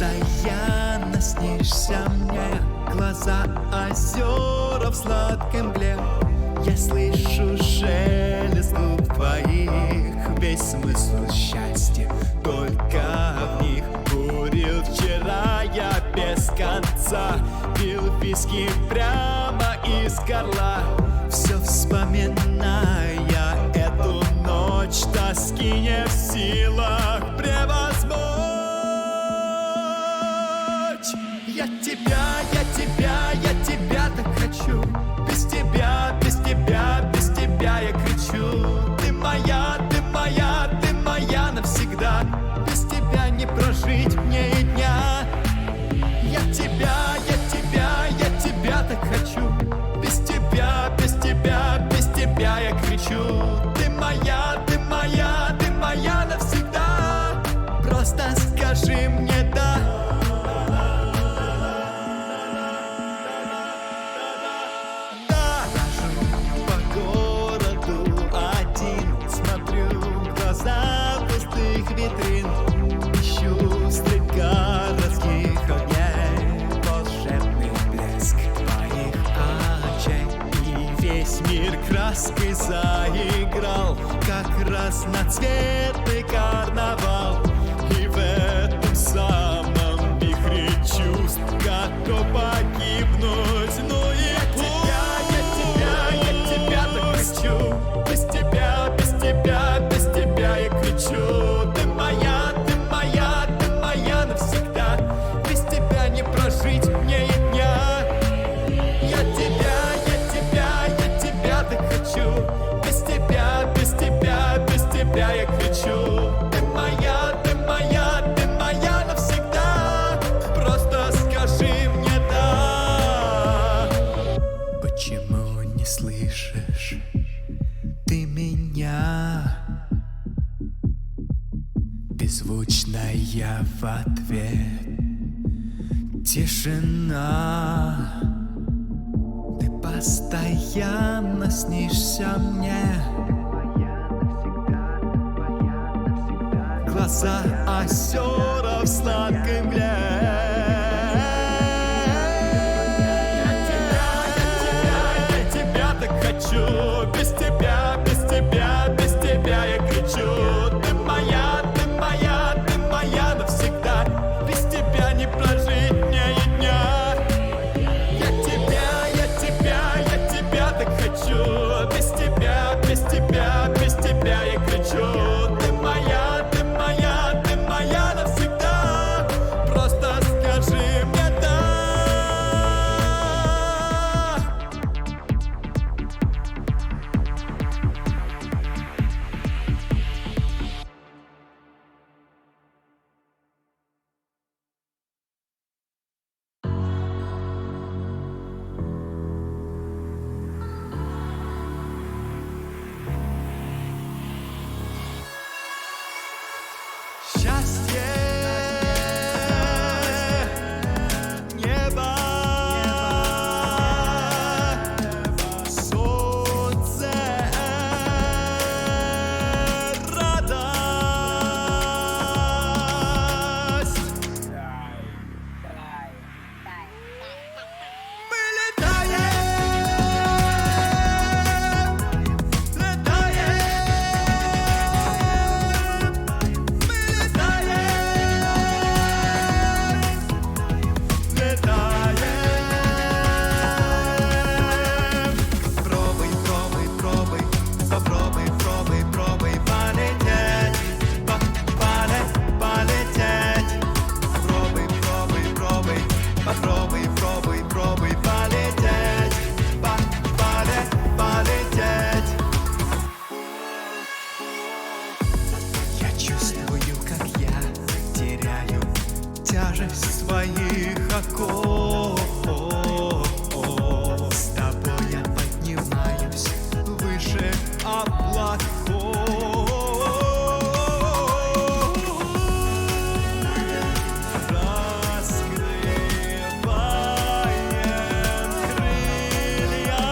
постоянно снишься мне. Глаза озера в сладкой мгле. Я слышу шелест губ твоих. Весь смысл счастья только в них. Курил вчера я без конца, пил виски прямо из горла. Все вспоминая эту ночь, тоски не в силах превозмочь. Я тебя так хочу. Без тебя, без тебя, без тебя я кричу. Ты моя, ты моя, ты моя навсегда. Без тебя не прожить мне и дня. Я тебя так хочу. Без тебя, без тебя, без тебя я кричу. Ты моя, ты моя, ты моя навсегда. Просто скажи мне да. Витрин, ищу среди городских огней волшебный блеск твоих очей. И весь мир краской заиграл, как разноцветный карнавал. И в этом самом вихре чувств готов погибнуть. Ну и я тебя так хочу. Без тебя, без тебя, без тебя я кричу. Ты моя, ты моя, ты моя навсегда. Без тебя не прожить мне и дня. Я тебя так хочу. Без тебя, без тебя, без тебя я кричу. Ты моя, ты моя, ты моя навсегда. Просто скажи мне да. Почему не слышишь ты меня? Беззвучная в ответ тишина. Ты постоянно снишься мне. Глаза озера в сладкой мгле. Я тебя так хочу. Без тебя, без тебя, без тебя я кричу. Ты моя, ты моя, ты моя навсегда. Без тебя не прожить мне и дня. Я тебя так хочу. Без тебя, без тебя, без тебя я кричу. Ты моя, ты моя, ты моя навсегда. Просто скажи мне да. Счастье, небо, солнце, радость. Мы тяжесть своих оков. С тобой я поднимаюсь выше облаков. Раскрываем крылья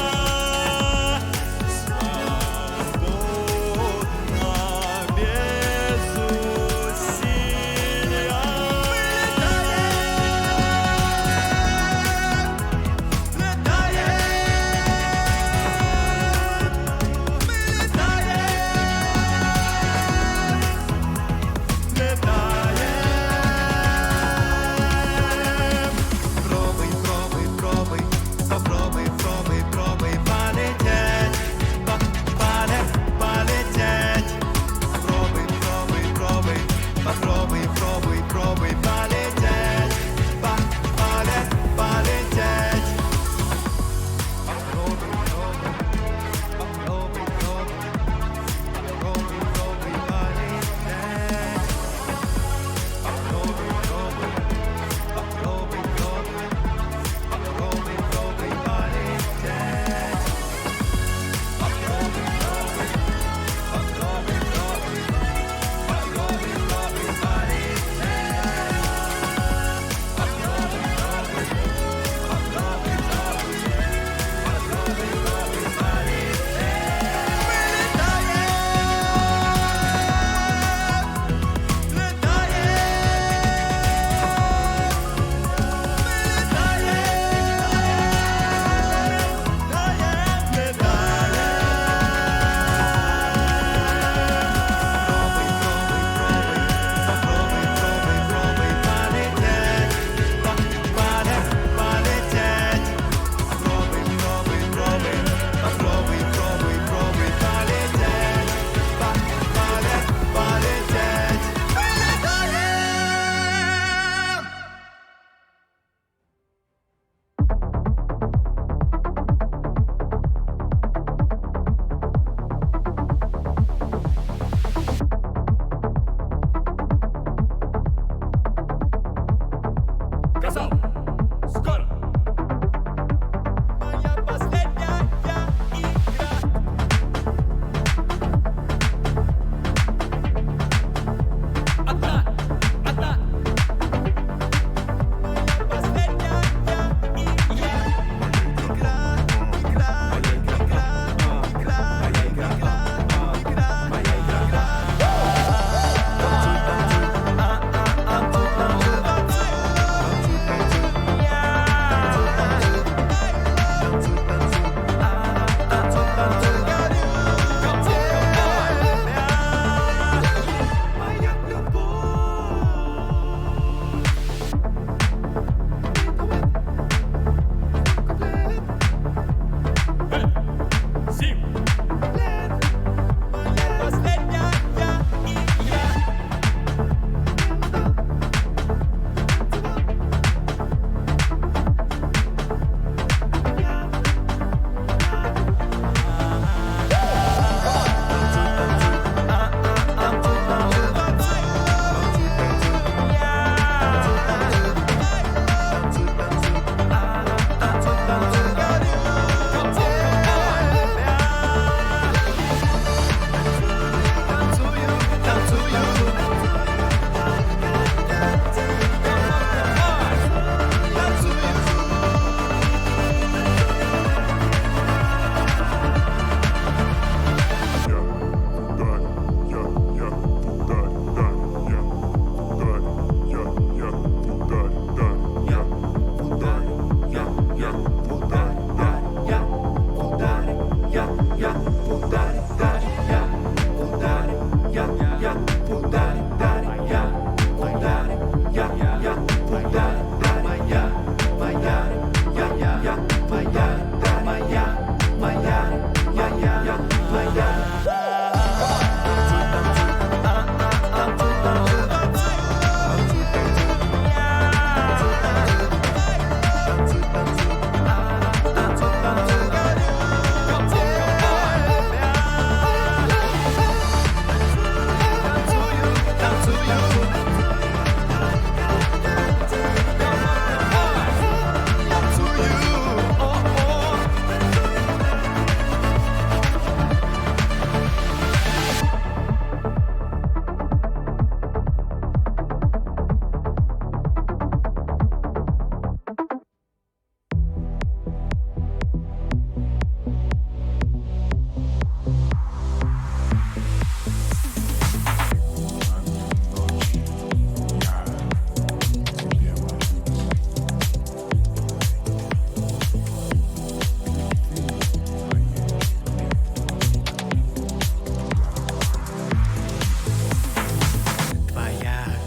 свободно, без усилия. Красава! Скоро! Моя последняя игра. Одна. Моя последняя игра.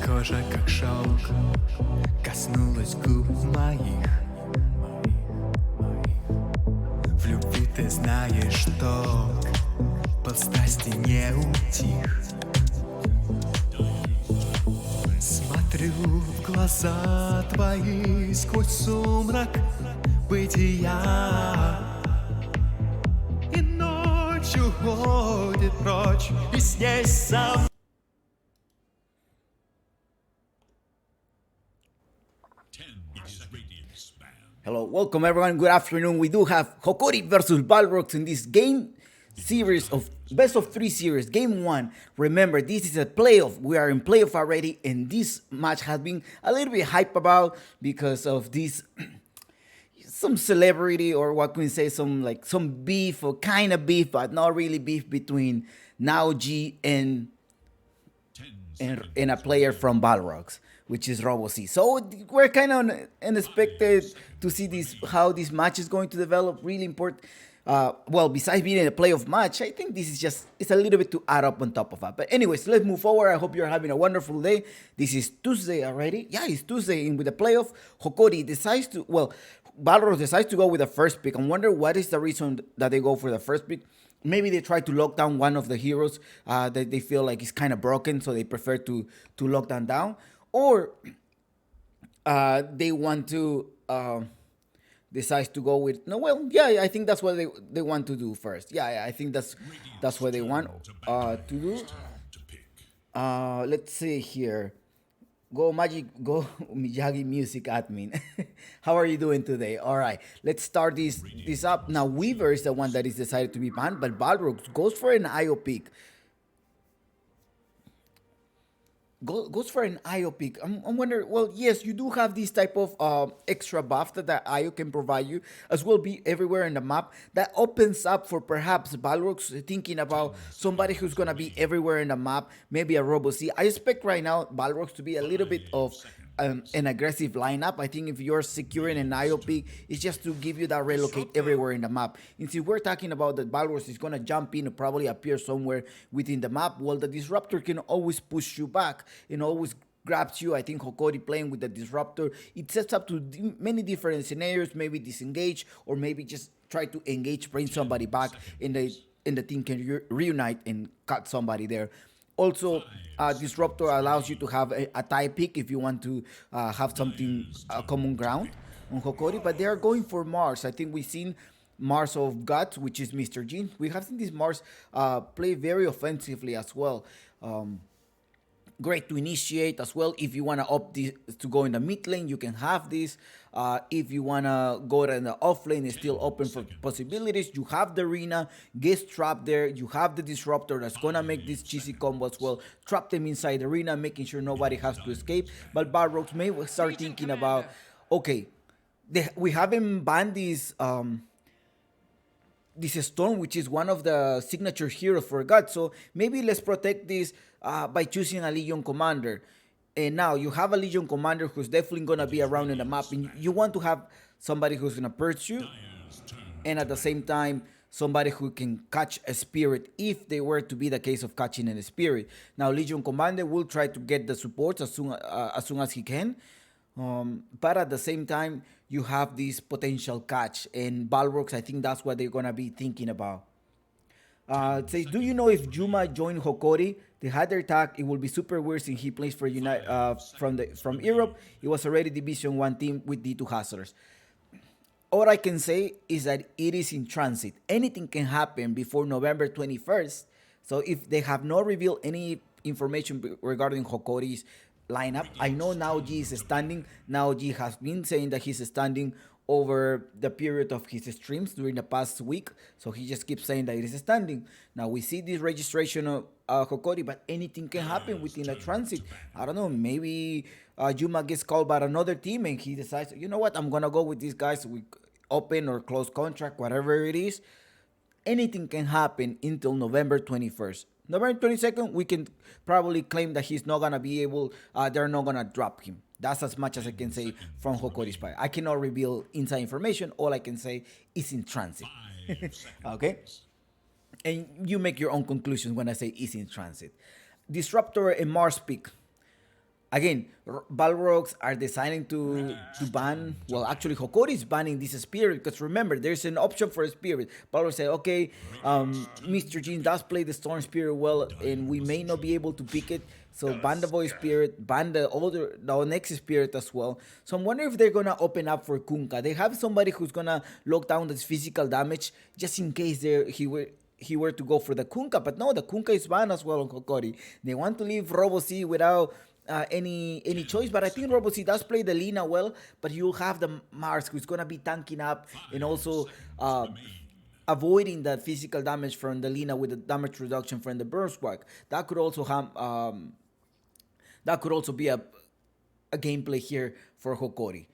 Кожа как шелк коснулась губ моих. В любви ты знаешь толк, под страсти не утих. Смотрю в глаза твои сквозь сумрак бытия, и ночь уходит прочь, и с ней сам. Hello, welcome everyone, good afternoon. We do have Hokori versus Balrogs in this game series of best of 3 series, game 1. Remember, this is a playoff. We are in playoff already, and this match has been a little bit hype about because of this some celebrity, or what can we say, some beef, or kind of beef, but not really beef, between Naoji and a player from Balrogs, which is Robo3. So we're kind of unexpected to see how this match is going to develop. Really important. Well, besides being a playoff match, I think this is it's a little bit to add up on top of that. But anyways, let's move forward. I hope you're having a wonderful day. This is Tuesday already. Yeah, it's Tuesday, and with the playoff, Balrogs decides to go with the first pick. I wonder what is the reason that they go for the first pick. Maybe they try to lock down one of the heroes that they feel like is kind of broken, so they prefer to lock them down. Or they want to decide to go with I think that's what they want to do first. I think that's what they want to do. Let's see here. Go Magic, go Miyagi Music admin. How are you doing today? All right, let's start this up. Now Weaver is the one that is decided to be banned, but Balrogs goes for an IO pick. Goes for an IO pick. I'm wondering. Well, yes, you do have this type of extra buff that the IO can provide you, as well be everywhere in the map. That opens up for perhaps Balrogs thinking about somebody who's gonna be everywhere in the map. Maybe a Robo C. I expect right now Balrogs to be a little bit of an aggressive lineup. I think if you're securing an IO pick, it's just to give you that relocate everywhere in the map. And since we're talking about that Balrogs is gonna jump in and probably appear somewhere within the map, well, the Disruptor can always push you back and always grabs you. I think Hokori playing with the Disruptor, it sets up to many different scenarios, maybe disengage or maybe just try to engage, bring somebody back, and the team can reunite and cut somebody there. Also, Disruptor allows you to have a tie pick if you want to have something common ground on Hokori, but they are going for Mars. I think we've seen Mars of Guts, which is Mr. Jean. We have seen this Mars play very offensively as well. Great to initiate as well. If you want to opt this, to go in the mid lane, you can have this. If you want to go in the off lane, it's still open for possibilities. You have the arena, gets trapped there. You have the disruptor that's going to make this cheesy combo as well. Trap them inside the arena, making sure nobody has to escape. But Balrogs may start thinking about, okay, we haven't banned this Storm, which is one of the signature heroes for God. So maybe let's protect this by choosing a Legion Commander. And now you have a Legion Commander who's definitely going to be around in the map. And you want to have somebody who's going to pursue and at the same time, somebody who can catch a spirit if they were to be the case of catching a spirit. Now, Legion Commander will try to get the supports as soon as he can. But at the same time, you have this potential catch, and Balrogs, I think that's what they're gonna be thinking about. It says, do you know if Juma joined Hokori? They had their tag. It will be super weird since he plays for United from Europe. He was already Division 1 team with D2 Hazards. All I can say is that it is in transit. Anything can happen before November 21st. So if they have not revealed any information regarding Hokori's lineup, I know Now G is standing. Now G has been saying that he's standing over the period of his streams during the past week. So he just keeps saying that it is standing. Now we see this registration of Hokori, but anything can happen within a transit. I don't know, maybe Juma gets called by another team and he decides, you know what, I'm going to go with these guys with open or close contract, whatever it is. Anything can happen until November 21st. November 22nd, we can probably claim that he's not going to be able, they're not going to drop him. That's as much as I can say from Hokori's part. I cannot reveal inside information. All I can say is in transit. Okay? And you make your own conclusions when I say is in transit. Disruptor and Mars pick. Again, Balrogs are deciding to ban. Well, actually, Hokori is banning this spirit because remember, there's an option for a spirit. Balrog said, okay, Mr. Jean does play the Storm Spirit well, and we may not be able to pick it. So ban the Void Spirit, ban the next spirit as well. So I'm wondering if they're gonna open up for Kunkka. They have somebody who's gonna lock down this physical damage just in case he were to go for the Kunkka. But no, the Kunkka is banned as well on Hokori. They want to leave Robo C without any choice, but I think Robo C does play the Lina well, but you'll have the Mars who's gonna be tanking up and also avoiding that physical damage from the Lina with the damage reduction from the burn squad. That could also be a gameplay here for Hokori.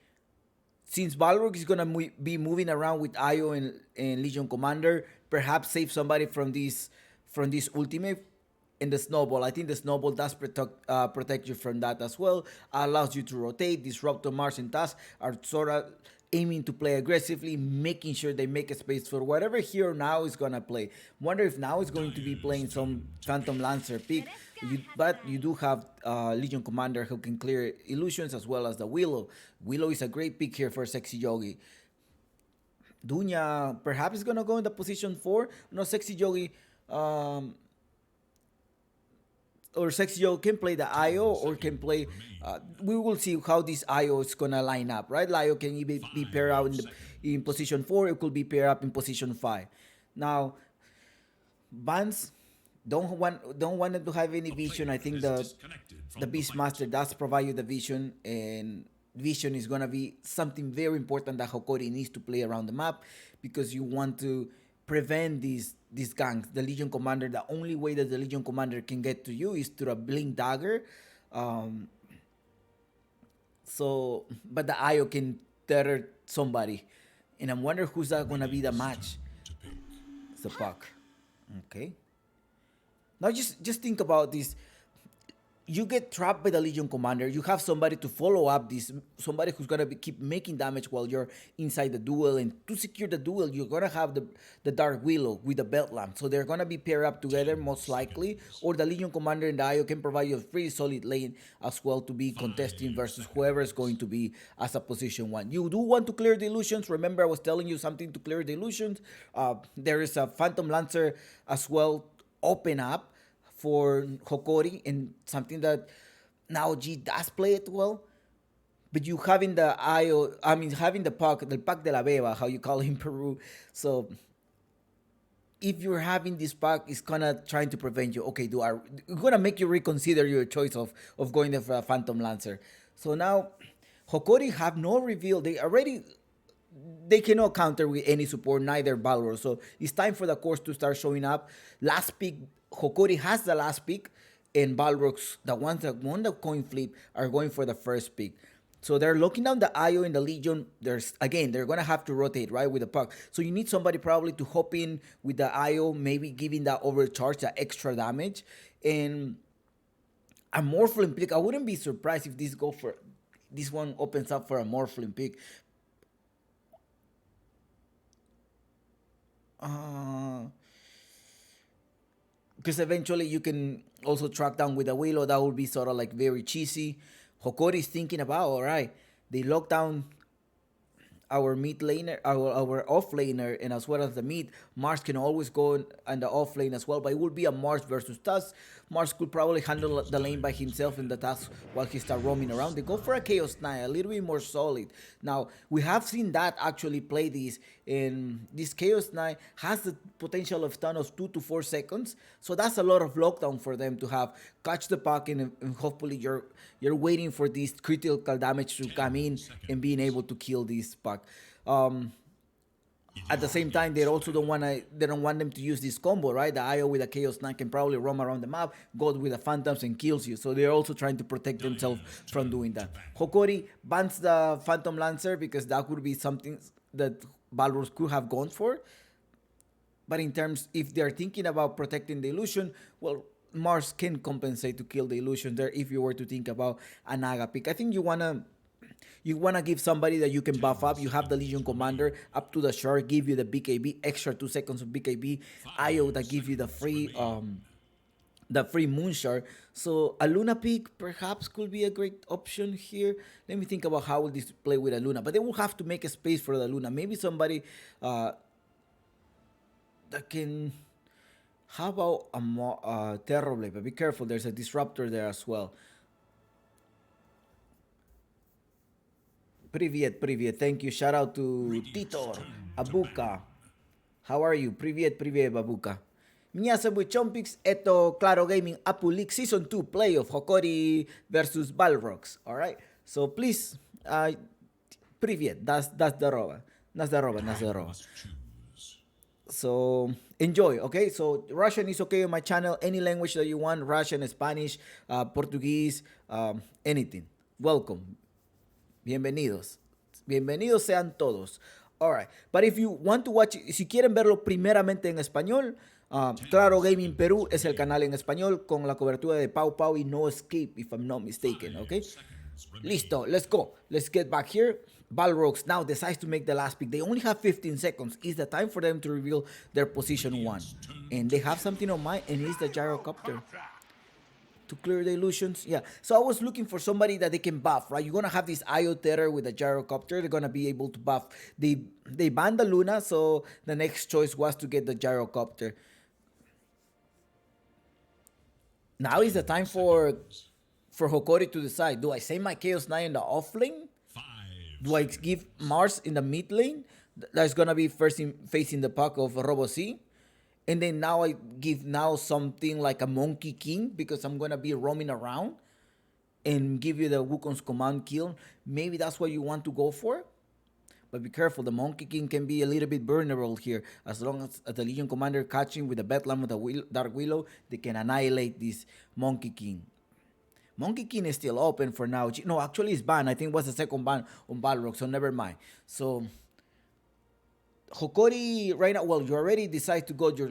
Since Balrog is gonna be moving around with Io and Legion Commander, perhaps save somebody from this ultimate. In the snowball, I think the snowball does protect you from that as well. Allows you to rotate. Disruptor, Mars, and Taz are sort of aiming to play aggressively, making sure they make a space for whatever hero Now is gonna play. Wonder if Now is going to be playing some Phantom Lancer pick, but you do have Legion Commander who can clear illusions as well as the Willow. Willow is a great pick here for Sexy Yogi. Dunya perhaps is gonna go in the position 4. No, Sexy Yogi. Or Sexy Yogi can play the IO or can play. We will see how this IO is gonna line up, right? IO can either be paired out in position 4. It could be paired up in position 5. Now, bans don't want them to have any vision. I think the Beastmaster does provide you the vision, and vision is gonna be something very important that Hokori needs to play around the map, because you want to prevent these ganks. The Legion Commander, the only way that the Legion Commander can get to you is through a Blink Dagger. But the IO can tether somebody, and I'm wondering who's that gonna be the match. It's the puck. Okay. Now just think about this. You get trapped by the Legion Commander. You have somebody to follow up this, somebody who's gonna keep making damage while you're inside the duel. And to secure the duel, you're gonna have the Dark Willow with the Belt Lamp. So they're gonna be paired up together most likely. Or the Legion Commander and the IO can provide you a pretty solid lane as well to be contesting versus whoever is going to be as a position 1. You do want to clear the illusions. Remember, I was telling you something to clear the illusions. There is a Phantom Lancer as well open up for Hokori, and something that now G does play it well. But you having the having the Pac de la Beba, how you call it in Peru. So if you're having this Pac, it's gonna trying to prevent you. Okay, it's gonna make you reconsider your choice of going there for a Phantom Lancer. So now Hokori have no reveal. They cannot counter with any support, neither Balrog. So it's time for the course to start showing up. Last pick, Hokori has the last pick, and Balrogs, the ones that won the coin flip, are going for the first pick. So they're looking down the IO in the Legion. They're going to have to rotate, right, with the puck. So you need somebody probably to hop in with the IO, maybe giving that overcharge, that extra damage. And a Morphling pick, I wouldn't be surprised if this one opens up for a Morphling pick. Because eventually you can also track down with a Willow. That would be sort of like very cheesy. Hokori is thinking about, all right, they lock down our mid laner, our off laner, and as well as the mid. Mars can always go on the off lane as well, but it would be a Mars versus Tusk. Mars could probably handle the lane by himself in the Tusk while he starts roaming around. They go for a Chaos Knight, a little bit more solid. Now, we have seen that actually play this, and this Chaos Knight has the potential of stun of 2 to 4 seconds, so that's a lot of lockdown for them to have. Catch the puck, and hopefully you're waiting for this critical damage to come in and being able to kill this puck. At the same time, they don't want them to use this combo, right? The IO with a Chaos Knight can probably roam around the map, go with the Phantoms and kills you. So they're also trying to protect themselves from doing that. Hokori bans the Phantom Lancer because that would be something that Balrogs could have gone for. But in terms, if they're thinking about protecting the illusion, well, Mars can compensate to kill the illusion there if you were to think about a Naga pick. I think you wanna give somebody that you can buff up. You have the Legion Commander up to the shore, give you the BKB, extra 2 seconds of BKB. IO that give you the free Moonshard. So a Luna pick perhaps could be a great option here. Let me think about how will this play with a Luna. But they will have to make a space for the Luna. Maybe somebody that can... How about a Terrorblade? But be careful, there's a Disruptor there as well. Привет. Thank you. Shout out to Titor, Abuka. How are you? Привет, Babuka. Меня зовут Chompix. Это Claro Gaming Apu League Season 2 play of Hokori versus Balrogs. Alright? So please, привет. That's the roba. That's the roba. So enjoy, okay? So Russian is okay on my channel. Any language that you want, Russian, Spanish, Portuguese, anything. Welcome. Bienvenidos sean todos. Alright, but if you want to watch, si quieren verlo primeramente en español, Claro Gaming Perú es el canal en español con la cobertura de Pau Pau y No Escape, if I'm not mistaken, okay? Listo, let's go. Let's get back here. Balrogs now decides to make the last pick. They only have 15 seconds. It's the time for them to reveal their position 1. And they have something on mind, and it's the Gyrocopter. To clear the illusions, yeah. So I was looking for somebody that they can buff, right? You're gonna have this IO Tether with a Gyrocopter. They're gonna be able to buff. They banned the Luna, so the next choice was to get the Gyrocopter. Now is the time for Hokori to decide. Do I save my Chaos Knight in the off lane? Do I give Mars in the mid lane? That's gonna be first facing the puck of Robo C. and then now I give now something like a Monkey King because I'm gonna be roaming around and give you the Wukong's command kill. Maybe that's what you want to go for. But be careful, the Monkey King can be a little bit vulnerable here. As long as the Legion Commander catching with the Bedlam of the Dark Willow, they can annihilate this Monkey King. Monkey King is still open for now. No, actually it's banned. I think it was the second ban on Balrog, so never mind. So Hokori right now, well, you already decide to go your,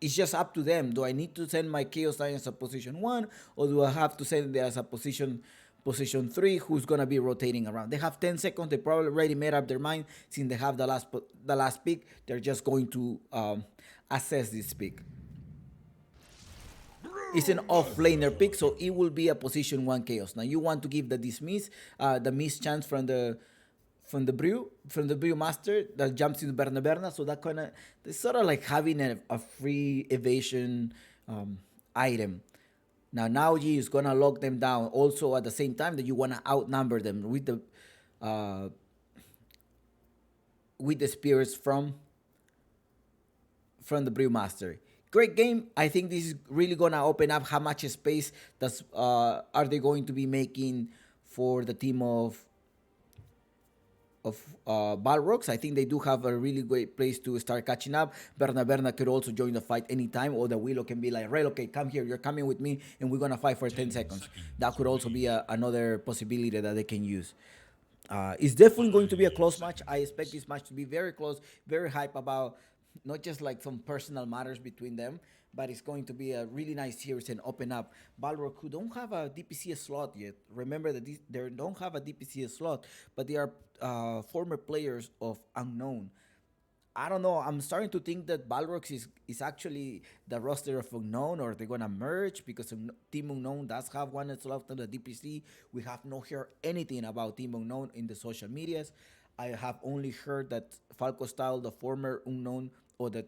it's just up to them. Do I need to send my Chaos Giant as a position 1, or do I have to send it as a position 3 who's gonna be rotating around? They have 10 seconds. They probably already made up their mind. Since they have the last pick, they're just going to assess this pick. It's an off-laner pick, so it will be a position 1 Chaos. Now you want to give the dismiss, the miss chance from the brew master that jumps into Berna, so that kind of, it's sort of like having a free evasion item. Now Naoji is gonna lock them down. Also, at the same time that you wanna outnumber them with the spirits from the brewmaster. Great game. I think this is really gonna open up how much space are they going to be making for the team of Balrogs. I think they do have a really great place to start catching up. Berna could also join the fight anytime, or the Willow can be like, relocate, come here, you're coming with me, and we're gonna fight for 10 seconds. That could also be another possibility that they can use. It's definitely going to be a close match. I expect this match to be very close, very hype about not just like some personal matters between them, but it's going to be a really nice series and open up. Balrog, who don't have a DPCS slot yet. Remember that they don't have a DPCS slot, but they are former players of Unknown. I don't know. I'm starting to think that Balrogs is actually the roster of Unknown, or they're gonna merge because Team Unknown does have one slot on the DPC. We have not heard anything about Team Unknown in the social medias. I have only heard that Falco Style, the former Unknown, or the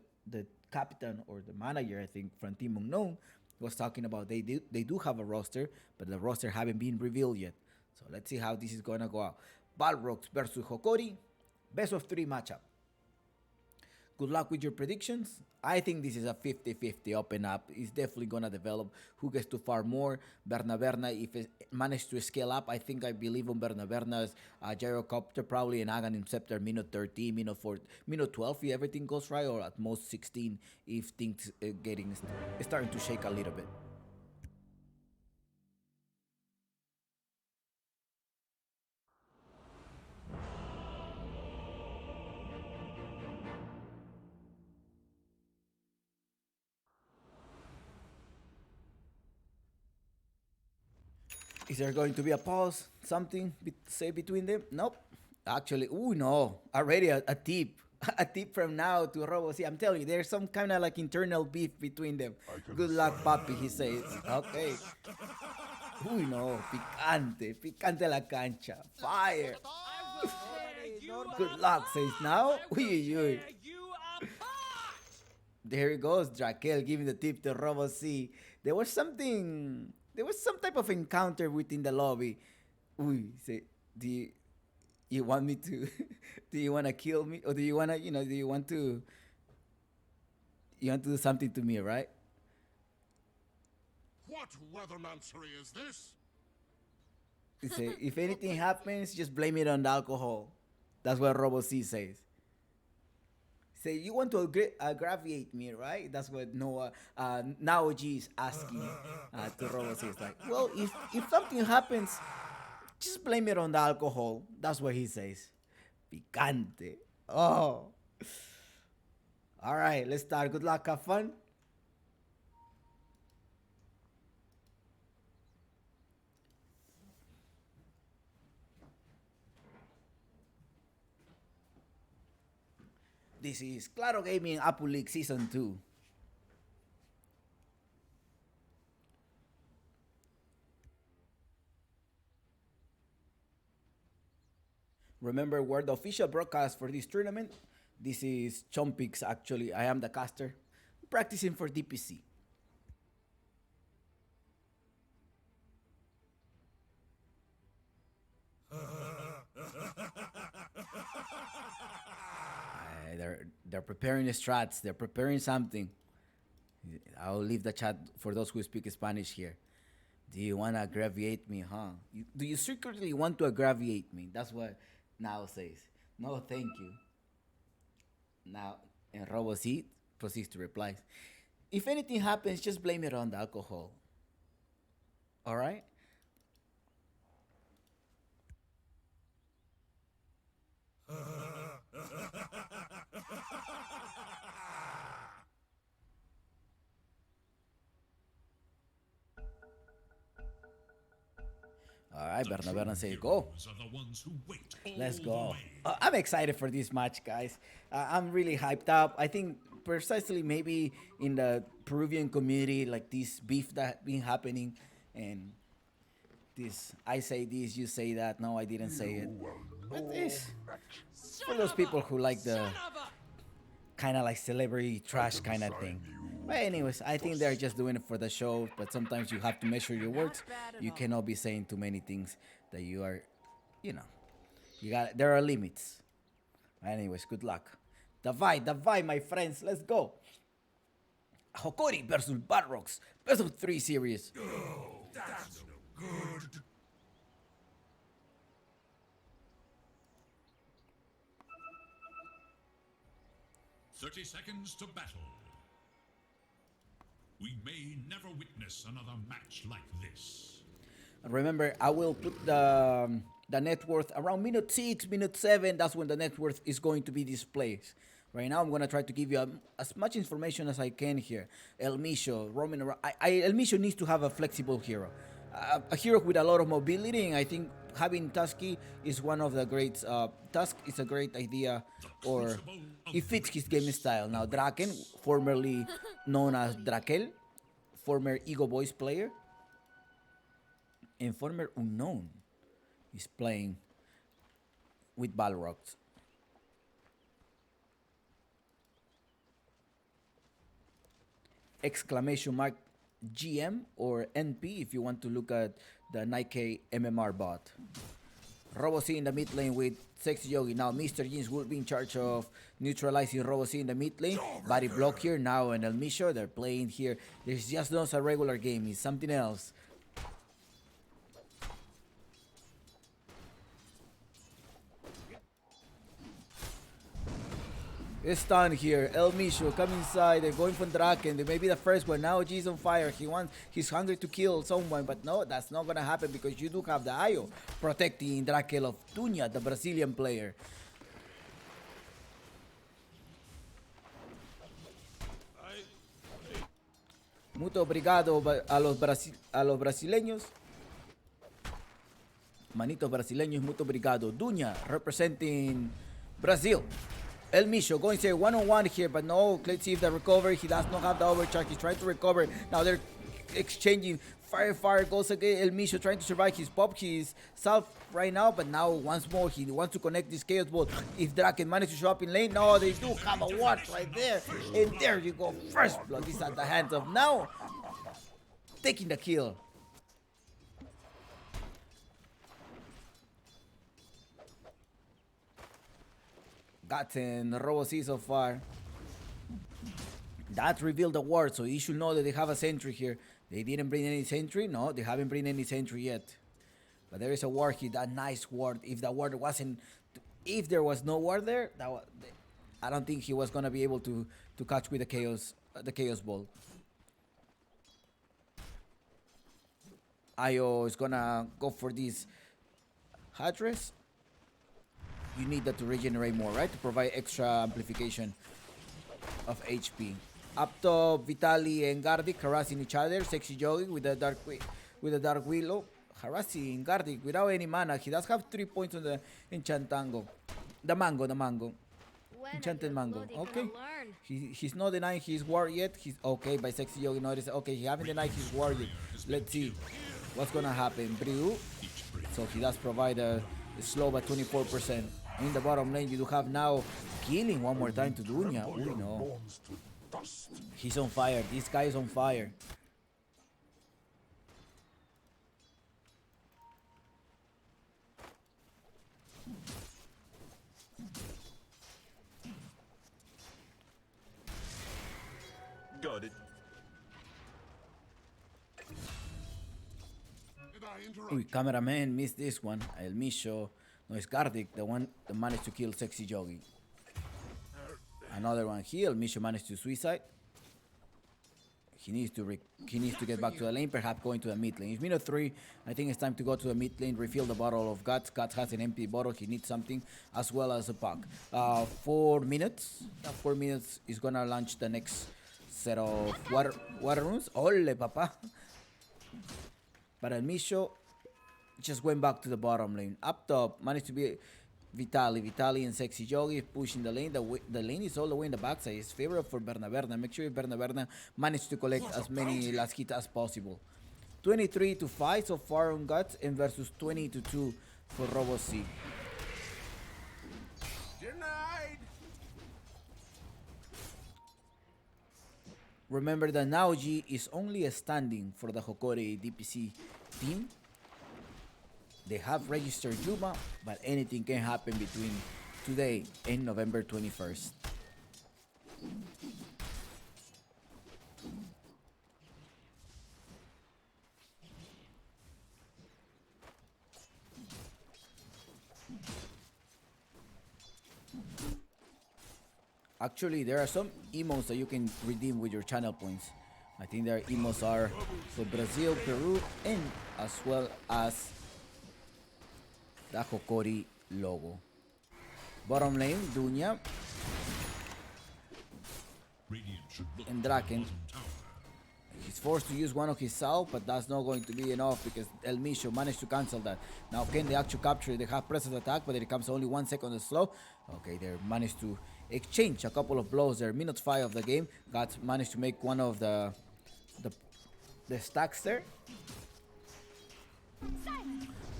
captain or the manager, I think, from Team Unknown, was talking about they do have a roster, but the roster haven't been revealed yet. So let's see how this is gonna go out. Balrogs versus Hokori, best of 3 matchup. Good luck with your predictions. I think this is a 50-50 open up. It's definitely gonna develop who gets to far more. Berna, if it managed to scale up, I believe on Berna's gyrocopter, probably an Aghanim Scepter, minute 13, minute 4, minute 12 if everything goes right, or at most 16 if things starting to shake a little bit. Is there going to be a pause? Something say between them? Nope. Actually, no. Already a tip. A tip from now to Robo. See, I'm telling you, there's some kind of like internal beef between them. Good luck, papi, he says. Okay. No. Picante. Picante la cancha. Fire. Good luck, says now. There he goes, Drakel giving the tip to Robo C. There was some type of encounter within the lobby. Say, do you want me to, do you want to kill me? Or do you want to, do you want to do something to me, right? What weathermancery is this? He say, if anything happens, just blame it on the alcohol. That's what Robo C says. Say, you want to aggravate me, right? That's what Naoji is asking to Robo C. It's like, well, if something happens, just blame it on the alcohol. That's what he says. Picante. Oh. All right, let's start. Good luck, have fun. This is Claro Gaming Apple League Season 2. Remember, we're the official broadcast for this tournament. This is Chompix, actually. I am the caster. Practicing for DPC. They're preparing the strats. They're preparing something. I'll leave the chat for those who speak Spanish here. Do you want to aggravate me, huh? Do you secretly want to aggravate me? That's what Now says. No, thank you. Now, and Roboseed proceeds to reply. If anything happens, just blame it on the alcohol. Alright? Alright, Berna says go. Let's go. I'm excited for this match, guys. I'm really hyped up. I think precisely maybe in the Peruvian community, like this beef that been happening, and this I say this, you say that. No, I didn't say it. But this for those people who like the kind of like celebrity trash kind of thing. But anyways, I think they're just doing it for the show. But sometimes you have to measure your words. You cannot be saying too many things that you are, you know, there are limits. Anyways, good luck. Davai, my friends, let's go. Hokori versus Balrogs, best of 3 series. That's no good. 30 seconds to battle. We may never witness another match like this. Remember, I will put the net worth around minute 6, minute 7. That's when the net worth is going to be displayed. Right now, I'm going to try to give you as much information as I can here. El Misho, roaming around. El Misho needs to have a flexible hero. A hero with a lot of mobility, and I think having Tusky is one of the greats. Tusk is a great idea, or it fits his game style. Now, Draken, formerly known as Drakel, former Ego Boys player, and former Unknown, is playing with Balrogs. Exclamation mark GM or NP if you want to look at the Nike MMR bot. Robo-C in the mid lane with Sexy Yogi. Now Mr. Jeans will be in charge of neutralizing Robo-C in the mid lane. Body block here now, and El Misho, they're playing here. It's just not a regular game, it's something else. It's done here. El Misho come inside. They're going for Draken. They may be the first one. Now G's on fire. He's hungry to kill someone, but no, that's not gonna happen because you do have the Ayo protecting Drakel of Tunya, the Brazilian player. Muito obrigado a los brasileños. Manitos brasileños, muito obrigado. Dunya representing Brazil. El Misho going to say one-on-one here, but no, let's see if the recovery, he does not have the overcharge, he's trying to recover. Now they're exchanging fire goes again. El Misho trying to survive his pop, his self right now, but now once more he wants to connect this Chaos Ball. If Draken manages to show up in lane, no, they do have a ward right there. And there you go, first blood. This is at the hands of now taking the kill. Gotten Robo-C so far. That revealed the ward, so you should know that they have a sentry here. They didn't bring any sentry. No, they haven't bring any sentry yet. But there is a ward here, that nice ward. If the ward wasn't, if there was no ward there, I don't think he was gonna be able to catch with the chaos ball. Ayo is gonna go for this Hadress. You need that to regenerate more, right? To provide extra amplification of HP. Up top, Vitali and Gardic harassing each other. Sexy Yogi with the Dark Willow. Harassing Gardic without any mana. He does have 3 points on the Enchantango. The mango. Enchanted mango. Okay. He's not denying his ward yet. He's okay by Sexy Yogi notice. Okay, he haven't denied his ward yet. Let's see what's gonna happen. Brew. So he does provide a slow by 24%. In the bottom lane, you do have now killing one more time to Dunya. Uy, no. He's on fire. This guy is on fire. Got it. Uy, cameraman missed this one. El Misho, no, it's Gardic, the one that managed to kill Sexy Jogi. Another one here. El Misho managed to suicide. He needs to get back to the lane, perhaps going to the mid lane. It's minute 3. I think it's time to go to the mid lane, refill the bottle of Guts. Guts has an empty bottle. He needs something as well as a pack. 4 minutes. 4 minutes is gonna launch the next set of water runes. Ole, papa. But El Misho just went back to the bottom lane. Up top, managed to be Vitali and Sexy Jogi pushing the lane. The lane is all the way in the backside. It's favorable for Berna. Make sure Berna managed to collect as many last hits as possible. 23-5 so far on Guts and versus 20-2 for Robo C. Denied. Remember that Naoji is only a standing for the Hokori DPC team. They have registered Yuma, but anything can happen between today and November 21st. Actually, there are some emotes that you can redeem with your channel points. I think their emotes are for Brazil, Peru, and as well as the Hokori logo. Bottom lane, Dunya Radiant should look and to the Draken. bottom tower. He's forced to use one of his salve, but that's not going to be enough because El Misho managed to cancel that. Now can they actually capture it? They have presence attack, but it comes only 1 second slow. Okay, they managed to exchange a couple of blows there. Minute 5 of the game. Got managed to make one of the stacks there.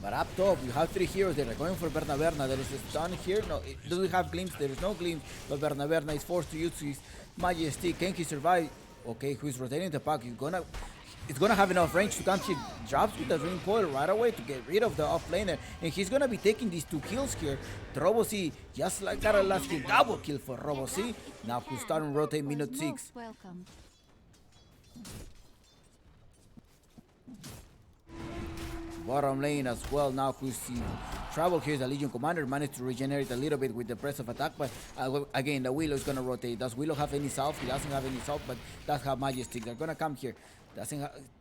But up top, you have 3 heroes. They're going for Berna. There is a stun here. No, do we have glimpse? There is no glimpse. But Berna is forced to use his Majesty. Can he survive? Okay, who's rotating the pack? It's gonna have enough range to come. He drops with the Dream Coil right away to get rid of the off laner, and he's gonna be taking these 2 kills here. Robo C, just like that last kill, double kill for Robo C. Now who's starting to rotate minute 6. Welcome. Bottom lane as well. Now who's the trouble here is the Legion Commander managed to regenerate a little bit with the press of attack, but again the Willow is gonna rotate. Does Willow have any salve? He doesn't have any salve, but does have Majestic. They're gonna come here.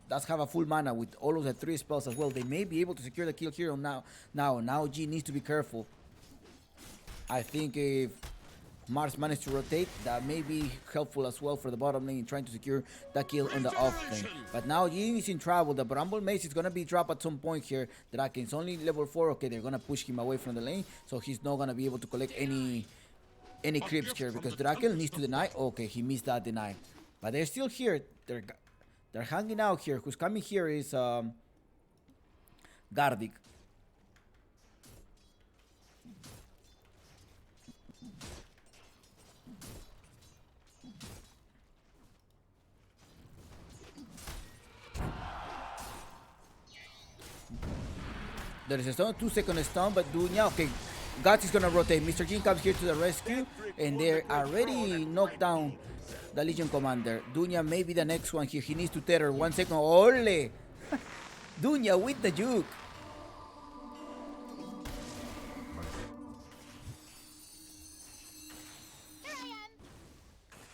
Does have a full mana with all of the 3 spells as well. They may be able to secure the kill here on now G needs to be careful. I think if Mars managed to rotate, that may be helpful as well for the bottom lane trying to secure the kill on the off lane. But now Jin is in trouble. The Bramble Mace is gonna be dropped at some point here. Draken's only level 4. Okay, they're gonna push him away from the lane, so he's not gonna be able to collect any creeps here because Draken needs to deny. Okay, he missed that deny, but they're still here. They're hanging out here. Who's coming here is Gardic. There is a stun, 2-second stun, but Dunya, okay, Guts is gonna rotate. Mr. Jin comes here to the rescue, and they're already knocked down the Legion Commander. Dunya may be the next one here. He needs to tether 1 second. Ole! Dunya with the juke.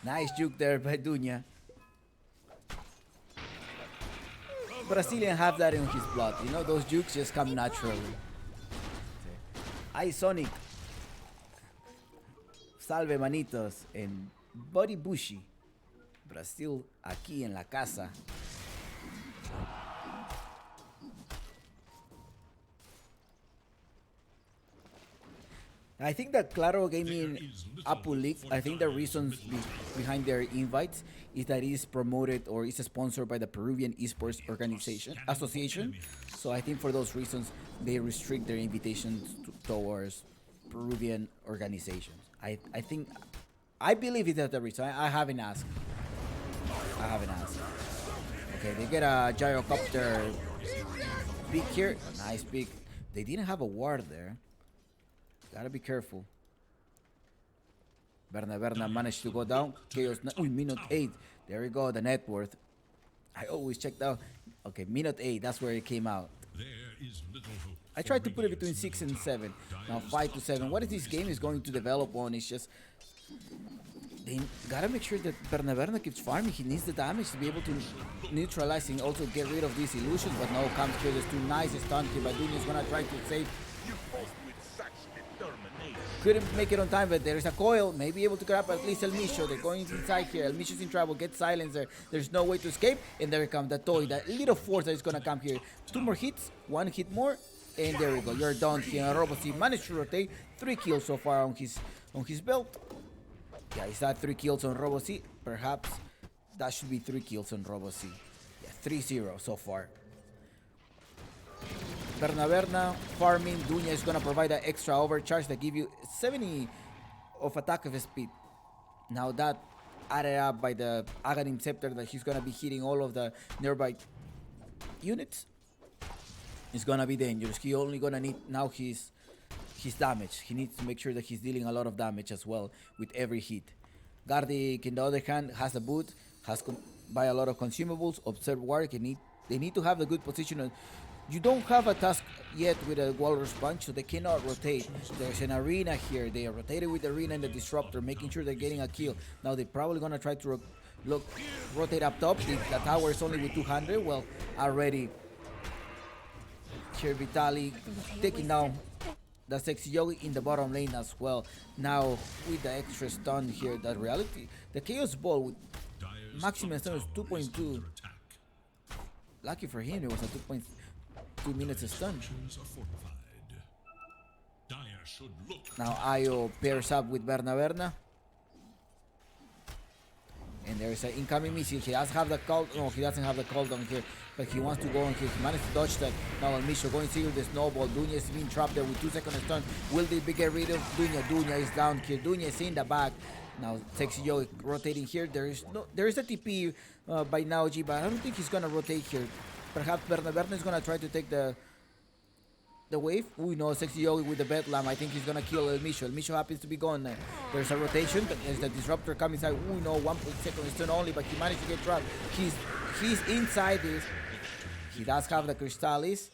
Nice juke there by Dunya. Brazilian have that in his blood, you know, those jukes just come naturally. Ay Sonic, Salve Manitos, and Buddy Bushi. Brasil aquí en la casa. I think that Claro Gaming Apple League, I think the reasons behind their invites is that it is promoted or is sponsored by the Peruvian Esports Association. So I think for those reasons, they restrict their invitations towards Peruvian organizations. I believe it is the reason. I haven't asked. Okay, they get a gyrocopter pick here. Nice pick. They didn't have a ward there. Gotta be careful. Berna managed to go down. Chaos. Minute 8. There we go. The net worth. I always checked out. Okay, minute 8. That's where it came out. There is little hope. I tried to put it between 6 and 7. Now 5 to 7. What is this game is going to develop on? It's just they gotta make sure that Berna keeps farming. He needs the damage to be able to neutralize and also get rid of these illusions. But no, comes here. There's 2 nice stun here. But Dunya is gonna try to save. Couldn't make it on time, but there is a coil. Maybe able to grab at least El Micho. They're going inside here. El Micho's in trouble. Get silencer. There's no way to escape. And there comes the toy. That little force that is gonna come here. 2 more hits. 1 hit more. And there we go. You're done here. RoboC managed to rotate. 3 kills so far on his belt. Yeah, he's had 3 kills on RoboC. Perhaps that should be 3 kills on RoboC. Yeah, 3-0 so far. Berna farming. Dunya is gonna provide an extra overcharge that give you 70 of attack of speed. Now that added up by the Aghanim Scepter that he's gonna be hitting all of the nearby units. It's gonna be dangerous. He only gonna need now his damage. He needs to make sure that he's dealing a lot of damage as well with every hit. Gardic, in the other hand, has a boot, has buy a lot of consumables, observe work. They need to have the good position. You don't have a task yet with a Walrus Punch, so they cannot rotate. There's an arena here. They are rotated with the arena and the disruptor, making sure they're getting a kill. Now they're probably gonna try to rotate up top. The tower is only with 200. Well, already here Vitaly taking down the Sexy Yogi in the bottom lane as well. Now with the extra stun here, that reality, the Chaos Ball with maximum stun is 2.2. Lucky for him, it was a 2.2 minutes stun. Now Ayo pairs up with Berna. And there's an incoming missile. He does have the call. No, he doesn't have the cooldown here. But he wants to go on here. He managed to dodge that. Now El Micho going to see the snowball. Dunya is being trapped there with 2 seconds stun. Will they get rid of Dunya? Dunya is down here. Dunya is in the back. Now Sexy Yogi rotating here. There is a TP by Naoji, but I don't think he's gonna rotate here. Perhaps Berna is gonna try to take the wave. We know Sexy Yogi with the Bedlam. I think he's gonna kill El Micho. El Micho happens to be gone. There's a rotation, but as the disruptor comes inside, we know 1 second stun only, but he managed to get trapped. He's inside this. He does have the Crystallis,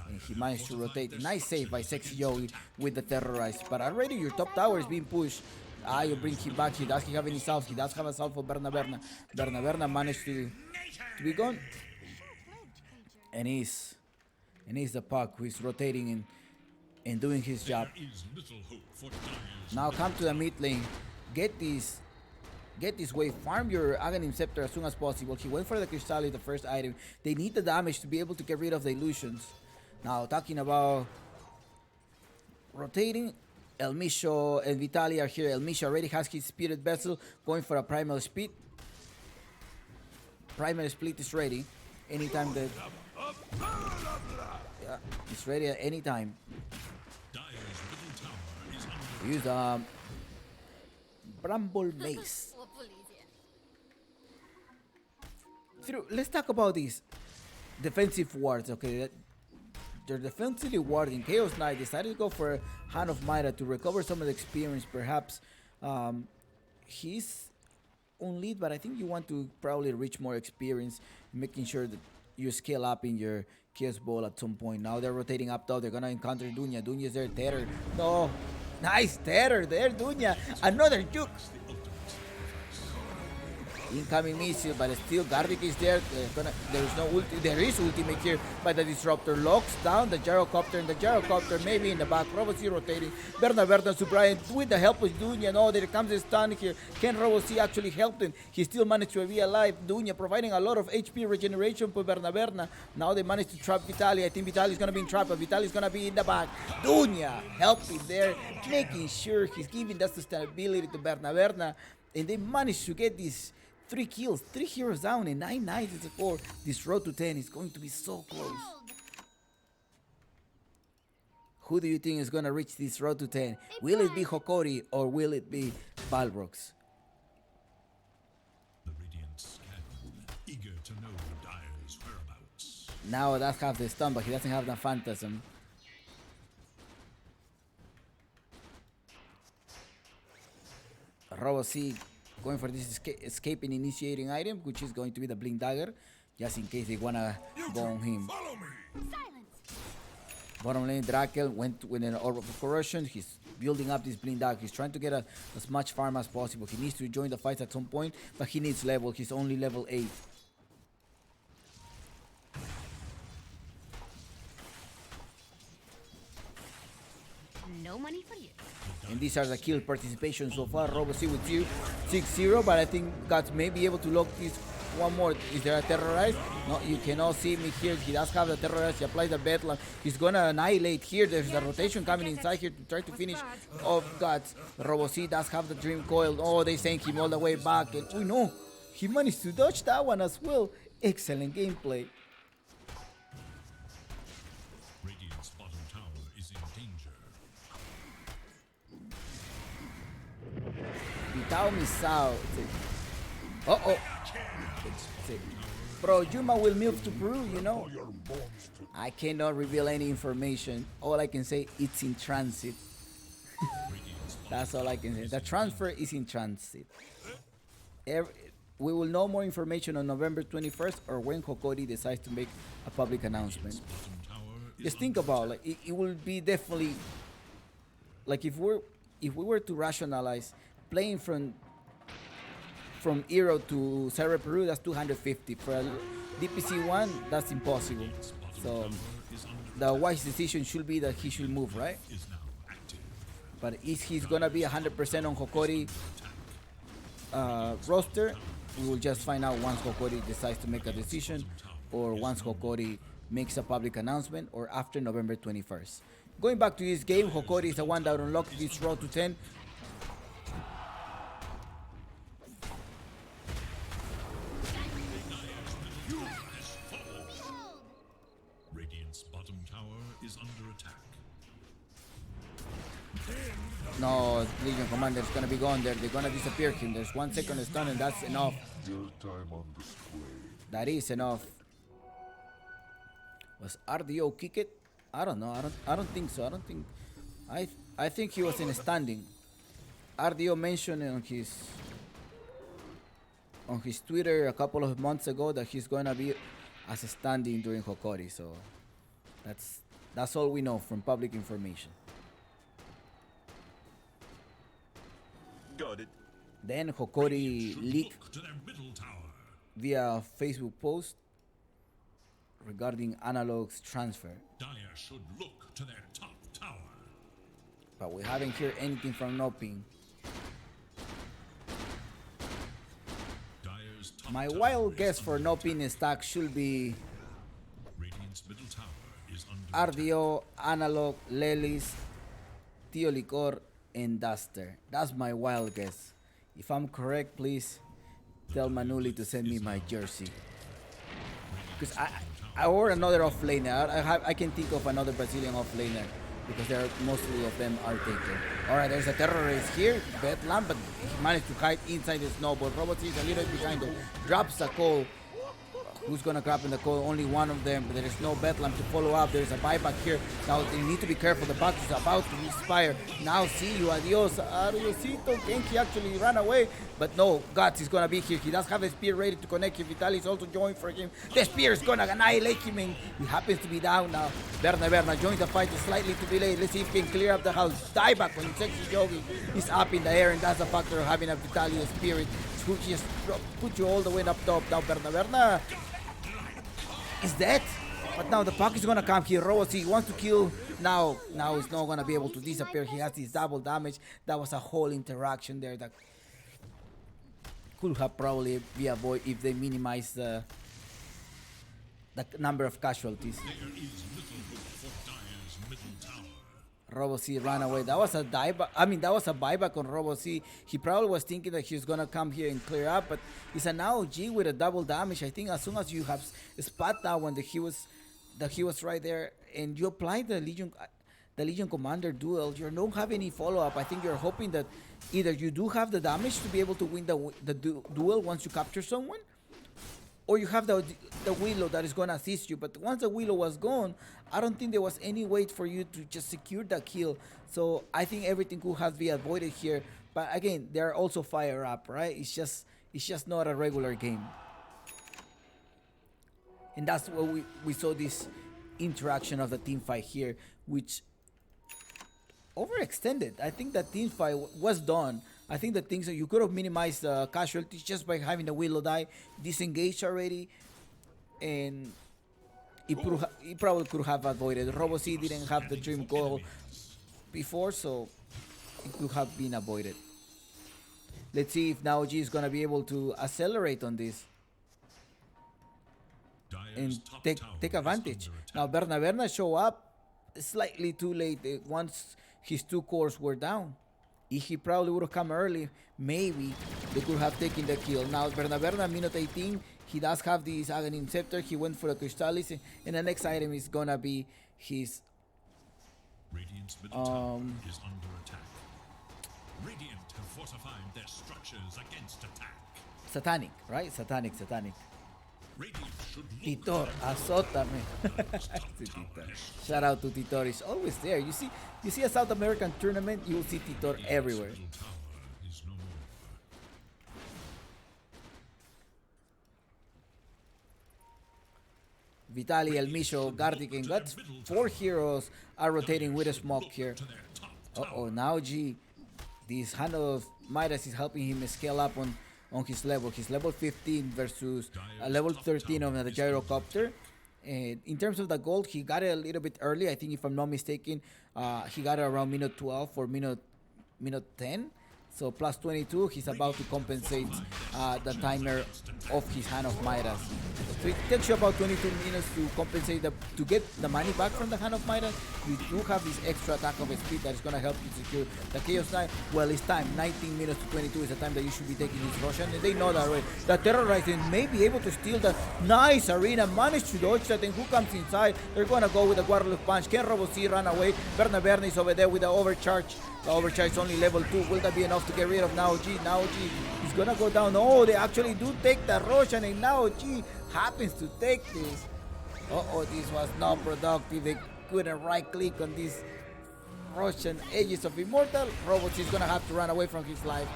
and he managed to rotate. Nice save by Sexy Yogi with the Terrorize. But already your top tower is being pushed. You bring him back. He does have any salve. He does have a salve for Berna. Berna managed to be gone. And he's the puck who is rotating and doing his job. Now come to the mid lane. Get this wave. Farm your Aghanim Scepter as soon as possible. He went for the Crystallis, the first item. They need the damage to be able to get rid of the illusions. Now talking about rotating, El Micho and Vitaly are here. El Micho already has his Spirit Vessel going for a Primal Speed. Primal Split is ready. Anytime that... Yeah, it's ready at any time. Use Bramble Mace. Let's talk about these defensive wards. Okay, they're defensively warding. Chaos Knight decided to go for Hand of Myra to recover some of the experience. Perhaps he's on lead, but I think you want to probably reach more experience, making sure that you scale up in your Chaos Ball at some point. Now they're rotating up top. They're gonna encounter Dunya. Dunya's there. Terror. No. Nice Terror there, Dunya. Another juke. Incoming missile, but still Gardic is there. There is no ulti. There is ultimate here, but the disruptor locks down the gyrocopter, and the gyrocopter maybe in the back. RoboC rotating. Berna Subrian with the help of Dunya. No, there comes a stun here. Can RoboC actually help him? He still managed to be alive. Dunya providing a lot of HP regeneration for Berna. Now they managed to trap Vitaly. I think Vitaly is gonna be in trap, but Vitaly is gonna be in the back. Dunya helping there, making sure he's giving that sustainability to Berna, and they managed to get these 3 kills, 3 heroes down, and 9 knights is a 4. This road to 10 is going to be so close. Who do you think is going to reach this road to 10? Will it be Hokori or will it be Balrogs? The Radiant scan, eager to know Dire's whereabouts. Now that's half the stun, but he doesn't have the Phantasm. RoboC going for this escape and initiating item, which is going to be the Blink Dagger, just in case they wanna go on him. Follow me. Silence! Bottom lane, Drakel went with an Orb of Corrosion. He's building up this Blind Dagger. He's trying to get as much farm as possible. He needs to join the fights at some point, but he needs level. He's only level 8. No money for you. And these are the kill participation so far. Robo-C with 6-0, but I think Guts may be able to lock this one more. Is there a Terrorize? No, you cannot see me here. He does have the Terrorize. He applies the Bedlam. He's gonna annihilate here. There's the rotation coming inside here to try to finish off Guts. Robo-C does have the Dream Coil. Oh, they sent him all the way back. And we know he managed to dodge that one as well. Excellent gameplay. Radiant's bottom tower is in danger. Vitao Misao. Uh-oh. Bro, Yuma will move to Peru, you know. I cannot reveal any information. All I can say, it's in transit. That's all I can say. The transfer is in transit. We will know more information on November 21st or when Hokori decides to make a public announcement. Just think about like it will be definitely like if we were to rationalize playing from Euro to Cerro Peru, that's 250. For DPC 1, that's impossible. So the wise decision should be that he should move, right? But is he's gonna be 100% on Hokori roster? We will just find out once Hokori decides to make a decision, or once Hokori makes a public announcement, or after November 21st. Going back to this game, Hokori is the one that unlocked this road to 10. Radiant's bottom tower is under attack. No, Legion Commander is gonna be gone there. They're gonna disappear him. There's 1 second to stun, and that's enough. That is enough. Was RDO kick it? I don't know. I don't think so. I think he was in a standing. RDO mentioned on his Twitter a couple of months ago that he's gonna be as a standing during Hokori. So that's all we know from public information. Got it. Then Hokori leaked Look to their middle tower. via Facebook post regarding Analog's transfer, Dire should look to their top tower. but we haven't heard anything from Noping. Dire's top My tower wild is guess for under Noping stack should be Radiant's middle tower is under attack. RDO, Analog, Lelis, Tio Licor, and Duster. That's my wild guess. If I'm correct, please tell Manuli to send me my jersey. Because I or another offlaner. I can think of another Brazilian offlaner because mostly of them are taken. Alright, there's a terrorist here, Bedlam, but he managed to hide inside the snowball. Robot is a little behind him. Drops a call. Who's gonna grab in the call? Only one of them, but there is no Bedlam to follow up. There's a buyback here. Now they need to be careful. The box is about to expire. Now see you, adios, adiosito. Genki actually ran away, but no, Guts is gonna be here. He does have a spear ready to connect him. Vitali is also joined for him. The spear is gonna annihilate him, and he happens to be down now. Berna joins the fight slightly too delayed. Let's see if he can clear up the house. Dieback when Sexy Yogi is up in the air, and that's a factor of having a Vitali spirit. Who just put you all the way up top. Now Berna is dead, but now the puck is gonna come here. Rosie wants to kill. Now he's not gonna be able to disappear. He has this double damage. That was a whole interaction there that could have probably be avoided if they minimize the number of casualties. There is little hope for Dire's middle tower. Robo-C ran away. That was a dieback. I mean, that was a buyback on Robo-C. He probably was thinking that he's gonna come here and clear up, but it's an AOG with a double damage. I think as soon as you have spot that one that he was right there, and you apply the Legion Commander duel, you don't have any follow up. I think you're hoping that either you do have the damage to be able to win the duel once you capture someone, or you have the Willow that is going to assist you. But once the Willow was gone, I don't think there was any way for you to just secure the kill. So I think everything could have been avoided here. But again, they're also fire up, right? It's just not a regular game. And that's where we saw this interaction of the team fight here. which overextended. I think that team fight was done. I think the things that you could have minimized the casualties just by having the Willow die disengaged already, and he probably could have avoided. Robo C didn't have the Dream Goal before, so it could have been avoided. Let's see if now G is gonna be able to accelerate on this and take advantage. Now Berna show up slightly too late once his two cores were down. If he probably would have come early, maybe they could have taken the kill. Now Berna minute 18, he does have this Aghanim Scepter. He went for the Crystallis, and the next item is gonna be his Radiant's middle tower is under attack. Radiant have fortified their structures against attack. Satanic, right? Satanic. Radiant should look Titor, azótame. Sí, Titor. Shout out to Titor. He's always there. You see a South American tournament, you will see Titor everywhere. middle tower is no more. Vitali, El Misho, Gardic, and Guts. 4 heroes are rotating with a smoke here. To their top Uh-oh, now G. This hand of Midas is helping him scale up on his level. He's level 15 versus level 13 of the gyrocopter. And in terms of the gold, he got it a little bit early. I think if I'm not mistaken, he got it around minute 12 or minute 10. So plus 22, he's about to compensate the timer of his hand of Midas. So it takes you about 22 minutes to compensate to get the money back from the hand of Midas. You do have this extra attack of speed that is going to help you secure the Chaos Knight. Well, it's time. 19 minutes to 22 is the time that you should be taking this Russian, and they know that already. The Terrorizing may be able to steal the nice arena, manage to dodge that, and who comes inside? They're going to go with the Guadalupe Punch. Can Robo C run away? Berna is over there with the overcharge. The overcharge is only level 2. Will that be enough to get rid of Naoji? Naoji is gonna go down. Oh, they actually do take the Roshan, and Naoji happens to take this. Uh-oh, this was not productive. They couldn't right click on these Roshan Edges of Immortal. Robots is gonna have to run away from his life.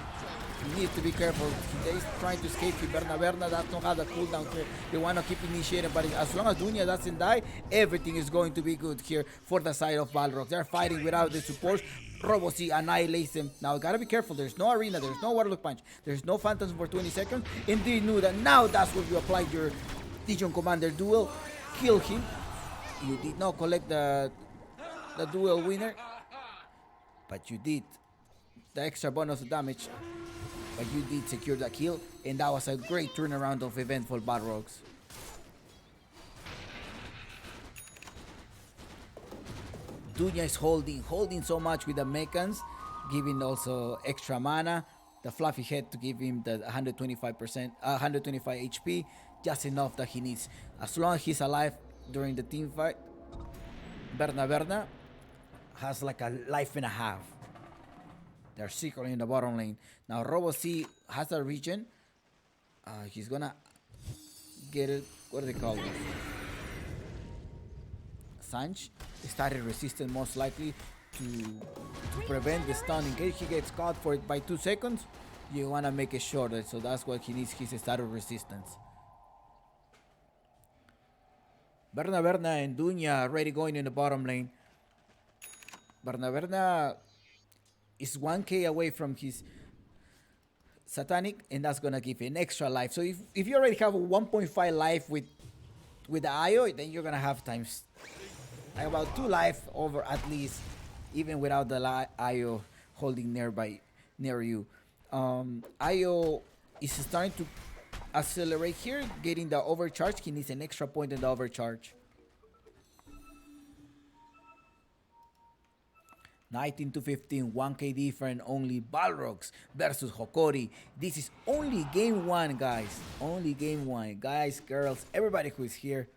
He needs to be careful. He's trying to escape. Berna does not have the cooldown here. They want to keep initiating, but as long as Dunya doesn't die, everything is going to be good here for the side of Balrogs. They're fighting without the support. Robo C annihilates them. Now, gotta be careful. There's no arena. There's no Waterlook Punch. There's no Phantoms for 20 seconds. And they knew that now that's where you applied your Legion Commander duel. Kill him. You did not collect the duel winner, but you did the extra bonus damage. But you did secure the kill, and that was a great turnaround of event for Balrogs. Dunya is holding so much with the mechans, giving also extra mana. The fluffy head to give him the 125 HP, just enough that he needs. As long as he's alive during the team fight, Berna has like a life and a half. They're secretly in the bottom lane. Now Robo C has a regen. He's gonna get it. What do they call it? Sanch started resistant most likely to prevent the stun. In case he gets caught for it by 2 seconds, you wanna make it shorter. So that's what he needs. His starter resistance. Berna and Dunya already going in the bottom lane. Berna is 1k away from his Satanic, and that's gonna give you an extra life. So if you already have a 1.5 life with the IO, then you're gonna have times like about 2 life over at least, even without the IO holding near you. IO is starting to accelerate here, getting the overcharge. He needs an extra point in the overcharge. 19 to 15, 1k different, only Balrogs versus Hokori. This is only game 1, guys. Only game 1. Guys, girls, everybody who is here.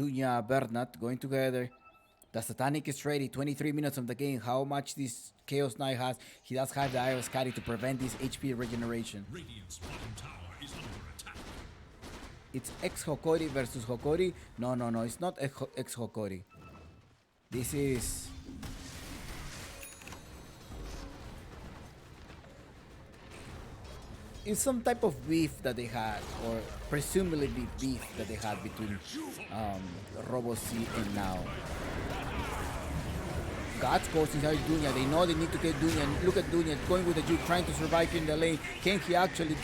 Dunya, Bernat going together. The Satanic is ready. 23 minutes of the game. How much this Chaos Knight has? He does have the Eye of Skadi to prevent this HP regeneration. Radiant's bottom tower is under attack. It's ex-Hokori versus Hokori. No, it's not ex-Hokori. This is... It's some type of beef that they had, or presumably beef that they had between Robo-C and now. God's course inside Dunya. They know they need to get Dunya. Look at Dunya going with the juke, trying to survive here in the lane. Can he actually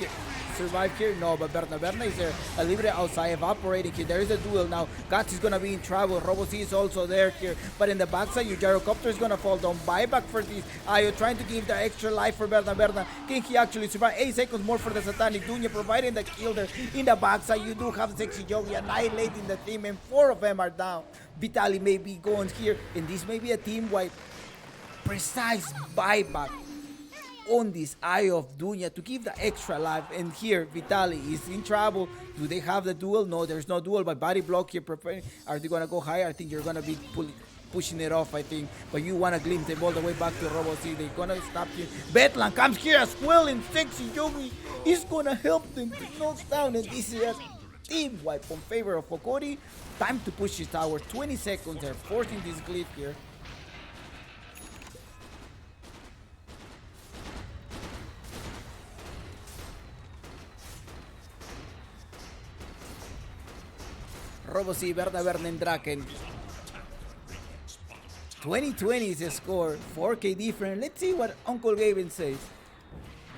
survive here? No, but Berna is there. A Libre outside, evaporating here. There is a duel now. Guts is gonna be in trouble. Robo-C is also there here. But in the backside, your gyrocopter is gonna fall down. Buyback for this. Ayo trying to give the extra life for Berna. Can he actually survive? 8 seconds more for the Satanic. Dunya providing the kill there. In the backside, you do have Sexy Yogi annihilating the team, and 4 of them are down. Vitaly may be going here, and this may be a team wipe. Precise buyback on this Eye of Dunya to give the extra life. And here Vitaly is in trouble. Do they have the duel? No, there's no duel, but body block here preparing. Are they gonna go higher? I think you're gonna be pushing it off, I think, but you wanna glimpse them all the way back to Robo-C. They're gonna stop here. Betlan comes here as well, and Sexy Yogi is gonna help them to knock down, and this is a team wipe in favor of Hokori. Time to push his tower. 20 seconds. They're forcing this glyph here. Robo-C, Berna and Draken. 2020 is the score. 4K different. Let's see what Uncle Gaben says.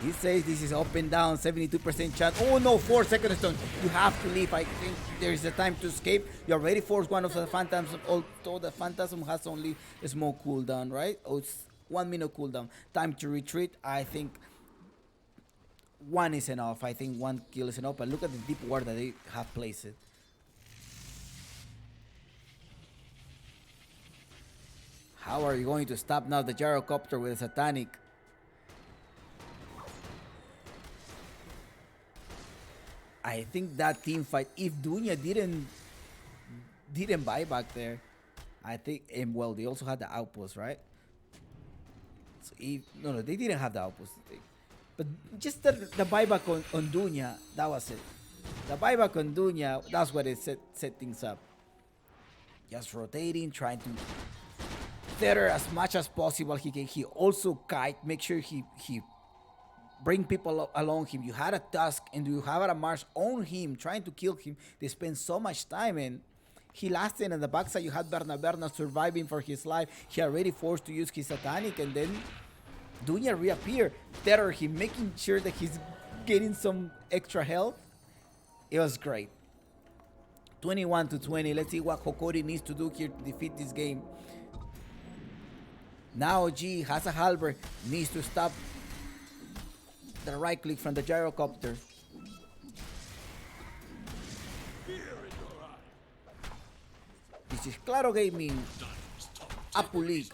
He says this is up and down, 72% chance. Oh no, 4 second stone. You have to leave. I think there is a time to escape. You already forced one of the phantoms, although the phantasm has only a small cooldown, right? Oh, it's 1 minute cooldown. Time to retreat. I think 1 is enough. I think 1 kill is enough. But look at the deep ward that they have placed. How are you going to stop now the gyrocopter with a Satanic? I think that team fight, if Dunya didn't buy back there, I think, and well, they also had the outpost, right? So if, no, they didn't have the outpost, but just the buyback on Dunya, that was it. The buyback on Dunya, that's what it set things up. Just rotating, trying to tether as much as possible. He also kite, make sure he bring people along him. You had a Tusk and you have a Marsh on him, trying to kill him. They spend so much time, and he lasted. In the backside, you had Berna surviving for his life. He already forced to use his Satanic, and then Dunya reappear, tether him, making sure that he's getting some extra health. It was great. 21-20. Let's see what Hokori needs to do here to defeat this game. Now G has a halberd, needs to stop the right click from the gyrocopter. This is Claro Gaming. Apulik.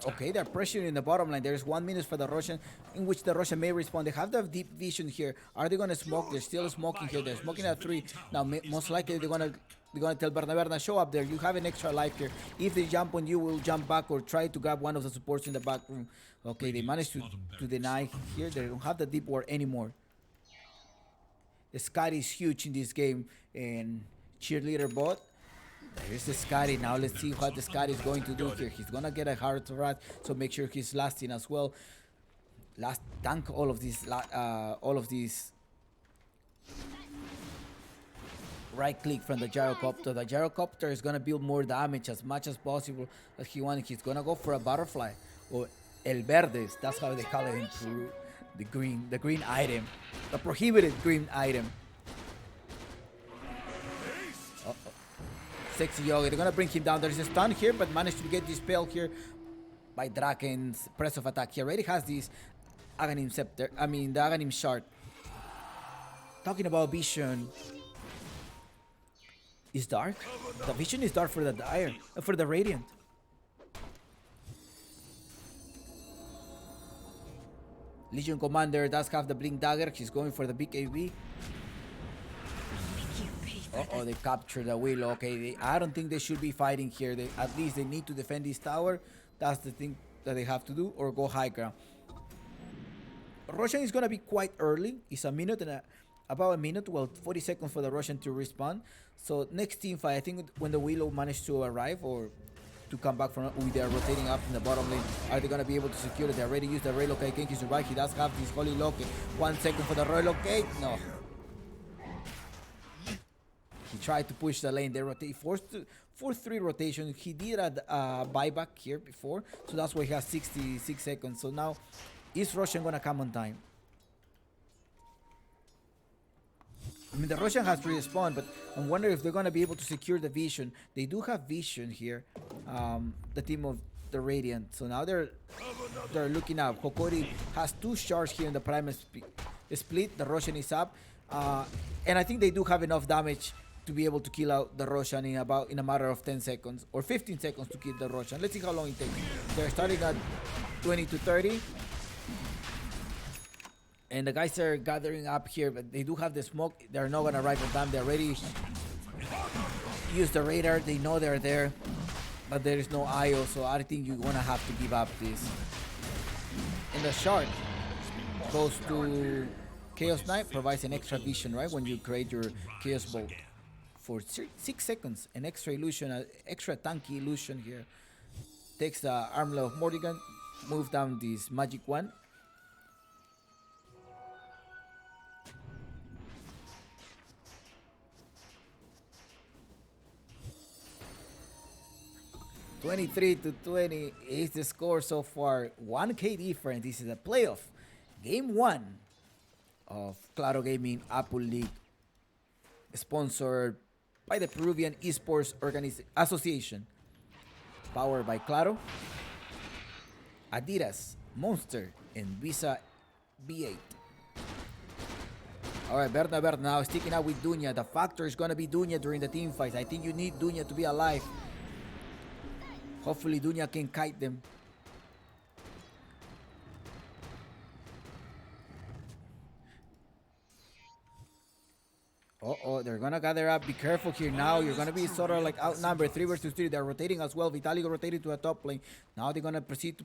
Okay, they're pressuring the bottom line. There's 1 minute for the Russian, in which the Russian may respond. They have the deep vision here. Are they gonna smoke? They're still smoking here. They're smoking at 3. Now, most likely they're gonna tell Berna, show up there. You have an extra life here. If they jump on you, will jump back or try to grab one of the supports in the back room. Okay, they managed to deny here. They don't have the deep ward anymore. The Scotty is huge in this game, and cheerleader bot. There's the Scotty. Now let's see what the Scotty is going to do here. He's gonna get a hard rat, so make sure he's lasting as well. Last tank all of these right click from the gyrocopter. The gyrocopter is gonna build more damage as much as possible as he wants. He's gonna go for a butterfly or el verdes. That's how they call it in Peru. The green item, the prohibited green item. Sexy Yogi, they're gonna bring him down. There's a stun here, but managed to get dispelled here by Draken's press of attack. He already has this Aghanim Scepter. I mean, the Aghanim Shard. Talking about vision, is dark. The vision is dark for the Dire, for the Radiant. Legion Commander does have the Blink Dagger. He's going for the big AV. Uh-oh, they captured the Willow. Okay, I don't think they should be fighting here. At least they need to defend this tower. That's the thing that they have to do, or go high ground. Roshan is gonna be quite early. It's a minute and about a minute, well, 40 seconds for the Roshan to respawn. So next team fight, I think when the Willow managed to arrive or to come back from, they are rotating up in the bottom lane. Are they gonna be able to secure it? They already used the relocate. Can he survive? He does have this holy locate. 1 second for the relocate. No. He tried to push the lane. They rotate 4-3 rotation. He did a buyback here before, so that's why he has 66 seconds. So now, is Roshan gonna come on time? I mean, the Roshan has respawned, but I'm wondering if they're gonna be able to secure the vision. They do have vision here, the team of the Radiant. So now they're looking up. Hokori has 2 shards here in the Prime split. The Roshan is up, and I think they do have enough damage to be able to kill out the Roshan in a matter of 10 seconds or 15 seconds to kill the Roshan. Let's see how long it takes. They're starting at 20 to 30. And the guys are gathering up here, but they do have the smoke. They're not gonna arrive on time. They already use the radar. They know they're there, but there is no IO, so I think you're gonna have to give up this. And the shard goes to Chaos Knight, provides an extra vision, right? When you create your Chaos Bolt. For 6 seconds, an extra illusion, an extra tanky illusion here. Takes the Armlet of Morrigan, move down this magic one. (23-20) is the score so far. 1K difference. This is a playoff. Game 1 of Claro Gaming Apple League, sponsored by the Peruvian Esports Association, powered by Claro, Adidas, Monster, and Visa B8. Alright, Berna now sticking out with Dunya. The factor is gonna be Dunya during the team fights. I think you need Dunya to be alive. Hopefully Dunya can kite them. Uh-oh, they're gonna gather up. Be careful here now. You're gonna be sort of like outnumbered. 3 versus 3. They're rotating as well. Vitaligo rotated to a top lane. Now they're gonna proceed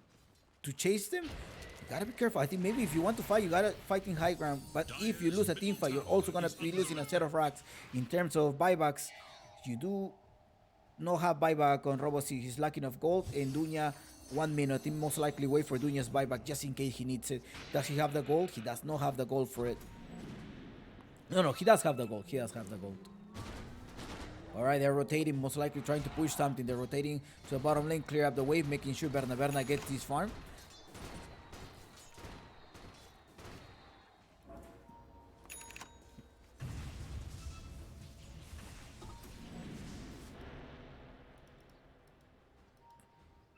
to chase them. You gotta be careful. I think maybe if you want to fight, you gotta fight in high ground. But if you lose a team fight, you're also gonna be losing a set of racks. In terms of buybacks, you do not have buyback on Robocy. He's lacking of gold. And Dunya, 1 minute. He most likely wait for Dunya's buyback just in case he needs it. Does he have the gold? He does not have the gold for it. No, he does have the gold. He does have the gold. Alright, they're rotating, most likely trying to push something. They're rotating to the bottom lane, clear up the wave, making sure Berna gets this farm.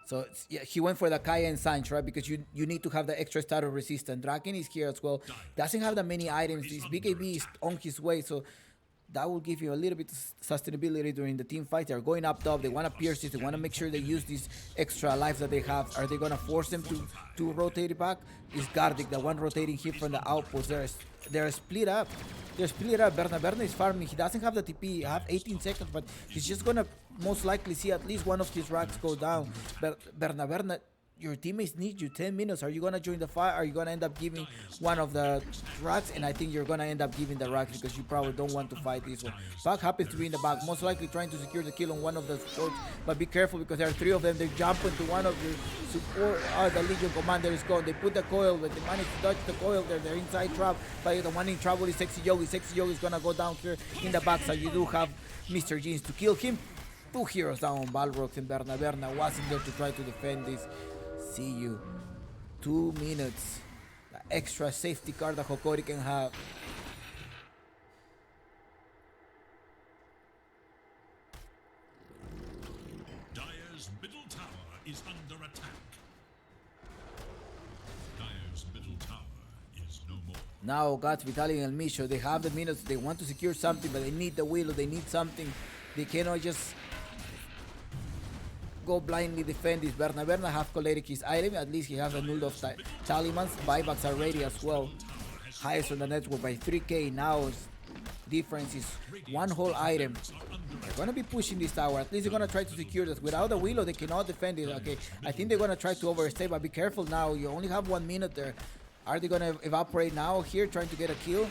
So yeah, he went for the Kaya and Sanch, right? Because you need to have the extra starter resistance. Draken is here as well. Doesn't have that many items. This BKB is on his way, so that will give you a little bit of sustainability during the team fight. They're going up top. They want to pierce it. They want to make sure they use these extra lives that they have. Are they going to force them to rotate it back? Is Gardic the one rotating here from the outpost? They're split up. They're split up. Berna is farming. He doesn't have the TP. He have 18 seconds, but he's just going to most likely see at least one of his racks go down. But Berna, your teammates need you. 10 minutes. Are you going to join the fight? Are you going to end up giving one of the racks? And I think you're going to end up giving the racks because you probably don't want to fight this one. Back happens to be in the back. Most likely trying to secure the kill on one of the supports. But be careful because there are 3 of them. They jump into one of the support. The Legion Commander is gone. They put the coil, but they manage to dodge the coil there. They're inside trap. But the one in trouble is Sexy Yogi. Sexy Yogi is going to go down here in the back. So you do have Mr. Jeans to kill him. 2 heroes down on Balrogs, and Berna wasn't there to try to defend this. See you. 2 minutes. The extra safety card that Hokori can have. Dire's middle tower is under attack. Dire's middle tower is no more. Now Guts, Vitali, and Misho, they have the minutes. They want to secure something, but they need the Willow. They need something. They cannot just go blindly defend this. Berna have collected his item. At least he has a null of talismans. Buybacks are ready as well. Highest on the network by 3K. Now difference is one whole item. They're gonna be pushing this tower. At least they're gonna try to secure this. Without the Willow, they cannot defend it. Okay, I think they're gonna try to overstay, but be careful now. You only have 1 minute there. Are they gonna evaporate now here, trying to get a kill?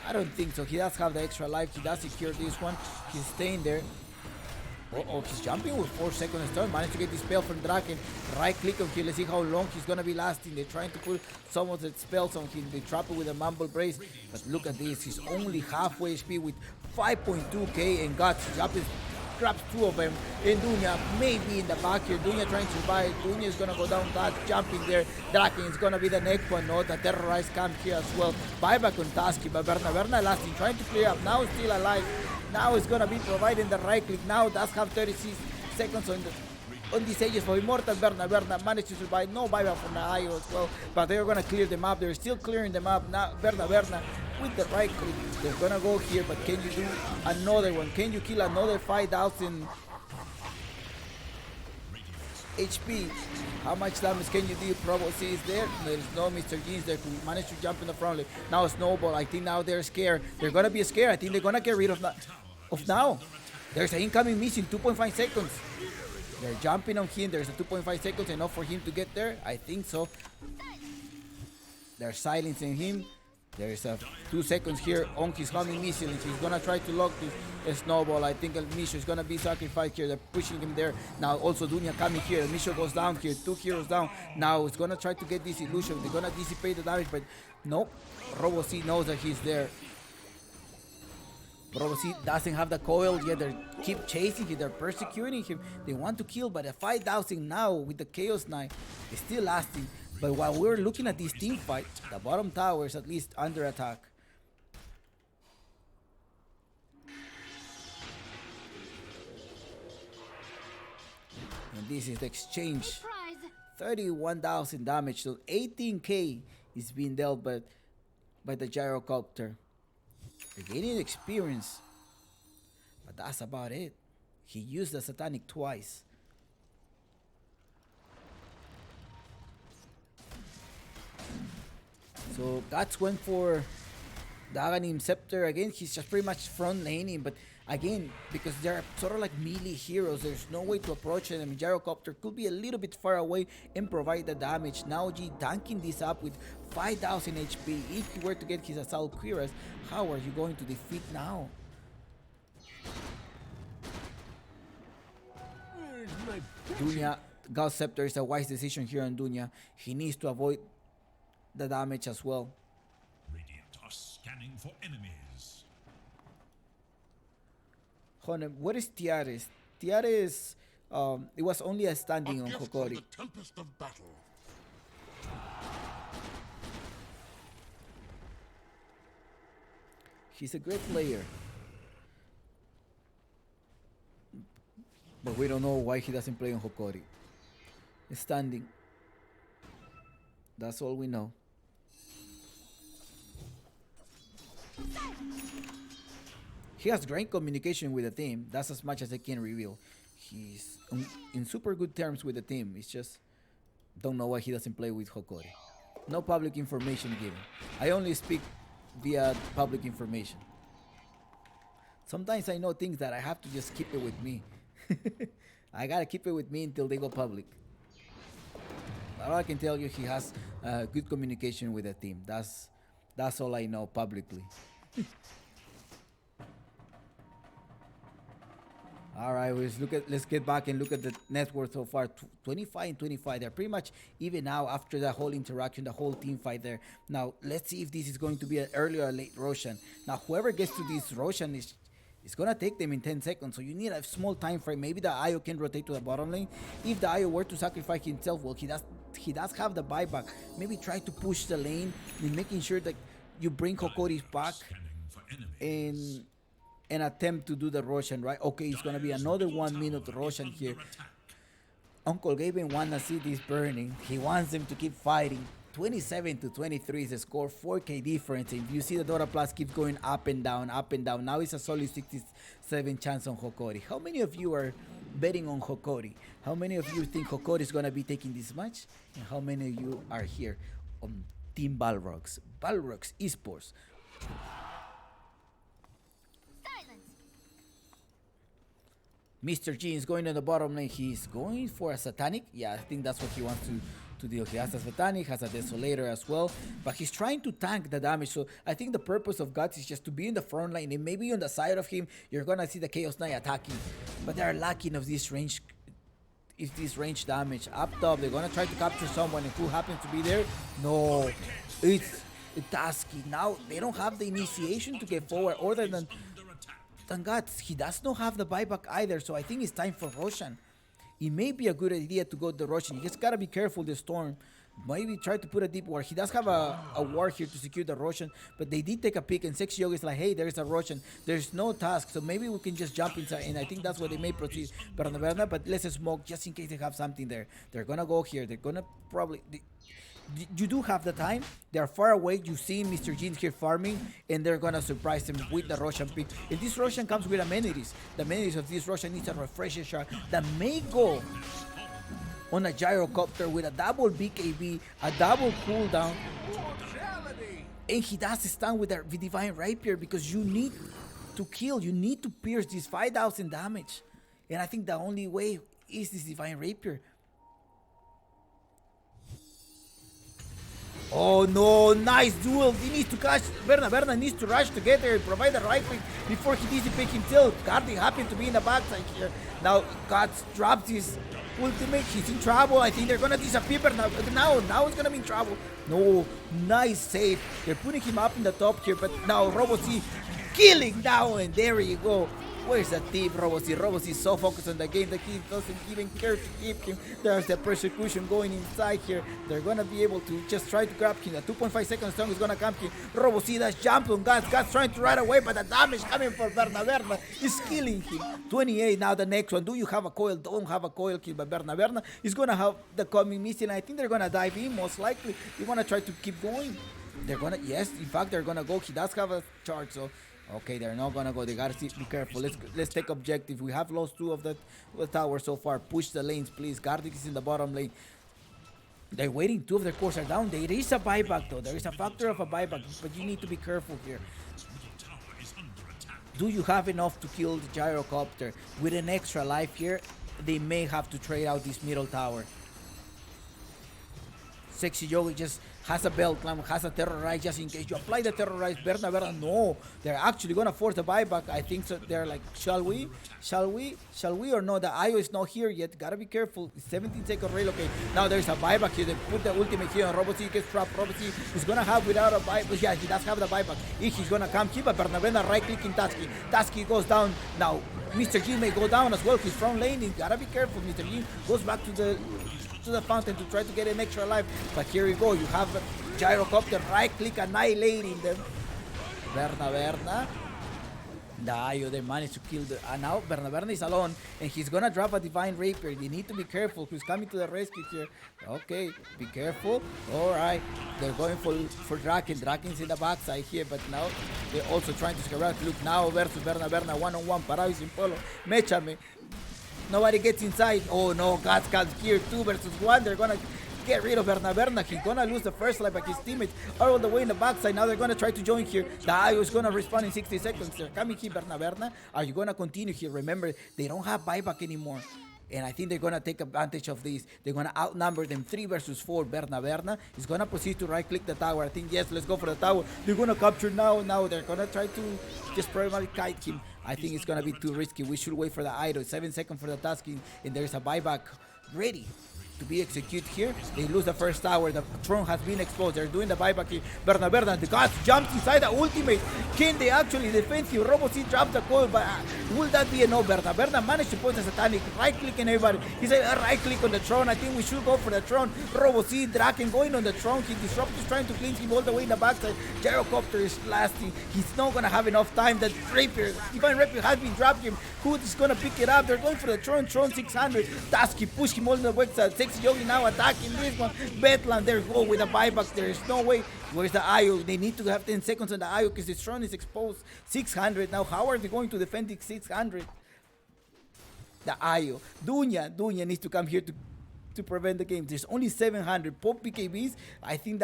I don't think so. He does have the extra life. He does secure this one. He's staying there. Oh, he's jumping with 4 seconds turn. Managed to get this spell from Draken. Right click on him. Let's see how long he's gonna be lasting. They're trying to put some of the spells on him. They trap it with a Mumble Brace. But look at this. He's only halfway HP with 5.2k and Guts. Grabs 2 of them. And Dunya maybe in the back here. Dunya trying to survive. Dunya is gonna go down that, jumping there. Draken is gonna be the next one. No, the terrorized camp here as well. Buyback on Tusky, but Berna lasting, trying to clear up. Now still alive. Now it's gonna be providing the right click. Now does have 36 seconds on these ages for Immortal. Berna managed to survive. No buyback from the IO as well, but they're gonna clear the map. They're still clearing the map now. Berna with the right click. They're gonna go here, but can you do another one? Can you kill another 5,000 HP? How much damage can you do? Probably is there. There's no Mr. Jeans there who managed to jump in the front line. Now Snowball. I think now they're scared. They're gonna be scared. I think they're gonna get rid of now. There's an incoming mission, 2.5 seconds. They're jumping on him. There's a 2.5 seconds, enough for him to get there. I think so. They're silencing him. There's a 2 seconds here on his homing missile, and he's gonna try to lock this Snowball. I think El Misho is gonna be sacrificed here. They're pushing him there. Now also Dunya coming here. El Misho goes down here. 2 heroes down. Now it's gonna try to get this illusion. They're gonna dissipate the damage, but nope. Robo C knows that he's there. Robo C doesn't have the coil yet. They keep chasing him. They're persecuting him. They want to kill, but a 5,000 now with the Chaos Knight is still lasting. But while we're looking at this team fight, the bottom tower is at least under attack. And this is the exchange. Surprise! 31,000 damage, so 18k is being dealt by the gyrocopter. They're gaining experience, but that's about it. He used the Satanic twice. So Guts went for the Aghanim Scepter again. He's just pretty much front laning, but again, because they're sort of like melee heroes, there's no way to approach them. I mean, Gyrocopter could be a little bit far away and provide the damage. Now G tanking this up with 5,000 HP. If he were to get his Assault Cuirass, how are you going to defeat now? Dunya, Gauss Scepter is a wise decision here on Dunya. He needs to avoid the damage as well. Radiant are scanning for enemies. Hold on, what is Tiares? Tiares, it was only a standing on Hokori. The tempest of battle. He's a great player, but we don't know why he doesn't play on Hokori. Standing. That's all we know. He has great communication with the team. That's as much as I can reveal. He's in super good terms with the team. It's just don't know why he doesn't play with Hokori. No public information given. I only speak via public information. Sometimes I know things that I have to just keep it with me. I gotta keep it with me until they go public. All I can tell you, he has good communication with the team. That's all I know publicly. All right, let's get back and look at the net worth so far. 25 and 25. They're pretty much even now after the whole interaction, the whole team fight there. Now, let's see if this is going to be an early or late Roshan. Now, whoever gets to this Roshan is going to take them in 10 seconds. So you need a small time frame. Maybe the IO can rotate to the bottom lane. If the IO were to sacrifice himself, well, he does have the buyback. Maybe try to push the lane and making sure that you bring Hokori's back and attempt to do the Roshan, right? Okay, it's gonna be another 1 minute Roshan here. Uncle Gaben wanna see this burning. He wants them to keep fighting. 27 to 23 is the score, 4k difference. And you see the Dota Plus keeps going up and down, up and down. Now it's a solid 67 chance on Hokori. How many of you are betting on Hokori? How many of you think Hokori is gonna be taking this match? And how many of you are here on Team Balrogs? Balrogs Esports. Mr. G is going on the bottom lane. He's going for a Satanic. Yeah, I think that's what he wants to deal. He has a Satanic, has a Desolator as well. But he's trying to tank the damage. So I think the purpose of Guts is just to be in the front line. And maybe on the side of him, you're going to see the Chaos Knight attacking. But they're lacking of this range. If this range damage up top, they're gonna try to capture someone, and who happens to be there? No, it's Tasky. Now they don't have the initiation to get forward, other than Guts. He does not have the buyback either, so I think it's time for Roshan. It may be a good idea to go the Roshan. You just gotta be careful the Storm. Maybe try to put a deep ward. He does have a ward here to secure the Roshan, but they did take a pick, and Sexy Yogi is like, hey, there's a Roshan. There's no task, so maybe we can just jump inside, and I think that's what they may proceed. But let's smoke just in case they have something there. They're gonna go here. They're gonna probably... You do have the time. They're far away. You see Mr. Jeans here farming, and they're gonna surprise them with the Roshan pick. And this Roshan comes with amenities. The amenities of this Roshan needs a refresher shot that may go on a gyrocopter with a double BKB, a double cooldown, and he does stun with the Divine Rapier, because you need to kill, you need to pierce this 5,000 damage, and I think the only way is this Divine Rapier. Oh no, nice duel. He needs to catch. Berna needs to rush together and provide the right pick before he needs to pick himself. Gardy happened to be in the backside here. Now Guts drops his ultimate. He's in trouble. I think they're gonna disappear. Now it's gonna be in trouble. No, nice save. They're putting him up in the top here, but now Robo-C killing now, and there you go. Where's the tip, Robo-C? Robo-C is so focused on the game that he doesn't even care to keep him. There's the persecution going inside here. They're gonna be able to just try to grab him. The 2.5 seconds song is gonna come here. Robo-C does jump on Guts. Guts trying to run away, but the damage coming for Berna is killing him. 28 now the next one. Do you have a coil? Don't have a coil kill by Berna is gonna have the coming missile. I think they're gonna dive in most likely. They wanna try to keep going. They're gonna, yes, in fact they're gonna go. He does have a charge, so okay, they're not gonna go. They gotta be careful. Let's take objective. We have lost 2 of the tower so far. Push the lanes, please. Gardic is in the bottom lane. They're waiting. 2 of their cores are down. There is a buyback though. There is a factor of a buyback, but you need to be careful here. Do you have enough to kill the gyrocopter? With an extra life here, they may have to trade out this middle tower. Sexy Yogi just has a belt clamp, has a terrorize just in case you apply the terrorize. Berna, no, they're actually gonna force the buyback. I think so. They're like, shall we or no? The IO is not here yet. Gotta be careful. 17-second relocate. Now there's a buyback here. They put the ultimate here on Robo-C. Gets trapped. Robo-C is gonna have without a buyback. Yeah, he does have the buyback. If he's gonna come here, but Berna right clicking Tasky. Tasky goes down. Now Mr. G may go down as well. He's front laning. Gotta be careful. Mr. G goes back to the fountain to try to get an extra life, but here we go. You have gyrocopter right click annihilating them. Berna, the IO, they managed to kill the, and now Berna is alone, and he's gonna drop a Divine Rapier. They need to be careful. Who's coming to the rescue here? Okay, be careful. All right, they're going for Draken. Draken's in the backside here, but now they're also trying to scare out. Look now versus Berna, one-on-one. Paravis in polo. Mechame. Nobody gets inside. Oh no, Guts comes here 2 versus 1. They're gonna get rid of Berna. He's gonna lose the first life, but his teammates are all the way in the backside. Now they're gonna try to join here. The IO is gonna respawn in 60 seconds. They're coming here, Berna. Are you gonna continue here? Remember, they don't have buyback anymore. And I think they're gonna take advantage of this. They're gonna outnumber them 3 versus 4. Berna is gonna proceed to right click the tower. I think, yes, let's go for the tower. They're gonna capture now. Now they're gonna try to just probably kite him. I think it's gonna be too risky. We should wait for the idol. 7 seconds for the tasking, and there's a buyback ready to be executed here. They lose the first tower. The throne has been exposed. They're doing the buyback here. Berna, the Guts jumps inside the ultimate. Can they actually defend here? Robo-C drops the coil, but will that be enough? Berna managed to put the Satanic. Right clicking everybody. He said, right click on the throne. I think we should go for the throne. Robo-C, Draken going on the throne. He disrupts, is trying to cleanse him all the way in the backside. Gyrocopter is lasting. He's not gonna have enough time. That Rapier, Divine Rapier has been dropped him. Who is gonna pick it up? They're going for the throne. Throne 600. Tasky push him all the way. Sexy Yogi now attacking this one. Bedlam, there go with a buyback. There is no way. Where's the IO? They need to have 10 seconds on the IO because the throne is exposed. 600. Now, how are they going to defend the 600? The IO. Dunya needs to come here to prevent the game. There's only 700 pop BKBs. I think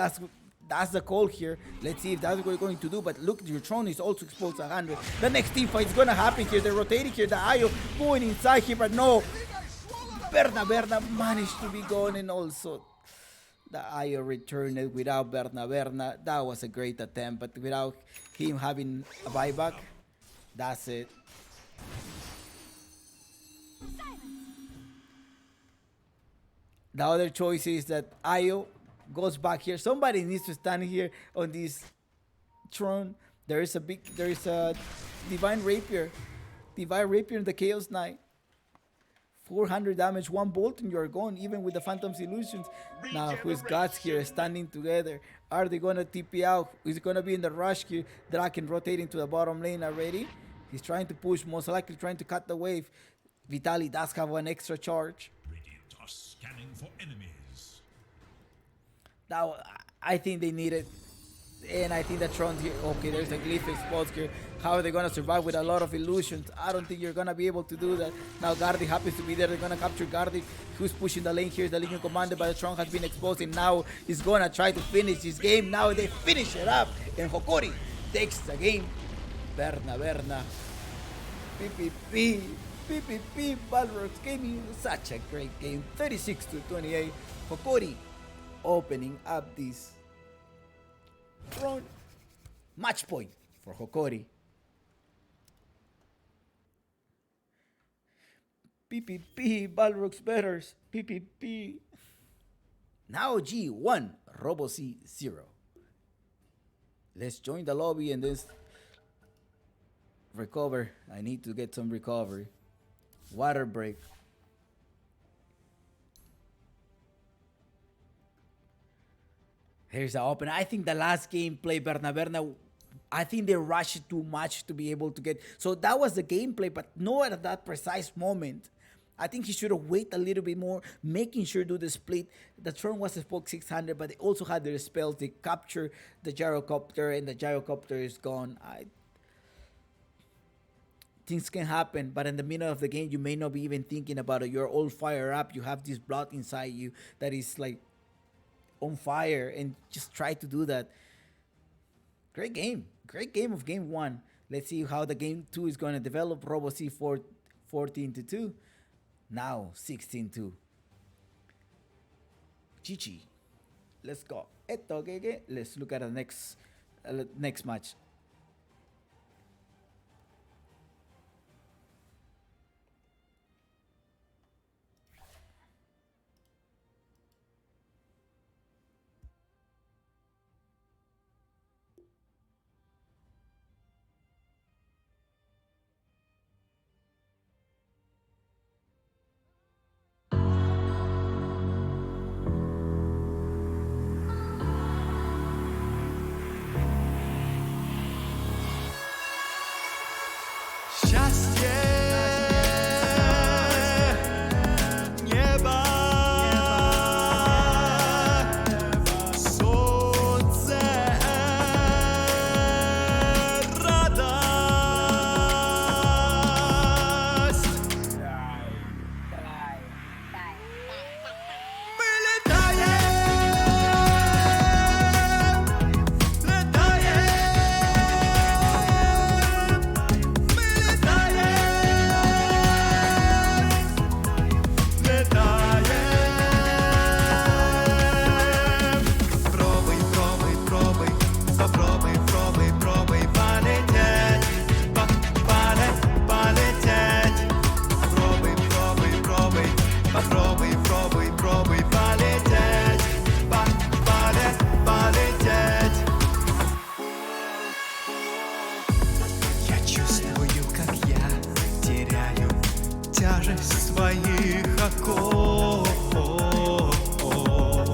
That's the call here. Let's see if that's what we're going to do. But look, your throne is also exposed to 100. The next team fight is gonna happen here. They're rotating here. The Ayo going inside here, but no. Berna managed to be gone, and also the Ayo returned it without Berna. That was a great attempt, but without him having a buyback, that's it. The other choice is that Ayo goes back here. Somebody needs to stand here on this throne. There is a Divine Rapier in the Chaos Knight. 400 damage, 1 bolt, and you're gone, even with the Phantom's Illusions. Now, who's Gods here standing together? Are they gonna TP out? Is it gonna be in the rush here? Draken rotating to the bottom lane already. He's trying to push, most likely trying to cut the wave. Vitaly does have an extra charge. Radiant are scanning for enemies. Now, I think they need it. And I think that Tron's here. Okay, there's a glyph exposed here. How are they gonna survive with a lot of illusions? I don't think you're gonna be able to do that. Now Gardi happens to be there. They're gonna capture Gardi. Who's pushing the lane here? The Legion commander by the Tron has been exposed, and now he's gonna try to finish this game. Now they finish it up, and Hokori takes the game. Berna. PPP. Balrogs gaming such a great game. 36-28. Hokori opening up this throne. Match point for Hokori. PPP, Balrogs betters. PPP. Now G1, Robo C 0. Let's join the lobby and this recover. I need to get some recovery. Water break. Here's the open. I think the last gameplay, Berna, I think they rushed it too much to be able to get. So that was the gameplay, but not at that precise moment. I think he should have waited a little bit more, making sure to do the split. The turn was a spoke 600, but they also had their spells. They capture the gyrocopter, and the gyrocopter is gone. Things can happen, but in the middle of the game, you may not be even thinking about it. You're all fired up. You have this blood inside you that is like on fire, and just try to do that. Great game of game 1. Let's see how the game 2 is going to develop. Robo C 14-2, now 16-2. GG. Let's go. Let's look at the next match. Счастье неба, солнце, радость. Мы Пробуй полететь, полететь. Попробуй полететь, полететь. Я чувствую, как я теряю тяжесть своих оков.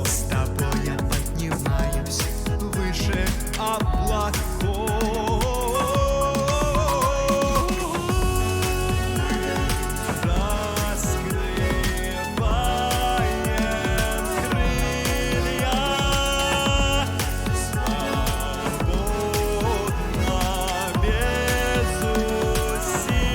С тобой я поднимаюсь выше облаков. Раскрываем крылья, свободно, без усилия.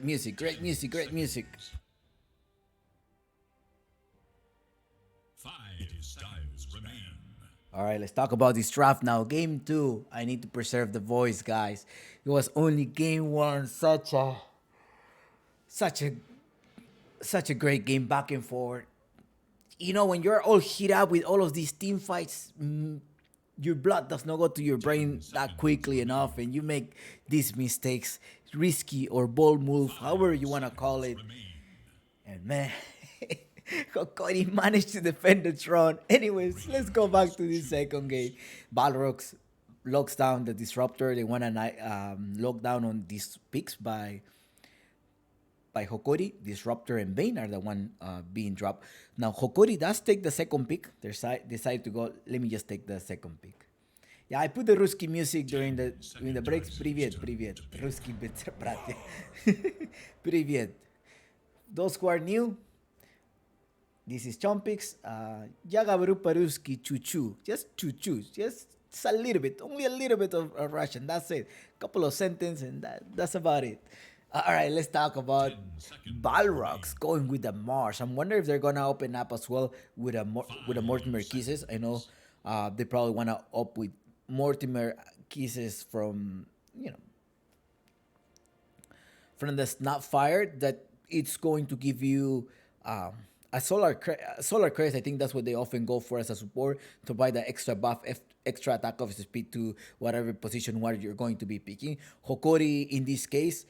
Great music, great music, great music. 5 styles remain. All right, let's talk about this draft now. Game 2. I need to preserve the voice, guys. It was only game 1. Such a such a great game back and forth. You know, when you're all hit up with all of these team fights, your blood does not go to your brain that quickly enough, and you make these mistakes, risky or bold move, however you want to call it. And man, Hokori managed to defend the throne. Anyways, let's go back to this second game. Balrogs locks down the disruptor. They want to lock down on these picks by Hokori. Disruptor and Bane are the one being dropped. Now Hokori does take the second pick. They decide to go. Let me just take the second pick. Yeah, I put the Ruski music during the breaks. Привет. Ruski братья. Привет. Those who are new, this is Chompix. Я говорю по-русски чуть-чуть. Just чуть-чуть. Just a little bit. Only a little bit of Russian. That's it. Couple of sentences and that's about it. All right, let's talk about Balrogs going with the Mars. I'm wondering if they're gonna open up as well with a Mortimer Kisses. I know they probably wanna up with Mortimer Kisses from from the Snapfire that it's going to give you a solar crest. I think that's what they often go for as a support to buy the extra buff, extra attack of speed to whatever position where you're going to be picking. Hokori in this case.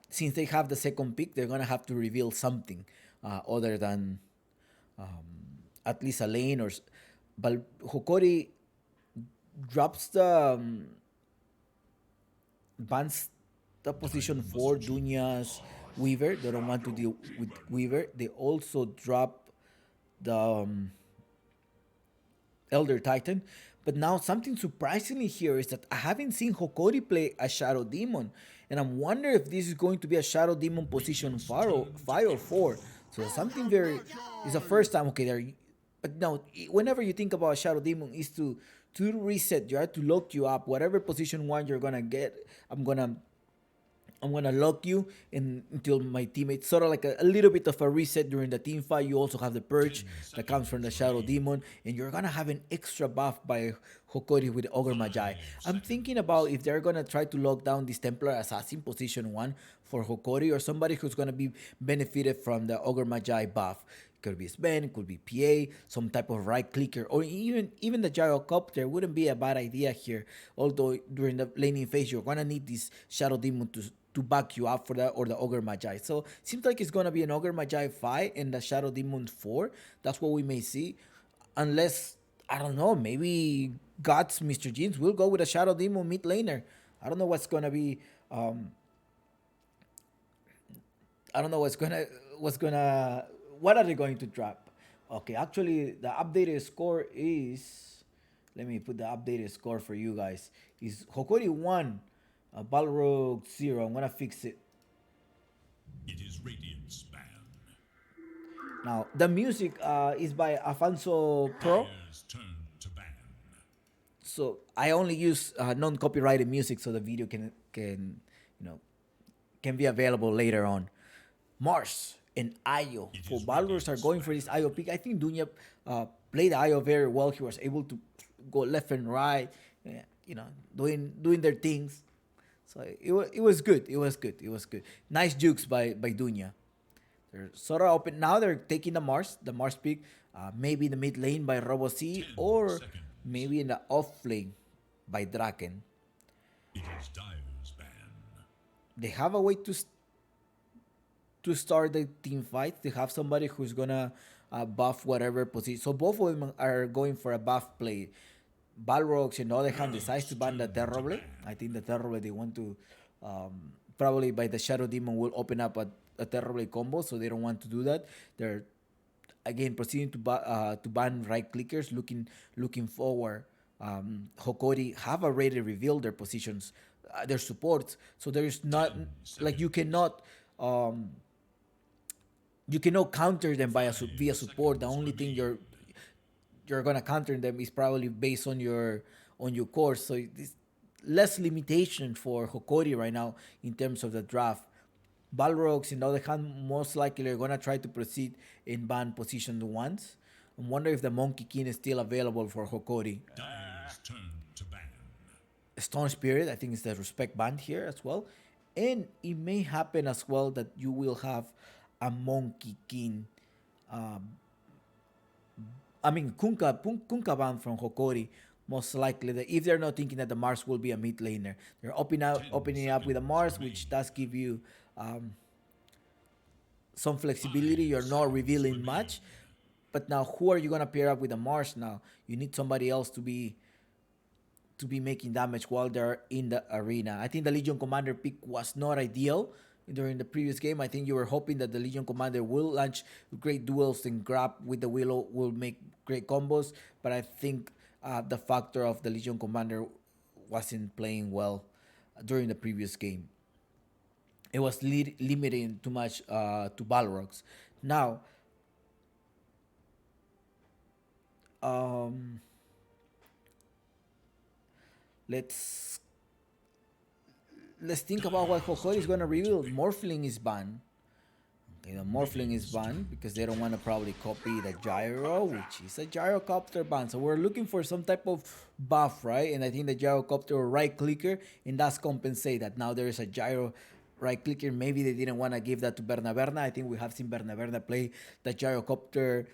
Since they have the second pick, they're gonna have to reveal something other than at least a lane or. But Hokori drops the bans the position for Dunya's Weaver. They don't want to deal with Weaver. They also drop the Elder Titan. But now something surprisingly here is that I haven't seen Hokori play a Shadow Demon. And I'm wondering if this is going to be a Shadow Demon position 5 or 4. So something it's the first time, okay, there. But now, whenever you think about a Shadow Demon, is to reset, you have to lock you up. Whatever position 1 you're going to get, I'm gonna lock you until my teammates, sort of like a little bit of a reset during the team fight. You also have the purge that comes from the Shadow Demon, and you're gonna have an extra buff by Hokori with Ogre Magi. I'm thinking about if they're gonna try to lock down this Templar Assassin position 1 for Hokori, or somebody who's gonna be benefited from the Ogre Magi buff. Could be Sven, could be PA, some type of right clicker, or even the Gyrocopter wouldn't be a bad idea here. Although during the laning phase, you're gonna need this Shadow Demon to back you up for that, or the Ogre Magi. So seems like it's gonna be an Ogre Magi 5 and the Shadow Demon 4. That's what we may see, unless I don't know, maybe God's Mr. Jeans will go with a Shadow Demon mid laner. I don't know what's gonna be. I don't know what are they going to drop? Okay, actually, the updated score is. Let me put the updated score for you guys. Is Hokori 1, Balrog 0. I'm gonna fix it. It is Radiant's ban. Now the music is by Afonso Pro. Players turn to ban. So I only use non-copyrighted music, so the video can be available later on. Mars and Ayo. For Balrogs are going for this Ayo pick. I think Dunya played Ayo very well. He was able to go left and right, doing their things. So it was good. It was good. Nice jukes by Dunya. They're sort of open now. They're taking the Mars pick. Maybe in the mid lane by Robo C, or maybe in the off lane by Draken. It is Dire's ban. They have a way to start the team fight. They have somebody who's gonna buff whatever position. So both of them are going for a buff play. Balrogs, on the other hand, decides to ban the Terrible. I think the Terrible, they want to probably by the Shadow Demon will open up a Terrible combo, so they don't want to do that. They're again proceeding to ban right clickers, looking forward. Hokori have already revealed their positions, their supports. So there's not like you cannot counter them via support. The only thing you're gonna counter them is probably based on your core. So it's less limitation for Hokori right now in terms of the draft. Balrogs, in the other hand, most likely are gonna try to proceed in ban position once. I wonder if the Monkey King is still available for Hokori. Dire's turn to ban. Stone Spirit, I think, is the respect band here as well. And it may happen as well that you will have a Monkey King. Kunkka band from Hokori. Most likely, that if they're not thinking that the Mars will be a mid laner, they're opening up with a Mars, which does give you some flexibility. You're not revealing much. But now, who are you gonna pair up with a Mars now? You need somebody else to be making damage while they're in the arena. I think the Legion Commander pick was not ideal during the previous game. I think you were hoping that the Legion Commander will launch great duels and grab with the Willow will make great combos. But I think the factor of the Legion Commander wasn't playing well during the previous game. It was limiting too much to Balrogs. Now, let's think about what Hokori is gonna reveal. Morphling is banned. Okay, the Morphling is banned because they don't want to probably copy the Gyro, which is a Gyrocopter ban. So we're looking for some type of buff, right? And I think the Gyrocopter or right clicker, and that's compensate that now there is a Gyro right clicker. Maybe they didn't want to give that to Berna. I think we have seen Berna play the Gyrocopter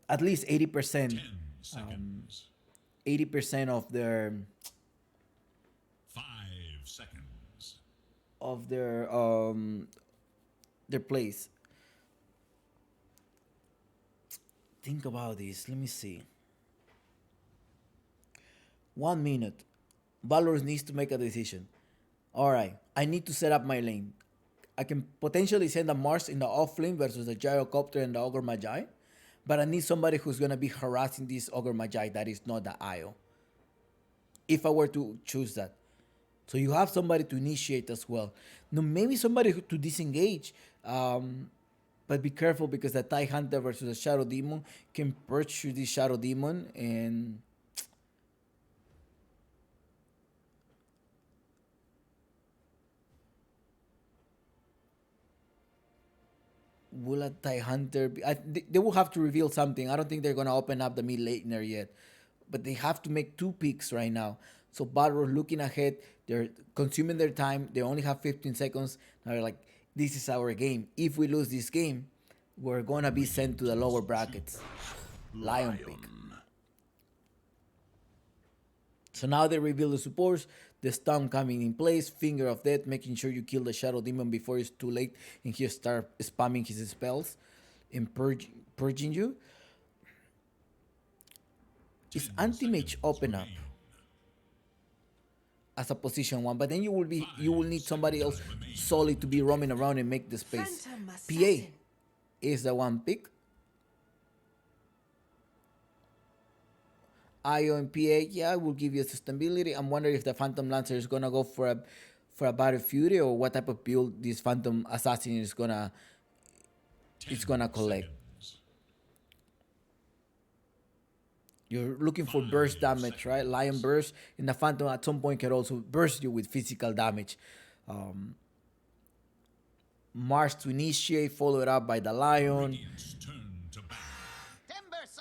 at least 80%. 10 seconds. 80% of their 5 seconds. of their plays. Think about this. Let me see. 1 minute. Valor needs to make a decision. All right, I need to set up my lane. I can potentially send a Mars in the off lane versus the Gyrocopter and the Ogre Magi, but I need somebody who's gonna be harassing this Ogre Magi that is not the Io. If I were to choose that. So you have somebody to initiate as well. Now maybe somebody to disengage, but be careful because the TIE Hunter versus the Shadow Demon can pursue this Shadow Demon and will a TIE Hunter be... they will have to reveal something. I don't think they're going to open up the mid laner yet. But they have to make 2 picks right now. So Balrog looking ahead. They're consuming their time. They only have 15 seconds. Now they're like, this is our game. If we lose this game, we're going to be sent to the lower brackets. Lion pick. So now they reveal the supports. The stun coming in place. Finger of Death, making sure you kill the Shadow Demon before it's too late and he start spamming his spells and purging you. Is Anti-Mage open up as a position 1, but then you will need somebody else solid to be roaming around and make the space. PA is the 1 pick. Io and PA, yeah, will give you sustainability. I'm wondering if the Phantom Lancer is gonna go for a Battle Fury or what type of build this Phantom Assassin is gonna collect. You're looking for burst damage, right? Lion burst, and the Phantom at some point can also burst you with physical damage. Mars to initiate, followed up by the Lion. Radiant's turn to ban.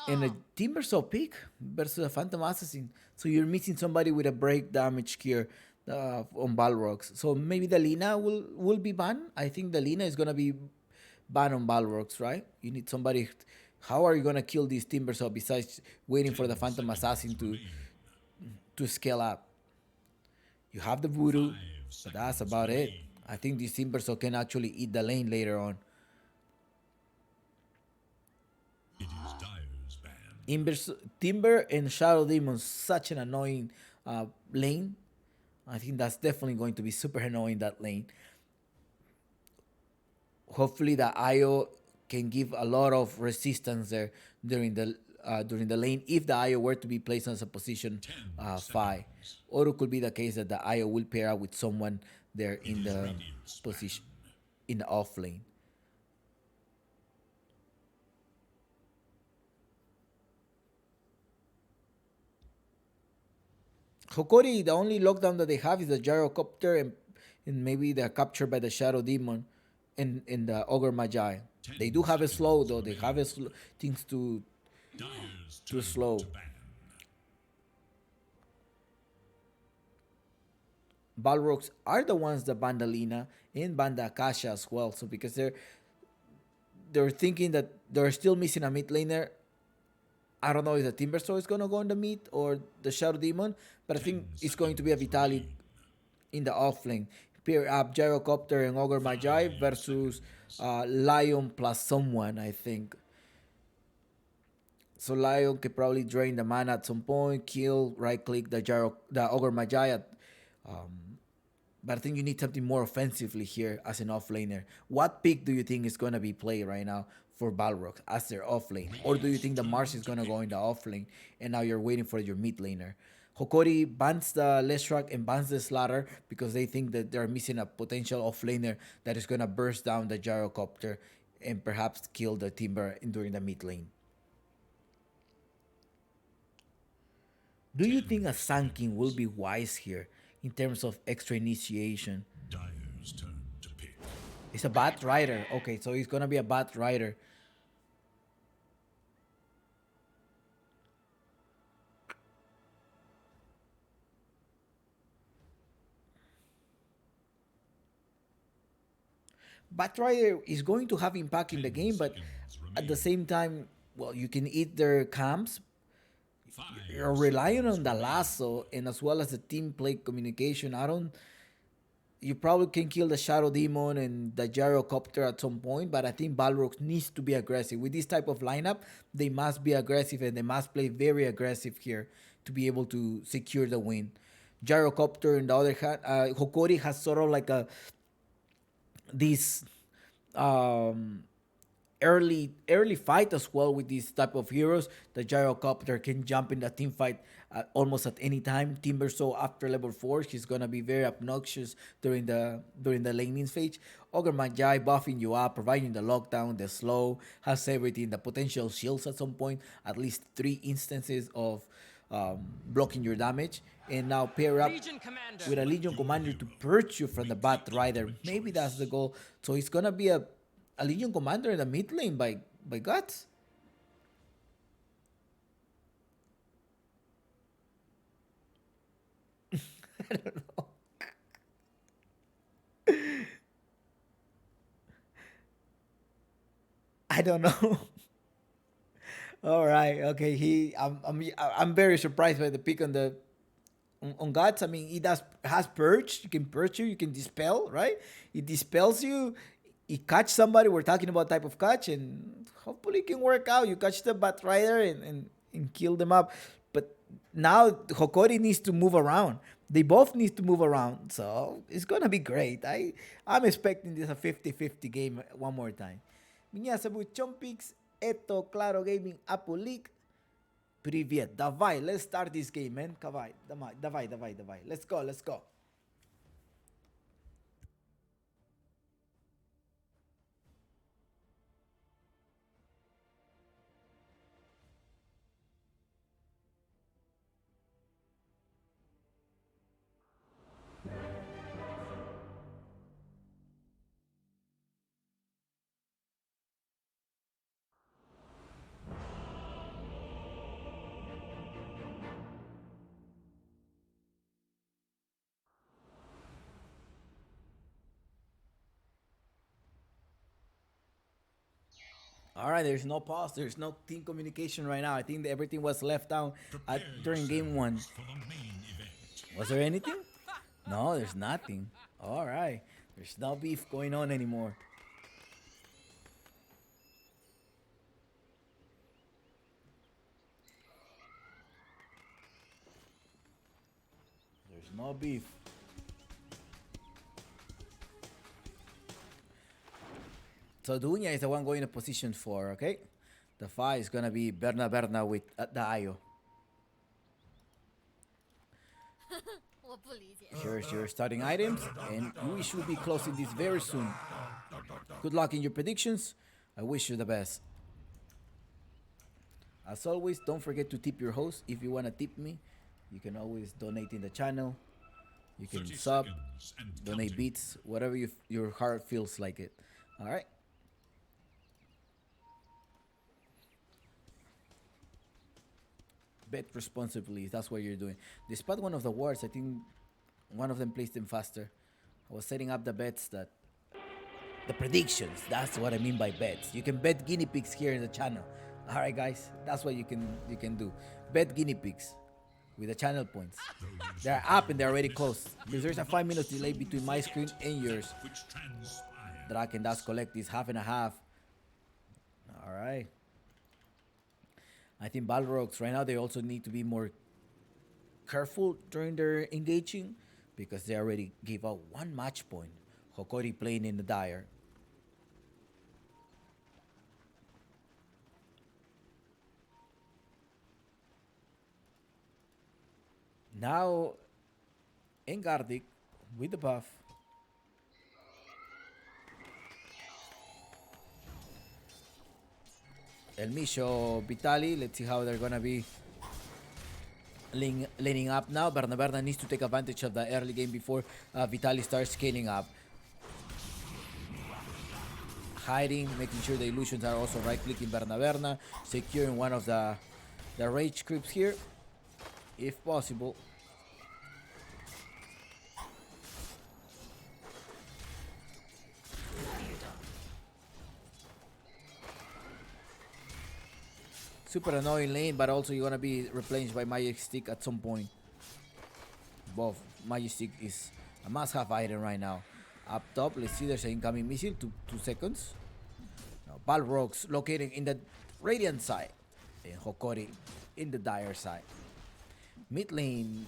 And a Timbersaw pick versus a Phantom Assassin. So you're missing somebody with a break damage here on Balrogs. So maybe the Lina will be banned. I think the Lina is going to be banned on Balrogs, right? You need somebody... How are you going to kill this Timbersaw besides waiting for the Phantom Assassin to scale up? You have the Voodoo, but that's about it. I think this Timbersaw can actually eat the lane later on. It is Dire's ban. Timber and Shadow Demon, such an annoying lane. I think that's definitely going to be super annoying, that lane. Hopefully the IO can give a lot of resistance there during the lane if the IO were to be placed as a position 5. Or it could be the case that the IO will pair up with someone there in the position, in the off lane. Hokori, the only lockdown that they have is the Gyrocopter and maybe the capture by the Shadow Demon. in the Ogre Magi. They do have a slow though. They have a things Dyer's too turn slow. to ban. Balrogs are the ones that ban the Lina and ban the Akasha as well. So because they're thinking that they're still missing a mid laner. I don't know if the Timbersaw is gonna go in the mid or the Shadow Demon, but I think it's going to be a Vitalik in the offlane. Pair up Gyrocopter and Ogre Magi versus Lion plus someone, I think. So Lion could probably drain the mana at some point, kill, right click the Ogre Magi at, but I think you need something more offensively here as an offlaner. What pick do you think is gonna be played right now for Balrogs as their offlane? Or do you think the Mars is gonna go in the offlane and now you're waiting for your mid laner? Hokori bans the Leshrac and bans the Slaughter because they think that they're missing a potential offlaner that is gonna burst down the Gyrocopter and perhaps kill the Timber during the mid lane. Do you think a Sun King will be wise here in terms of extra initiation? Dyer's turn to pick. It's a Bat Rider. Okay, so he's gonna be a Bat Rider. Bat Rider is going to have impact in the game, but at the same time, well, you can eat their camps. You're relying on the lasso and as well as the team play communication. You probably can kill the Shadow Demon and the Gyrocopter at some point, but I think Balrog needs to be aggressive. With this type of lineup, they must be aggressive and they must play very aggressive here to be able to secure the win. Gyrocopter, on the other hand, Hokori has sort of like this early fight as well with these type of heroes. The Gyrocopter can jump in the team fight almost at any time. Timbersaw after level 4, he's gonna be very obnoxious during the laning phase. Ogre Magi buffing you up, providing the lockdown, the slow, has everything, the potential shields at some point, at least 3 instances of blocking your damage. And now pair up with a Legion Commander to purge you from the Bat Rider. Maybe that's the goal. So it's gonna be a Legion Commander in the mid lane by Guts. I don't know. I don't know. All right. Okay. I'm very surprised by the pick on Guts. I mean, has purge. You can purge you. You can dispel. Right. It dispels you. You catch somebody. We're talking about type of catch, and hopefully it can work out. You catch the Bat Rider and kill them up. But now Hokori needs to move around. They both need to move around. So it's gonna be great. I'm expecting this a 50-50 game one more time. Меня зовут Chompix. Это Claro Gaming Apple League. Привет. Давай. Let's start this game, man. Давай. Let's go. All right, there's no pause. There's no team communication right now. I think that everything was left down during game 1. For the main event. Was there anything? No, there's nothing. All right. There's no beef going on anymore. There's no beef. So Dunya is the one going to position 4, okay? The 5 is gonna be Berna with the Ayo. 我不理解。 Here's your starting items, and we should be closing this very soon. Good luck in your predictions. I wish you the best. As always, don't forget to tip your host. If you wanna tip me, you can always donate in the channel. You can 30 sub, seconds and donate counting. beats, whatever your heart feels like it. All right. Bet responsibly. That's what you're doing. Despite one of the wards, I think one of them placed them faster. I was setting up the bets that the predictions. That's what I mean by bets. You can bet guinea pigs here in the channel. All right, guys. That's what you can do. Bet guinea pigs with the channel points. They're up and they're already close because there's a 5 minutes delay between my screen and yours. Which transpired. Draken does collect this half and a half. All right. I think Balrogs right now they also need to be more careful during their engaging because they already gave out 1 match point. Hokori playing in the Dire. Now Engardic with the buff. El Misho, Vitali, let's see how they're gonna be laning up now. Berna needs to take advantage of the early game before Vitali starts scaling up. Hiding, making sure the illusions are also right-clicking Berna, securing one of the rage creeps here, if possible. Super annoying lane, but also you're gonna be replenished by Magic Stick at some point. Both Magic Stick is a must-have item right now. Up top, let's see, there's an incoming missile, 2 seconds. Now, Balrogs located in the Radiant side, and Hokori in the Dire side. Mid lane,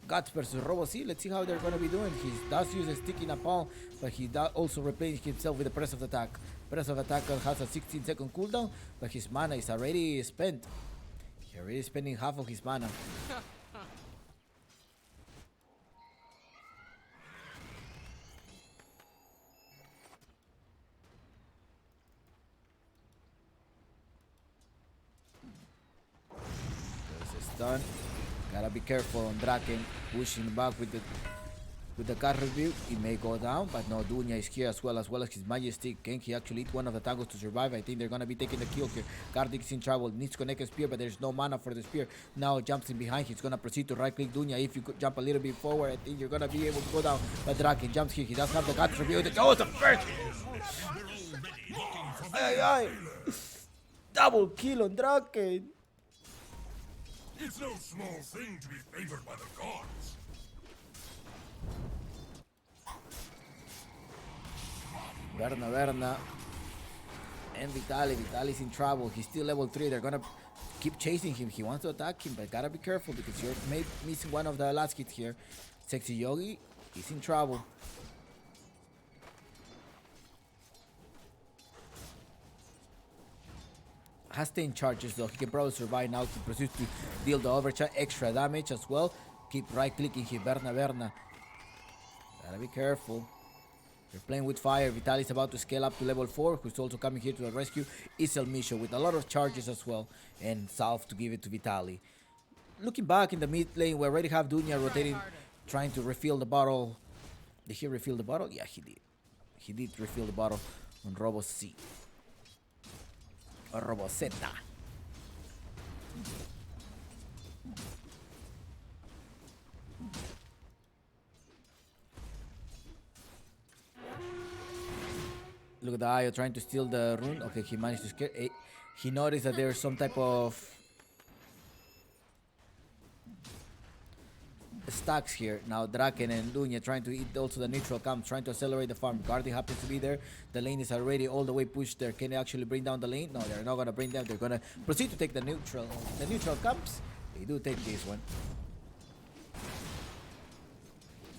Guts versus RoboC. Let's see how they're gonna be doing. He does use a sticky napalm, but he does also replenish himself with the press of attack. Press of attack has a 16-second cooldown, but his mana is already spent. He's already spending half of his mana. There's a stun. Gotta be careful on Draken, pushing back with the card review. It may go down, but no, Dunya is here as well as his Magic Stick. Can he actually eat one of the tangos to survive? I think they're gonna be taking the kill here. Gardic is in trouble, needs to connect a spear, but there's no mana for the spear. Now jumps in behind, he's gonna proceed to right click Dunya. If you could jump a little bit forward, I think you're gonna be able to go down. But Draken jumps here, he does have the guts review. Oh, the first! Ay. Double kill on Draken! It's no small thing to be favored by the gods. Berna. And Vitali's in trouble. He's still level 3. They're gonna keep chasing him. He wants to attack him, but gotta be careful because you're missing one of the last hits here. Sexy Yogi, he's in trouble. Has 10 charges though. He can probably survive now. He proceeds to deal the overcharge, extra damage as well. Keep right clicking here, Berna. Gotta be careful. You're playing with fire. Vitali's about to scale up to level 4. Who's also coming here to the rescue is El Misho with a lot of charges as well. And Salve to give it to Vitali. Looking back in the mid lane, we already have Dunya rotating, trying to refill the bottle. Did he refill the bottle? Yeah, he did. He did refill the bottle on RoboC. Or Roboceta. Look at the Io trying to steal the rune. Okay, he managed to scare. He noticed that there's some type of stacks here. Now Draken and Dunya trying to eat also the neutral camp, trying to accelerate the farm. Guardian happens to be there. The lane is already all the way pushed there. Can they actually bring down the lane? No, they're not gonna bring them. They're gonna proceed to take the neutral camps. They do take this one.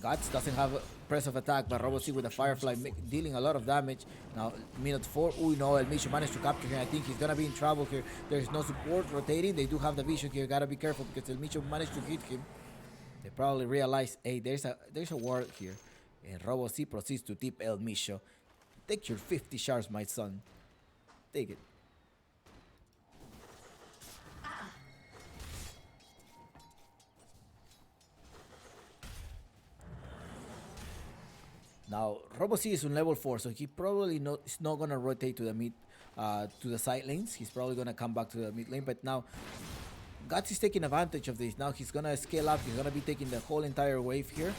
Guts doesn't have a press of attack, but RoboC with the Firefly dealing a lot of damage. Now, minute 4. Oh no, El Misho managed to capture him. I think he's gonna be in trouble here. There's no support rotating. They do have the vision here. Gotta be careful because El Misho managed to hit him. They probably realize, hey, there's a ward here. And RoboC proceeds to tip El Misho. Take your 50 shards, my son. Take it. Now, Robo-C is on level 4, so he probably is not going to rotate to the mid, to the side lanes. He's probably going to come back to the mid lane, but now Guts is taking advantage of this. Now he's going to scale up. He's going to be taking the whole entire wave here.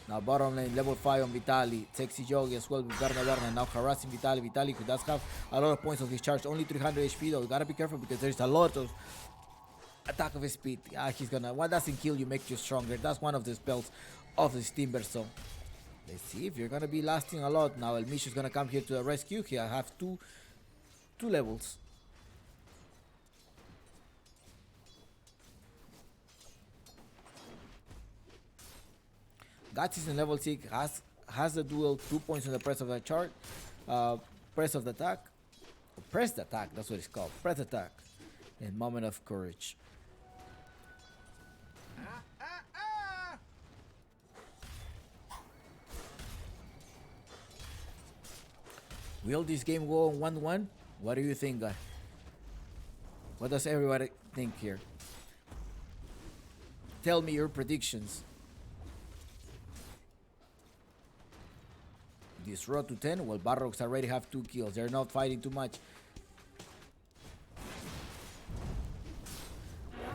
Now bottom lane, level 5 on Vitali. Sexy Yogi as well with Berna. Now harassing Vitali. Vitali, who does have a lot of points of his charge. Only 300 HP though. You gotta be careful because there's a lot of attack of his speed. He's gonna... What doesn't kill you makes you stronger. That's one of the spells of this Timber. So let's see if you're gonna be lasting a lot. Now El Mish is gonna come here to the rescue. He have two levels. Guts is in level 6, has the duel, 2 points on the press of the chart, press of the attack, pressed attack, that's what it's called, press attack, and moment of courage. Will this game go on 1-1? What do you think, guys? What does everybody think here? Tell me your predictions. This road to 10, well, Balrogs already have 2 kills. They're not fighting too much.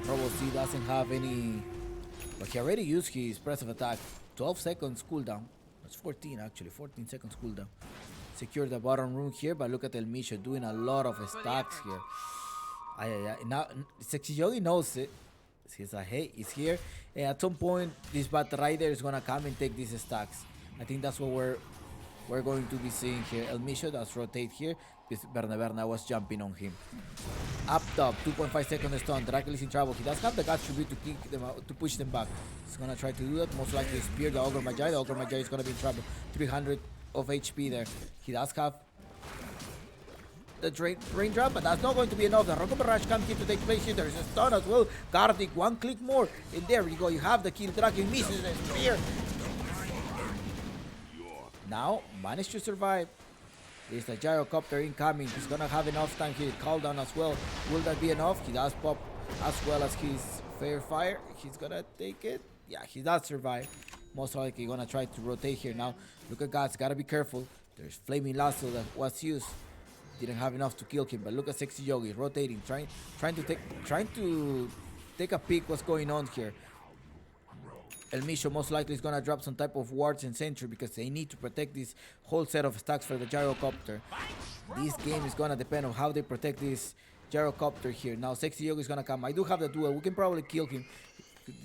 Robo-C doesn't have any... But he already used his press of attack. 12 seconds cooldown. That's 14 actually. 14 seconds cooldown. Secure the bottom room here, but look at El Misha doing a lot of stacks here. Now, Sexy Yogi knows it. He's like, hey, it's here. And at some point, this Bat Rider is going to come and take these stacks. I think that's what we're going to be seeing here. El Misha does rotate here because Berna was jumping on him. Up top, 2.5 seconds stun. Dracul is in trouble. He does have the guts to kick them out, to push them back. He's gonna try to do that. Most likely spear the Ogre Magi. The Ogre Magi is gonna be in trouble. 300 of HP there. He does have the drain drop, but that's not going to be enough. The Rocket Barrage comes here to take place here. There's a stun as well. Gardic, 1 click more. And there you go. You have the kill. Draken misses the spear. Now, managed to survive. There's the gyrocopter incoming. He's gonna have enough time here. Call down as well. Will that be enough? He does pop as well as his fair fire. He's gonna take it. Yeah, he does survive. Most likely gonna try to rotate here now. Look at Guts, gotta be careful. There's Flaming Lasso that was used. Didn't have enough to kill him, but look at Sexy Yogi rotating, trying to take a peek what's going on here. El Misho most likely is gonna drop some type of wards and sentry because they need to protect this whole set of stacks for the gyrocopter. This game is gonna depend on how they protect this gyrocopter here. Now Sexy Yogi is gonna come. I do have the duel. We can probably kill him.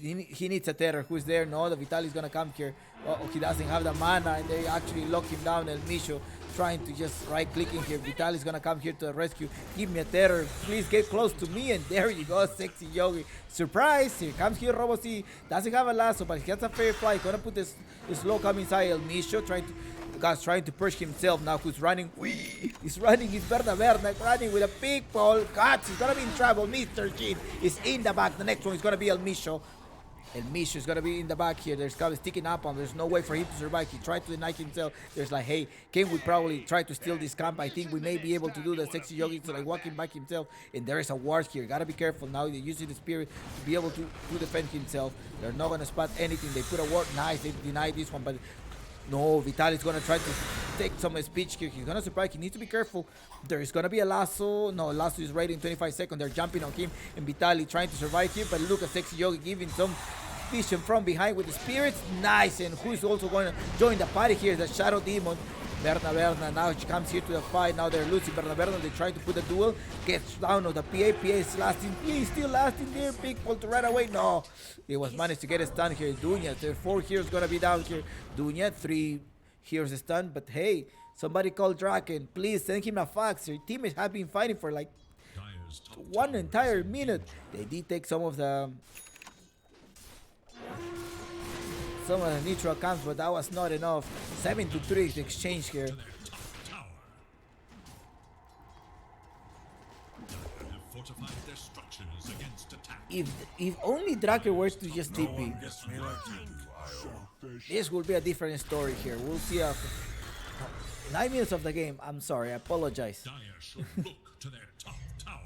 He needs a terror. Who's there? No, the Vitali is gonna come here. Oh, he doesn't have the mana, and they actually lock him down. El Misho trying to just right-clicking here. Vitali is gonna come here to the rescue. Give me a terror. Please get close to me. And there you go, Sexy Yogi. Surprise! Here comes here Robo-C. Doesn't have a lasso, but he has a fair fly. Gonna put this slow come inside. El Misho trying to push himself now. Who's running? He's running. He's Berna running with a big ball. Guts, he's gonna be in trouble. Mr. Jin is in the back. The next one is gonna be El Misho. El Misho is gonna be in the back here. There's guys sticking up on. There's no way for him to survive. He tried to deny himself. There's like, hey, can we probably try to steal this camp? I think we may be able to do the Sexy Yogi to like walking back himself. And there is a ward here. Gotta be careful now. They're using the spirit to be able to defend himself. They're not gonna spot anything. They put a ward. Nice. They denied this one, but no, Vitali's gonna try to take some speech here. He's gonna surprise. He needs to be careful. There is gonna be a lasso. No, lasso is ready in 25 seconds. They're jumping on him, and Vitali trying to survive here. But look at Sexy Yogi giving some vision from behind with the spirits. Nice. And who's also going to join the party here? The Shadow Demon. Berna now she comes here to the fight. Now they're losing. Berna, they try to put the duel. Gets down on the PA. PA is lasting. Please, still lasting there. Big ball to run away. No. It was managed to get a stun here. Dunya. There are 4 heroes going to be down here. Dunya, 3 heroes stunned. But hey, somebody call Draken. Please send him a fax. Your teammates have been fighting for like 1 entire minute. They did take some of the neutral camps, but that was not enough. 7-3 is the exchange here. If only Drake were to just TP, this will be a different story here. We'll see after 9 minutes of the game. I'm sorry, I apologize. Dire should look to their top tower.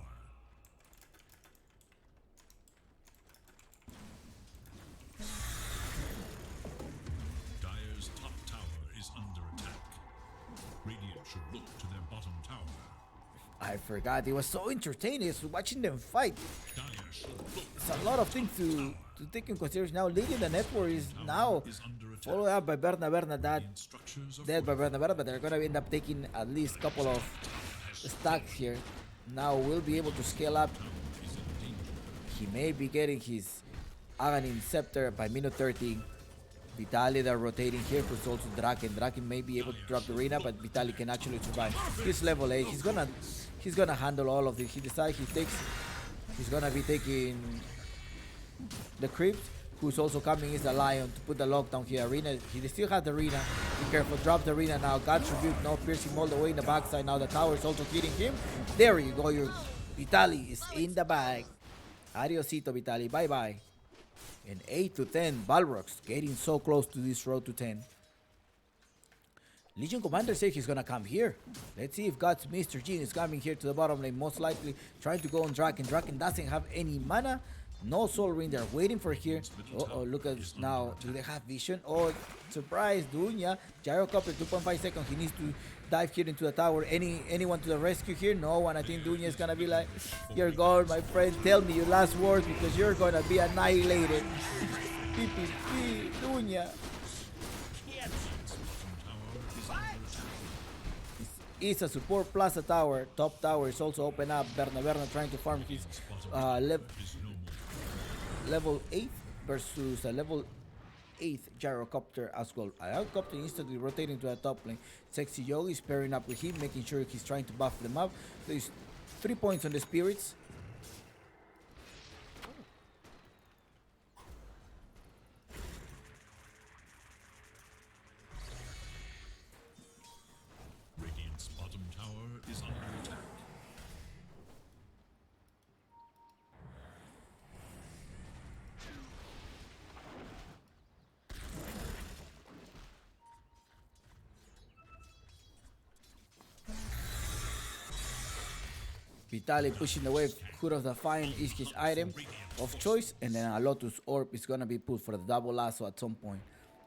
I forgot. It was so entertaining watching them fight. Dire shall look It's a lot of things to take in consideration. Now, leading the network is now is under attack. followed up by Berna that The structures are dead by Berna, but they're gonna end up taking at least a couple of stacks here. Now we'll be able to scale up. He may be getting his Aghanim Scepter by minute 13. Vitaly, they're rotating here, plus also Draken. Draken may be able to drop the arena, but Vitaly can actually survive. He's level 8. He's gonna handle all of this. He decides he's gonna be taking the Crypt, who's also coming is the Lion to put the lockdown here. Arena, he still has the arena. Be careful, drop the arena now. God's Rebuke, no piercing all the way in the backside. Now the tower is also hitting him. There you go, your Vitaly is in the bag. Adiosito, Vitaly, bye bye. And 8 to 10, Balrogs getting so close to this road to 10. Legion Commander says he's gonna come here. Let's see if God's Mr. Jin is coming here to the bottom lane. Most likely trying to go on Draken. Draken doesn't have any mana. No Soul Ring, they're waiting for here. Oh, look at this now. Do they have vision? Oh, surprise, Dunya. Gyrocopter, 2.5 seconds. He needs to dive here into the tower. Anyone to the rescue here? No one. I think Dunya is gonna be like, you're gone, my friend. Tell me your last words because you're gonna be annihilated. PPP, Dunya. It's a support plus a tower. Top tower is also open up. Berna trying to farm his level 8 versus a level 8 Gyrocopter as well. Gyrocopter instantly rotating to the top lane. Sexy Yogi is pairing up with him, making sure he's trying to buff them up. There's 3 points on the spirits. Radiant's bottom tower is under attack. Vitaly pushing the wave. Hood of the Fine is his item of choice, and then a Lotus Orb is gonna be pulled for the double lasso at some point.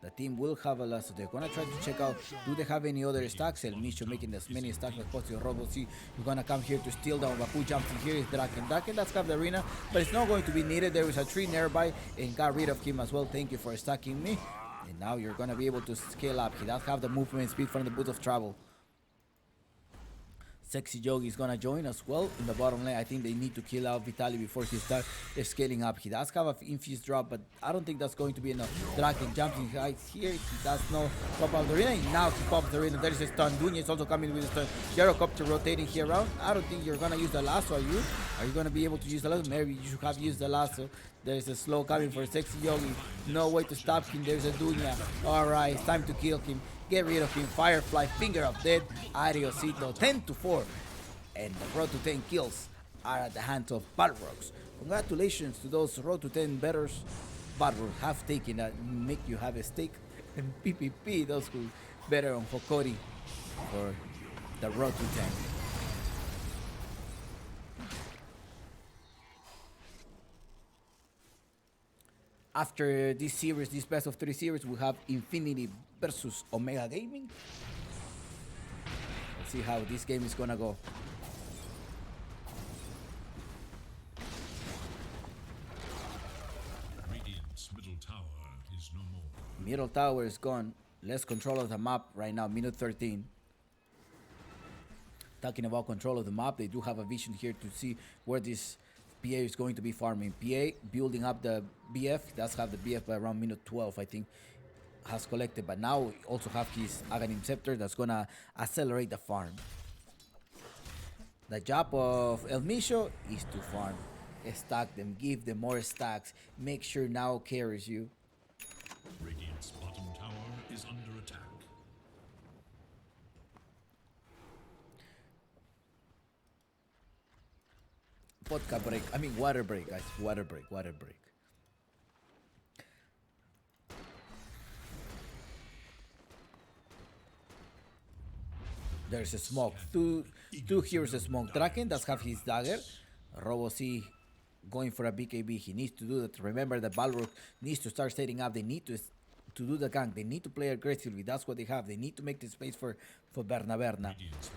The team will have a lasso. They're gonna try to check out, do they have any other stacks? El Micho making as many stacks as possible. Robo C is gonna come here to steal down. Baku jumps in here is Draken. Draken does have the arena, but it's not going to be needed. There is a tree nearby and got rid of him as well. Thank you for stacking me. And now you're gonna be able to scale up. He does have the movement speed from the Boot of Travel. Sexy Yogi is gonna join as well in the bottom lane. I think they need to kill out Vitaly before he starts scaling up. He does have an infused drop, but I don't think that's going to be enough. Draken jumping right here. He does not pop out the arena. And now he pops the arena. There is a stun. Dunya is also coming with a stun. Gyrocopter rotating here around. I don't think you're gonna use the lasso, are you? Are you gonna be able to use the lasso? Maybe you should have used the lasso. There's a slow coming for Sexy Yogi. No way to stop him. There's a Dunya. Alright, it's time to kill him. Get rid of him. Firefly, Finger of Death. Adiosito. 10 to 4. And the road to 10 kills are at the hands of Balrogs. Congratulations to those road to 10 betters. Balrogs have taken that, make you have a stake. And PPP, those who better on Hokori for the road to 10. After this series, this best of 3 series, we have Infinity versus Omega Gaming. Let's see how this game is gonna go. Radiant's middle tower is no more. Middle tower is gone. Less control of the map right now, minute 13. Talking about control of the map, they do have a vision here to see where this PA is going to be farming. PA building up the BF. He does have the BF by around minute 12, I think. Has collected, but now also have his Aghanim Scepter that's gonna accelerate the farm. The job of El Micho is to farm. Stack them, give them more stacks. Make sure now carries you. Radiant's bottom tower is under attack. Vodka break. I mean water break, guys. Water break. There's a smoke. Two heroes a smoke. Draken does have his dagger. Robo C going for a BKB. He needs to do that. Remember the Balrog needs to start setting up. They need to to do the gank. They need to play aggressively. That's what they have. They need to make the space for Berna.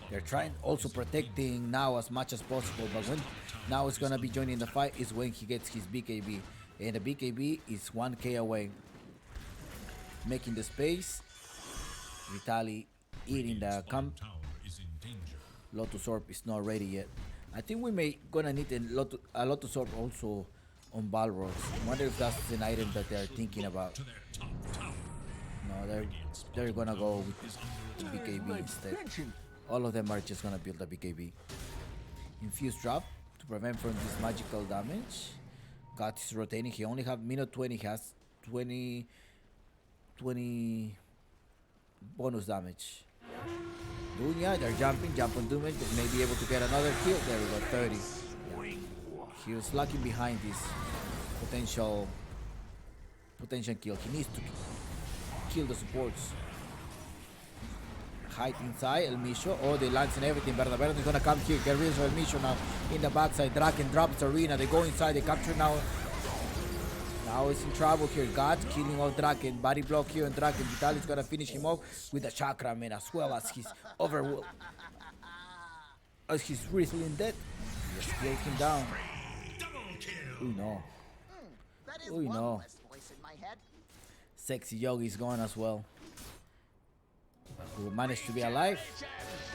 They're trying also protecting now as much as possible. But when now is gonna be joining the fight is when he gets his BKB, and the BKB is 1k away. Making the space. Vitaly eating the camp. Tower is in danger. Lotus Orb is not ready yet. I think we may gonna need a Lotus Orb also on Balrogs. I wonder if that's an item that they're thinking about. To their top tower. No, they're gonna go with the BKB instead. All of them are just gonna build a BKB. Infuse drop to prevent from this magical damage. God is rotating. He only have minute 20. He has 20 bonus damage. Dunya, they're jumping, jump on Doom, they may be able to get another kill. There we go, 30. Yeah. He was lucky behind this potential kill. He needs to kill the supports. Hide inside, El Misho. Oh, they lance and everything. Berna is gonna come here, get rid of El Misho now. In the backside, Draken drops arena. They go inside, they capture now. Now he's in trouble here. God killing off Draken. Body block here on Draken. Vitaly's gonna finish him off with a chakra man as well as his overworld. As he's wrestling dead. Just kill him down. Oh no. That is Oh, one no. less voice in my head. Sexy Yogi's gone as well. Who managed to be alive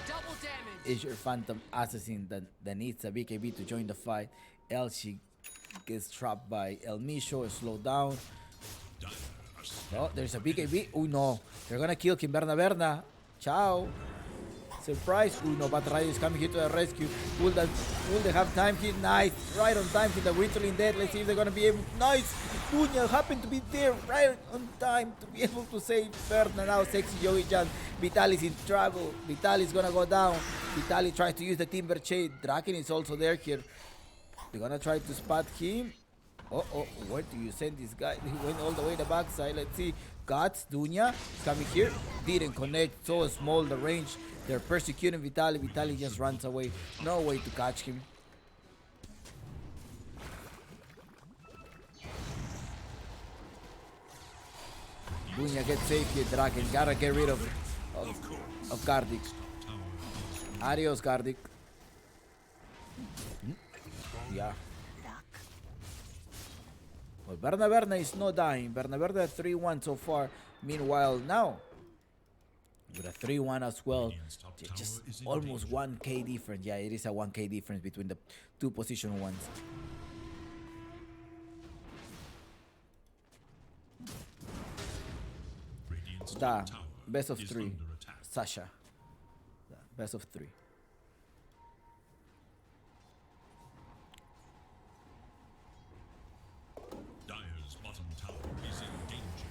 Double damage. is your Phantom Assassin that needs a BKB to join the fight. Elsie gets trapped by El Misho, slowed down. Oh, there's a BKB. Oh no, they're gonna kill him. Berna. Ciao. Surprise. Oh no, Batray is coming here to the rescue. Will they have time here? Nice. Right on time with the Whistling Dead. Let's see if they're gonna be able. Nice. Dunya happened to be there right on time to be able to save Berna. Now Sexy Yogi Jan. Vitaly's in trouble. Vitaly's gonna go down. Vitaly tries to use the Timber Shade. Draken is also there here. They're gonna try to spot him. Oh, where do you send this guy? He went all the way to the backside. Let's see. Guts, Dunya is coming here. Didn't connect. So small the range. They're persecuting Vitaly. Vitaly just runs away. No way to catch him. Dunya gets safe here. Draken gotta get rid of Gardic. Adios, Gardic. Yeah. Well, Berna is not dying. Berna 3-1 so far. Meanwhile, now with a 3-1 as well, just almost 1k difference. Yeah, it is a 1k difference between the two position ones. Da, best of 3. Sasha. Da, best of 3. Dire's bottom tower is in danger.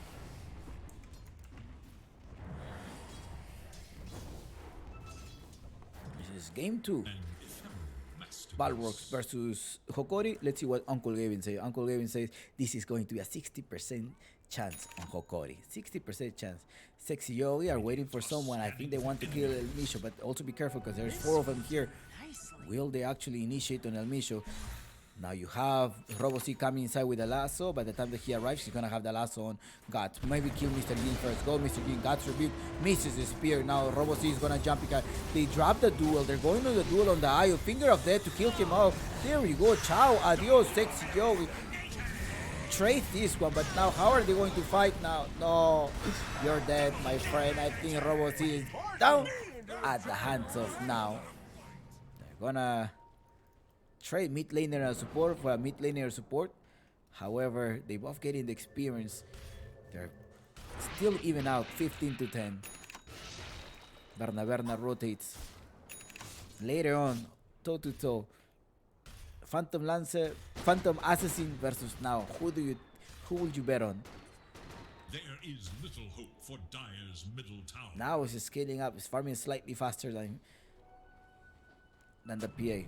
This is game 2. An ephemeral masterpiece. Balrogs versus Hokori. Let's see what Uncle Gavin says. Uncle Gavin says this is going to be a 60% chance on Hokori. 60% chance. Sexy Yogi are waiting for someone. I think they want to kill El Misho, but also be careful because there's 4 of them here. Will they actually initiate on El Misho? Now you have Robo-C coming inside with a lasso. By the time that he arrives, he's gonna have the lasso on Guts. Maybe kill Mr. Bean first. Go Mr. Bean. Guts rebuke. Misses the spear. Now Robo-C is gonna jump because they drop the duel. They're going to the duel on the Eye of Finger of Death to kill him off. There we go. Ciao. Adios, Sexy Yogi. Trade this one, but now how are they going to fight now? No, you're dead, my friend. I think Robo-C is down at the hands of now. They're gonna trade mid laner and support for a mid laner support. However, they both getting the experience. They're still even out, 15-10. Berna rotates. Later on, toe to toe. Phantom Lancer, Phantom Assassin versus now. Who would you bet on? There is little hope for Dire's middle tower. Now it's scaling up. It's farming slightly faster than the PA.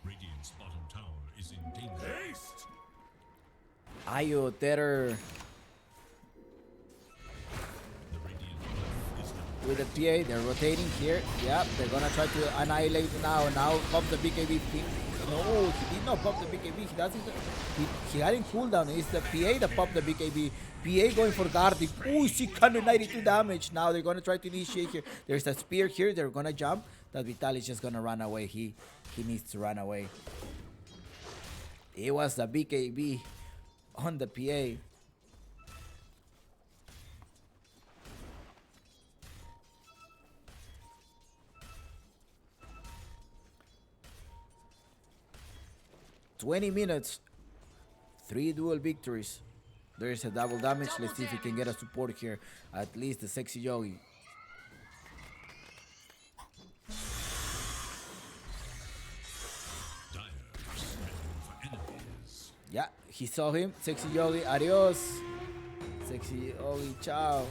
Radiant's bottom tower is in danger. Haste! Ayo, Terror. The Radiant buff is now with the PA. They're rotating here. Yep, they're gonna try to annihilate now. Now pop the BKB. No, he did not pop the BKB. He doesn't. He had in cooldown. It's the PA that popped the BKB. PA going for guarding. Ooh, 692 damage. Now they're gonna try to initiate here. There's a spear here. They're gonna jump. That Vitaly's just gonna run away. He needs to run away. It was the BKB on the PA. $20, 3 dual victories. There's a double damage. Let's see if we can get a support here. At least the sexy Yogi. Yeah, he saw him. Sexy Yogi, adios. Sexy Yogi, ciao.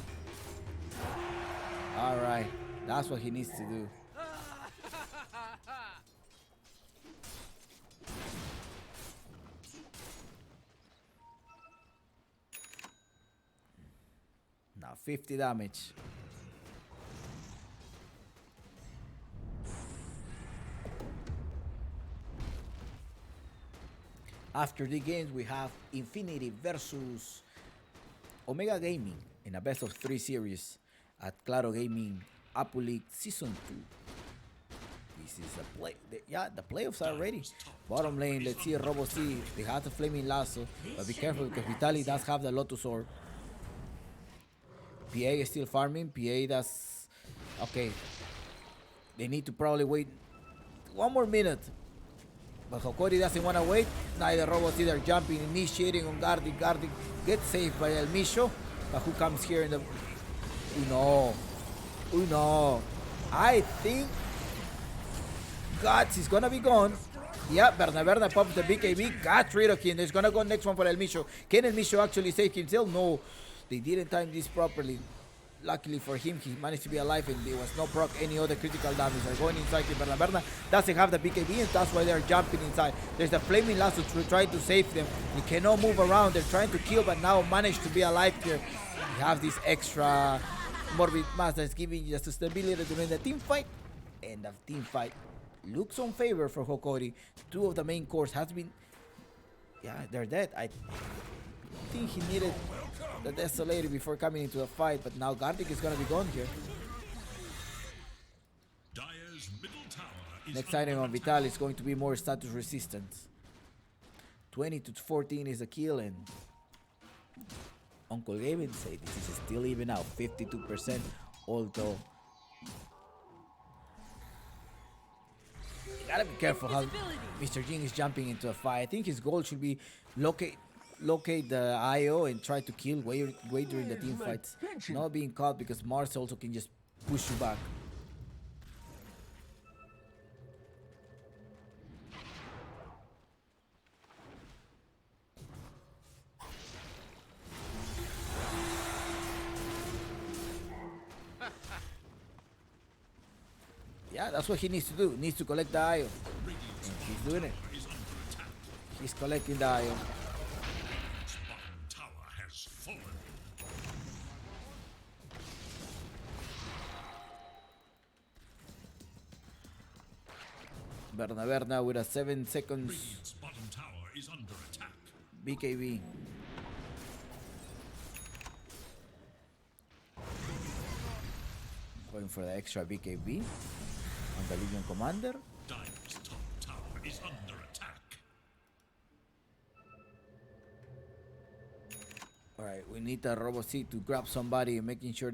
Alright, that's what he needs to do. Now 50 damage. After the games, we have Infinity versus Omega Gaming in a best of 3 series at Claro Gaming Apu League Season 2. This is the play. The playoffs are ready. Bottom lane, let's see Robo C. They have the Flaming Lasso, but be careful because Vitaly does have the Lotus Orb. PA is still farming. PA does. Okay. They need to probably wait 1 more minute. But Hokori doesn't want to wait. Neither robots either jumping, initiating on guarding. Guarding gets saved by El Misho. But who comes here in the... Uno. Uno. I think Guts is going to be gone. Yeah, Berna pops the BKB. Got rid of him. There's going to go next one for El Misho. Can El Misho actually save himself? No. They didn't time this properly. Luckily for him, he managed to be alive and there was no proc any other critical damage. They're going inside. Berna doesn't have the BKB and that's why they're jumping inside. There's the Flaming Lasso trying to save them. He cannot move around. They're trying to kill but now managed to be alive here. You have this extra Morbid Mass that's giving you the stability during the team fight. And the team fight looks on favor for Hokori. 2 of the main cores has been... Yeah, they're dead. I think he needed the Desolator before coming into a fight, but now Gartic is gonna be gone here. Dire's middle tower is Next item on Vital is going to be more status resistance. 20-14 is a kill, and Uncle Gavin said this is still even out, 52%, although you gotta be careful how Mr. Jing is jumping into a fight. I think his goal should be locate the IO and try to kill way during the team fights. Not being caught because Mars also can just push you back. Yeah, that's what he needs to do. He needs to collect the IO. And he's doing it. He's collecting the IO. Berna with a 7 seconds Radiant's bottom tower is under attack. BKB. Going for the extra BKB on the Legion Commander. Dire's top tower is under attack. Alright, we need the Robo C to grab somebody, making sure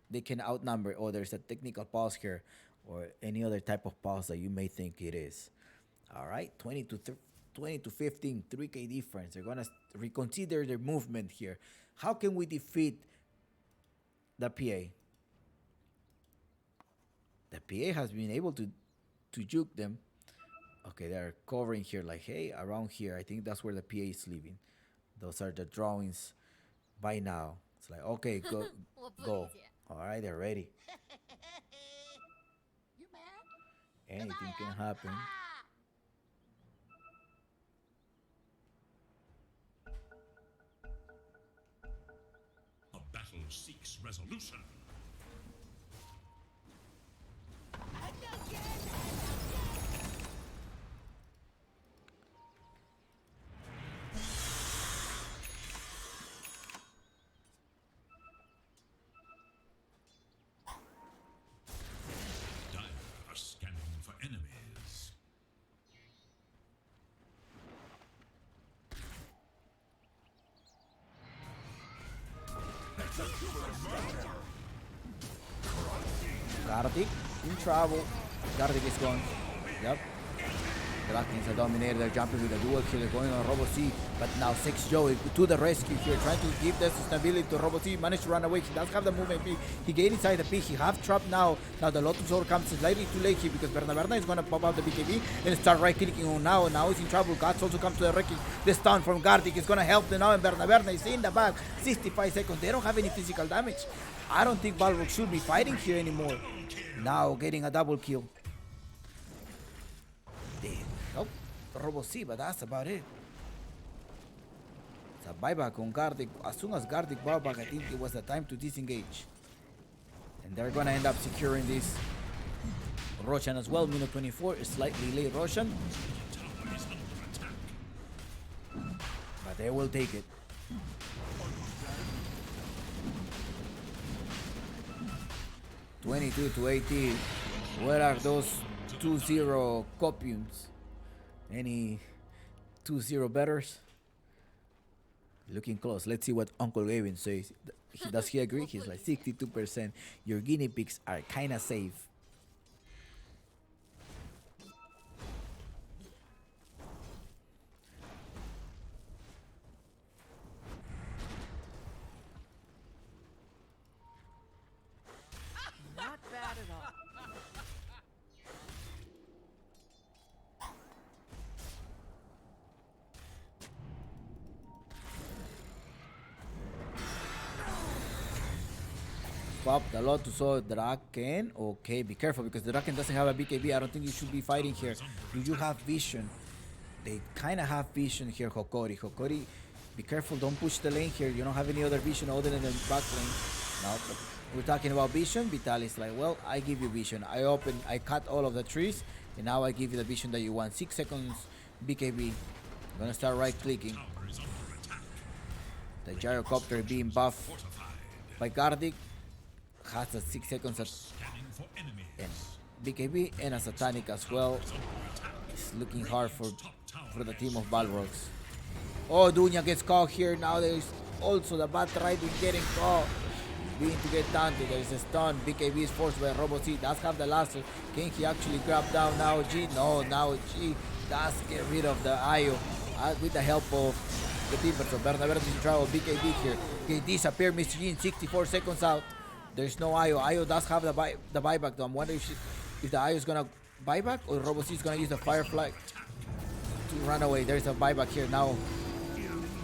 they can outnumber. Oh, there's a technical pause here, or any other type of pause that you may think it is. Alright, 20 to 15, 3k difference. They're gonna reconsider their movement here. How can we defeat the PA? The PA has been able to juke them. Okay, they're covering here like, hey, around here. I think that's where the PA is living. Those are the drawings by now. It's like, okay, go. Alright, they're ready. You mad? Anything can happen. A battle seeks resolution. Gardic in trouble. Gardic is gone. Yep. Draken is a dominator. They're jumping with a dual kill. They're going on Robo C. But now 6 Joey to the rescue here. Trying to give the sustainability to Robo C. Managed to run away. He does have the movement peak. He gained inside the peak. He have trapped now. Now the Lotus Sword comes slightly too late here because Berna is going to pop out the BKB and start right clicking on now. Now he's in trouble. Guts also comes to the wrecking. The stun from Gardic is going to help them now. And Berna is in the back. 65 seconds. They don't have any physical damage. I don't think Balrog should be fighting here anymore. Now getting a double kill. Nope. Robo C, but that's about it. It's a buyback on Gardic. As soon as Gardic bought back, I think it was the time to disengage. And they're gonna end up securing this. Roshan as well, minute 24, slightly late Roshan. But they will take it. $22-18. Where are those 2-0 copiums? Any 2-0 betters? Looking close. Let's see what Uncle Gavin says. Does he agree? He's like 62%. Your guinea pigs are kinda safe. Not bad at all. Pop the Lotus or Draken. Okay, be careful because the Draken doesn't have a BKB. I don't think you should be fighting here. Do you have vision? They kind of have vision here, Hokori. Hokori, be careful. Don't push the lane here. You don't have any other vision other than the back lane. Now, we're talking about vision. Vitaly's like, well, I give you vision. I cut all of the trees, and now I give you the vision that you want. 6 seconds BKB. I'm gonna start right clicking. The gyrocopter being buffed by Gardic. Has a 6 seconds at and BKB and a Satanic as well. It's looking hard for the team of Balrogs. Oh, Dunya gets caught here. Now there's also the Bat Riding getting caught. Being to get taunted. There's a stun. BKB is forced by Robo C. Does have the lasso. Can he actually grab down now G? No, now G does get rid of the IO with the help of the team. So Bernabert is in trouble. BKB here. He disappeared. Mr. G in 64 seconds out. There's no IO. IO does have the buyback though. I'm wondering if the IO is gonna buyback or Robo C is gonna use the Firefly to run away. There's a buyback here now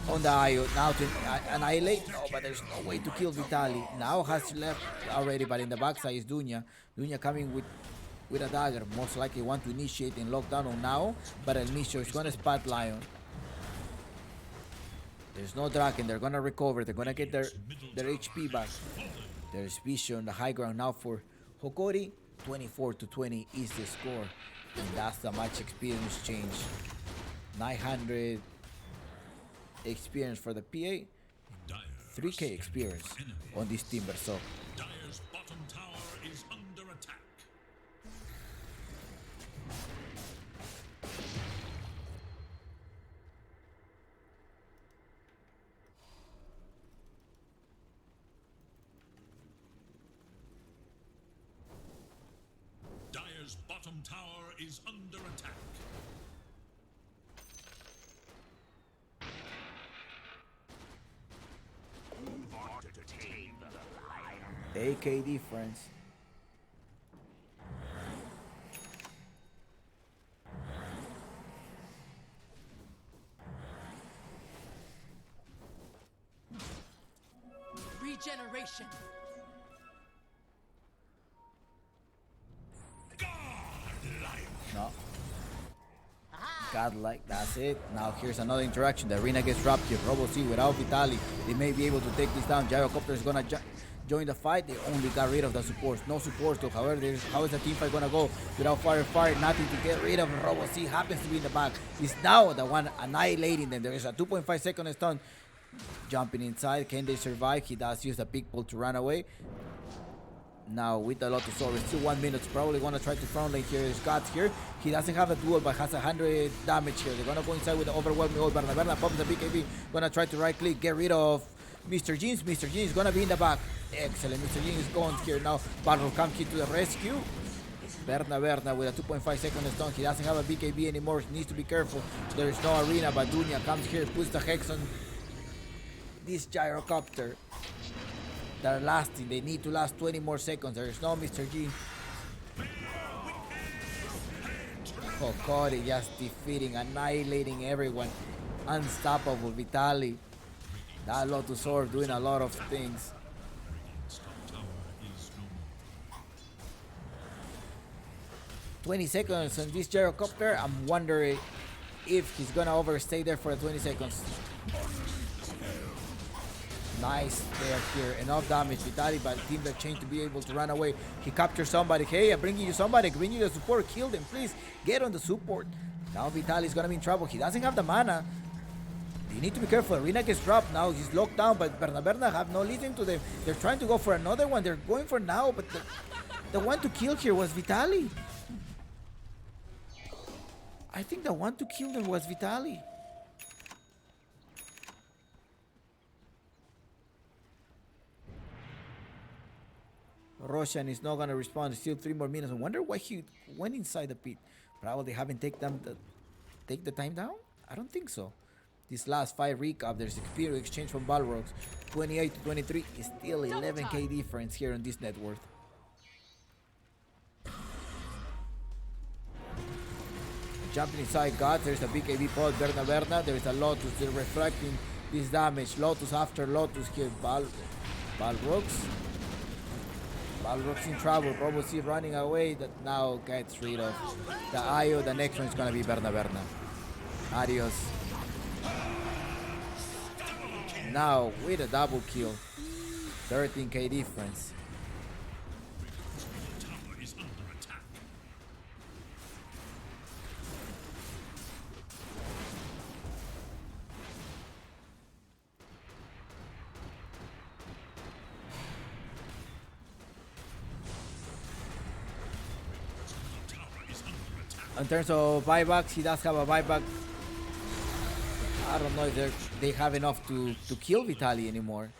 on the IO. Now to annihilate. No, but there's no way to kill Vitaly. Now has left already, but in the backside is Dunya. Dunya coming with a dagger. Most likely want to initiate and lock down on now, but El Micho is gonna spot Lion. There's no Draken. They're gonna recover. They're gonna get their HP back. There's vision on the high ground now for Hokori. 24-20 is the score. And that's the match experience change. 900 experience for the PA. 3k experience on this Timber. So Dire's bottom tower is under attack. Dire's bottom tower is under attack. AK difference. Regeneration. No. Godlike, that's it. Now here's another interaction. The arena gets dropped here. Robo C without Vitaly. They may be able to take this down. Gyrocopter is gonna join the fight. They only got rid of the supports. No supports though. However, how is the team fight gonna go without fire? Nothing to get rid of. Robo C happens to be in the back. He's now the one annihilating them. There is a 2.5 second stun. Jumping inside. Can they survive? He does use the big pull to run away. Now with the Lotus Sword, it's still 1 minute. Probably gonna try to front lane here. Scott's here. He doesn't have a duel, but has 100 damage here. They're gonna go inside with the overwhelming ult. Berna pops the BKB. Gonna try to right click, get rid of Mr. Jeans is gonna be in the back. Excellent. Mr. Jeans is going here now. Balrog comes here to the rescue. Berna with a 2.5 second stun. He doesn't have a BKB anymore. He needs to be careful. There is no arena, but Dunya comes here, puts the hex on this gyrocopter. They're lasting. They need to last 20 more seconds. There is no Mr. G. Hokori just defeating, annihilating everyone. Unstoppable Vitali. That Lotus Orb doing a lot of things. Radiant's top tower is no more. 20 seconds on this gyrocopter. I'm wondering if he's gonna overstay there for the 20 seconds. Nice there here. Enough damage. Vitali, but Team the Chain to be able to run away. He captured somebody. Hey, I'm bringing you somebody. Bring you the support. Kill them, please. Get on the support. Now Vitali is gonna be in trouble. He doesn't have the mana. You need to be careful. Arena gets dropped now. He's locked down, but Berna have no listening to them. They're trying to go for another one. They're going for now, but the one to kill here was Vitali. I think the one to kill them was Vitali. Roshan is not gonna respond. Still 3 more minutes. I wonder why he went inside the pit. Probably haven't take the time down. I don't think so. This last 5 recap, there's experience exchange from Balrogs. 28 to 23 is still 11k difference here on this net worth. Jumping inside God, there's a BKB pod, Berna. There is a Lotus, they're reflecting this damage. Lotus after Lotus here. Balrogs. Balrogs in trouble. Probably running away. That now gets rid of the IO. The next one is gonna be Berna. Adios. Now with a double kill. 13k difference. Tower is under attack. Tower is under attack. In terms of buybacks, he does have a buyback. I don't know if they have enough to kill Vitali anymore.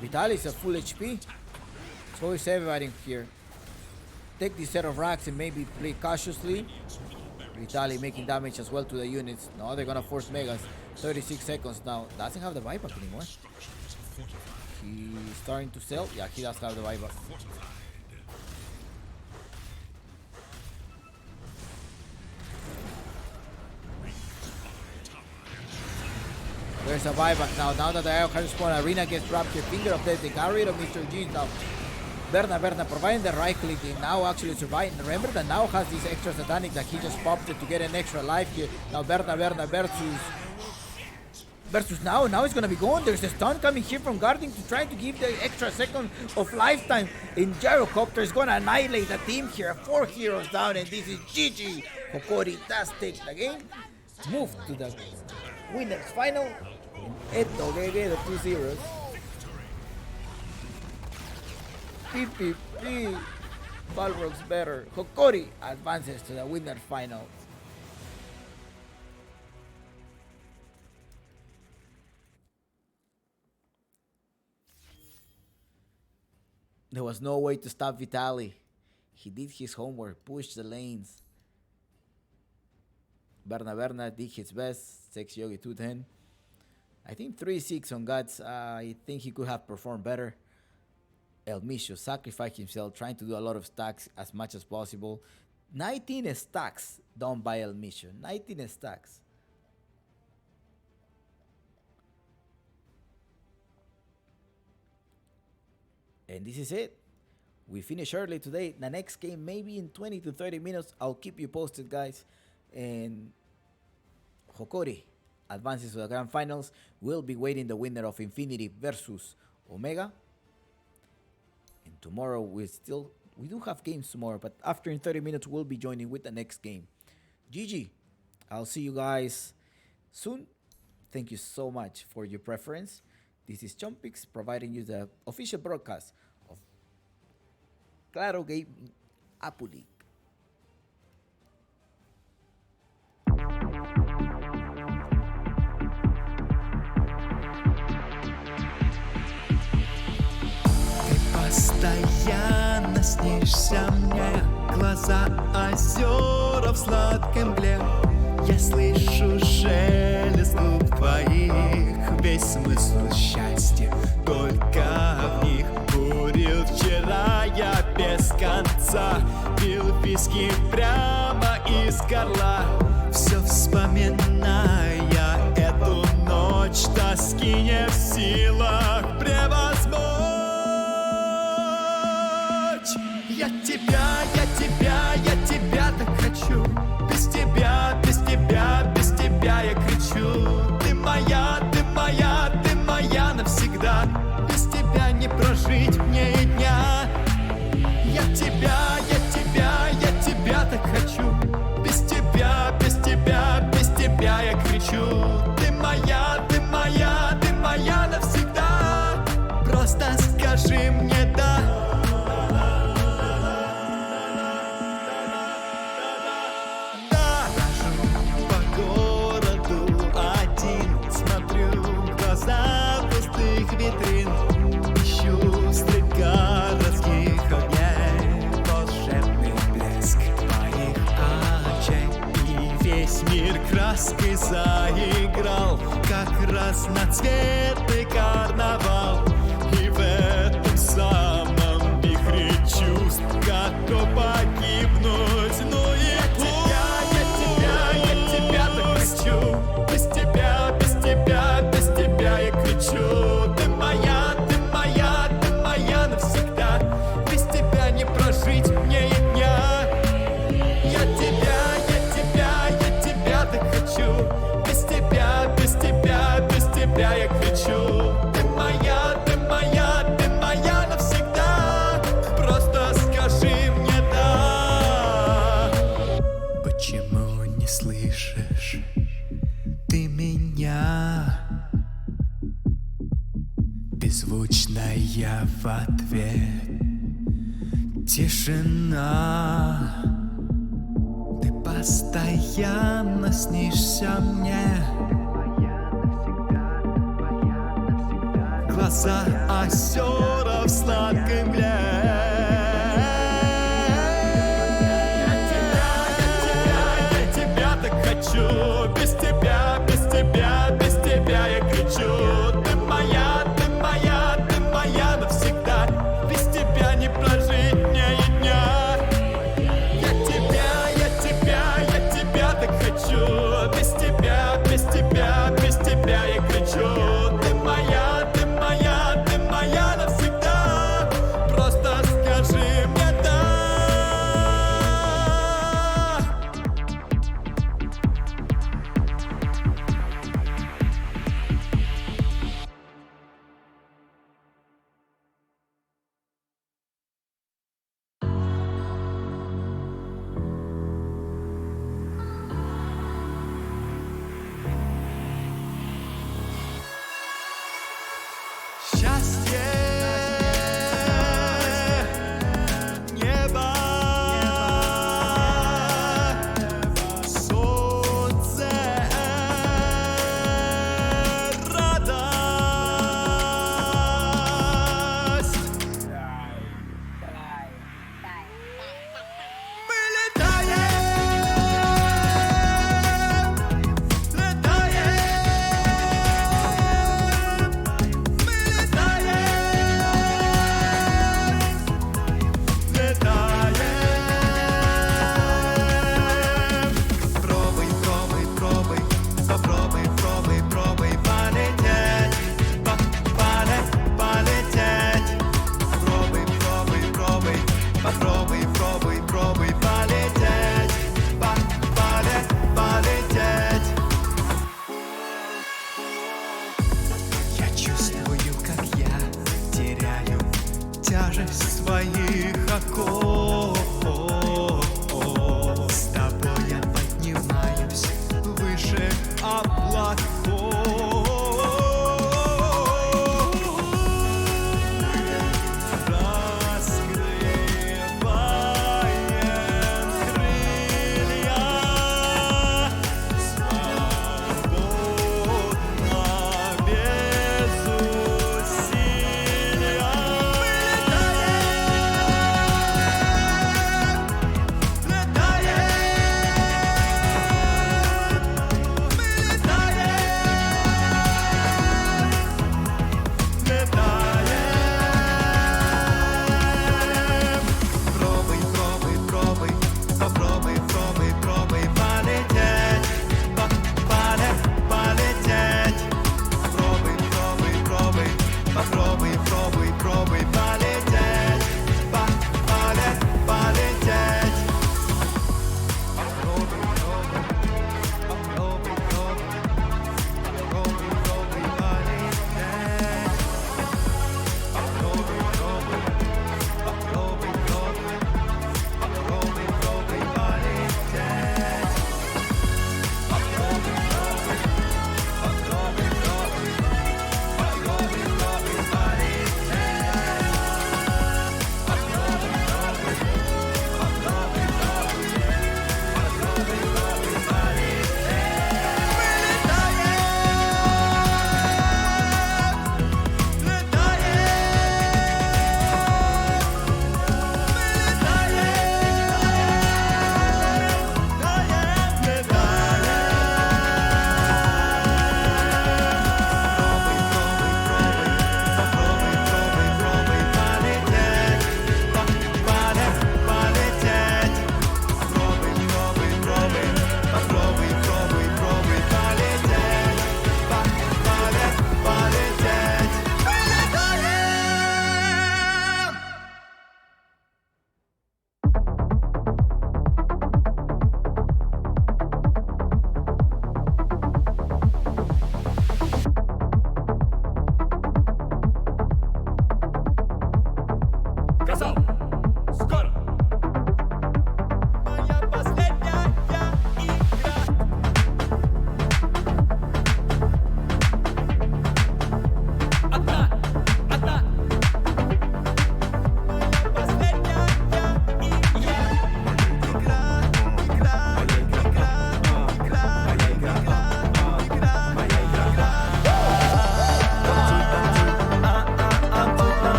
Vitali is a full HP. So is everybody here. Take this set of racks and maybe play cautiously. Vitali making damage as well to the units. Now they're gonna force Megas. 36 seconds now. Doesn't have the buyback anymore. He's starting to sell. Yeah, he does have the buyback. There's a buyback now. Now that the IO has spawned, Arena gets dropped here. Finger of Death. They got rid of Mr. G now. Berna providing the right click. They now actually survive. Remember that now has this extra satanic that he just popped it to get an extra life here. Now Berna versus now. Now it's gonna be gone. There's a stun coming here from guarding to try to give the extra second of lifetime. And Gyrocopter is gonna annihilate the team here. 4 heroes down, and this is GG. Hokori does take the game. Move to the winners final. Eto GG, the 2 zeros. PPP. Balrogs better. Hokori advances to the winners final. There was no way to stop Vitali. He did his homework, pushed the lanes. Berna did his best. Sexy Yogi 210. I think 3-6 on Guts. I think he could have performed better. El Misho sacrificed himself, trying to do a lot of stacks as much as possible. 19 stacks done by El Misho. 19 stacks. And this is it. We finished early today. The next game maybe in 20 to 30 minutes. I'll keep you posted, guys. And Hokori advances to the grand finals. We'll be waiting the winner of Infinity versus Omega. And tomorrow we do have games tomorrow, but after in 30 minutes we'll be joining with the next game. GG. I'll see you guys soon. Thank you so much for your preference. This is Chompix providing you the official broadcast of Claro Gaming Apu League. постоянно снишься мне. Глаза озера в сладком мгле. Я слышу шелест губ твоих. Весь смысл счастья только в них. Курил вчера я без конца, пил виски прямо из горла. Все вспоминая эту ночь, тоски не в силах превозмочь. Я тебя так хочу. Без тебя, без тебя, без тебя я кричу. Ты моя, ты моя, ты моя навсегда. Без тебя не прожить мне и дня. Я тебя так хочу. Без тебя, без тебя, без тебя я кричу. Ты моя, ты моя, ты моя навсегда. Просто скажи мне да. Да. Хожу по городу один, смотрю в глаза пустых витрин. Ищу среди городских огней волшебный блеск твоих очей. И весь мир краской заиграл, как разноцветный карнавал. И в этом самом вихре чувств готов погибнуть. Ну и я тебя так хочу. Без тебя, без тебя, без тебя я кричу. Ты моя, ты моя, ты моя навсегда. Без тебя не прожить мне и дня. Я тебя так хочу. Без тебя, без тебя, без тебя я кричу. Ты моя, ты моя, ты моя навсегда. Просто скажи мне да. Почему не слышишь ты меня? Беззвучная в ответ тишина. Ты постоянно снишься мне. Глаза озера в сладкой мгле. Я тебя так хочу. Без тебя, без тебя, без тебя я кричу. Ты моя, ты моя, ты моя навсегда. Без тебя не прожить мне и дня. Я тебя так хочу. Без тебя, без тебя, без тебя я кричу. Ты моя, ты моя, ты моя навсегда. Просто скажи мне да. Счастье, небо, солнце, радость. Мы летаем, летаем.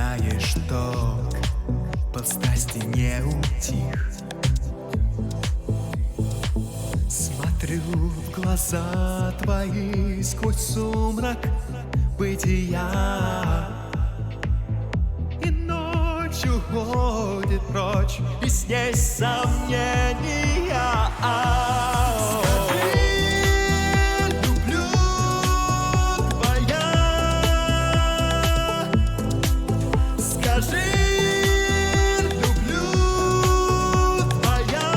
знаешь, ток под страсти не утих. Смотрю в глаза твои сквозь сумрак бытия, и ночь уходит прочь, и с ней сомнения. Скажи, люблю твоя. Скажи, люблю твоя.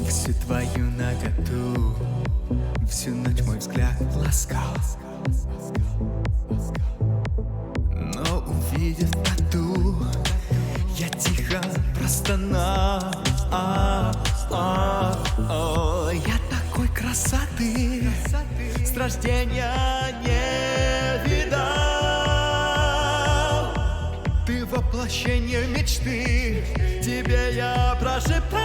Всю твою наготу, всю ночь мой взгляд ласкал. Но увидев тату, я тихо простонал. Я такой красоты с рождения не видал. Ты воплощение мечты, тебе я прошептал.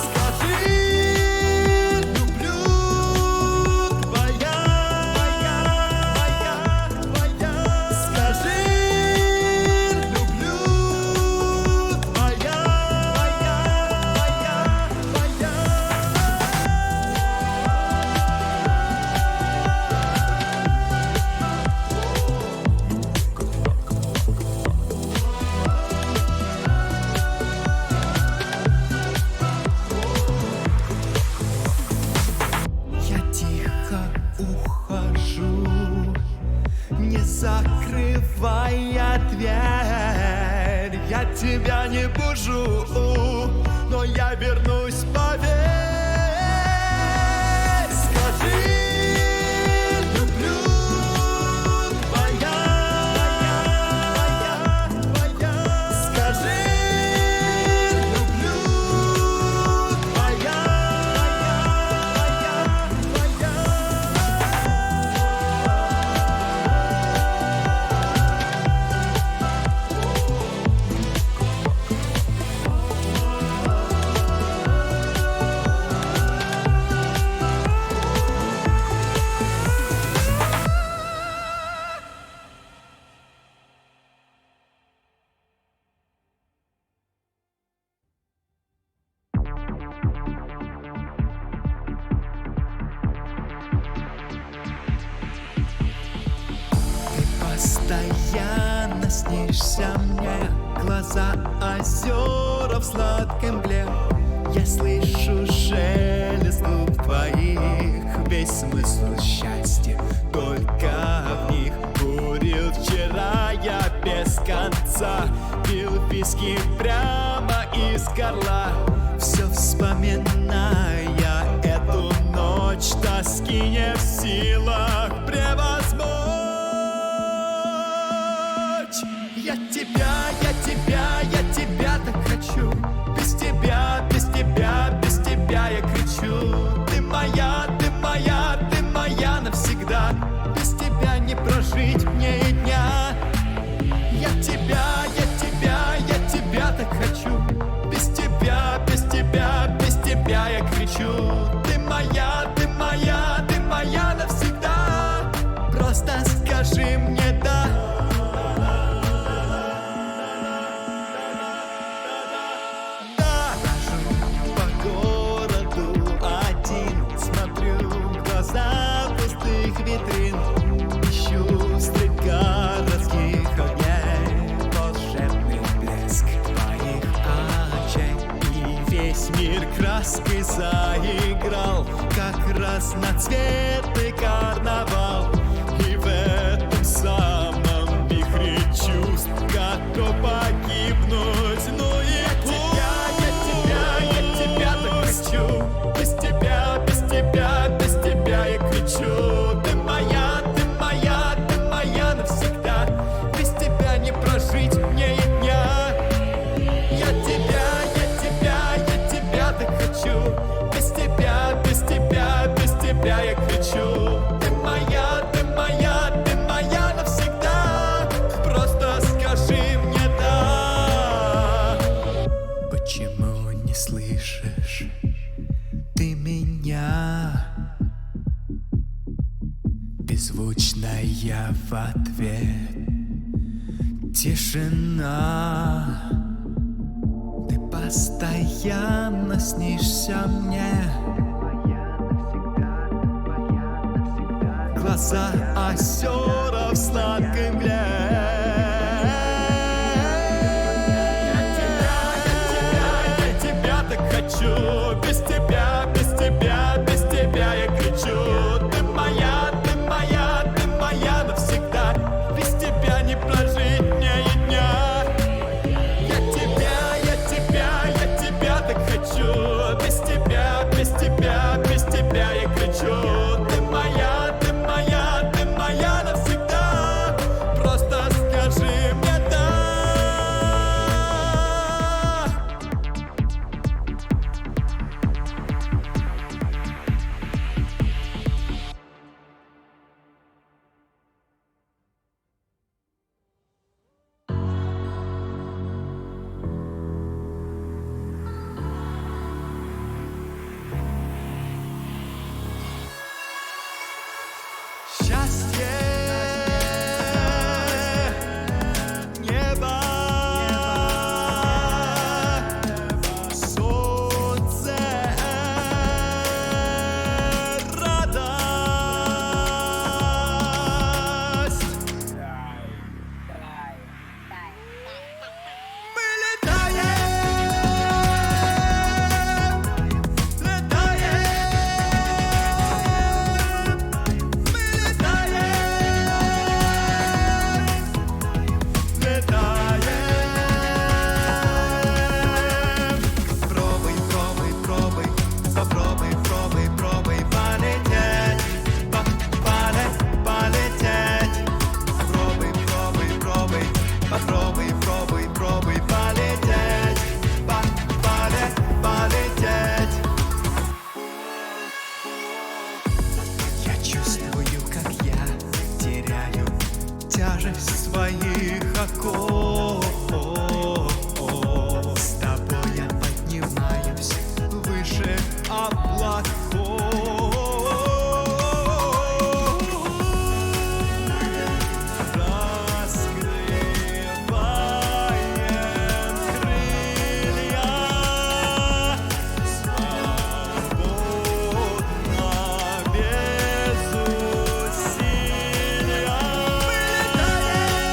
Скажи, люблю твоя. Скажи, люблю твоя. Я тихо ухожу, не закрывая дверь. Я тебя не бужу, но я вернусь, поверь. Скажи, люблю твоя. Скажи, люблю твоя. Постоянно снишься мне, глаза озера в сладком мгле. Я слышу шелест губ твоих, весь смысл счастья только в них. Курил вчера я без конца, пил виски прямо из горла. Все вспоминая эту ночь, тоски не в силах превозмочь. Я тебя так хочу. Без тебя, без тебя, без тебя я кричу. Ты моя, ты моя, ты моя навсегда. Без тебя не прожить мне и дня. Я тебя так хочу. Без тебя, без тебя, без тебя я кричу. Ты моя, ты моя, ты моя навсегда. Просто скажи мне да. Витрин, ищу среди городских огней волшебный блеск твоих очей. И весь мир краской заиграл, как разноцветный карнавал. И в этом самом вихре чувств готов погибнуть. Ну и я тебя так хочу. Без тебя, без тебя, без тебя я кричу. Ты моя, ты моя, ты моя навсегда. Без тебя не прожить мне и дня. Я тебя так хочу. Без тебя, без тебя, без тебя я кричу. хочу. Ты моя, ты моя, ты моя навсегда. Просто скажи мне да. Почему не слышишь ты меня? Беззвучная в ответ тишина. Ты постоянно снишься мне. Глаза озера в сладкой мгле. Я тебя так хочу. Без тебя, без тебя, без тебя я кричу. Ты моя, ты моя, ты моя навсегда. Без тебя не прожить мне и дня. Я тебя так хочу. Без тебя, без тебя, без тебя я кричу. Ты моя, ты моя, ты моя навсегда. Просто скажи мне да. Счастье, небо, солнце, радость. Мы летаем. Пробуй, пробуй, пробуй, попробуй, пробуй, пробуй полететь, полететь. Пробуй, пробуй, пробуй, попробуй, пробуй, пробуй полететь, полететь. Я чувствую, как я теряю тяжесть своих оков. С тобой я поднимаюсь выше облаков. Раскрываем крылья свободно, без усилия. Мы летаем.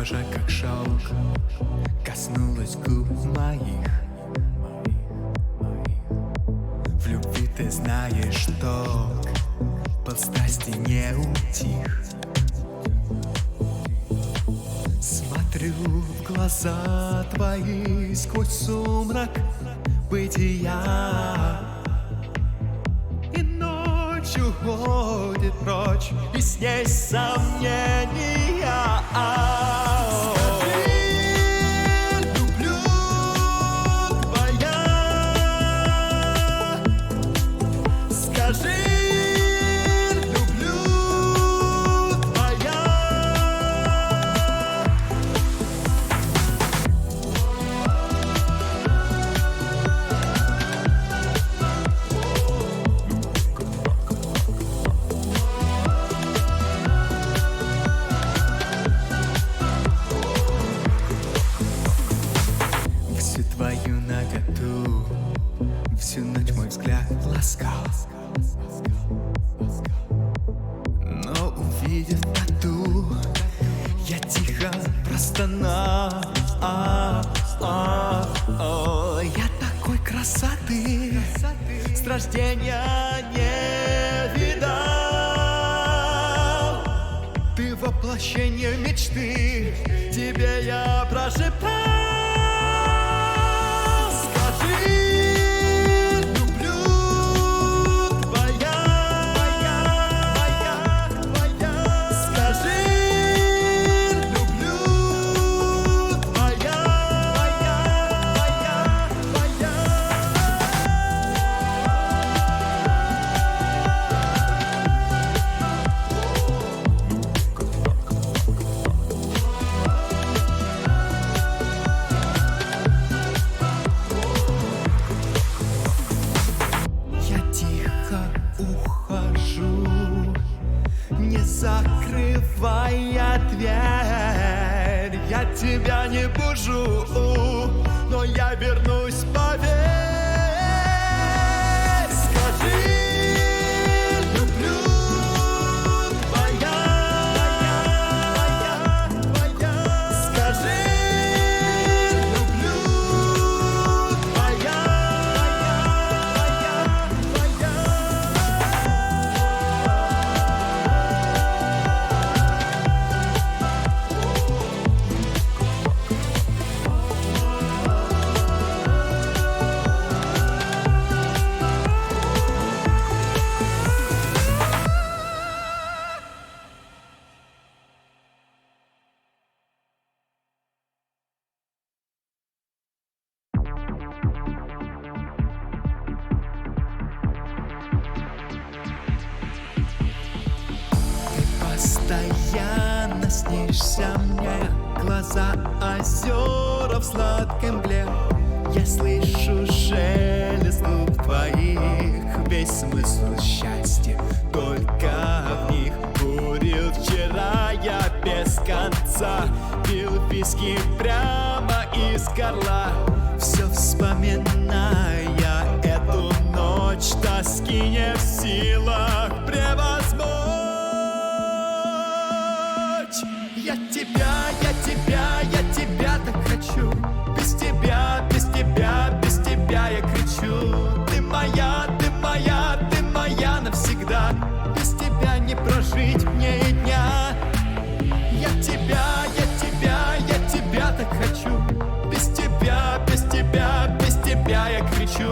кожа, как шелк, коснулась губ моих. В любви ты знаешь толк, под страсти не утих. Смотрю в глаза твои сквозь сумрак бытия, и ночь уходит прочь, и с ней сомнения. Скажи, люблю твоя. Скажи, люблю твоя. Всю твою наготу, всю ночь мой взгляд ласкал. Но увидев тату, я тихо простонал. Я такой красоты с рождения не видал. Ты воплощение мечты, тебе я прошептал. Скажи, люблю твоя. Скажи, люблю твоя. Я тихо ухожу, не закрывая дверь. Я тебя не бужу, но я вернусь, поверь. Скажи, люблю твоя. Скажи, люблю твоя. Постоянно снишься мне, глаза озера в сладкой мгле. Я слышу шелест губ твоих, весь смысл счастья только в них. Курил вчера я без конца, пил виски прямо из горла. Все вспоминая эту ночь, тоски не в силах превозмочь. Я тебя так хочу. Без тебя, без тебя, без тебя я кричу. Ты моя, ты моя, ты моя навсегда. Без тебя не прожить мне и дня. Я тебя так хочу. Без тебя, без тебя, без тебя я кричу.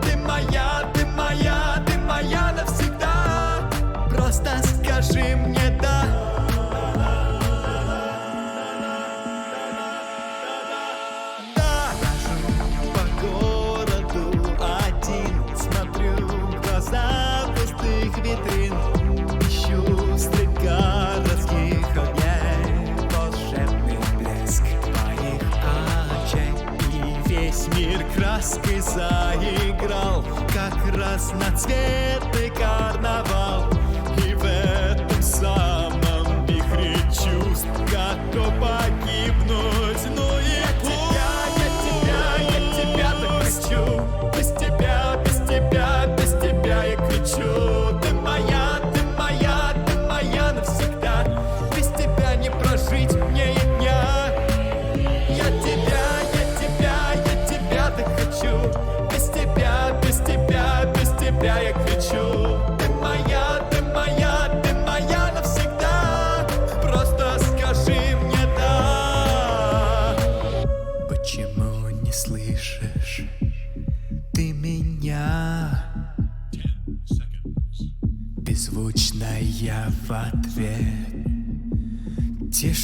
Ты моя, ты моя, ты моя навсегда. Просто скажи мне да. Витрин, ищу стрека городских огней, волшебный блеск твоих очей. И весь мир краской заиграл, как разноцветный карнавал. И в этом самом вихре чувств готов погибнуть. Ну и я тебя так хочу. Без тебя, без тебя, без тебя я кричу. Ты моя, ты моя, ты моя навсегда. Без тебя не прожить мне и дня.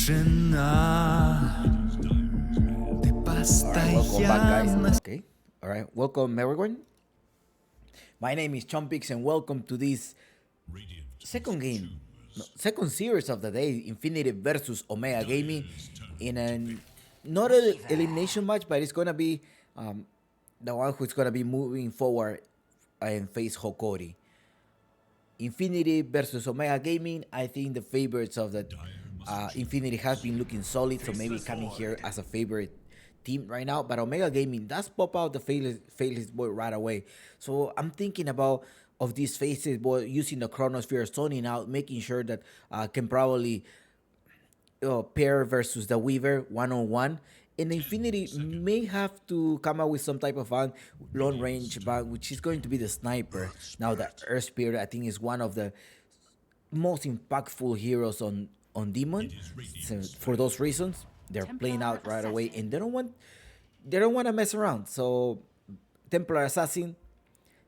Тишина. Ты Welcome back, постоянно. guys. Okay. All right. Welcome, everyone. My name is Chompix, and welcome to this Radiant second game, second series of the day, Infinity versus Omega Gaming, in an not an elimination match, but it's gonna be the one who's gonna be moving forward and face Hokori. Infinity versus Omega Gaming. I think the favorites of the Infinity have been looking solid, so maybe coming here as a favorite team right now. But Omega Gaming does pop out the Faceless Boy right away. So I'm thinking about of these Faceless Boy using the Chronosphere, zoning out, making sure that can probably pair versus the Weaver one-on-one. And Infinity may have to come out with some type of long range bug, which is going to be the Sniper. Now the Earth Spirit, I think, is one of the most impactful heroes on Demon. So for those reasons, they're playing out right away, and they don't want to mess around. So Templar Assassin,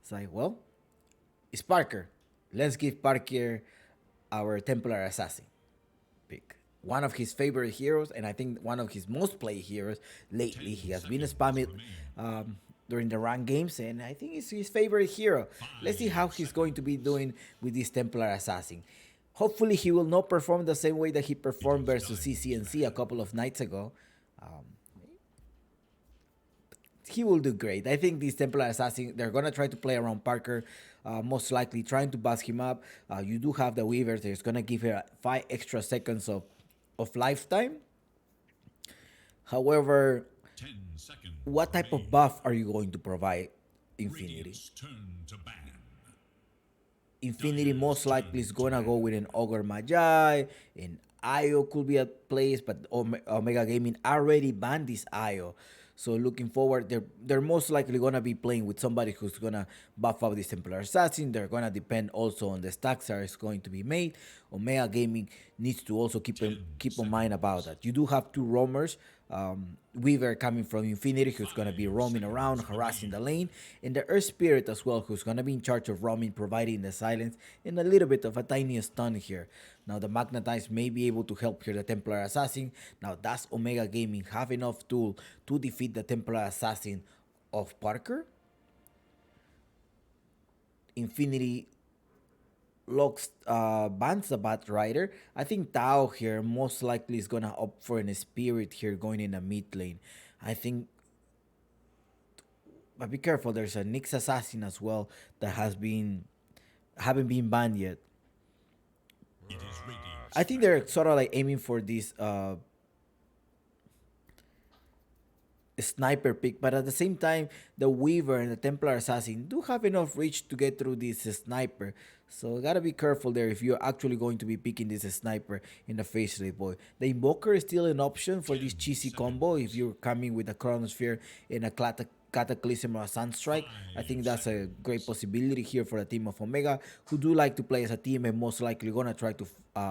it's like, well, it's Parker. Let's give Parker our Templar Assassin pick. One of his favorite heroes, and I think one of his most played heroes lately. He has been spammed during the rank games, and I think it's his favorite hero. Let's see how he's going to be doing with this Templar Assassin. Hopefully, he will not perform the same way that he performed versus CCNC a couple of nights ago. He will do great. I think this Templar Assassin, they're going to try to play around Parker, most likely trying to bust him up. You do have the Weaver. There's going to give her 5 extra seconds of lifetime. However, 10 seconds. what type of buff are you going to provide Infinity? Radiant's turn to ban. Infinity most likely is gonna go with an Ogre Magi, and Io could be at place, but Omega Gaming already banned this Io. So looking forward, they're most likely gonna be playing with somebody who's gonna buff up this Templar Assassin. They're gonna depend also on the stacks that is going to be made. Omega Gaming needs to also keep in mind about that. You do have 2 roamers. Weaver coming from Infinity, who's going to be roaming around, harassing the lane, and the Earth Spirit as well, who's going to be in charge of roaming, providing the silence, and a little bit of a tiny stun here. Now, the Magnetize may be able to help here the Templar Assassin. Now, does Omega Gaming have enough tool to defeat the Templar Assassin of Parker? Infinity locks bans the Bat Rider. I think Tao here most likely is gonna opt for an Spirit here going in the mid lane. I think, but be careful. There's a Nyx Assassin as well that haven't been banned yet. It is Radiant's I think they're sort of like aiming for this sniper pick, but at the same time, the Weaver and the Templar Assassin do have enough reach to get through this sniper. So gotta be careful there if you're actually going to be picking this sniper in the Faceless Boy. The Invoker is still an option for this cheesy combo if you're coming with a Chronosphere and a Cataclysm or a Sunstrike. I think that's a great possibility here for the team of Omega, who do like to play as a team and most likely gonna try to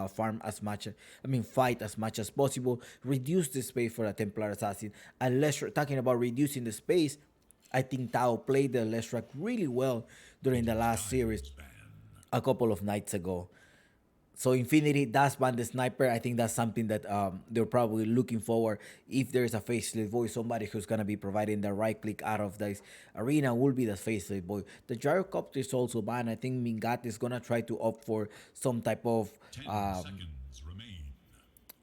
fight as much as possible, reduce the space for the Templar Assassin. Unless you're talking about reducing the space, I think Tao played the Leshrac really well during the last series a couple of nights ago. So Infinity does ban the Sniper. I think that's something that they're probably looking forward. If there's a Faceless Boy, somebody who's going to be providing the right click out of this arena will be the Faceless Boy. The Gyrocopter is also banned. I think Mingat is going to try to opt for some type of 10 seconds remain.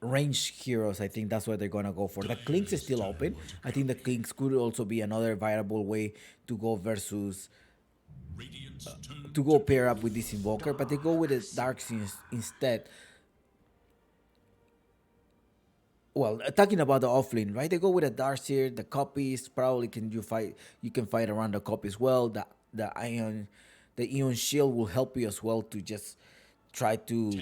ranged heroes. I think that's what they're going to go for. The Clinks is still open. I think the Clinks could also be another viable way to go versus Radiant's turn to go pair up with this Invoker, but they go with the Darks instead. Well, talking about the offlane, right? They go with the Darkseer, the copies. Probably you can fight around the copy as well. The Ion Shield will help you as well to just try to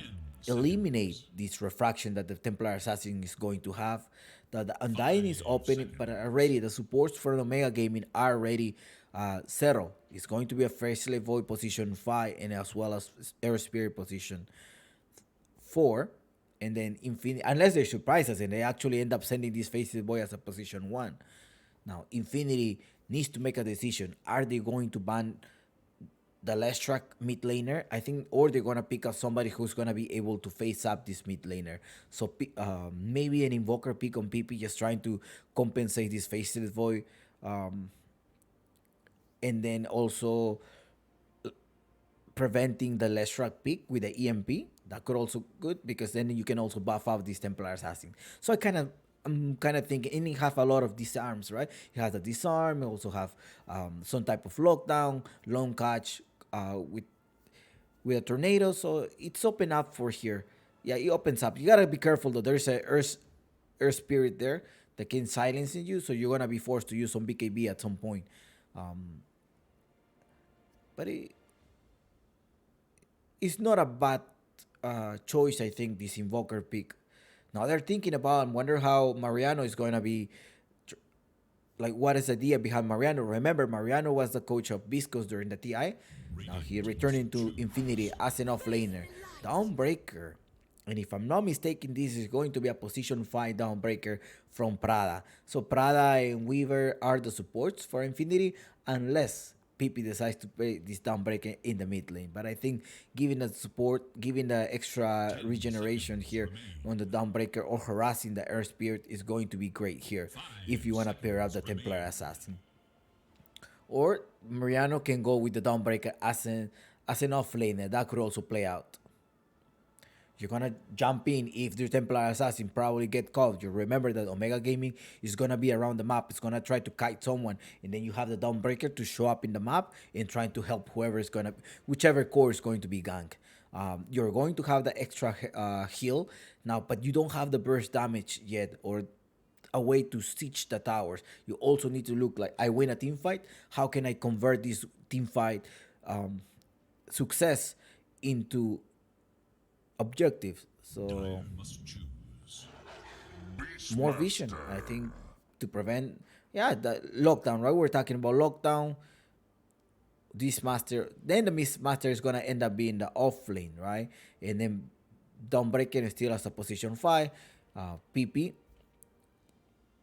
eliminate this refraction that the Templar Assassin is going to have. The Undying is open, but already the supports for the Omega Gaming are already settled. It's going to be a Faceless Void position 5 and as well as Air Spirit position 4. And then Infinity, unless they surprise us and they actually end up sending this Faceless Boy as a position 1. Now, Infinity needs to make a decision. Are they going to ban the Leshrac mid laner, I think, or they're gonna pick up somebody who's gonna be able to face up this mid laner. So maybe an Invoker pick on PP, just trying to compensate this Faceless Void, and then also preventing the Leshrac pick with the EMP. That could also good because then you can also buff out this Templar Assassin. So I'm kind of thinking, and you have a lot of disarms, right? You have the disarm, you also have some type of lockdown, long catch with a tornado. So it's open up for here. Yeah, it opens up. You gotta be careful though. There's a Earth Spirit there that can silence you, so you're gonna be forced to use some BKB at some point. But it's not a bad choice, I think, this Invoker pick. Now they're thinking about and wonder how Mariano is going to be, like, what is the idea behind Mariano? Remember, Mariano was the coach of Viscos during the TI. Now he returned to Infinity as an off-laner. Dawnbreaker. And if I'm not mistaken, this is going to be a position 5 Dawnbreaker from Prada. So Prada and Weaver are the supports for Infinity, unless PP decides to play this Dawnbreaker in the mid lane. But I think giving the support, giving the extra regeneration here on the Dawnbreaker or harassing the Earth Spirit is going to be great here if you want to pair up the Templar Assassin. Or Mariano can go with the Dawnbreaker as an off laner. That could also play out. You're gonna jump in if the Templar Assassin probably get caught. You remember that Omega Gaming is gonna be around the map. It's gonna try to kite someone, and then you have the Dawnbreaker to show up in the map and trying to help whichever core is going to be gank. You're going to have the extra heal now, but you don't have the burst damage yet or a way to siege the towers. You also need to look like, I win a team fight. How can I convert this team fight success into objectives? So more vision, I think, to prevent the lockdown, right? We're talking about lockdown. This master, then the Miss Master is gonna end up being the off lane, right? And then Dawnbreaker is still as a position 5. PP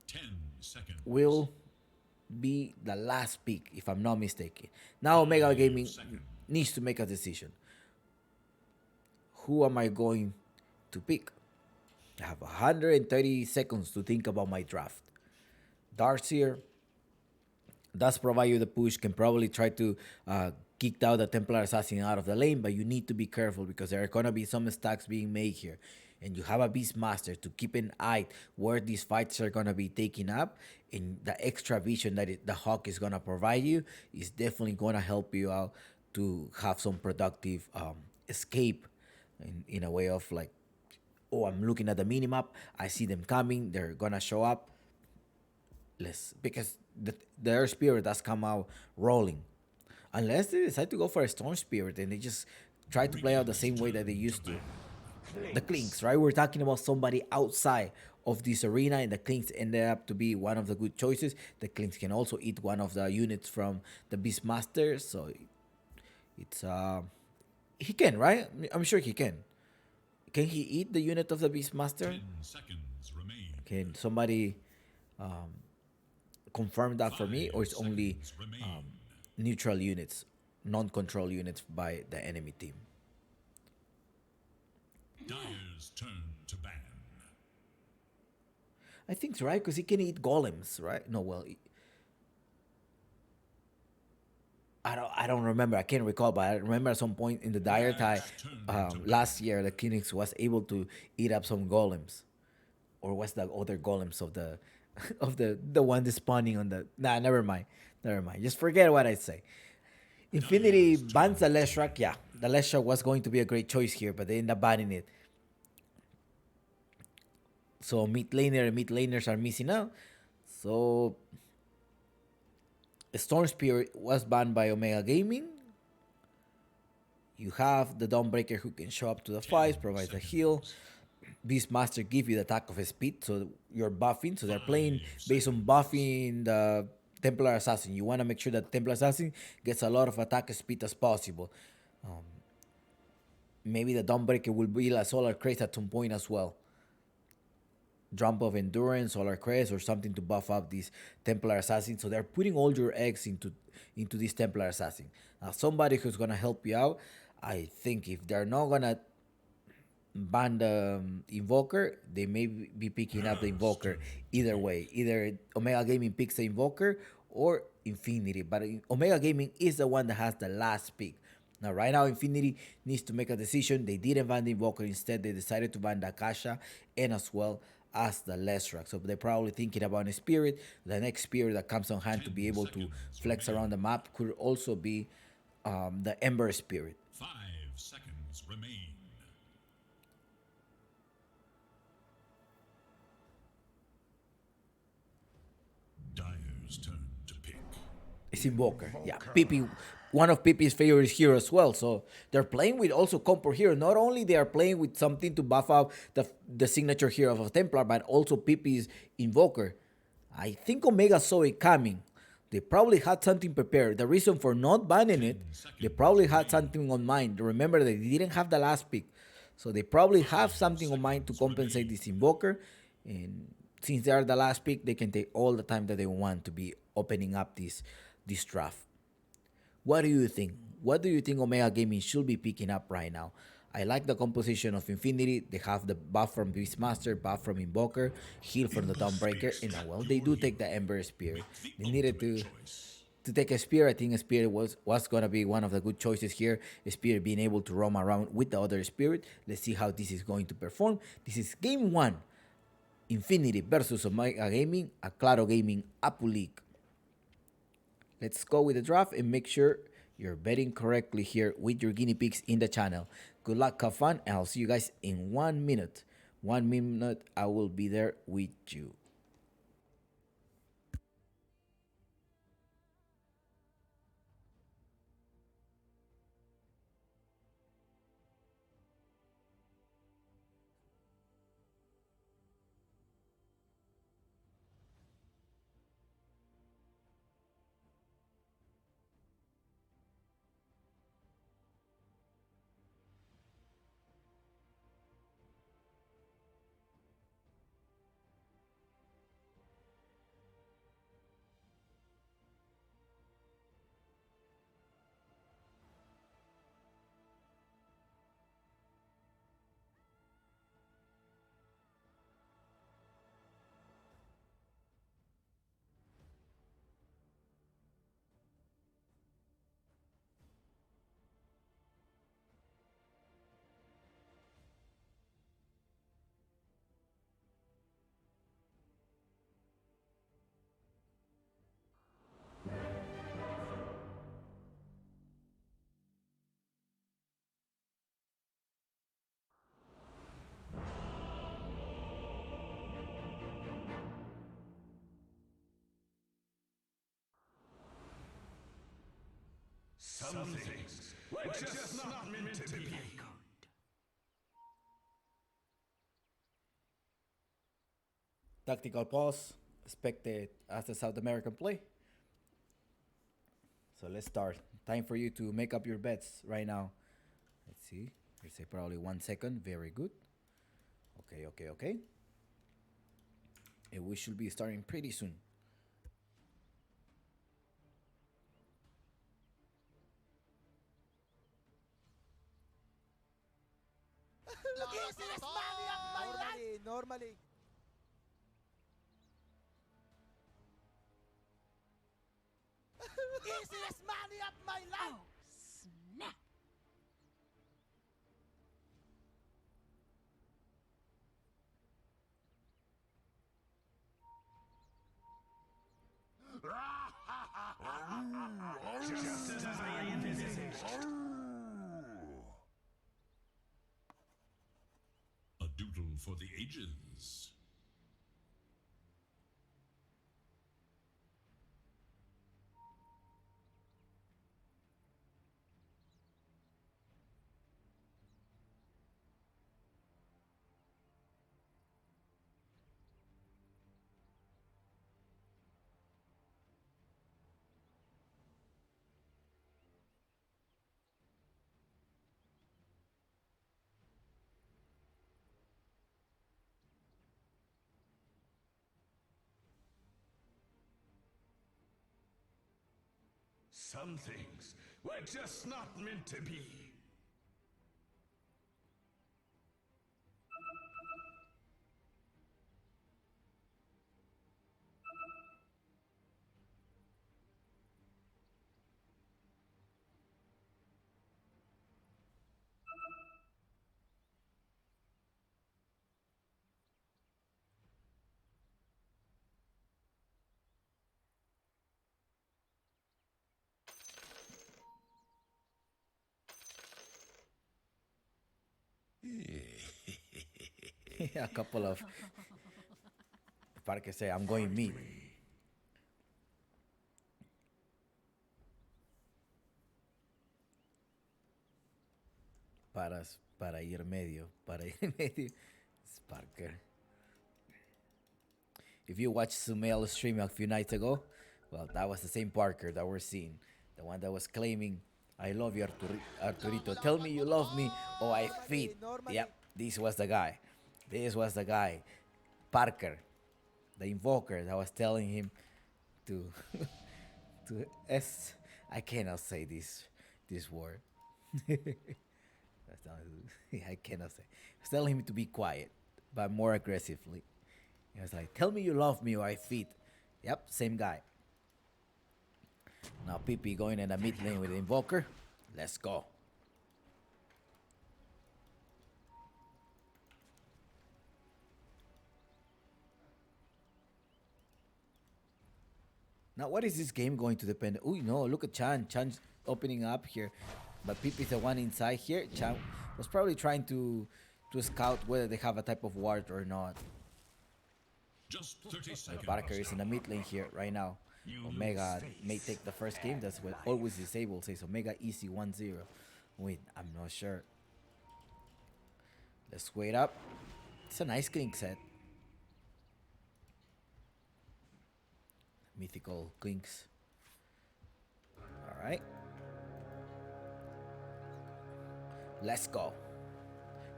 10 seconds. will be the last pick, if I'm not mistaken. Now Omega Gaming needs to make a decision. Who am I going to pick? I have 130 seconds to think about my draft. Darkseer does provide you the push, can probably try to kick out the Templar Assassin out of the lane, but you need to be careful because there are going to be some stacks being made here. And you have a Beastmaster to keep an eye where these fights are going to be taken up. And the extra vision that the Hawk is going to provide you is definitely going to help you out to have some productive escape in a way of like, oh, I'm looking at the minimap, I see them coming, they're going to show up. Because their spirit does come out rolling. Unless they decide to go for a Storm Spirit and they just try to play out the same way that they used to. The Clinks, right? We're talking about somebody outside of this arena, and the Clinks ended up to be one of the good choices. The Clinks can also eat one of the units from the Beastmaster, so it's he can, right? I'm sure he can. Can he eat the unit of the Beastmaster? 10 seconds remain. Can somebody confirm that for me, or it's only neutral units, non-control units by the enemy team? Dyer's turn to ban. I think so, right? Because he can eat golems, right? No, well, I don't remember. I can't recall, but I remember at some point in the Dire tie last year, the Phoenix was able to eat up some golems, or was the other golems of the the one that's spawning on the? Nah, never mind. Just forget what I say. Infinity bans the Leshrac. Yeah, the Leshrac was going to be a great choice here, but they end up banning it. So mid laner and mid laners are missing out. So Storm Spirit was banned by Omega Gaming. You have the Dawnbreaker who can show up to the fights, provides a heal. Beastmaster give you the attack of speed, so you're buffing. So they're playing based on buffing the Templar Assassin. You want to make sure that Templar Assassin gets a lot of attack speed as possible. Maybe the Dawnbreaker will be a Solar Craze at some point as well. Jump of Endurance, Solar Crest, or something to buff up this Templar Assassin. So they're putting all your eggs into this Templar Assassin. Now, somebody who's gonna help you out, I think if they're not gonna ban the Invoker, they may be picking up the Invoker either way. Either Omega Gaming picks the Invoker or Infinity. But Omega Gaming is the one that has the last pick. Now, right now, Infinity needs to make a decision. They didn't ban the Invoker. Instead, they decided to ban the Akasha and as well as the Lesrak. So they're probably thinking about a Spirit. The next Spirit that comes on hand to be able to flex around the map could also be the Ember Spirit. 5 seconds remain. Dyer's turn to pick. It's Invoker. Yeah, PP, one of PP's favorites here as well. So they're playing with also Compo here. Not only they are playing with something to buff out the signature here of a Templar, but also PP's Invoker. I think Omega saw it coming. They probably had something prepared. The reason for not banning it, they probably had something on mind. Remember that they didn't have the last pick. So they probably have something on mind to compensate this Invoker. And since they are the last pick, they can take all the time that they want to be opening up this draft. What do you think? What do you think Omega Gaming should be picking up right now? I like the composition of Infinity. They have the buff from Beastmaster, buff from Invoker, heal from the Dawnbreaker, and well, they do take the Ember Spirit. They needed to take a Spear. I think a Spirit was gonna be one of the good choices here. A Spirit being able to roam around with the other Spirit. Let's see how this is going to perform. This is game 1. Infinity versus Omega Gaming, a Claro Gaming Apu League. Let's go with the draft and make sure you're betting correctly here with your guinea pigs in the channel. Good luck, have fun, and I'll see you guys in 1 minute. 1 minute, I will be there with you. Some things were just not meant to be. Tactical pause, expected as the South American play. So let's start. Time for you to make up your bets right now. Let's see. Let's say probably 1 second. Very good. Okay. And we should be starting pretty soon. Easiest money of my life! Normally. Easiest money of my life! Snap! Just as I envisaged. A doodle for the ages. Some things were just not meant to be. A couple of Parker say, I'm going meat. Para ir medio. It's Parker. If you watched Sumail's stream a few nights ago, well, that was the same Parker that we're seeing. The one that was claiming, I love you, Arturito. Tell me you love me, or I feed. Yep, this was the guy. This was the guy. Parker, the invoker that was telling him to I cannot say this word. That's not, I cannot say. I was telling him to be quiet, but more aggressively. He was like, tell me you love me or I feed. Yep, same guy. Now PP going in the mid lane with the invoker. Let's go. Now, what is this game going to depend? Oh, no, look at Chan. Chan's opening up here. But PP is the one inside here. Chan was probably trying to scout whether they have a type of ward or not. Just 30 seconds. Parker is in the mid lane here right now. Omega may take the first game. That's what always disabled says. Omega easy 1-0. Wait, I'm not sure. Let's wait up. It's a nice clink set. Mythical clinks. Alright. Let's go.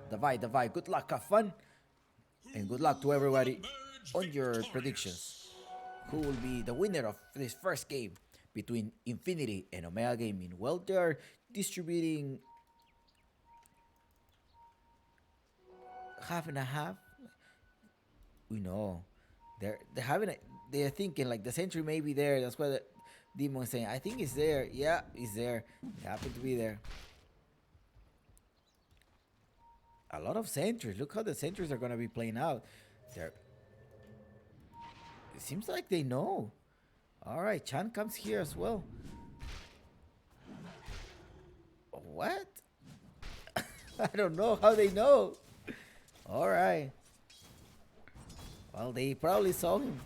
Divide. Good luck, have fun. And good luck to everybody on your predictions. Who will be the winner of this first game between Infinity and Omega Gaming? Well, they are distributing half and a half. We know they're thinking like the sentry may be there. That's why the Demon is saying, I think it's there. Yeah, it's there. It happened to be there. A lot of sentries. Look how the sentries are gonna be playing out. It seems like they know. Alright, Chan comes here as well. What? I don't know how they know. Alright. Well, they probably saw him.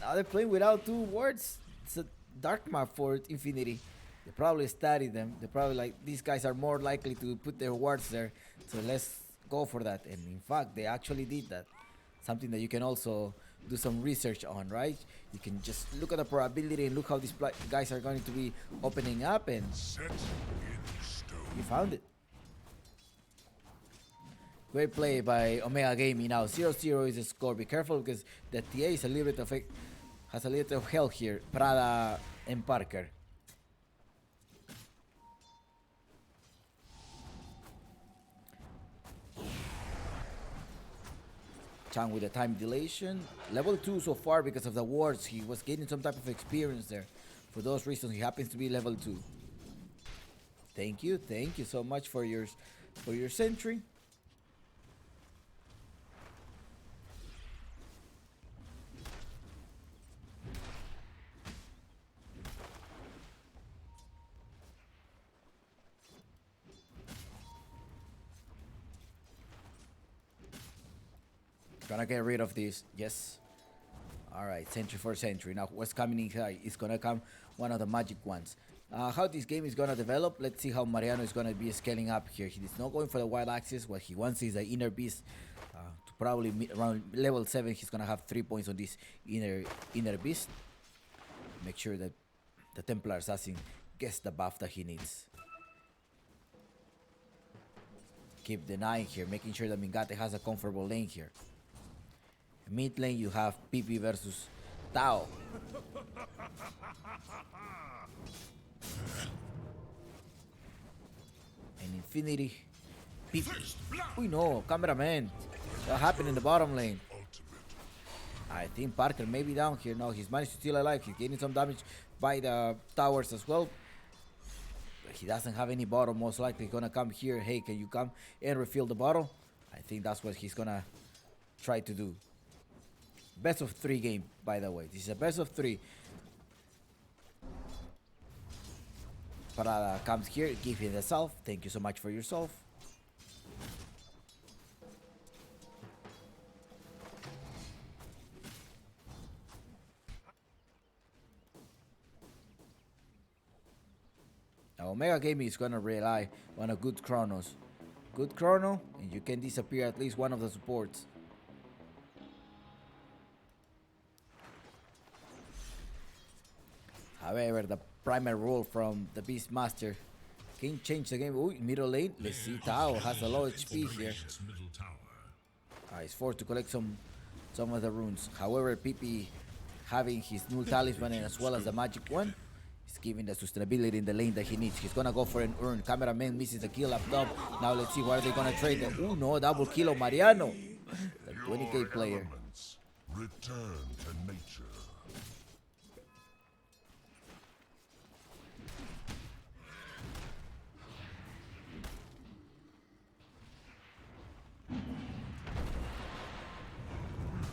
Now they're playing without 2 wards. It's a dark map for Infinity. They probably studied them. They're probably like, these guys are more likely to put their wards there. So let's go for that. And in fact, they actually did that. Something that you can also do some research on, right? You can just look at the probability and look how these guys are going to be opening up, and you found it. Great play by Omega Gaming. Now 0-0 is the score. Be careful because the TA is a little bit of has a little bit of help here. Prada and Parker. Chan with the time dilation. Level 2 so far because of the wards. He was getting some type of experience there. For those reasons, he happens to be level 2. Thank you so much for your sentry. Gonna get rid of this. Yes. Alright, sentry for sentry. Now what's coming in here is gonna come one of the magic ones. How this game is gonna develop, let's see how Mariano is gonna be scaling up here. He is not going for the wild axis. What he wants is the inner beast. To probably around level 7 he's gonna have 3 points on this inner beast. Make sure that the Templar Assassin gets the buff that he needs. Keep denying here, making sure that Mingate has a comfortable lane here. Mid lane you have PP versus Tao. And Infinity. Uy, no, cameraman. What happened in the bottom lane? I think Parker may be down here. No, he's managed to still alive. He's getting some damage by the towers as well. But he doesn't have any bottle. Most likely gonna come here. Hey, can you come and refill the bottle? I think that's what he's gonna try to do. Best of 3 game, by the way. This is a best of 3. Parada comes here, give him the self. Thank you so much for your self. Now Omega Gaming is gonna rely on a good Chronos. Good Chrono, and you can disappear at least one of the supports. However, the primary rule from the Beastmaster can change the game. Ooh, middle lane. Let's see. Tao has a low HP here. Radiant's middle tower. He's forced to collect some of the runes. However, PP having his null talisman and as well as the magic one is giving the sustainability in the lane that he needs. He's gonna go for an urn. Cameraman misses the kill up top. Now let's see what are they gonna trade. Oh no, double kill of Mariano. The 20k player. Elements return to nature.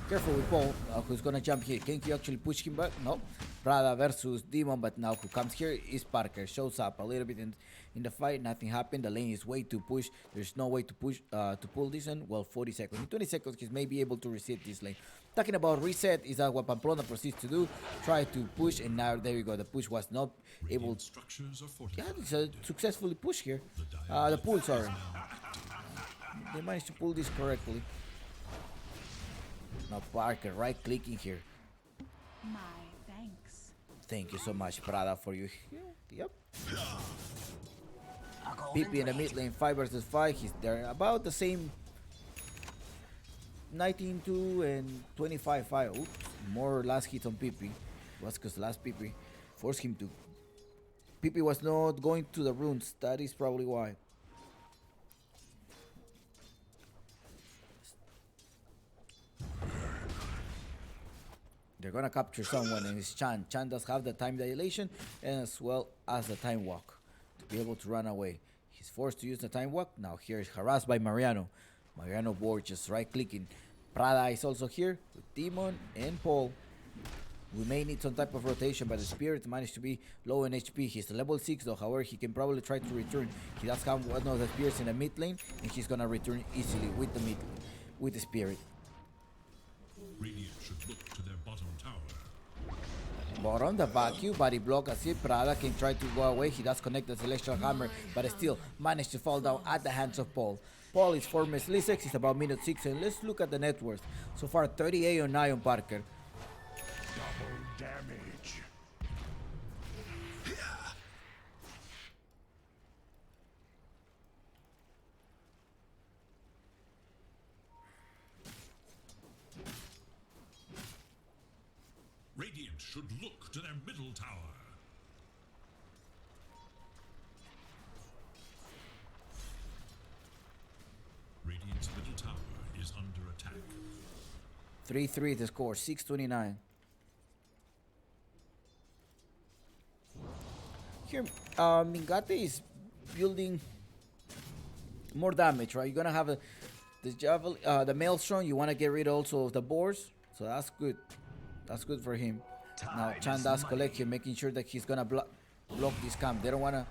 Careful with Paul, who's gonna jump here. Can you actually push him back? No. Prada versus Demon, but now who comes here is Parker. Shows up a little bit in the fight. Nothing happened. The lane is way too push. There's no way to push to pull this in. Well, 40 seconds. In 20 seconds, he may be able to reset this lane. Talking about reset, is that what Pamplona proceeds to do? Try to push, and now there you go. The push was not able. Radiant structures are Yeah, fortified. it's a successfully push here. The pull, sorry. They managed to pull this correctly. Now Parker right clicking here. My thanks. Thank you so much, Prada, for you. Yep. PP in the mid lane, 5 versus 5. They're about the same. 19-2 and 25-5. Oops, more last hit on PP. Was because last PP forced him to. PP was not going to the runes. That is probably why. They're gonna capture someone, and it's Chan. Chan does have the time dilation and as well as the time walk to be able to run away. He's forced to use the time walk. Now here is harassed by Mariano. Mariano board just right clicking. Prada is also here with Demon and Paul. We may need some type of rotation, but the Spirit managed to be low in HP. He's level 6 though, however he can probably try to return. He does have one of the Spirits in the mid lane, and he's gonna return easily with the Spirit. Radiant should look to their bottom tower. Bottom, the vacuum, body block as it. Prada can try to go away. He does connect the Celestial Hammer, but still managed to fall down at the hands of Paul. Paul is for Miss Lisex, it's about minute 6, and let's look at the net worth. So far, 38 on Ion Parker. Double damage. Radiant should look to their middle tower. Radiant's middle tower is under attack. 3-3 the score, 629. Here, Mingate is building more damage, right? You're gonna have the Maelstrom. You want to get rid also of the boars, so that's good. That's good for him. Now Chan does collect here, making sure that he's gonna block this camp. They don't want to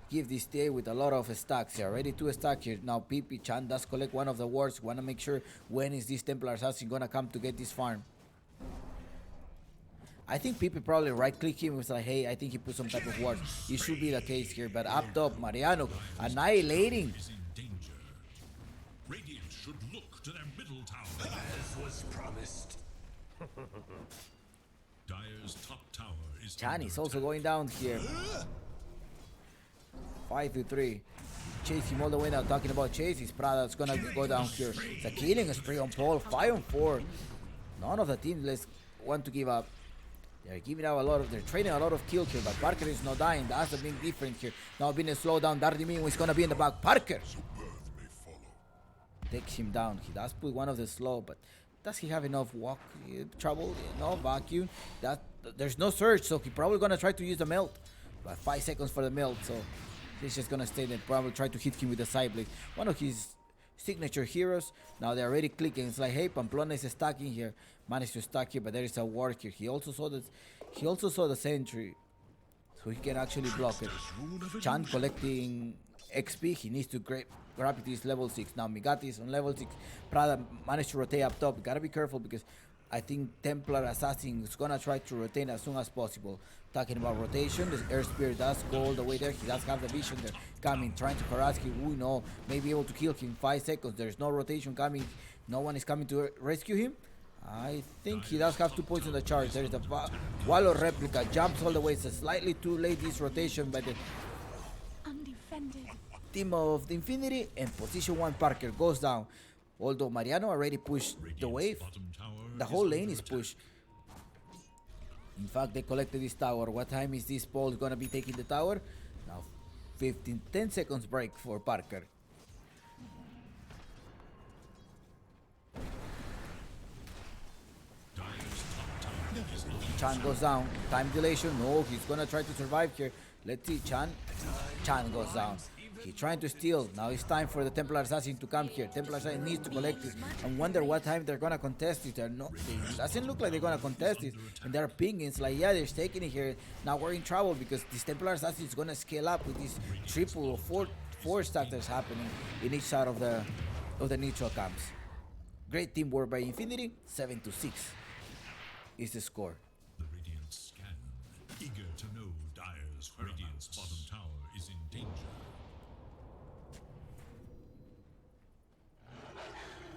give this day with a lot of stacks here. Already 2 stacks here. Now PP Chan does collect one of the wards. Want to make sure when is this Templar Assassin gonna come to get this farm. I think PP probably right click him and was like, hey, I think he put some type of ward. It should be the case here, but up top, Mariano annihilating. Is in danger. Radiant should look to their middle tower. As was promised. Dire's top tower is Chan under is also attack. going down here. 5-3. Chase him all the way now. Talking about Chase, his Prada's gonna go down here. It's a killing spree on Paul. 5-4. None of the teams want to give up. They're giving out a lot of, they're training a lot of kills here, but Parker is not dying. That's a big difference here. Now being slowed down, Dardimin is gonna be in the back. Parker takes him down. He does put one of the slow, but does he have enough walk trouble? No vacuum. That there's no surge, so he probably gonna try to use the melt. But 5 seconds for the melt, so he's just gonna stay there. Probably try to hit him with the side blade. One of his signature heroes. Now they're already clicking. It's like, hey, Pamplona is stacking here. Managed to stack here, but there is a ward here. He also saw the sentry, so he can actually block it. Chan collecting XP. He needs to grab it to his level 6. Now Migati is on level 6. Prada managed to rotate up top. You gotta be careful because I think Templar Assassin is gonna try to rotate as soon as possible. Talking about rotation, the Air Spear does go all the way there. He does have the vision there coming, trying to harass him. We know, may be able to kill him in 5 seconds. There's no rotation coming. No one is coming to rescue him. I think he does have 2 points on the charge. There is the Wallow replica. Jumps all the way. It's slightly too late this rotation by the Undefended. team of the Infinity. And position 1 Parker goes down. Although Mariano already pushed the wave. The whole lane is pushed. In fact, they collected this tower. What time is this Paul gonna be taking the tower? Now 10 seconds break for Parker. Chan goes down. Time dilation. No, he's gonna try to survive here. Let's see. Chan goes down. He's trying to steal. Now it's time for the Templar Assassin to come here. Templar Assassin needs to collect it. And wonder what time they're gonna contest it. It doesn't look like they're gonna contest it. And they're pinging. It's like, yeah, they're taking it here. Now we're in trouble because this Templar Assassin is gonna scale up with this triple or four stack that's happening in each side of the neutral camps. Great teamwork by Infinity. 7-6 is the score. The Radiant scan, eager to know Dire's Radiant's bottom tower is in danger.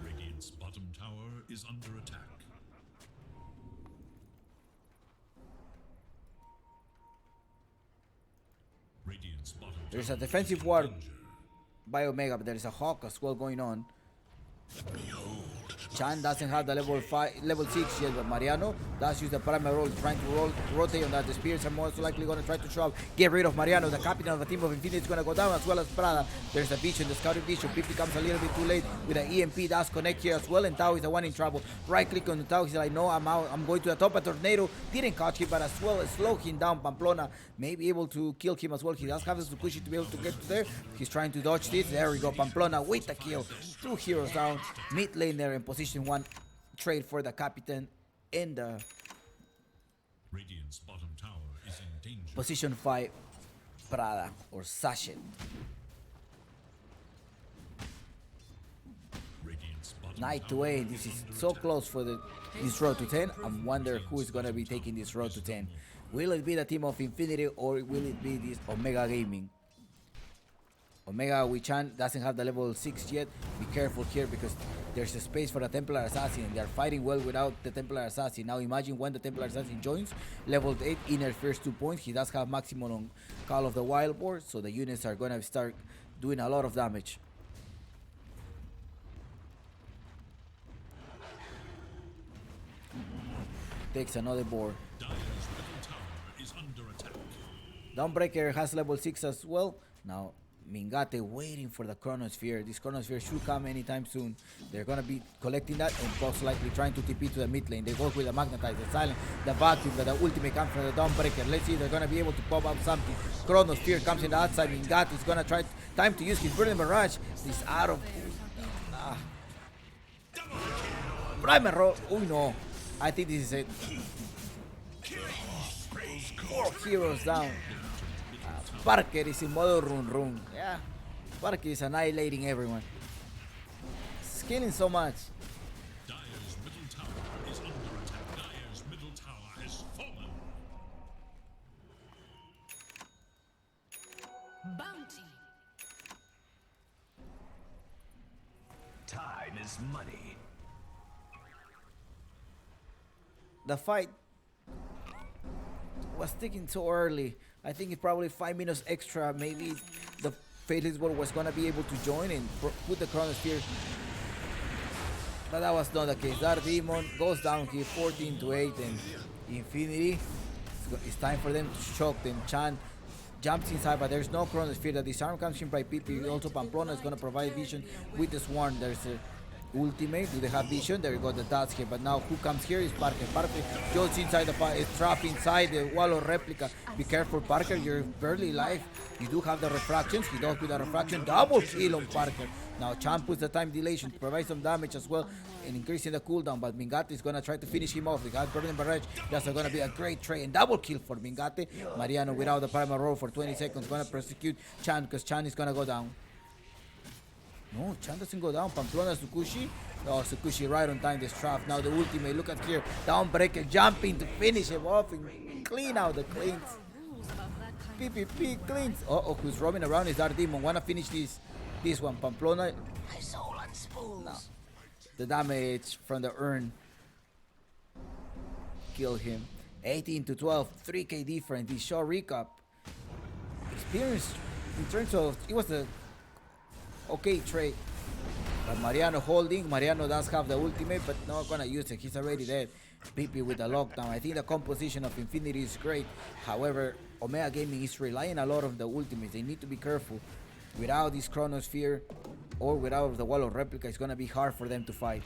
Radiant's bottom tower is under attack. Radiant's bottom There's a tower defensive is in war danger. by Omega, but there is a Hawk as well going on. Chan doesn't have the level 6 yet, but Mariano does use the primary roll, trying to rotate on that. The Spears are most likely going to try to shove, get rid of Mariano. The captain of the team of Infinity is going to go down, as well as Prada. There's a vision, the scouting vision. Pipi comes a little bit too late with an EMP. Does connect here as well, and Tao is the one in trouble. Right click on the Tao. He's like, no, I'm out. I'm going to the top. A tornado didn't catch him, but as well as slow him down. Pamplona may be able to kill him as well. He does have the Tsukushi to be able to get to there. He's trying to dodge this. There we go. Pamplona with the kill. 2 heroes down. Mid lane there in position 1. Trade for the captain in the Radiant's bottom tower is in danger. position 5 Prada or Sachet. Radiant's bottom Knight tower to 8. This is so close for this road to 10. I wonder who is going to be taking this road to 10. Will it be the team of Infinity or will it be this Omega Gaming? Omega Wichan doesn't have the level 6 yet. Be careful here because there's a space for the Templar Assassin. They're fighting well without the Templar Assassin. Now imagine when the Templar Assassin joins. Level 8 inner first 2 points. He does have maximum on Call of the Wild Boar, so the units are going to start doing a lot of damage. Takes another board. Dire's middle tower is under attack. Dawnbreaker has level 6 as well. Now Mingate waiting for the Chronosphere. This Chronosphere should come anytime soon. They're gonna be collecting that and most likely trying to TP to the mid lane. They go with the Magnetize, the Silent, the Vacuum, but the ultimate comes from the Dawnbreaker. Let's see if they're gonna be able to pop up something. Chronosphere comes in the outside. Mingate is gonna try time to use his Burning Barrage. He's out of Primer roll. Oh no. I think this is it. 4 heroes down. Parker is in modo run run. Yeah. Parker is annihilating everyone. He's killing so much. Dire's middle tower is under attack. Dire's middle tower has fallen. Bounty. Time is money. The fight was taking so early. I think it's probably 5 minutes extra. Maybe the Faithless World was gonna be able to join and put the Chronosphere. But that was not the case. Dark Demon goes down here 14-8 and Infinity. It's time for them to choke them. Chan jumps inside, but there's no chronosphere. The disarm comes in by PP. Also, Pamplona is going to provide vision with the Swarm. There's a ultimate. Do they have vision? There we go, the dots here. But now who comes here is Parker. Parker jumps inside the fire. It's trapped inside the wall of replica. Be careful, Parker. You're barely alive. You do have the refractions. He does with the refraction. Double kill on Parker. Now Chan puts the time dilation to provide some damage as well and increasing the cooldown. But Mingate is going to try to finish him off. They got Burning Barrage. That's going to be a great trade and double kill for Mingate. Mariano without the primal roll for 20 seconds. Going to prosecute Chan because Chan is going to go down. No, Chan doesn't go down. Pamplona Tsukushi. Oh, Tsukushi right on time. This trap. Now the ultimate. Look at here. Downbreaker jumping to finish him off and clean out the cleans. PPP cleans. Uh-oh, who's roaming around is our demon. Wanna finish this one. Pamplona. No. The damage from the urn. Kill him. 18 to 12. 3k different. This show recap. Experience in terms of it was a okay trade. But Mariano holding. Mariano does have the ultimate, but not gonna use it. He's already dead. PP with the lockdown. I think the composition of Infinity is great. However, Omega Gaming is relying a lot on the ultimates. They need to be careful. Without this Chronosphere or without the Wall of Replica, it's gonna be hard for them to fight.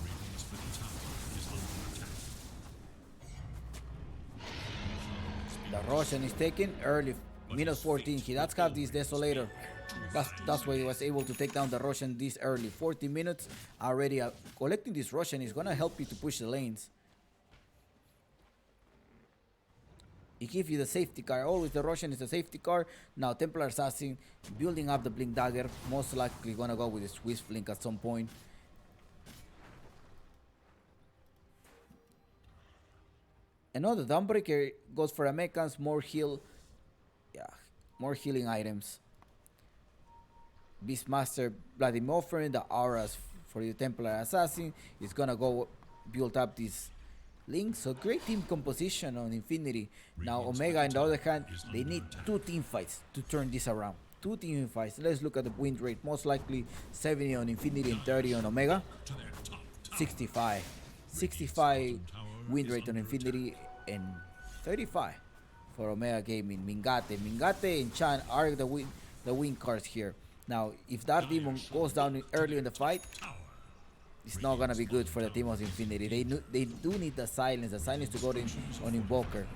Radiant's middle tower is under attack. The Roshan is taken early, minus 14. He does have this Desolator. That's why he was able to take down the Roshan this early. 40 minutes already. Collecting this Roshan is going to help you to push the lanes. He gives you the safety car. Always the Roshan is a safety car. Now Templar Assassin building up the Blink Dagger. Most likely going to go with the Swift Blink at some point. Another Dawnbreaker goes for a mechans, more heal. Yeah, more healing items. Beastmaster Vladimir offering the auras for the Templar Assassin is gonna go build up this link. So great team composition on Infinity. Now Omega on the other hand, they need 2 team fights to turn this around. 2 team fights. Let's look at the win rate. Most likely 70 on Infinity and 30 on Omega. 65. 65 win rate on Infinity and 35 for Omega Gaming. Mingate and Chan are the win cards here. Now, if that demon goes down early in the fight, it's not gonna be good for the team of Infinity. They do need the silence to go in on Invoker.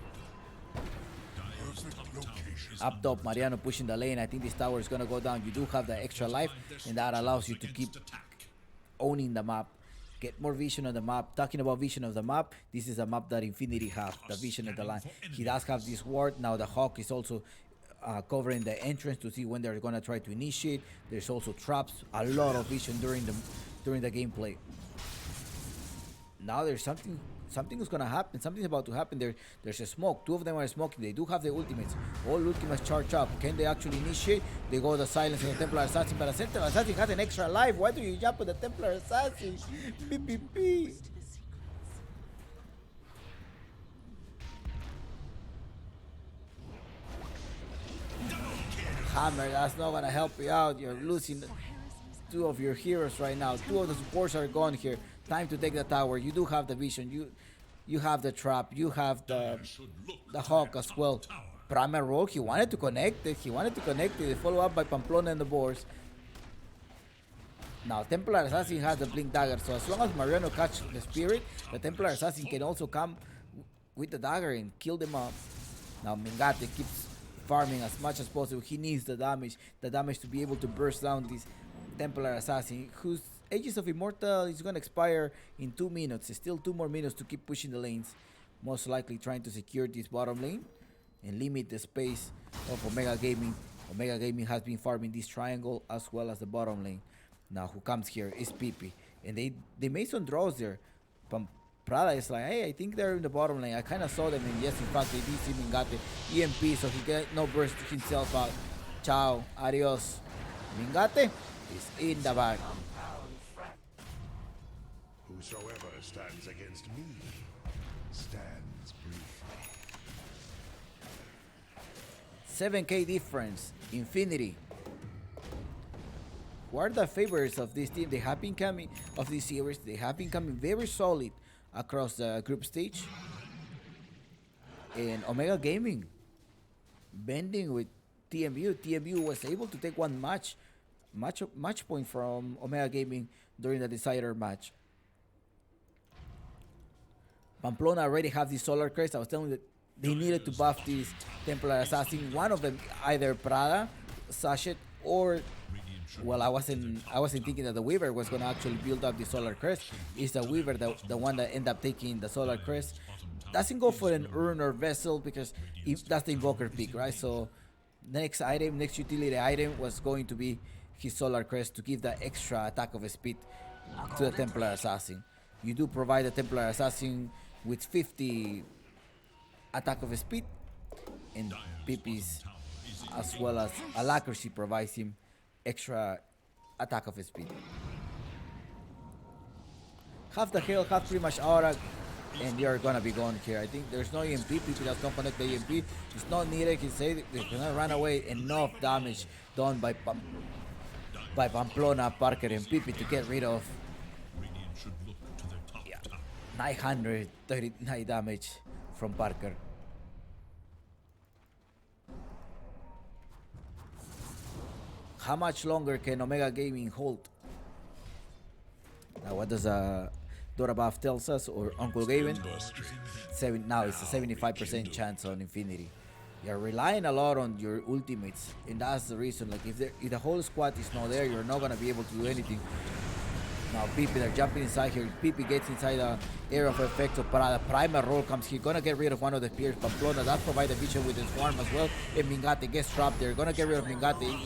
Up top, Mariano pushing the lane. I think this tower is gonna go down. You do have the extra life, and that allows you to keep owning the map. Get more vision on the map. Talking about vision of the map, this is a map that Infinity have, the vision of the line. He does have this ward. Now the Hawk is also covering the entrance to see when they're gonna try to initiate. There's also traps. A lot of vision during the gameplay. Now there's something is gonna happen. Something's about to happen. There's a smoke. 2 of them are smoking. They do have the ultimates. All ultimates charge up. Can they actually initiate? They go the silence on the Templar Assassin, but the Templar Assassin has an extra life. Why do you jump with the Templar Assassin? PPP. Hammer, that's not gonna help you out. You're losing 2 of your heroes right now. 2 of the supports are gone here. Time to take the tower. You do have the vision. You have the trap. You have the Hawk as well. Primal roll. He wanted to connect it. They follow up by Pamplona and the boars. Now Templar Assassin has the Blink Dagger. So as long as Mariano catches the spirit, the Templar Assassin can also come with the dagger and kill them up. Now Mingate keeps farming as much as possible. He needs the damage to be able to burst down this Templar Assassin, whose Aegis of Immortal is going to expire in 2 minutes. Still 2 more minutes to keep pushing the lanes. Most likely trying to secure this bottom lane and limit the space of Omega Gaming. Omega Gaming has been farming this triangle as well as the bottom lane. Now who comes here is PP. And they made some draws there. Prada is like, hey, I think they're in the bottom lane. I kind of saw them, and yes, in fact, they did see Mingate EMP, so he get no burst himself out. Ciao, adios. Mingate is in the bag. Whosoever stands against me stands briefly. 7k difference. Infinity who are the favorites of this team. They have been coming of this series. They have been coming very solid across the group stage. And Omega Gaming bending with TMU. TMU was able to take one match point from Omega Gaming during the decider match. Pamplona already have the Solar Crest. I was telling you that they needed to buff this Templar Assassin. One of them, either Prada, Sachet, or well, I wasn't thinking that the Weaver was gonna actually build up the Solar Crest. It's the Weaver, the one that ended up taking the Solar Crest. Doesn't go for an urn or vessel because that's the Invoker pick, right? So next utility item was going to be his Solar Crest to give that extra attack of speed to the Templar Assassin. You do provide the Templar Assassin with 50 attack of speed, and Pippi's as well as Alacrity provides him extra attack of speed. Half the health, half pretty much aura, and you're gonna be gone here. I think there's no EMP. Pippi does not connect the EMP. It's not needed. He said they're gonna run away. Enough damage done by Pamplona, Parker, and Pippi to get rid of. Radiant should look to their top tower. 939 damage from Parker. How much longer can Omega Gaming hold? Now, what does Dorabaf tells us, or Uncle Gavin? Now it's a 75% chance on Infinity. You're relying a lot on your ultimates, and that's the reason. Like if the whole squad is not there, you're not gonna be able to do anything. Now Pippi, they're jumping inside here. Pippi gets inside the area of effect of Parada. Primer roll comes here. Gonna get rid of one of the spears. Pamplona does provide a vision with his swarm as well. And Mingate gets trapped there. Gonna get rid of Mingate.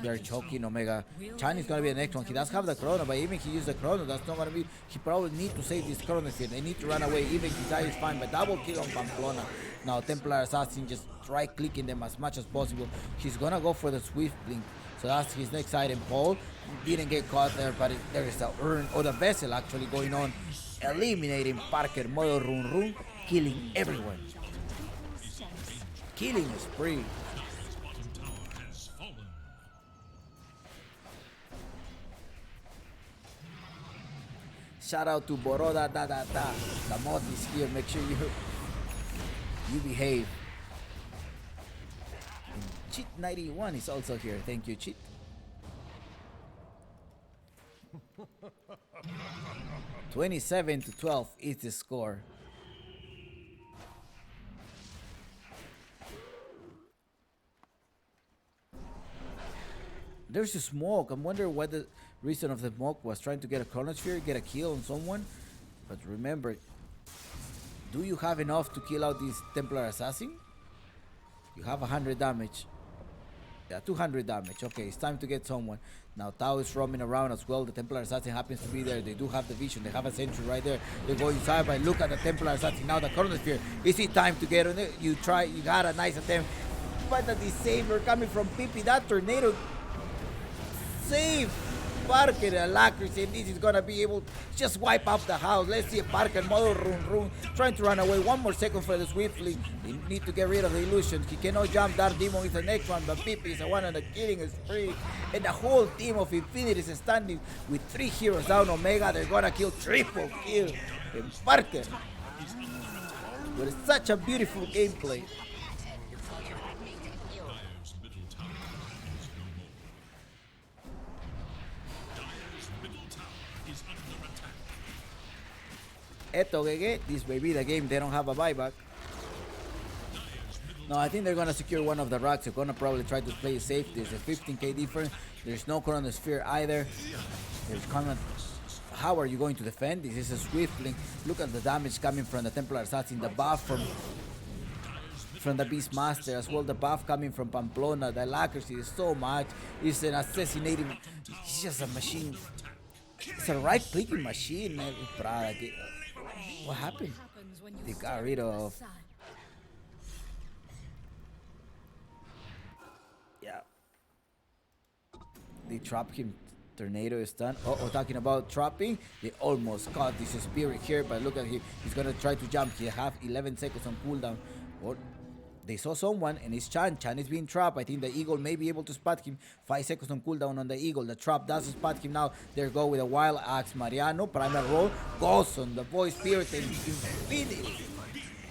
They're choking Omega. Chan is gonna be the next one. He does have the chrono, but even if he uses the chrono, that's not gonna be. He probably need to save this chrono here. They need to run away. Even if he dies, fine. But double kill on Pamplona. Now Templar Assassin just try clicking them as much as possible. He's gonna go for the Swift Blink. So that's his next item. Paul didn't get caught there, but there is the urn or the vessel actually going on, eliminating Parker, Modo Run Run, killing everyone. Killing spree. Shout out to Boroda da da da. The mod is here. Make sure you behave. Cheat 91 is also here. Thank you, Cheat. (27-12) is the score. There's a smoke. I'm wondering what the reason of the smoke was. Trying to get a chronosphere, get a kill on someone. But remember, do you have enough to kill out this Templar Assassin? You have 100 damage. Yeah, 200 damage. Okay, it's time to get someone. Now Tao is roaming around as well. The Templar Assassin happens to be there. They do have the vision. They have a sentry right there. They go inside, but look at the Templar Assassin. Now the chronosphere. Is it time to get on it? You try. You got a nice attempt. But the disabler coming from Pippi. That tornado save Parker Alacrity, and this is gonna be able to just wipe out the house. Let's see Parker Modo Run trying to run away. One more second for the Swiftly. They need to get rid of the illusion. He cannot jump. Dark Demon is the next one, but Pippi is the one on the killing spree. And the whole team of Infinity is standing with 3 heroes down Omega. They're gonna kill triple kill and Parker. But it's such a beautiful gameplay. Eto GG, this may be the game. They don't have a buyback. No, I think they're gonna secure one of the rocks. They're gonna probably try to play it safe. There's a 15k difference. There's no chronosphere either. There's kind how are you going to defend? This is a Swift Link. Look at the damage coming from the Templar Assassin. The buff from the Beastmaster as well. The buff coming from Pamplona. The Alacrity is so much. It's an assassinating. It's just a machine. It's a right-clicking machine. What happened? They got rid of. Yeah. They trapped him. Tornado is done. Talking about trapping. They almost caught this spirit here, but look at him. He's gonna try to jump. He have 11 seconds on cooldown. They saw someone, and it's Chan. Chan is being trapped. I think the Eagle may be able to spot him. 5 seconds on cooldown on the Eagle. The trap does spot him now. There go with a Wild Axe. Mariano, primal roll, goes on the Void Spirit and Infinity.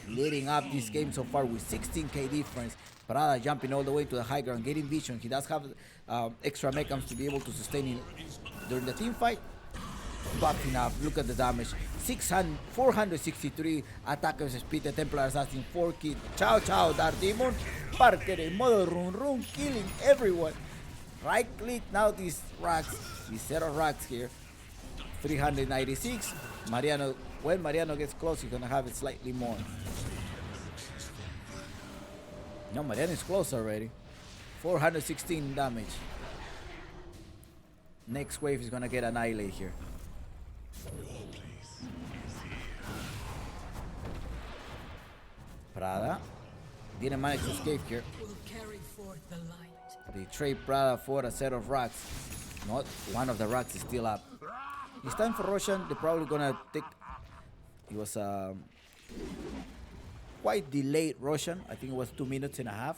Leading up this game so far with 16k difference. Parada jumping all the way to the high ground, getting vision. He does have extra mechams to be able to sustain it during the team fight. But enough. Look at the damage. 463 attackers speed. The Templar Assassin 4 kit. Ciao ciao Dark Demon. Parker in modo run run, killing everyone. Right click now these racks. These set of racks here. 396. Mariano, when Mariano gets close, he's gonna have it slightly more. No, Mariano is close already. 416 damage. Next wave is gonna get annihilated here. Prada didn't manage to escape here. They trade Prada for a set of racks. Not one of the racks is still up. It's time for Roshan. They're probably gonna take. It was quite delayed Roshan. I think it was 2 minutes and a half.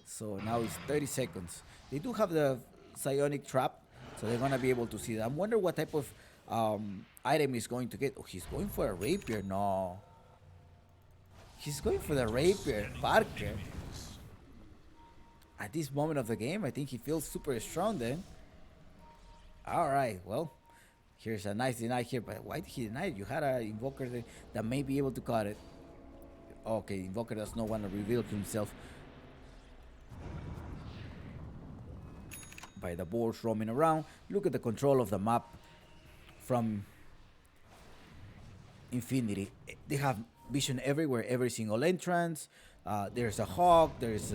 So now it's 30 seconds. They do have the psionic trap, so they're gonna be able to see that. I wonder what type of item he's going to get. Oh, he's going for a rapier. No. He's going for the rapier. Parker. At this moment of the game, I think he feels super strong then. Alright, well. Here's a nice deny here. But why did he deny it? You had an Invoker that may be able to cut it. Okay, Invoker does not want to reveal himself. By the boards roaming around. Look at the control of the map from Infinity. They have vision everywhere, every single entrance. There's a hawk, there's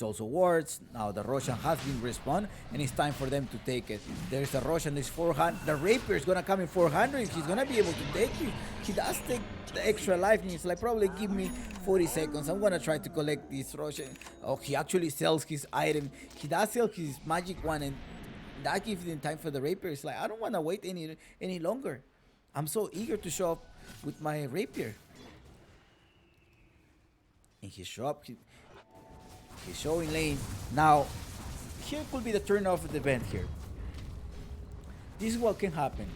also wards. Now the Roshan has been respawned, and it's time for them to take it. There's a Roshan, there's 400. The rapier is gonna come in 400. He's gonna be able to take it. He does take the extra life, and he's like, probably give me 40 seconds. I'm gonna try to collect this Roshan. Oh, he actually sells his item. He does sell his magic one, and that gives him time for the rapier. It's like, I don't wanna wait any longer. I'm so eager to show up with my rapier. And he show up. He's showing lane. Now, here could be the turn off of the event here. This is what can happen.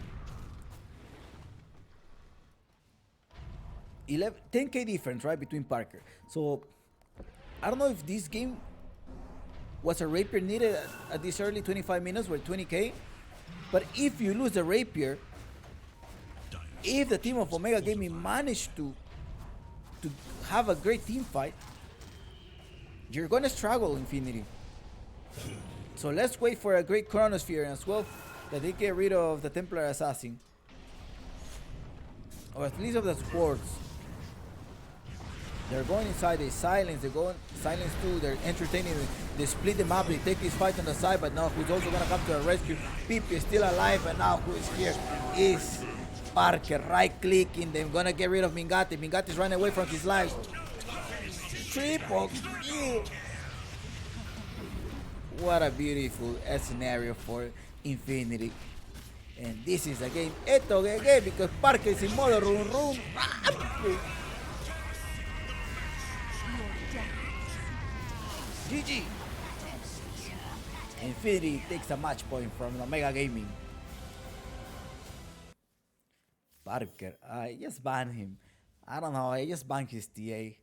10k difference, right, between Parker. So, I don't know if this game was a rapier needed at this early 25 minutes or 20k. But if you lose the rapier, if the team of Omega Gaming managed to have a great team fight, you're gonna struggle, Infinity. So let's wait for a great Chronosphere as well, that they get rid of the Templar Assassin, or at least of the swords. They're going inside, they silence, they go silence too, they're entertaining, they split them up, they take this fight on the side, but now who's also gonna come to the rescue? Pipi is still alive, and now who is here is Parker, right clicking, they're gonna get rid of Mingatti. Mingatti is running away from his life. Triple kill. What a beautiful scenario for Infinity. And this is a game eto GG because Parker is in modo run run. GG. Infinity takes a match point from Omega Gaming. Parker, I just banned him. I don't know, I just banned his TA.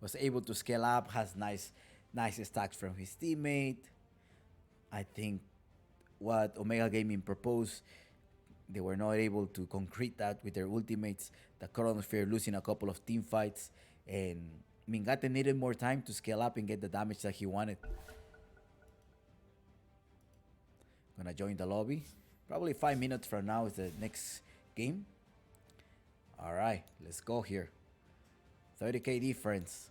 Was able to scale up, has nice stacks from his teammate. I think what Omega Gaming proposed, they were not able to concrete that with their ultimates. The Chronosphere losing a couple of team fights, and Mingate needed more time to scale up and get the damage that he wanted. Gonna join the lobby. Probably 5 minutes from now is the next game. Alright, let's go here. 30k difference.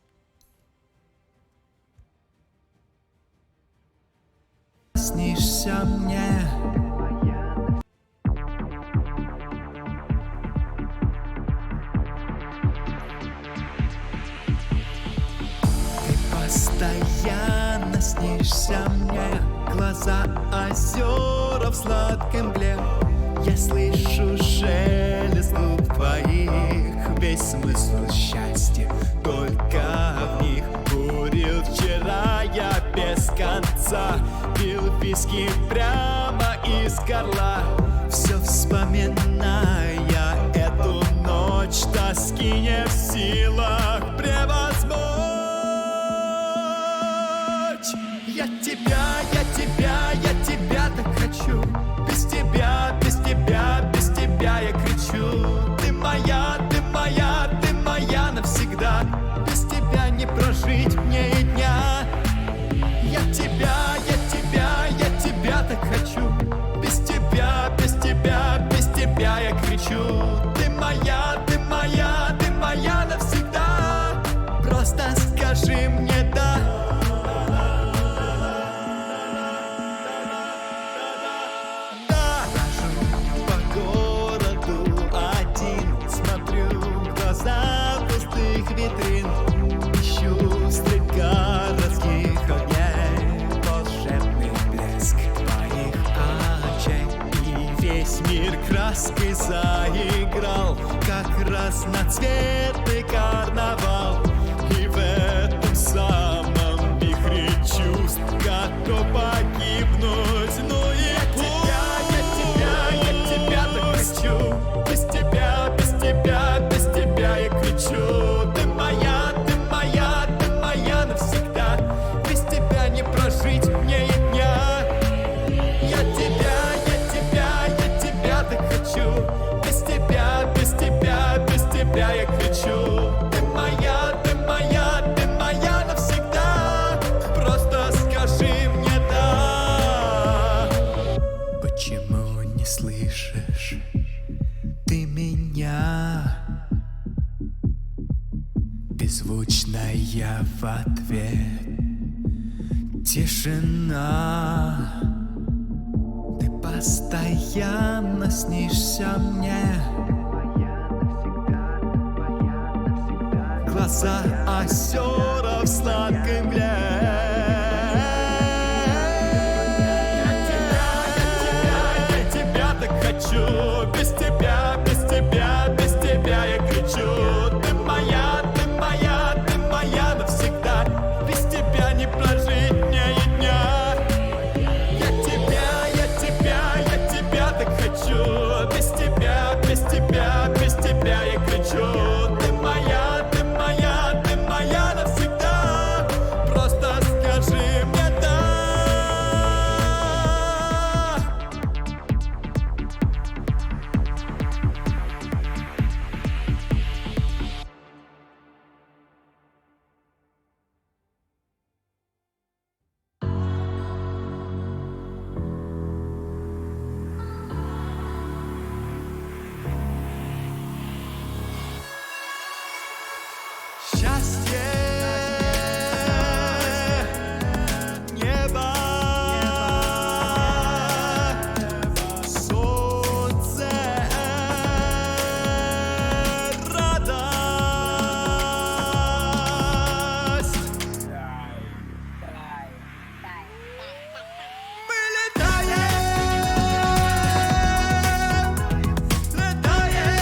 Снишься мне. Ты постоянно снишься мне. Глаза озера в сладкой мгле. Я слышу смысл счастья только в них. Курил вчера я без конца, пил виски прямо из горла, все вспоминая эту ночь, тоски не в силах превозмочь. Я тебя, я тебя, я тебя так хочу. Без тебя, без тебя, без тебя я кричу. Ты моя, ты моя, ты моя навсегда. Без тебя не прожить мне и дня. Я тебя, я тебя, я тебя так хочу. Без тебя, без тебя, без тебя я кричу. Ты моя, ты моя, ты моя навсегда. Просто скажи мне да. Да, хожу по городу один, смотрю в глаза пустых витрин, ищу средь городских огней волшебный блеск твоих очей. И весь мир краской заиграл, как разноцветный карнавал. И в этом самом вихре чувств готов погибнуть. Ну и я тебя так хочу. Без тебя, без тебя, без тебя я кричу. Ты моя, ты моя, ты моя навсегда. Без тебя не прожить мне и дня. Я тебя так хочу. Без тебя, без тебя, без тебя я кричу. Ты моя, ты моя, ты моя навсегда. Просто скажи мне да. Почему не слышишь ты меня? Беззвучная в ответ тишина. Ты постоянно снишься мне. Глаза озера в сладкой мгле. Я тебя так хочу. Без тебя, без тебя, без тебя я кричу. Ты моя, ты моя, ты моя навсегда. Без тебя не прожить мне и дня. Я тебя так хочу. Без тебя, без тебя, без тебя я кричу. Ты моя, ты моя, ты моя навсегда. Просто скажи мне да. Счастье, небо, солнце, радость. Мы летаем, летаем.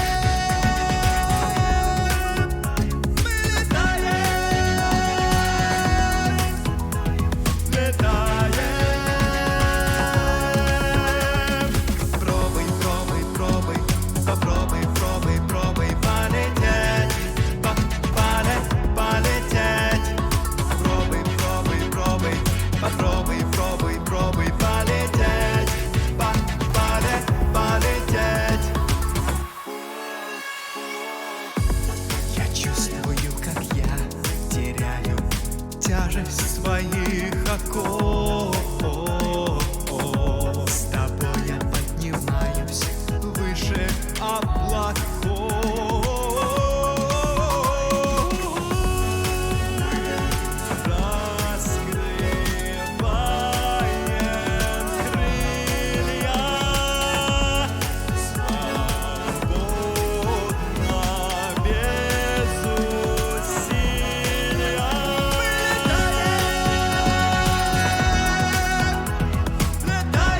Пробуй, пробуй, пробуй, попробуй, пробуй, пробуй полететь, полететь. Пробуй, пробуй, пробуй, попробуй, пробуй, пробуй полететь, полететь. Я чувствую, как я теряю тяжесть своих оков. С тобой я поднимаюсь выше облаков. Раскрываем крылья свободно, без усилия. Мы летаем.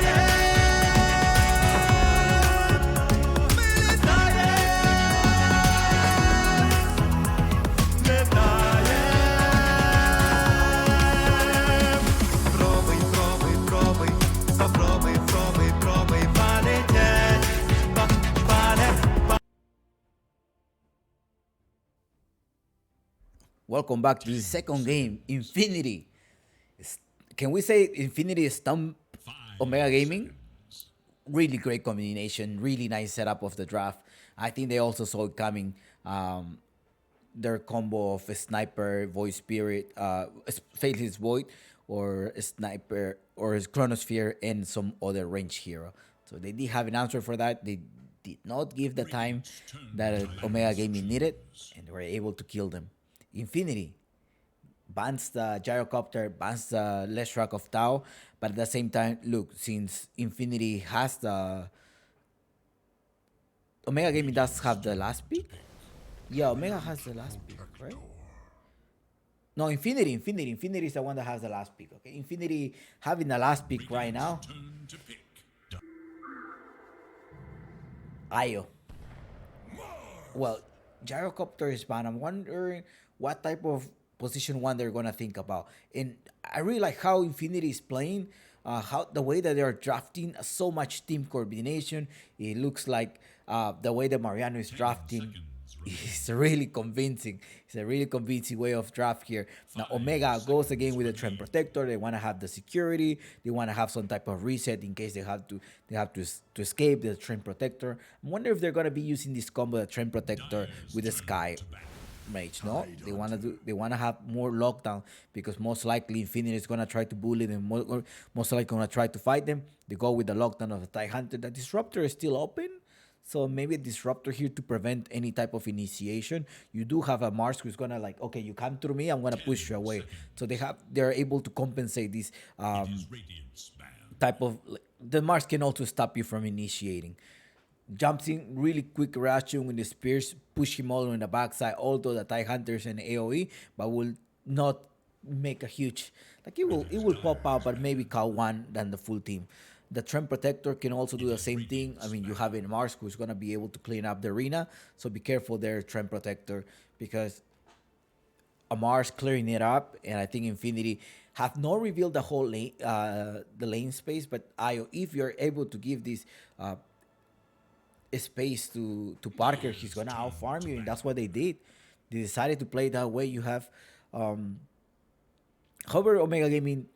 Welcome back to the second game. Infinity. Can we say Infinity stumped Omega Gaming? Really great combination. Really nice setup of the draft. I think they also saw it coming. Their combo of a sniper, void spirit, faithless void, or a sniper, or his chronosphere, and some other range hero. So they did have an answer for that. They did not give the time that Omega Gaming needed, and they were able to kill them. Infinity bans the gyrocopter, bans the Leshrac of Tau, but at the same time, look, since Infinity has the Omega Gaming does have the last pick. Yeah, Omega has the last pick, right? No, Infinity is the one that has the last pick. Okay, Infinity having the last pick right now. Turn to pick. Ayo. Well, gyrocopter is banned. I'm wondering what type of position one they're gonna think about. And I really like how Infinity is playing. How the way that they are drafting, so much team coordination. It looks like the way that Mariano is drafting is really convincing. It's a really convincing way of draft here. Now Omega goes again with the Trend Protector. They want to have the security. They want to have some type of reset in case they have to escape the Trend Protector. I wonder if they're gonna be using this combo, the Trend Protector with the Sky Mage. No, they want to have more lockdown, because most likely Infinity is gonna try to bully them. Most likely gonna try to fight them. They go with the lockdown of the TIE Hunter. The Disruptor is still open, so maybe a Disruptor here to prevent any type of initiation. You do have a Mars who's gonna like, okay, you come through me, I'm gonna push you away. So they're able to compensate this Radiance band. type of. The Mars can also stop you from initiating. Jumps in really quick reaction with the spears, push him all on the backside, although the TIE Hunters and AoE, but will not make a huge, like it will pop out, but maybe call one than the full team. The Trend Protector can also do the same thing. I mean, you have in Mars who's gonna be able to clean up the arena, so be careful there, Trend Protector, because a Mars clearing it up, and I think Infinity have not revealed the whole lane, the lane space, but if you're able to give this space to Parker, he's gonna out farm you, and that's what they did. They decided to play that way. You have however, Omega Gaming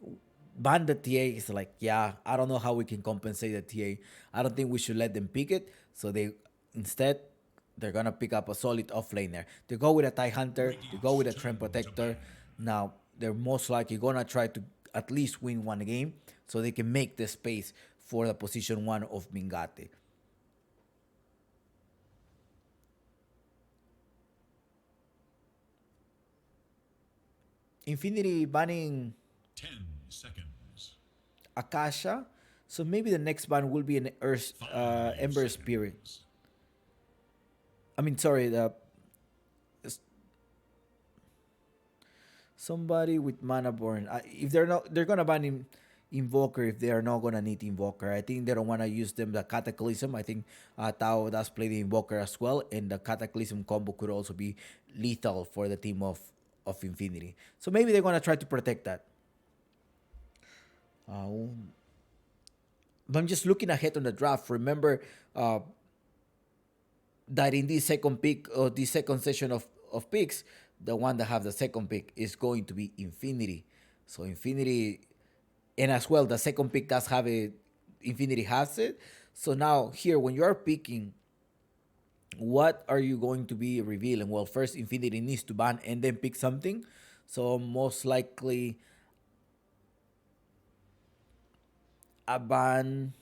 banned the TA. It's like, yeah, I don't know how we can compensate the TA. I don't think we should let them pick it. So they're gonna pick up a solid offlaner. They go with a TIE Hunter, they go with a Trend Protector. Now they're most likely gonna try to at least win one game so they can make the space for the position 1 of Mingate. Infinity banning 10 seconds. Akasha, so maybe the next ban will be an Ember Spirit. I mean, sorry, somebody with Mana Born. If they're gonna ban Invoker if they are not gonna need Invoker. I think they don't wanna use them the Cataclysm. I think Tao does play the Invoker as well, and the Cataclysm combo could also be lethal for the team of Infinity. So maybe they're gonna try to protect that. But I'm just looking ahead on the draft. Remember that in this second pick or this second session of picks, the one that have the second pick is going to be Infinity. So Infinity, and as well the second pick does have it. Infinity has it. So now here, when you are picking, what are you going to be revealing? Well, first Infinity needs to ban and then pick something. So most likely a ban,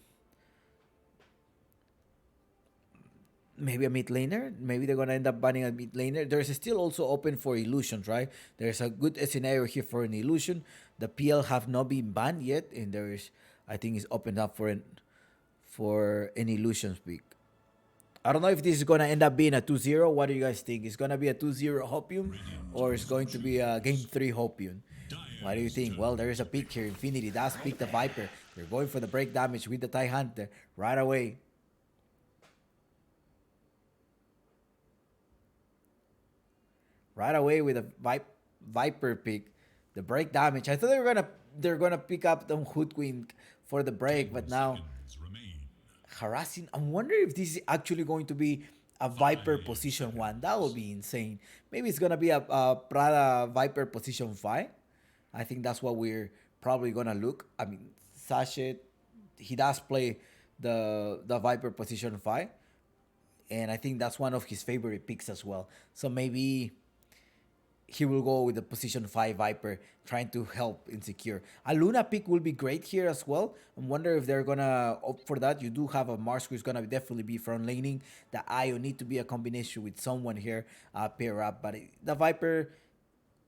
maybe a mid laner. Maybe they're gonna end up banning a mid laner. There's still also open for illusions, right? There's a good scenario here for an illusion. The PL have not been banned yet, and there's, I think, it's opened up for an illusions pick. I don't know if this is gonna end up being a 2-0. What do you guys think? It's gonna be a 2-0 Hopium, or it's going to be a game 3 Hopium? What do you think? Well, there is a pick here. Infinity does pick the Viper. They're going for the break damage with the TIE Hunter right away. Right away with a Viper pick. The break damage. I thought they're gonna pick up the Hoodwink for the break, but now harassing. I'm wondering if this is actually going to be a Viper position 1. That would be insane. Maybe it's gonna be a Prada Viper position 5. I think that's what we're probably gonna look. I mean, Sachet, he does play the Viper position 5, and I think that's one of his favorite picks as well. So maybe he will go with the position 5 Viper, trying to help Insecure. A Luna pick will be great here as well. I wonder if they're gonna opt for that. You do have a Mars who's gonna definitely be front laning. The Io need to be a combination with someone here, pair up. But the Viper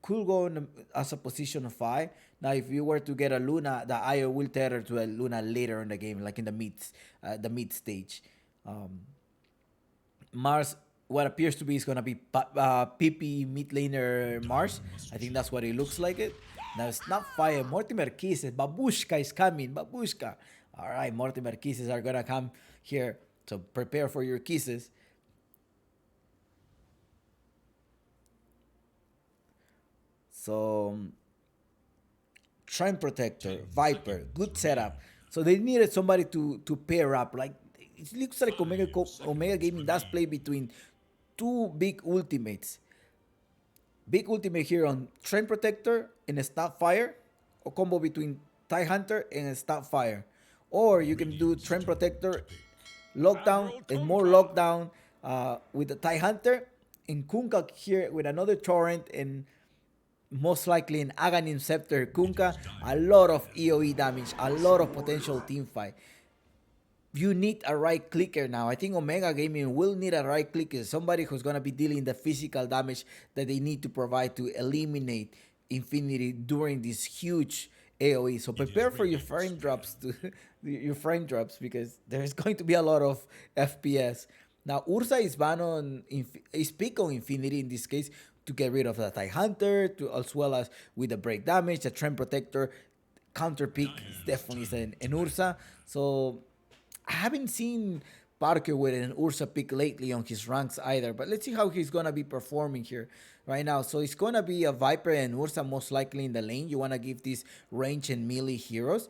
could go as a position 5. Now, if you were to get a Luna, the Io will tether to a Luna later in the game, like in the mid stage. Mars, what appears to be is going to be PP mid laner Mars. I think that's what it looks like it. Now, Snapfire, Mortimer Kisses, Babushka is coming, Babushka. All right, Mortimer Kisses are going to come here. So prepare for your kisses. So, Shrine Protector, Viper, good setup. So they needed somebody to pair up. Like, it looks like Omega Gaming does play between two big ultimates. Big ultimate here on Shrine Protector and a Snapfire, or combo between TIE Hunter and a Snapfire. Or you can do Shrine Protector, Lockdown, and more Lockdown with the TIE Hunter, and Kunkka here with another Torrent, and most likely an Aghanim Scepter Kunkka. A lot of EOE damage, a lot of potential team fight. You need a right clicker now. I think Omega Gaming will need a right clicker, somebody who's going to be dealing the physical damage that they need to provide to eliminate Infinity during this huge AoE. So prepare for your frame drops because there's going to be a lot of FPS. Now Ursa is banned on is pick on Infinity in this case to get rid of the TIE Hunter, as well as with the break damage, the Trend Protector counter pick is definitely an Ursa. So I haven't seen Parker with an Ursa pick lately on his ranks either, but let's see how he's gonna be performing here right now. So it's gonna be a Viper and Ursa most likely in the lane. You wanna give these range and melee heroes.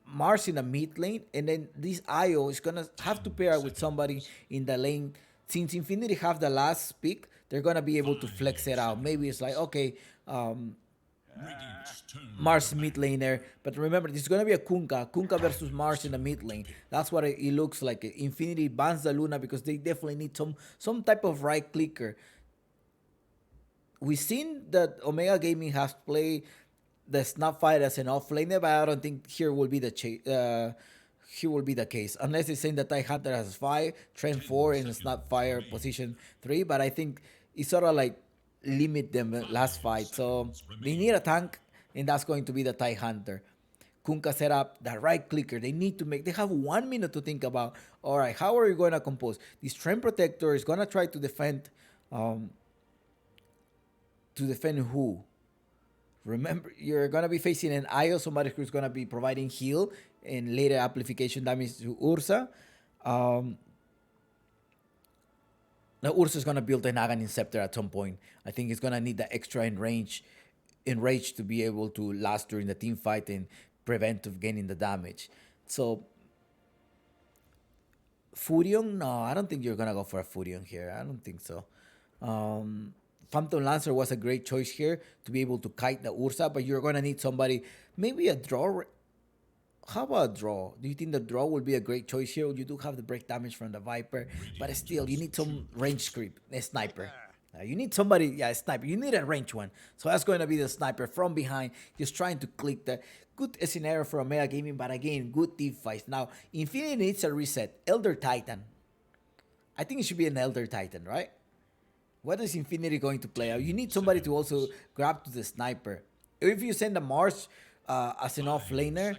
Mars in the mid lane, and then this Io is gonna have to pair with somebody in the lane. Since Infinity have the last pick, they're gonna be able to flex it out. Maybe it's like, okay, Mars mid laner, but remember this is gonna be a Kunkka versus Mars in the mid lane. That's what it looks like. Infinity bans the Luna because they definitely need some type of right clicker. We've seen that Omega Gaming has played the Snapfire as an offlaner, but I don't think here will be the case unless it's saying that TIE Hunter has 5, Trend 4, and Snapfire position 3. But I think it's sort of like limit them last fight. So they need a tank, and that's going to be the TIE Hunter. Kunkka set up the right clicker. They have 1 minute to think about, all right, how are you going to compose? This Trend Protector is going to try to defend who? Remember, you're going to be facing an Io, somebody who's going to be providing heal and later amplification damage to Ursa. Now Ursa is going to build an Aghanim Scepter at some point. I think he's going to need the extra enrage to be able to last during the team fight and prevent of gaining the damage. So, Furion? No, I don't think you're going to go for a Furion here. I don't think so. Phantom Lancer was a great choice here to be able to kite the Ursa, but you're going to need somebody, maybe a draw. How about a draw? Do you think the draw will be a great choice here? You do have the break damage from the Viper, but still, you need some range creep, a sniper. You need somebody, a sniper. You need a range one. So that's going to be the sniper from behind, just trying to click the good scenario for Omega Gaming, but again, good team fights. Now, Infinity needs a reset. Elder Titan. I think it should be an Elder Titan, right? What is Infinity going to play out? You need somebody to also grab to the sniper. If you send a Mars as an off-laner,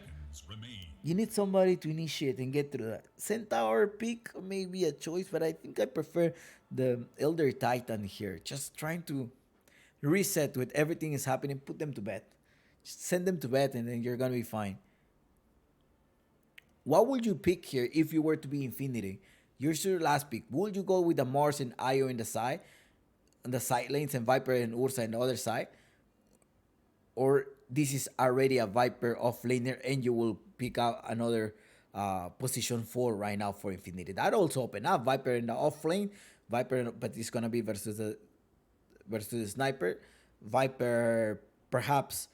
you need somebody to initiate and get through that. Centaur pick may be a choice, but I think I prefer the Elder Titan here. Just trying to reset with everything is happening, put them to bed. Just send them to bed and then you're going to be fine. What would you pick here if you were to be Infinity? Here's your last pick. Would you go with the Mars and Io in the side? On the side lanes and Viper and Ursa on the other side? Or this is already a Viper off laner and you will pick out another position 4 right now for Infinity. That also open up Viper in the off lane. Viper, but it's gonna be versus the sniper. Viper, perhaps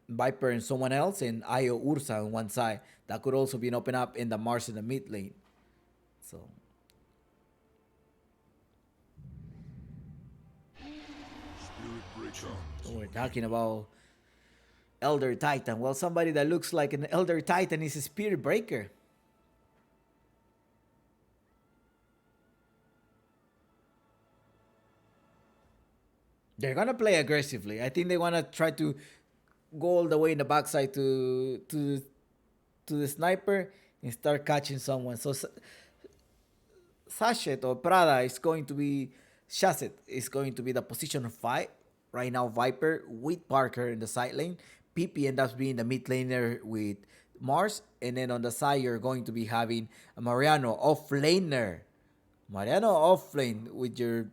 Viper and someone else, and Io Ursa on one side. That could also be an open up in the Mars in the mid lane. So we're talking about Elder Titan. Well, somebody that looks like an Elder Titan is a Spirit Breaker. They're gonna play aggressively. I think they wanna try to go all the way in the backside to the sniper and start catching someone. So Sachet or Prada is going to be Shazet is going to be the position of 5. Right now, Viper with Parker in the side lane. PP ends up being the mid laner with Mars. And then on the side, you're going to be having a Mariano off laner. Mariano off lane with your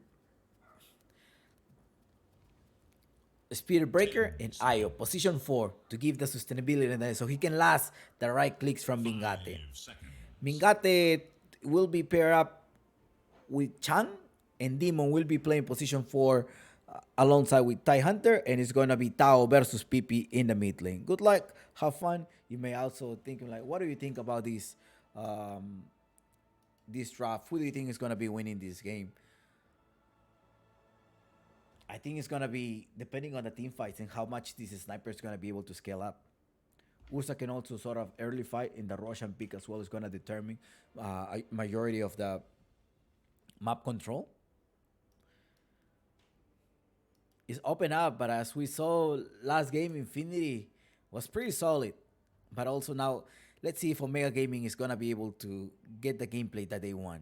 Spirit Breaker and Io. Position 4 to give the sustainability in there so he can last the right clicks from Mingate. 5 seconds. Mingate will be paired up with Chan, and Demon will be playing position 4 alongside with Tai Hunter, and it's going to be Tao versus PP in the mid lane. Good luck, have fun. You may also think like, what do you think about this this draft? Who do you think is going to be winning this game? I think it's going to be depending on the team fights and how much this sniper is going to be able to scale up. Ursa can also sort of early fight in the Russian pick as well. Is going to determine a majority of the map control. It's open up, but as we saw last game, Infinity was pretty solid. But also now, let's see if Omega Gaming is going to be able to get the gameplay that they want.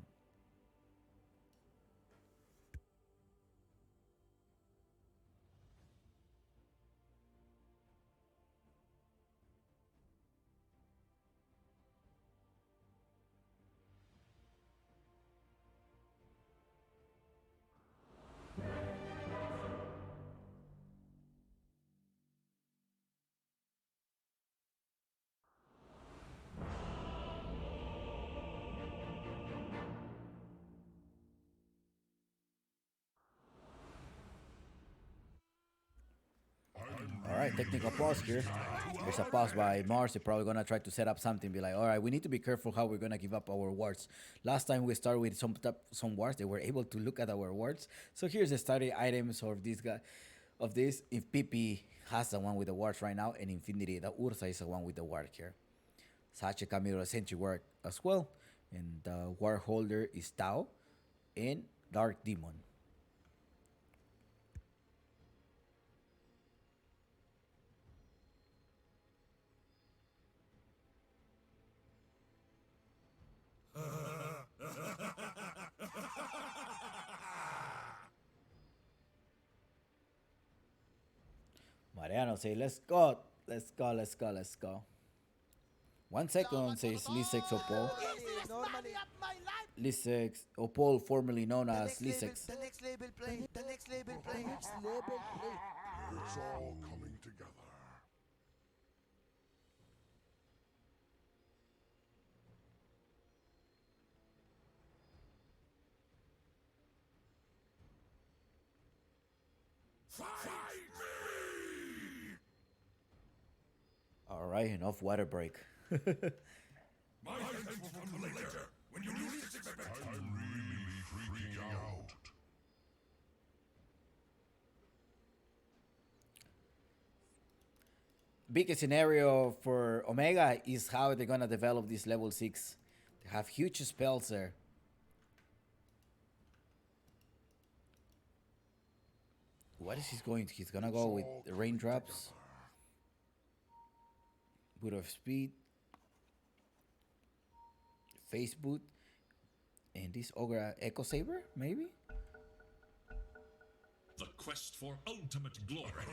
Alright, technical pause here. There's a pause by Mars. They're probably gonna try to set up something. Be like, alright, we need to be careful how we're gonna give up our wards. Last time we started with some wards, they were able to look at our wards. So here's the starting items of this guy. Of this, if PP has the one with the wards right now, and Infinity, the Ursa is the one with the ward here. Sache Camilo Sentry ward as well, and the ward holder is Tao and Dark Demon. Mariano say, let's go, let's go, let's go, let's go. 1 second, says Lisex Opol. Normally. Lisex Opol, formerly known as Lisex. The next label play. The next label play. Next label play. It's all coming together. Fight me! Alright, enough water break. My thanks will come later, when you least expect it. I'm really freaking out. Biggest scenario for Omega is how they're gonna develop this level 6. They have huge spells there. What is he going to? He's gonna go with the raindrops. Boot of speed. Face boot. And this Ogre Echo Saber, maybe? The quest for ultimate glory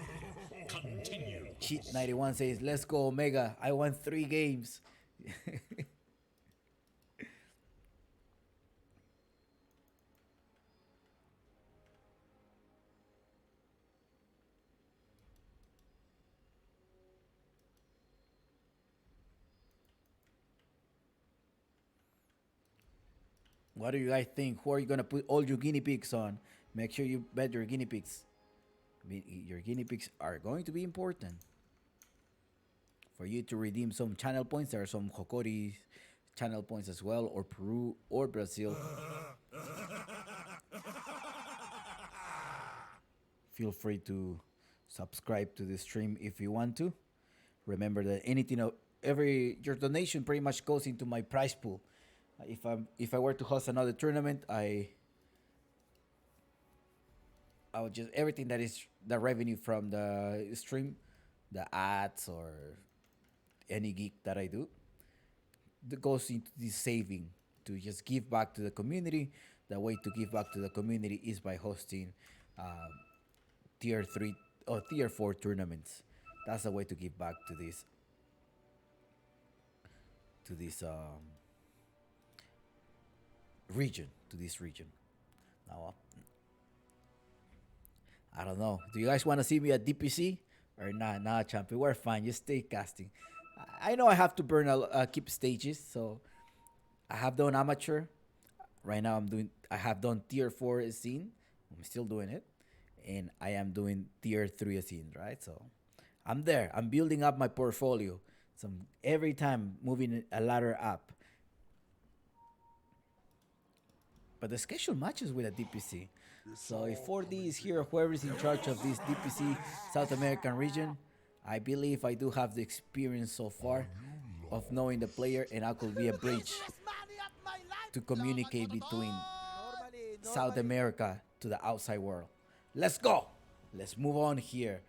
continue. Cheat 91 says, let's go Omega. I won 3 games. What do you guys think? Who are you gonna put all your guinea pigs on? Make sure you bet your guinea pigs. Your guinea pigs are going to be important for you to redeem some channel points. There are some Hokori channel points as well, or Peru or Brazil. Feel free to subscribe to the stream if you want to. Remember that your donation pretty much goes into my prize pool. If I were to host another tournament, I would just everything that is the revenue from the stream, the ads or any gig that I do, that goes into this saving to just give back to the community. The way to give back to the community is by hosting tier 3 or tier 4 tournaments. That's the way to give back to this region, now I don't know, do you guys want to see me at DPC or not? Nah, champion, we're fine, just stay casting. I know I have to keep stages, so I have done amateur. Right now I have done tier 4 scene. I'm still doing it, and I am doing tier 3 scene, right? So I'm there. I'm building up my portfolio. So every time moving a ladder up. But the schedule matches with a DPC. So if 4D is here, whoever is in charge of this DPC South American region, I believe I do have the experience so far of knowing the player, and I could be a bridge to communicate between South America to the outside world. Let's go. Let's move on here.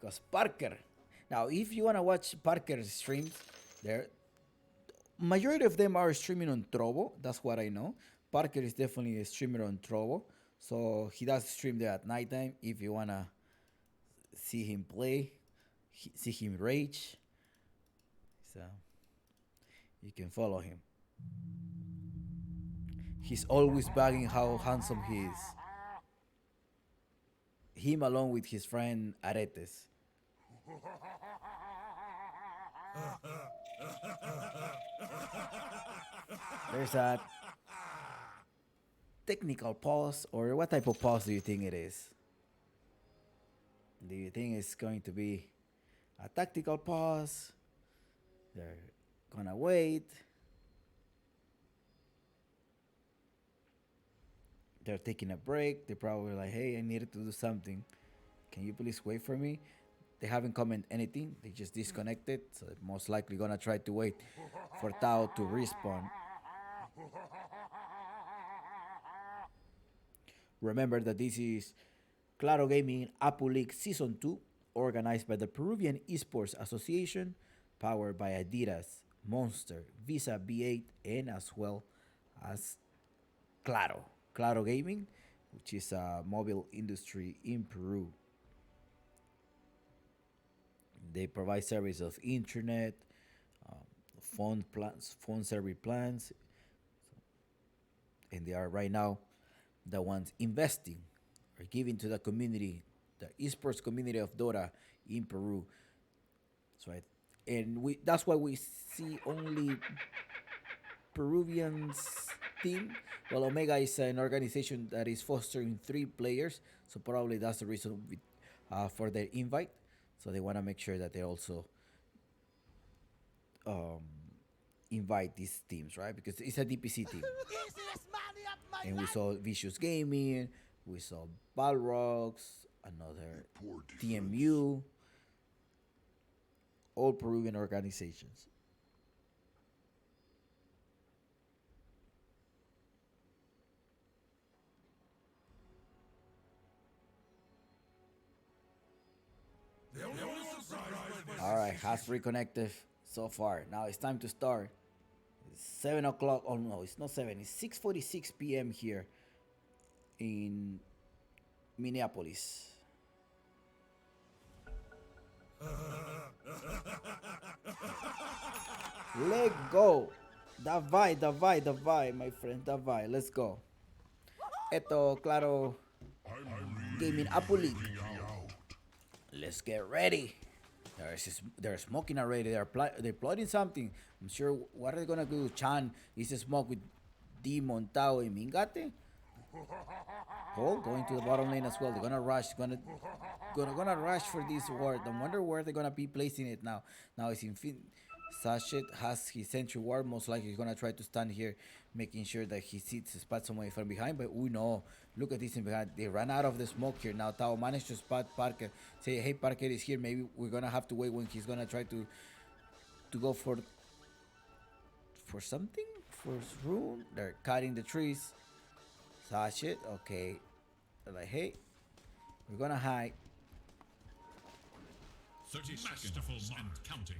Because Parker. Now, if you want to watch Parker's streams, majority of them are streaming on Trovo. That's what I know. Parker is definitely a streamer on Trovo. So he does stream there at nighttime. If you want to see him play, see him rage, so you can follow him. He's always bragging how handsome he is. Him along with his friend Aretes. There's a technical pause, or what type of pause do you think it is? Do you think it's going to be a tactical pause? They're gonna wait. They're taking a break. They're probably like, hey, I needed to do something. Can you please wait for me? They haven't commented anything. They just disconnected. So they're most likely gonna try to wait for Tao to respawn. Remember that this is Claro Gaming Apu League Season 2, organized by the Peruvian Esports Association, powered by Adidas, Monster, Visa B8, and as well as Claro. Claro Gaming, which is a mobile industry in Peru. They provide service of internet, phone plans, phone service plans, and they are right now the ones investing or giving to the community, the esports community of Dota in Peru. That's right, and that's why we see only Peruvians team. Well, Omega is an organization that is fostering 3 players, so probably that's the reason for their invite. So they want to make sure that they also invite these teams, right? Because it's a DPC team. And we saw Vicious Gaming, we saw Balrogs, another TMU, all Peruvian organizations. All right, has reconnected so far. Now it's time to start. It's 7 o'clock. Oh no, it's not 7. It's 6:46 p.m. here in Minneapolis. Let go. Davai, my friend. Davai. Let's go. Eto, Claro Gaming Apu League. Let's get ready. They're smoking already. They're plotting something. I'm sure. What are they gonna do? Chan is a smoke with Demon, Tao, and Mingate. Oh, going to the bottom lane as well. They're gonna rush. Gonna rush for this ward. I wonder where they're gonna be placing it now. Now it's Sachet has his sentry ward. Most likely he's gonna try to stand here, making sure that he seats the spot somewhere from behind. But we know, look at this in behind. They ran out of the smoke here. Now Tao managed to spot Parker. Say, hey, Parker is here. Maybe we're gonna have to wait when he's gonna try to go for something. First room. They're cutting the trees. Sachet, okay. They're like, hey, we're gonna hide. 30 seconds and counting.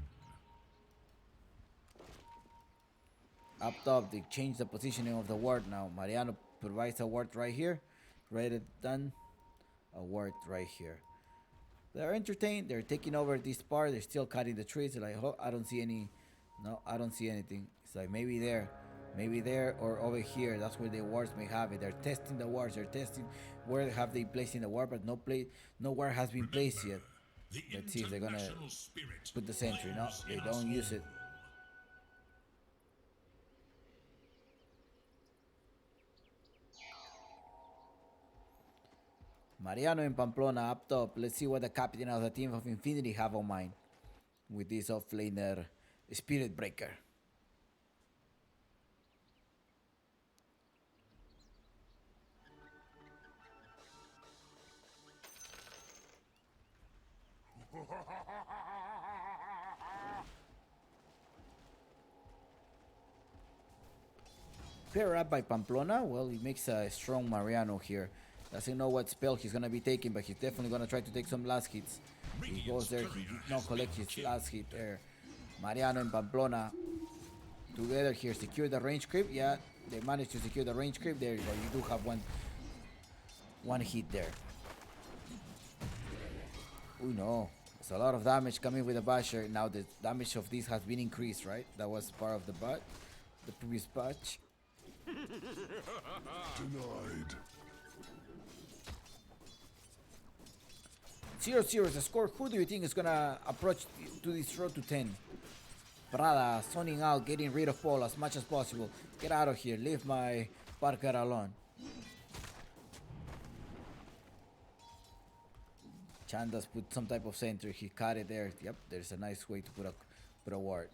Up top, they changed the positioning of the ward now. Mariano provides a ward right here. Ready, done. A ward right here. They're entertained. They're taking over this part. They're still cutting the trees. They're like, oh, I don't see any. No, I don't see anything. It's like maybe there, or over here. That's where the wards may have it. They're testing the wards. They're testing where have they placed in the ward, but no ward has been placed yet. Let's see if they're gonna put the sentry. No, they don't use it. Mariano and Pamplona up top. Let's see what the captain of the team of Infinity have on mind with this offlaner Spirit Breaker. Pair up by Pamplona. Well, he makes a strong Mariano here. Doesn't know what spell he's gonna be taking, but he's definitely gonna try to take some last hits. He goes there, he did not collect his last hit there. Mariano and Pamplona together here, secure the range creep. Yeah, they managed to secure the range creep. There you go. You do have one hit there. We know there's a lot of damage coming with the basher. Now the damage of this has been increased, right? That was part of the previous patch. Denied. 0-0 is the score. Who do you think is gonna approach to this road to 10? Prada zoning out, getting rid of Paul as much as possible. Get out of here. Leave my Parker alone. Chandas put some type of center. He cut it there. Yep, there's a nice way to put a ward.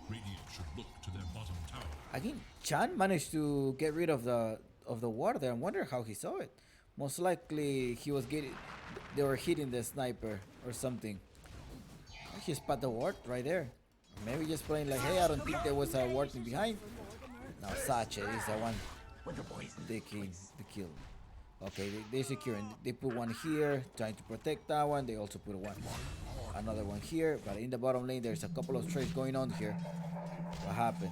Radiant should look to their bottom tower. I think Chan managed to get rid of the ward there. I wonder how he saw it. Most likely they were hitting the sniper or something. He spot the ward right there. Maybe just playing like, hey, I don't think there was a ward in behind. Now Sacha is the one taking the kill. Okay, they securing. They put one here, trying to protect that one. They also put another one here. But in the bottom lane, there's a couple of trades going on here. What happened?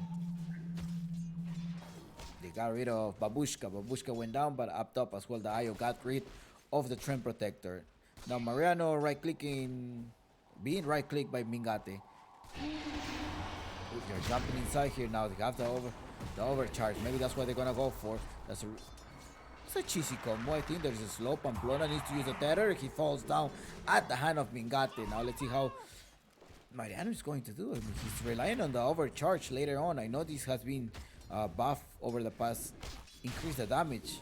They got rid of Babushka. Babushka went down, but up top as well, the Ayo got rid of the Trend Protector. Now Mariano being right-clicked by Mingate. They're jumping inside here now. They have the overcharge. Maybe that's what they're gonna go for. It's a cheesy combo. I think there's a slow. Pamplona needs to use a tether. He falls down at the hand of Mingate. Now let's see how Mariano is going to do. I mean, he's relying on the overcharge later on. I know this has been buff over the past. Increase the damage.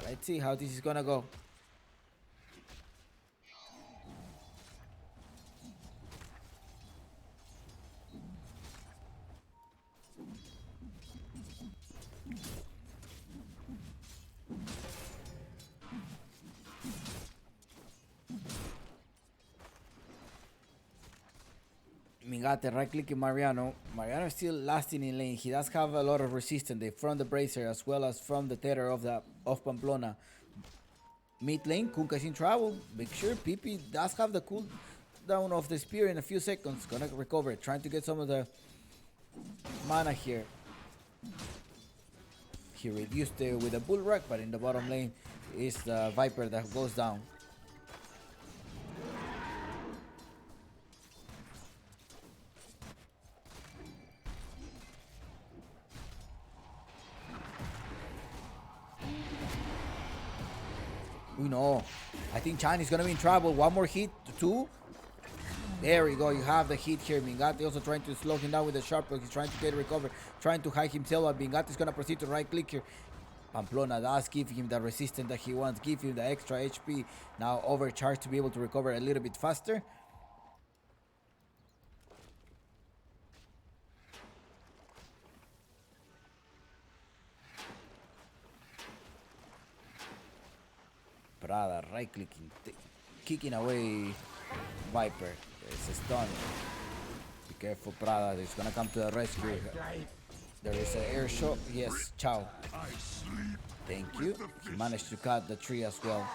Let's see how this is gonna go. Mingate right-clicking Mariano. Mariano is still lasting in lane. He does have a lot of resistance. They from the bracer as well as from the tether of Pamplona. Mid lane, Kunkka is in trouble. Make sure PP does have the cooldown of the spear in a few seconds. Gonna recover. Trying to get some of the mana here. He reduced it with a bull rock, but in the bottom lane is the Viper that goes down. no. I think Chan is gonna be in trouble. One more hit, 2. There we go. You have the hit here. Mingate also trying to slow him down with the sharp hook. He's trying to get recovered, trying to hide himself. But Mingate is gonna proceed to right click here. Pamplona does give him the resistance that he wants, give him the extra HP. Now overcharge to be able to recover a little bit faster. Prada right clicking, kicking away Viper. There's a stun. Be careful, Prada. He's gonna come to the rescue. There is an air shot. Yes, Chow. Thank you. He managed to cut the tree as well.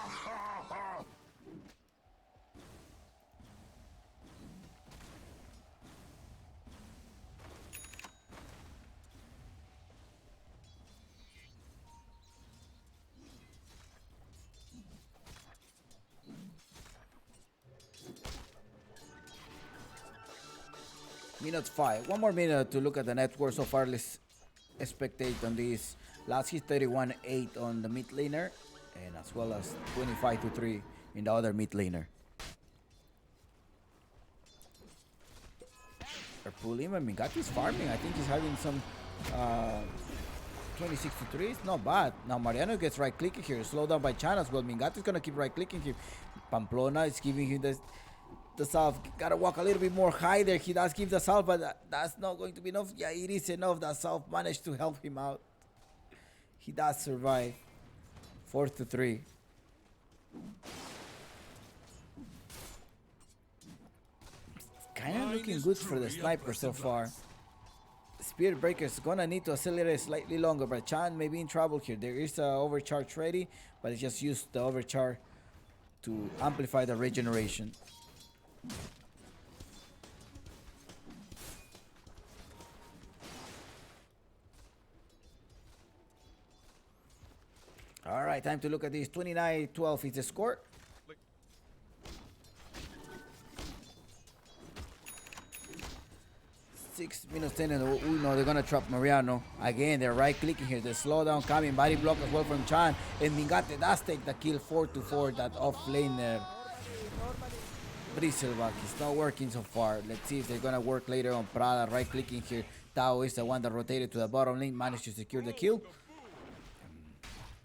Minute 5. One more minute to look at the net worth so far. Let's spectate on this. Last hit 31-8 on the mid laner, and as well as 25-3 in the other mid laner. They're pulling him, and Mingati's farming. I think he's having some 26-3. It's not bad. Now Mariano gets right clicking here. Slowed down by Chan as well. Mingati's gonna keep right clicking here. Pamplona is giving him the salve. Gotta walk a little bit more high there. He does give the salve, but that's not going to be enough. Yeah, it is enough. That salve managed to help him out. He does survive. 4-3. Kind of looking good for the sniper so far. Spirit Breaker's gonna need to accelerate slightly longer, but Chan may be in trouble here. There is a overcharge ready, but he just used the overcharge to amplify the regeneration. All right, time to look at this. 29-12 is the score. Six minutes 10 and no, they're gonna trap Mariano. Again, they're right clicking here. The slowdown coming, body block as well from Chan. And Mingate does take the kill 4-4, that off laner. Bristleback is not working so far. Let's see if they're gonna work later on. Prada right clicking here. Tao is the one that rotated to the bottom lane, managed to secure the kill.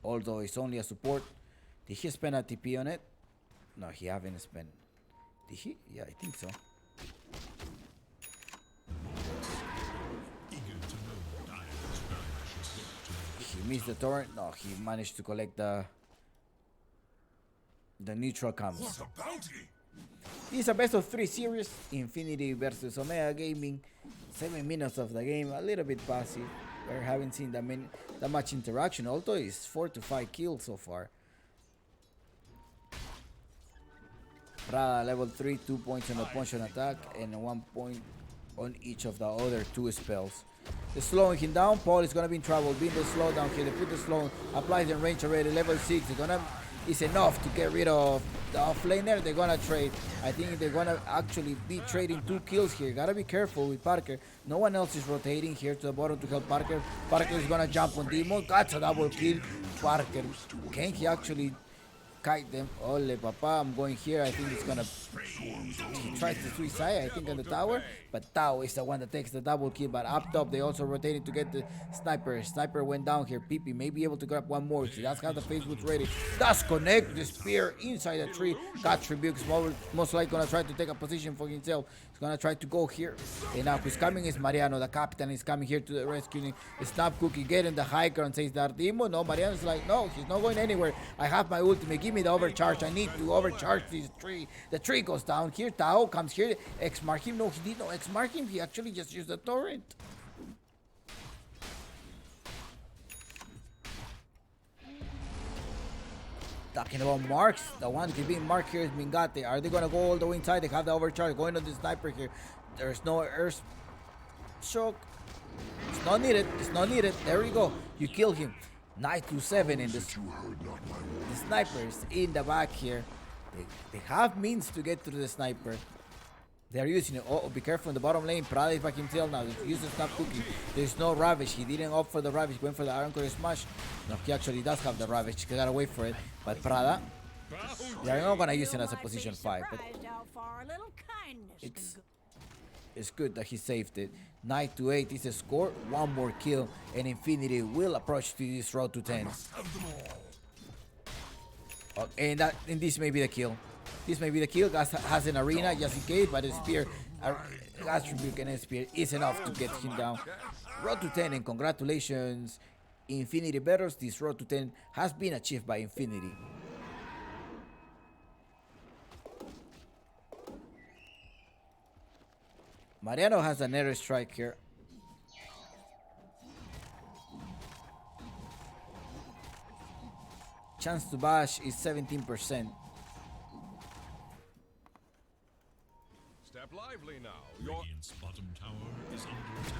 Although it's only a support. Did he spend a TP on it? No, he haven't spent. Did he? Yeah, I think so. He missed the torrent. No, he managed to collect the neutral combos. What a bounty! This is a best of 3 series. Infinity versus Omega Gaming. 7 minutes of the game, a little bit passive. We haven't seen that much interaction, although it's 4-5 kills so far. Prada level 3, 2 points on the potion attack, and 1 point on each of the other 2 spells. They're slowing him down. Paul is gonna be in trouble. Being the slowdown here. They put the slow, applies the range already. Level 6. It's enough to get rid of the offlaner. They're gonna trade. I think they're gonna actually be trading 2 kills here. Gotta be careful with Parker. No one else is rotating here to the bottom to help Parker. Parker is gonna jump on Demon. That's a double kill. Parker, can he actually kite them? Ole papa, I'm going here. I think it's gonna. He tries to suicide, I think, on the tower, but Tao is the one that takes the double kill. But up top, they also rotated to get the sniper. Sniper went down here. Pipi may be able to grab one more. He does have the face boots ready. Does connect the spear inside the tree. Got Rebukes most likely gonna try to take a position for himself. He's gonna try to go here. And now who's coming is Mariano. The captain is coming here to the rescue. Snap Cookie getting the high ground, says Dardimo. No, Mariano's like, no, he's not going anywhere. I have my ultimate. Give me the overcharge. I need to overcharge this tree. The tree goes down here. Tao comes here. X-mark him. No, he did not X-mark him. He actually just used the torrent. Talking about marks, the one being marked here is Mingate. Are they gonna go all the way inside? They have the overcharge going on the sniper here. There's no earth shock. It's not needed. It's not needed. There we go. You kill him. 9-7 in this. The sniper is in the back here. They have means to get to the sniper. They're using it. Oh, be careful in the bottom lane. Prada is back himself now. They use the snap cookie. There's no Ravage. He didn't opt for the Ravage. Went for the Iron Core Smash. No, he actually does have the Ravage. He gotta wait for it. But Prada They're not gonna use it as a position 5, but it's good that he saved it. 9-8 is a score, one more kill, and Infinity will approach to this road to 10. And this may be the kill. This may be the kill. Gas has an arena just in case, but a spear, Gas Rebuke and a spear is enough to get him down. Road to 10, and congratulations, Infinity Betters. This road to 10 has been achieved by Infinity. Mariano has another strike here. Chance to bash is 17%. Step lively now. Radiant's bottom tower is under attack.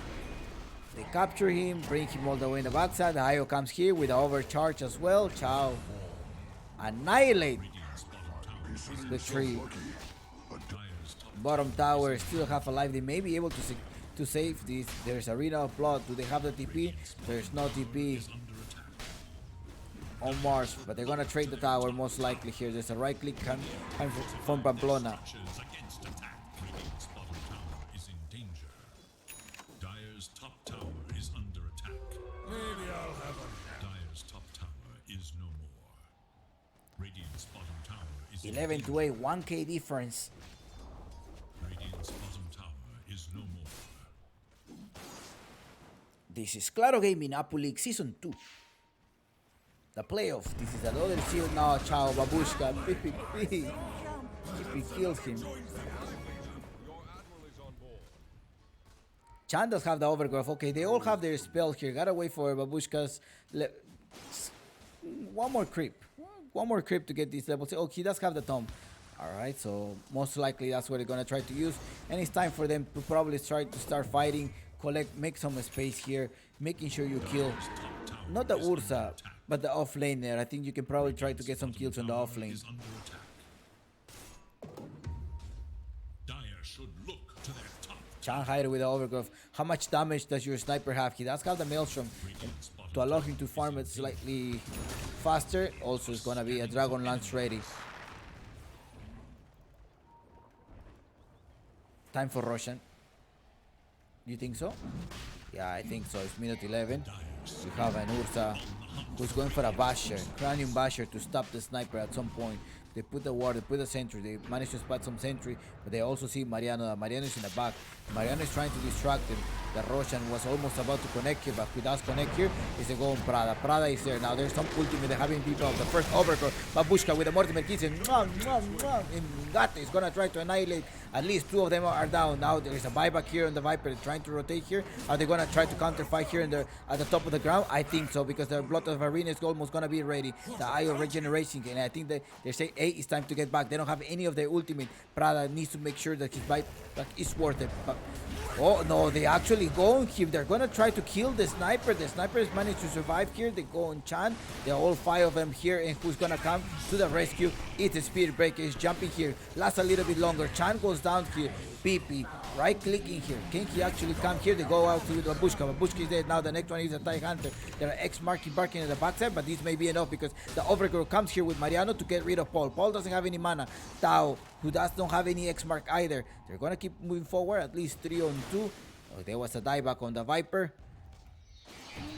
They capture him, bring him all the way in the backside. The Io comes here with the overcharge as well. Ciao. Annihilate Radiant's bottom tower is the tree. Dire's top Bottom tower still half alive. They may be able to save this. There's Arena of Blood. Do they have the TP? There's no TP under attack. on Mars, but they're gonna trade the tower most likely here. There's a right click coming from Pamplona. Structures against attack. Radiant's bottom tower is in danger. Dire's top tower is under attack. Maybe I'll have a Dire's top tower is no more. Radiant's bottom tower is in 11-8, 1k difference. Radiant's bottom tower is no more. This is Claro Gaming Apu League Season 2. The playoff. This is another shield now. Ciao, Babushka. PPP. PPP kills him. Your admiral is on board. Chan does have the overgrowth. Okay, they all have their spell here. Gotta wait for Babushka's. One more creep. One more creep to get this level. Oh, he does have the tomb. Alright, so most likely that's what they're gonna try to use. And it's time for them to probably try to start fighting. Make some space here. Making sure you kill. Not the Ursa, but the off laner. I think you can probably try to get some kills on the off lane. Is under attack. Dire should look to their top. Chan Hyder with the overgrowth. How much damage does your sniper have? He does have the Maelstrom. Radiant's bottom To allow him to farm it slightly faster, also is gonna be a Dragon Lance ready. Time for Roshan. You think so? Yeah, I think so. It's minute 11. We have an Ursa who's going for a Basher, Cranium Basher to stop the sniper at some point. They put the ward, they put the sentry, they managed to spot some sentry, but they also see Mariano. Mariano is in the back. Mariano is trying to distract him. The Roshan was almost about to connect here, but who does connect here is the goal on Prada. Prada is there. Now there's some ultimate. They're having people of the first overgrowth. Babushka with the Mortimer Kiss and Ngate is gonna try to annihilate. At least two of them are down. Now there's a buyback here on the Viper trying to rotate here. Are they gonna try to counter fight here at the top of the ground? I think so, because the Blood of Arena is almost gonna be ready. The Eye of Regeneration, and I think that they say, hey, it's time to get back. They don't have any of their ultimate. Prada needs to make sure that his buyback is worth it. But, oh no, they actually go on him. They're gonna try to kill the sniper. The sniper has managed to survive here. They go on Chan. They're all five of them here, and who's gonna come to the rescue? It's a Spirit Breaker. He's jumping here. Lasts a little bit longer. Chan goes down here. PP right clicking here. Can he actually come here? They go out to Babushka. Babushka is dead. Now the next one is a TIE Hunter. There are X marking barking at the backside, but this may be enough because the Overgrowth comes here with Mariano to get rid of Paul. Paul doesn't have any mana. Tao, who don't have any X mark either. They're gonna keep moving forward, at least 3-on-2. Oh, there was a dieback on the Viper.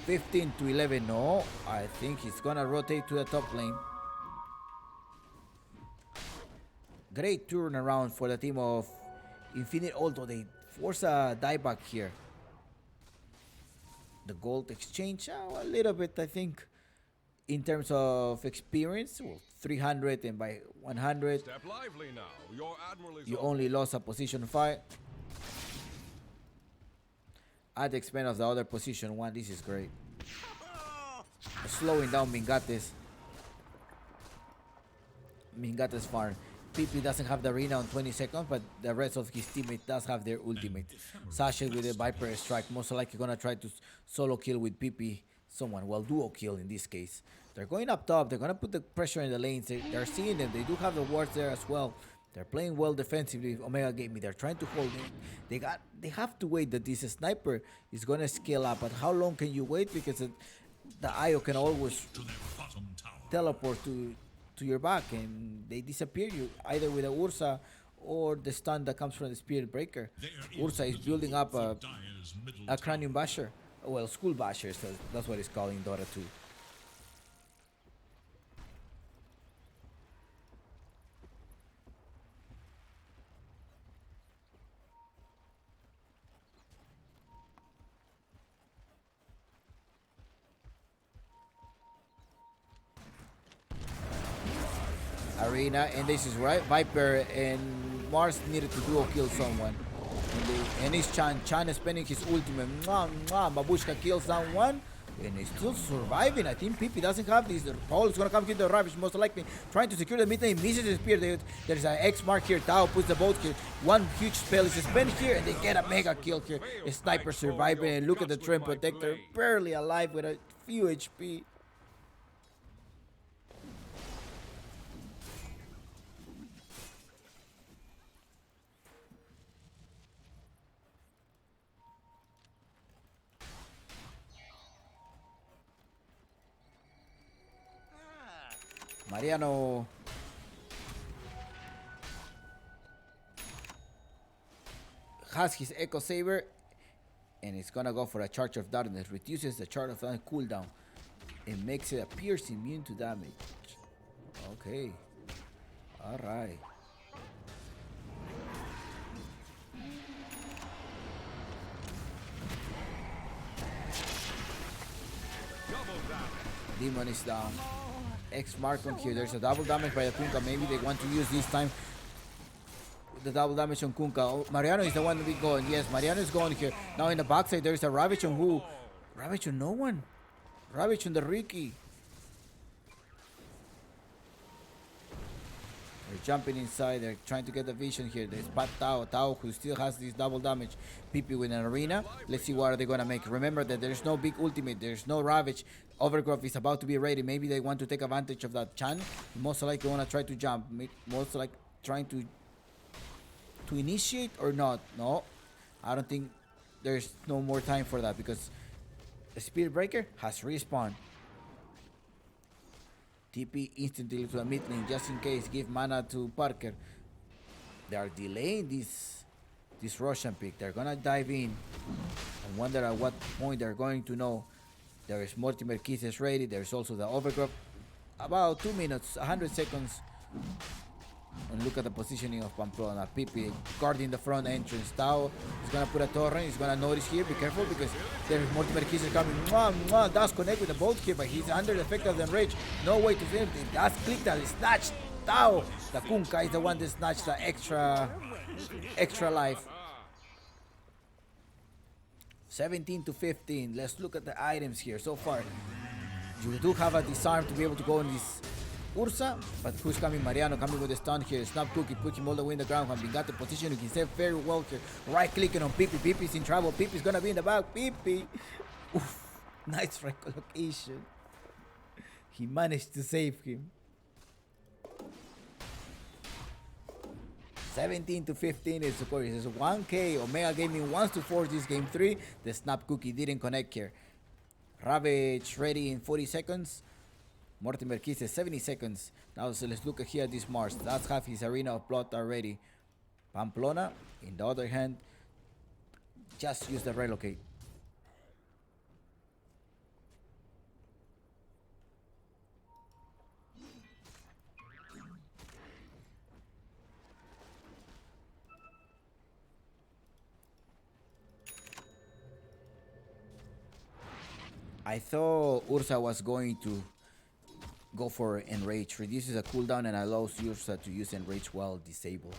15-11. No, I think he's gonna rotate to the top lane. Great turnaround for the team of Infinite, although they force a dieback here. The gold exchange, a little bit, I think, in terms of experience. Well, 300 and by 100, Step lively now. Your admiral is you on only lost a position 5. At the expense of the other position 1, this is great. Slowing down Mingate's farm. PP doesn't have the arena on 20 seconds, but the rest of his teammates does have their ultimate. Sasha with the Viper strike, most likely gonna try to solo kill with PP someone. Well, duo kill in this case. They're going up top. They're gonna put the pressure in the lanes. They're seeing them. They do have the wards there as well. They're playing well defensively. Omega Gaming. They're trying to hold it. They have to wait that this sniper is gonna scale up. But how long can you wait? Because the IO can always To their bottom tower. teleport to to your back and they disappear you either with a Ursa or the stun that comes from the Spirit Breaker. Ursa is building up a Cranium Basher. Well, Skull Basher, so that's what it's called in Dota 2. Arena, and this is right. Viper and Mars needed to duo kill someone. And it's Chan. Chan is spending his ultimate. Mwah, mwah. Babushka kills down one. And he's still surviving. I think PP doesn't have this. Paul is going to come hit the Ravage, most likely. Trying to secure the mid lane. Misses the spear. There's an X mark here. Tao puts the boat here. One huge spell is spent here. And they get a mega kill here. A sniper surviving. And look at the Trend Protector. Barely alive with a few HP. Mariano has his Echo Saber and it's gonna go for a Charge of Darkness. Reduces the Charge of Darkness cooldown and makes it appear immune to damage. Okay. Alright. Demon is down. X mark on here. There's a double damage by the Kunkka. Maybe they want to use this time the double damage on Kunkka. Oh, Mariano is the one to be going. Yes, Mariano is going here. Now in the backside, there's a Ravage on who? Ravage on no one. Ravage on the Riki. They're jumping inside. They're trying to get the vision here. There's Pat Tao. Tao who still has this double damage. PP with an arena. Let's see what are they going to make. Remember that there's no big ultimate. There's no Ravage. Overgrowth is about to be ready. Maybe they want to take advantage of that Chan. Most likely want to try to jump. Most like trying to initiate or not. No, I don't think there's no more time for that because the Spirit Breaker has respawned. TP instantly to the mid lane just in case. Give mana to Parker. They are delaying this Russian pick. They're gonna dive in. I wonder at what point they're going to know. There is Mortimer Kisses ready. There's also the Overgrowth. About 2 minutes, 100 seconds. And look at the positioning of Pamplona. PP guarding the front entrance. Tao is gonna put a torrent. He's gonna notice here. Be careful because there's Mortimer Kisses coming. Mwah, mwah. Does connect with the boat here, but he's under the effect of the enrage. No way to save him. Does click that. Snatch. Tao. The Kunkka is the one that snatched the extra life. 17 to 15. Let's look at the items here. So far, you do have a disarm to be able to go in this Ursa, but who's coming? Mariano coming with the stun here. Snap Cookie, put him all the way in the ground. Having got the position, you can save very well here. Right clicking on PP. PP's in trouble. PP's gonna be in the back. PP. Oof. Nice recollocation. He managed to save him. 17 to 15 is Hokori. It says 1K. Omega Gaming wants to force this game 3. The Snap Cookie didn't connect here. Ravage ready in 40 seconds. Mortimer Kisses 70 seconds. Now so let's look here at this Mars. That's half his arena of blood already. Pamplona, in the other hand, just use the relocate. I thought Ursa was going to go for Enrage. Reduces a cooldown and allows Ursa to use Enrage while disabled.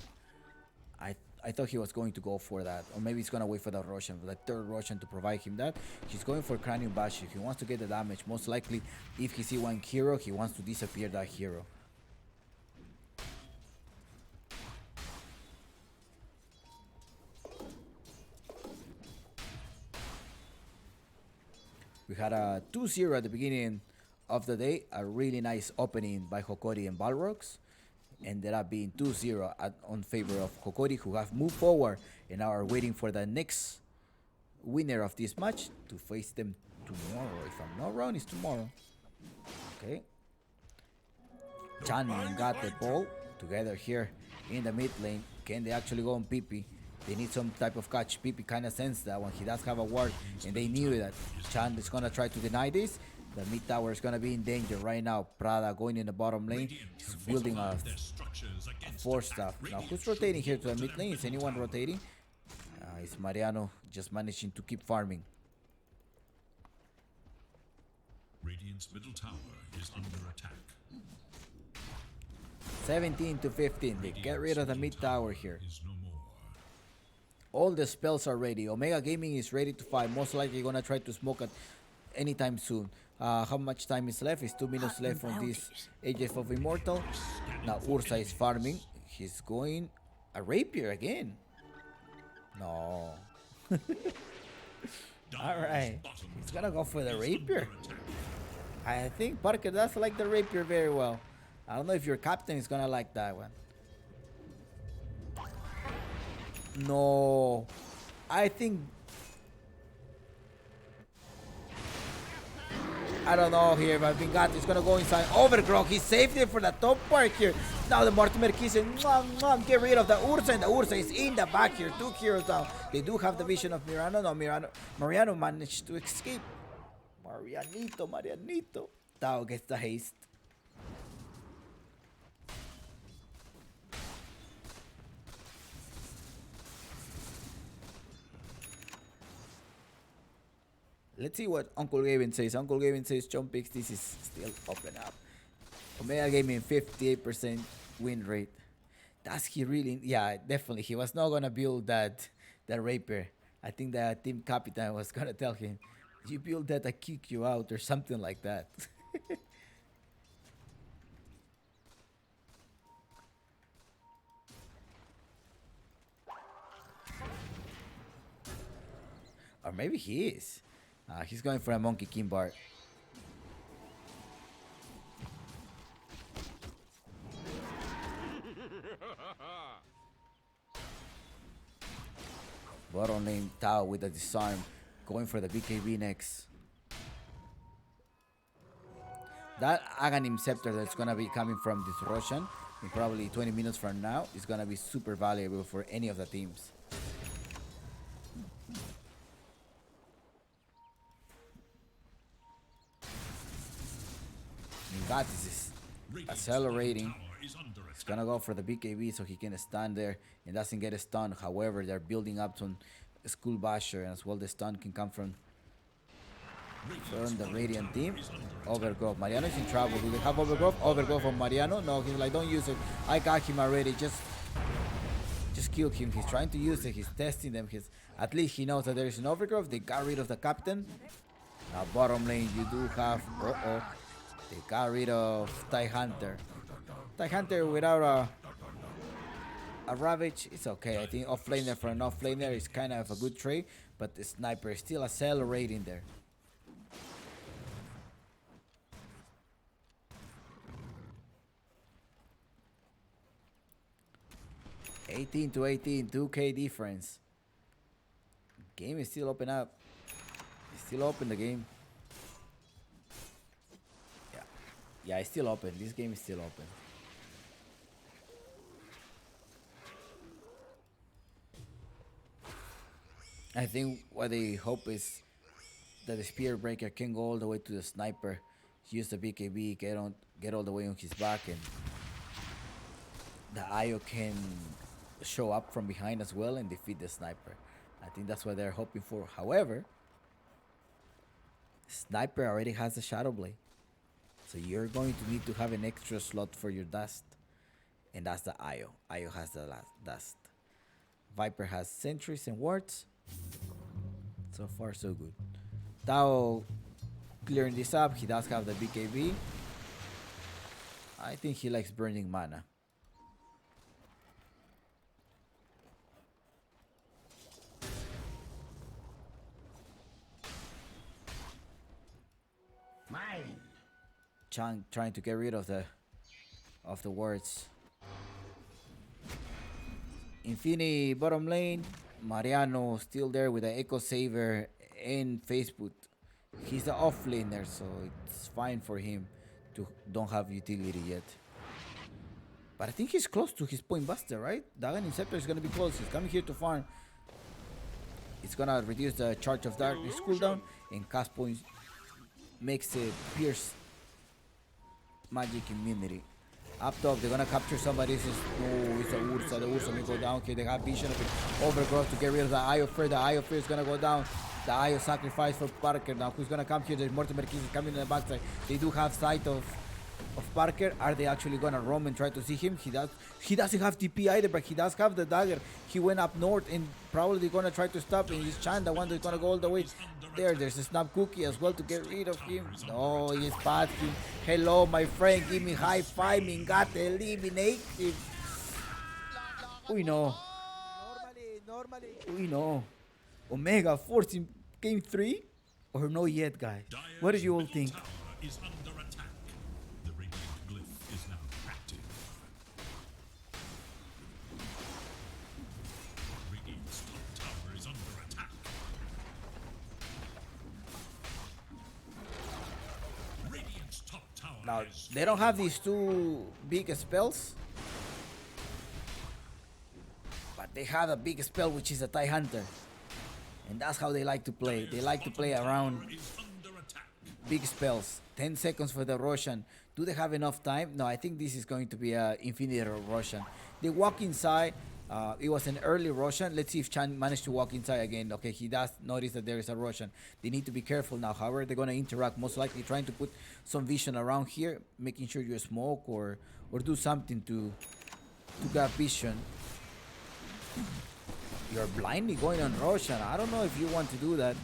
I thought he was going to go for that. Or maybe he's going to wait for the Russian, the third Russian to provide him that. He's going for Cranium Bash. If he wants to get the damage, most likely if he sees one hero, he wants to disappear that hero. We had a 2-0 at the beginning of the day. A really nice opening by Hokori and Balrogs. Ended up being 2-0 on favor of Hokori, who have moved forward and now are waiting for the next winner of this match to face them tomorrow. If I'm not wrong, it's tomorrow. Okay. Chan got the ball together here in the mid lane. Can they actually go on PP? They need some type of catch. PP kind of sensed that one. He does have a ward, and they knew that Chan is gonna try to deny this. The mid tower is gonna be in danger right now. Prada going in the bottom lane. He's building a force staff. Now who's rotating here to the mid lane? Is anyone rotating? It's Mariano just managing to keep farming. Radiant's middle tower is under attack. 17 to 15. They get rid of the mid tower here. Is no more. All the spells are ready. Omega Gaming is ready to fight. Most likely gonna try to smoke it anytime soon. How much time is left? It's 2 minutes left from this Ages of Immortal. Now Ursa is farming. He's going a rapier again. No. Alright. He's gonna go for the rapier. I think Parker does like the rapier very well. I don't know if your captain is gonna like that one. No. I think... I don't know here, but Vingat is gonna go inside. Overgrowth, he saved it for the top part here. Now the Mortimer Kiss and get rid of the Ursa, and the Ursa is in the back here. 2 heroes down. They do have the vision of Mirano. No, Mariano managed to escape. Marianito. Tao gets the haste. Let's see what Uncle Gavin says. Uncle Gavin says, John Pix, this is still open up. Omega Gaming 58% win rate. Does he really? Yeah, definitely. He was not gonna build that rapier. I think the team captain was gonna tell him, you build that, I kick you out or something like that. Or maybe he is. He's going for a Monkey King bar. Bottom lane Tao with a disarm. Going for the BKB next. That Aghanim Scepter that's gonna be coming from this Roshan in probably 20 minutes from now is gonna be super valuable for any of the teams. Gatis is accelerating. He's gonna go for the BKB so he can stand there and doesn't get stunned. However, they're building up some Skull Basher, and as well the stun can come from the Radiant team. Overgrowth. Mariano is in trouble. Do they have Overgrowth? Overgrowth from Mariano? No, he's like, don't use it. I got him already. Just kill him. He's trying to use it. He's testing them. At least he knows that there is an Overgrowth. They got rid of the captain. Now bottom lane, you do have... They got rid of TIE Hunter. TIE Hunter without a Ravage, it's okay. I think offlaner for an offlaner is kind of a good trade, but the Sniper is still accelerating there. (18 to 18), 2K difference. Game is still open up. It's still open, the game. Yeah, it's still open. This game is still open. I think what they hope is that the Spear Breaker can go all the way to the Sniper, use the BKB, get all the way on his back, and the IO can show up from behind as well and defeat the Sniper. I think that's what they're hoping for. However, Sniper already has the Shadow Blade. So you're going to need to have an extra slot for your dust. And that's the IO. IO has the dust. Viper has sentries and wards. So far so good. Tao clearing this up. He does have the BKB. I think he likes burning mana. Mine. Chang trying to get rid of the wards. Infinity bottom lane. Mariano still there with the Echo Saver and Facebook. He's the off laner, so it's fine for him to don't have utility yet. But I think he's close to his point buster, right? Dagon Inceptor is gonna be close. He's coming here to farm. It's gonna reduce the charge of darkness cooldown and cast points makes it pierce magic immunity. Up top, they're gonna capture somebody. This is it's a Ursa. The Ursa may go down. Okay, they have vision of it. Overgrowth to get rid of the Eye of Fear. The Eye of Fear is gonna go down. The Eye of Sacrifice for Parker. Now who's gonna come here? There's Mortimer Keys coming in the backside. They do have sight of Parker. Are they actually gonna roam and try to see him? He doesn't have TP either, but he does have the dagger. He went up north and probably gonna try to stop him. He's Chan, the one that's gonna go all the way there. There's a snap cookie as well to get rid of him. No, he's passing. Hello, my friend. Give me high five. Mingate, eliminate him. We know. Normally. We know. Omega forcing game 3 or no yet, guys? What do you all think? Tower is under attack. The radiant glyph is now active. Radiant's top tower is under attack. Radiant's top tower Now, is they don't have these two big spells. But they have a big spell, which is a TIE Hunter. And that's how they like to play. They like to play around is under attack. big spells. 10 seconds for the Roshan. Do they have enough time? No, I think this is going to be an Infinity Roshan. They walk inside. It was an early Roshan. Let's see if Chan managed to walk inside again. Okay, he does notice that there is a Roshan. They need to be careful now. However, they're going to interact. Most likely trying to put some vision around here. Making sure you smoke or do something to grab vision. You're blindly going on Roshan. I don't know if you want to do that.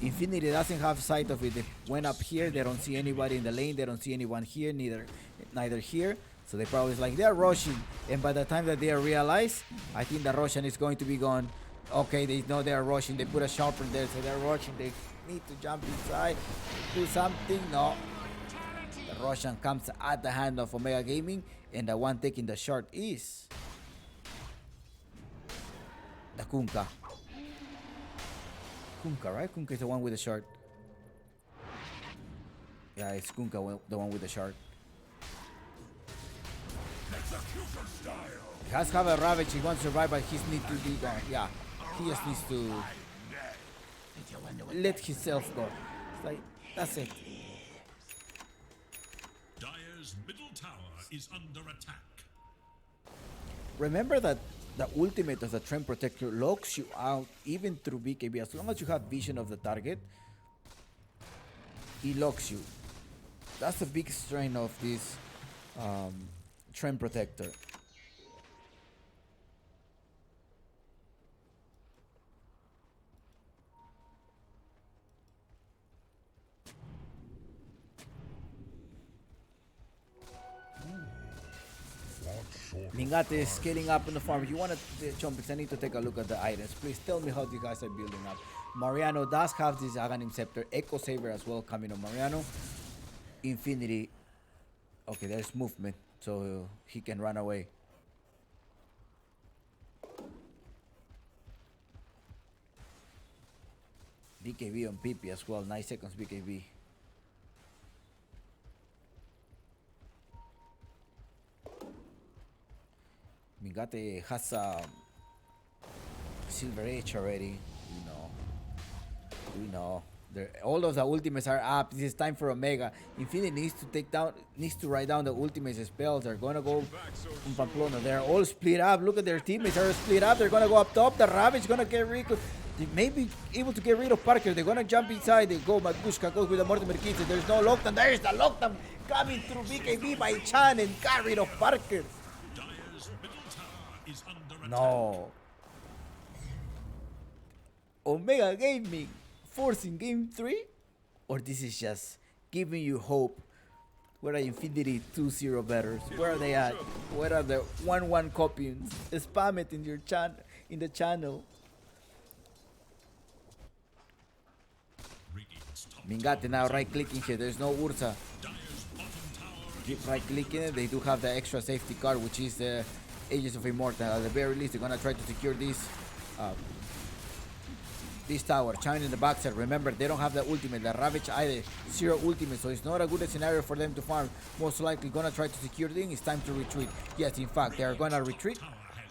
Infinity doesn't have sight of it. They went up here. They don't see anybody in the lane. They don't see anyone here. Neither here. So they probably like they're rushing. And by the time that they realize, I think the Roshan is going to be gone. Okay, they know they are rushing. They put a sharper there, so they're rushing. They need to jump inside, do something. No. The Roshan comes at the hand of Omega Gaming, and the one taking the shot is the Kunkka. Kunkka, right? Kunkka is the one with the shard. Yeah, it's Kunkka, the one with the shard. He has to have a Ravage. He wants to survive, but he needs to be gone. Yeah, he just needs to let himself go. It's like, that's it. Dire's middle tower is under attack. Remember that the ultimate of the Trend Protector locks you out even through BKB. As long as you have vision of the target, he locks you. That's the big strain of this Trend Protector. Mingate is scaling up in the farm. If you want to jump, I need to take a look at the items. Please tell me how you guys are building up. Mariano does have this Aghanim Scepter. Echo Saber as well coming on Mariano. Infinity. Okay, there's movement, so he can run away. BKB on PP as well. 9 seconds BKB. Mingate has a Silver Edge already. We know. All of the ultimates are up. This is time for Omega. Infinity needs to write down the ultimate spells. They're gonna go on Pamplona. They're all split up. Look at their teammates. They're split up. They're gonna go up top. The Ravage gonna get rid of. They may be able to get rid of Parker. They're gonna jump inside. They go. Matbushka goes with the Mortimer Kids. There's no lockdown. There's the lockdown coming through BKB by Chan and got rid of Parker. Dire's middle tower is under attack. No. Omega Gaming forcing game 3? Or this is just giving you hope? Where are Infinity 2-0 betters? Where are they at? Where are the 1-1 copions? Spam it in your in the channel. Radiant's top Mingate now right clicking here. There's no Ursa. Dire's bottom tower Keep right clicking it. They do have the extra safety card, which is the Aegis of Immortal. At the very least, they're gonna try to secure this this tower. China in the backside. Remember, they don't have the ultimate. The Ravage either. Zero ultimate, so it's not a good scenario for them to farm. Most likely gonna try to secure the thing. It's time to retreat. Yes, in fact, they are gonna retreat.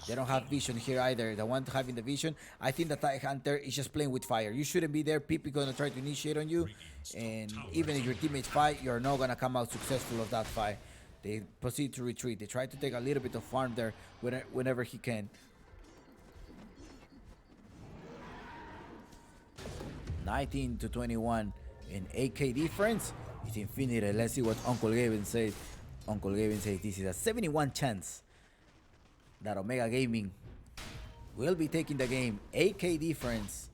They don't have vision here either. The one having the vision, I think the TIE Hunter is just playing with fire. You shouldn't be there. People gonna try to initiate on you, and even if your teammates fight, you're not gonna come out successful of that fight. They proceed to retreat. They try to take a little bit of farm there whenever he can. 19 to 21 in 8K difference. It's infinity. Let's see what Uncle Gavin says. Uncle Gavin says this is a 71 chance that Omega Gaming will be taking the game. 8K difference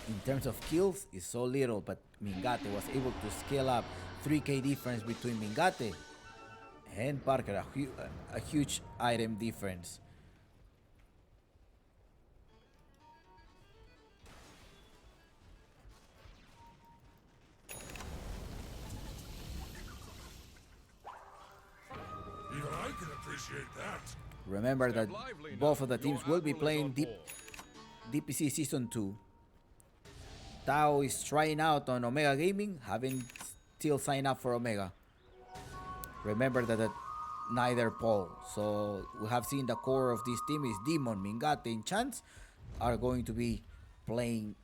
in terms of kills is so little, but Mingate was able to scale up. 3K difference between Mingate and Parker, a huge item difference. Even I can appreciate that. Remember that both of the teams will be playing DPC Season 2. Tao is trying out on Omega Gaming, haven't still signed up for Omega. Remember that neither Paul. So we have seen the core of this team is Demon, Mingate, and Chance are going to be playing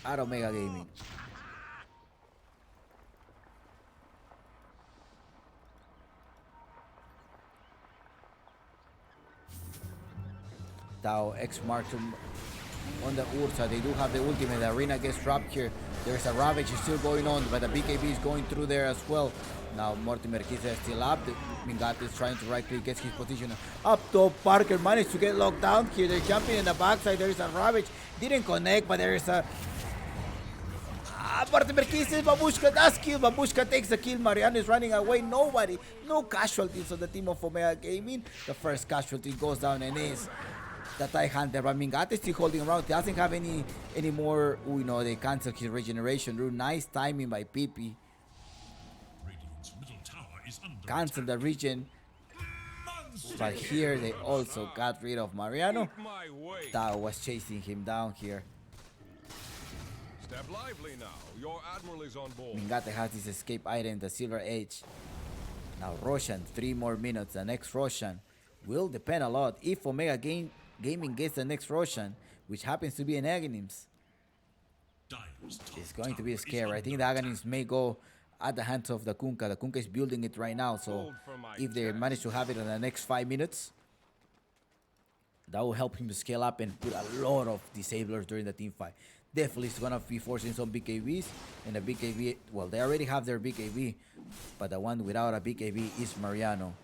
at Omega Gaming. Tao X marks him on the Ursa. They do have the ultimate. The arena gets dropped here. There's a Ravage still going on, but the BKB is going through there as well. Now Mortimer Kiza is still up. Mingate is trying to right click, gets his position up top. Parker managed to get locked down here. They're jumping in the backside. There is a Ravage. Didn't connect, but there is a Mortimer Kiza. Babushka does kill. Babushka takes the kill. Mariano is running away. No casualties on the team of Omega Gaming. The first casualty goes down and is the TIE Hunter, but Mingate is still holding around. He doesn't have any more. You know, they canceled his regeneration rune. Nice timing by PP. Radiant's middle tower is under Cancel the regen. But here they also got rid of Mariano. Tao was chasing him down here. Step lively now. Your admiral is on board. Mingate has his escape item, the Silver Edge. Now Roshan, 3 more minutes. The next Roshan will depend a lot. If Omega Gaming gets the next Roshan, which happens to be an Aghanims, it's going to be scary. I think the Aghanims may go at the hands of the Kunkka. The Kunkka is building it right now, so if they manage to have it in the next 5 minutes, that will help him to scale up and put a lot of disablers during the team fight. Definitely is gonna be forcing some BKBs, and the BKB, well, they already have their BKB, but the one without a BKB is Mariano.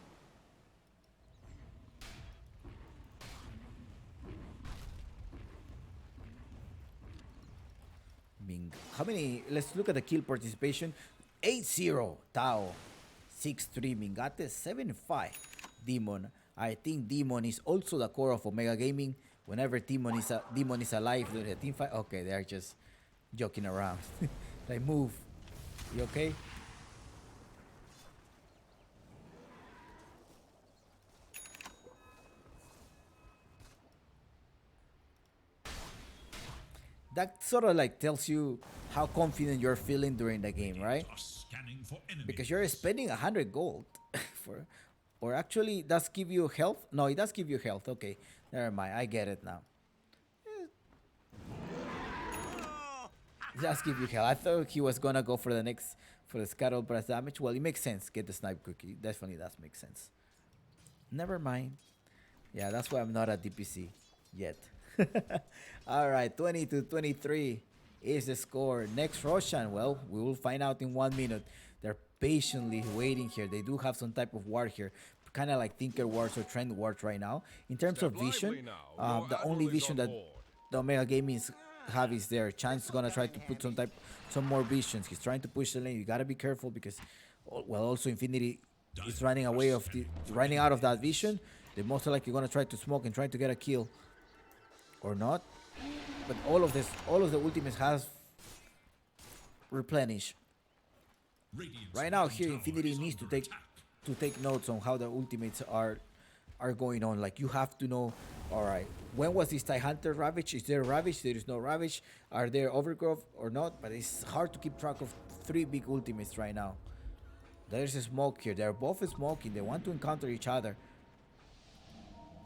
How many? Let's look at the kill participation. 8-0 Tao, 6-3 Mingate, 7-5 Demon. I think Demon is also the core of Omega Gaming. Whenever Demon is alive during the team fight, okay, they're just joking around. Like, move. You okay? That sort of like tells you how confident you're feeling during the game, right? Because you're spending 100 gold for, or actually, does give you health? No, it does give you health. Okay, never mind. I get it now. It does give you health. I thought he was gonna go for the scuttle blast damage. Well, it makes sense. Get the snipe cookie. Definitely does make sense. Never mind. Yeah, that's why I'm not at DPC yet. All right, 20-23 is the score. Next Roshan, well, we will find out in 1 minute. They're patiently waiting here. They do have some type of ward here, kind of like Tinker wards or Trend wards right now. In terms of vision, the only vision that the Omega Gaming have is there. Chance is gonna try to put some more visions. He's trying to push the lane. You gotta be careful because, well, also Infinity is running out of that vision. They're most likely gonna try to smoke and try to get a kill. Or not, but all of the ultimates has replenished. Right now here Infinity needs to take notes on how the ultimates are going on. Like, you have to know All right. When was this Tie Hunter Ravage? Is there Ravage? There is no Ravage. Are there Overgrowth or not? But it's hard to keep track of three big ultimates right now. There's a smoke here. They're both smoking. They want to encounter each other.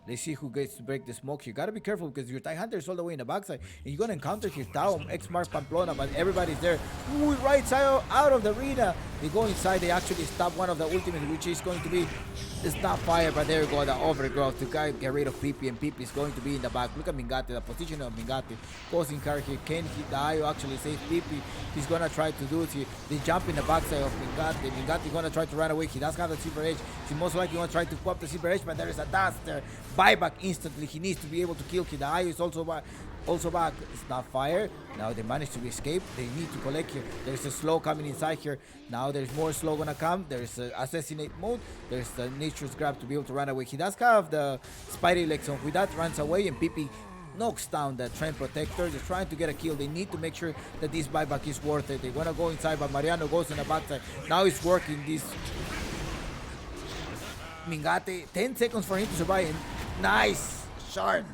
Let's see who gets to break the smoke here. Gotta be careful because your TIE Hunter is all the way in the backside. And you're gonna encounter here Tao, X-Mark Pamplona, but everybody's there. Ooh, right side out of the arena. They go inside. They actually stop one of the ultimates, which is going to be the Snapfire. But there you go, the Overgrowth to get rid of PP. And PP is going to be in the back. Look at Mingate, the position of Mingate. Goes in car here. Can he, the Ayo actually save PP? He's gonna try to do it here. They jump in the backside of Mingate. Mingate gonna try to run away. He does have the Silver Edge. He's most likely gonna try to pop the Silver Edge, but there is a dash there. Buyback instantly. He needs to be able to kill him. The Ayo is also back. It's not fire. Now they managed to escape. They need to collect here. There's a slow coming inside here. Now there's more slow gonna come. There's a assassinate mode. There's the nature's grab to be able to run away. He does have the Spidey legs on. With that runs away and PP knocks down the Trend Protector. They're trying to get a kill. They need to make sure that this buyback is worth it. They wanna go inside, but Mariano goes in the backside. Now it's working. This Mingate, 10 seconds for him to survive. And nice shot.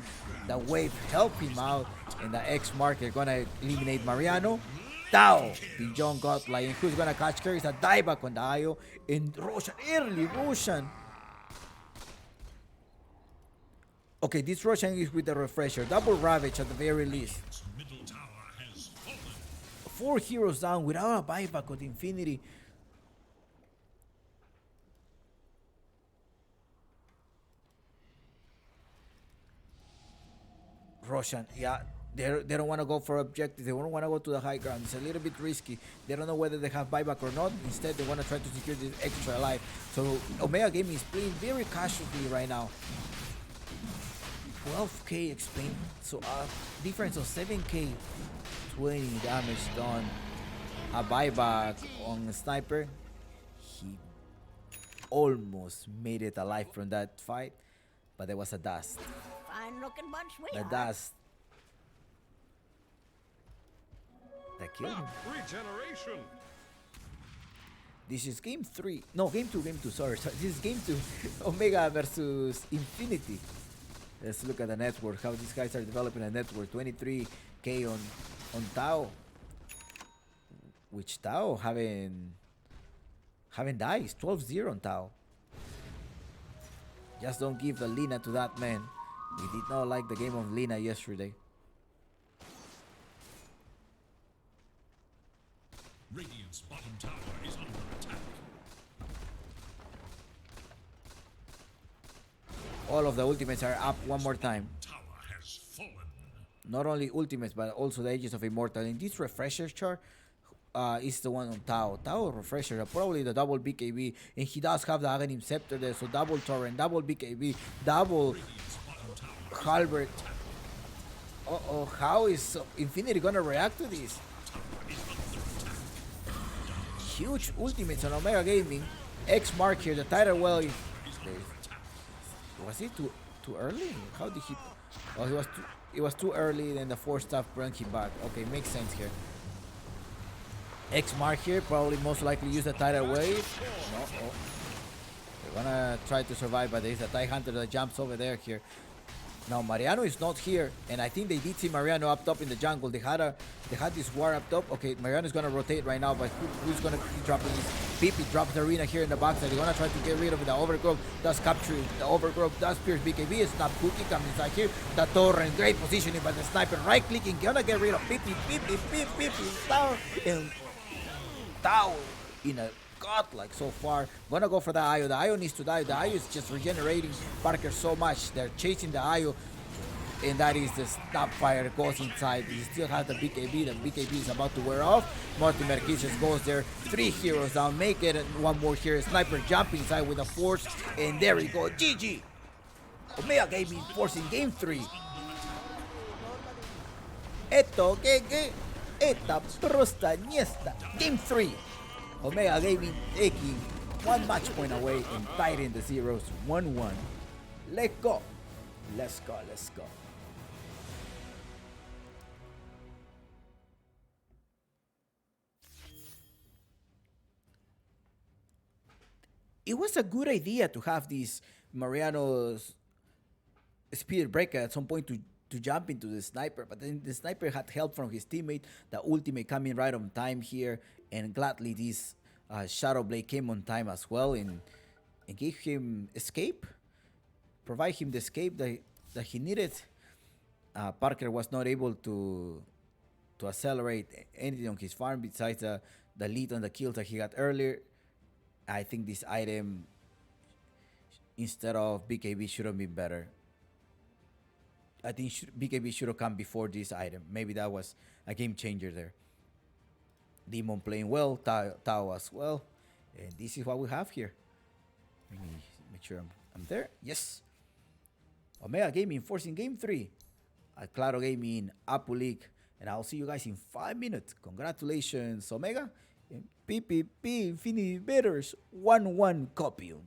The wave helped him out. And the X marker gonna eliminate Mariano. Tao, the John Godlike. And who's gonna catch carries a dieback on the Ayo. And Roshan, early Roshan. Okay, this Roshan is with the refresher. Double Ravage at the very least. Middle tower has fallen. 4 heroes down without a buyback with Infinity. Roshan, yeah, they don't want to go for objectives. They don't want to go to the high ground. It's a little bit risky. They don't know whether they have buyback or not. Instead, they want to try to secure this extra life. So Omega Gaming is playing very casually right now. 12k explained, so a difference of 7k, 20 damage done. A buyback on a sniper. He almost made it alive from that fight, but there was a dust. Fine looking bunch we The are. dust that killed him. Regeneration. This is game 3. No, game 2, sorry. This is game 2. Omega versus Infinity. Let's look at the network, how these guys are developing a network. 23k on Tao. Which Tao haven't died. It's 12-0 on Tao. Just don't give the Lina to that man. We did not like the game of Lina yesterday. Radiant's bottom tower is under attack. All of the ultimates are up one more time. Tower has fallen. Not only ultimates, but also the Ages of Immortal. And this refresher chart is the one on Tao. Tao refresher, probably the double BKB. And he does have the Aghanim Scepter there, so double Torrent, double BKB, double Halbert. Uh-oh, how is Infinity gonna react to this? Huge ultimates on Omega Gaming. X Mark here, the title well. Was it too early? How did he? Oh, it was too early. Then the 4 staff brought him back. Okay, makes sense here. X Mark here, probably most likely use the tidal wave. No, oh. They're gonna try to survive, but there's a TIE Hunter that jumps over there here. Now Mariano is not here, and I think they did see Mariano up top in the jungle. They had this war up top. Okay, Mariano is gonna rotate right now, but who's gonna be dropping this? PP drops the arena here in the backside. They're gonna try to get rid of the Overgrowth. Does capture the Overgrowth. Does pierce BKB. It's not Cookie coming inside here. The Torrent, great positioning by the sniper. Right clicking, gonna get rid of PP. Tao and Tao in a godlike so far. Gonna go for the Ayo. The Ayo needs to die. The Ayo is just regenerating Parker so much. They're chasing the Ayo. And that is the Snapfire goes inside. He still has the BKB. The BKB is about to wear off. Mortimer Kisses goes there. 3 heroes down. Make it one more here. Sniper jumping inside with a force. And there we go. GG. Omega Gaming forcing game 3. Eto que eta prosta niesta. Game 3. Omega Gaming taking 1 match point away and tied in the zeros 1-1. Let's go. Let's go. It was a good idea to have these Mariano's Speed Breaker at some point to jump into the sniper, but then the sniper had help from his teammate. The ultimate coming right on time here, and gladly this Shadow Blade came on time as well and gave him escape, provide him the escape that he needed. Parker was not able to accelerate anything on his farm besides the lead on the kills that he got earlier. I think this item instead of BKB should have been better. I think BKB should have come before this item. Maybe that was a game changer there. Demon playing well, Tao as well. And this is what we have here. Let me make sure I'm there. Yes. Omega Gaming forcing game 3. Claro Gaming, Apple League. And I'll see you guys in 5 minutes. Congratulations, Omega. And PPP Infinity Betters 1-1 Copium.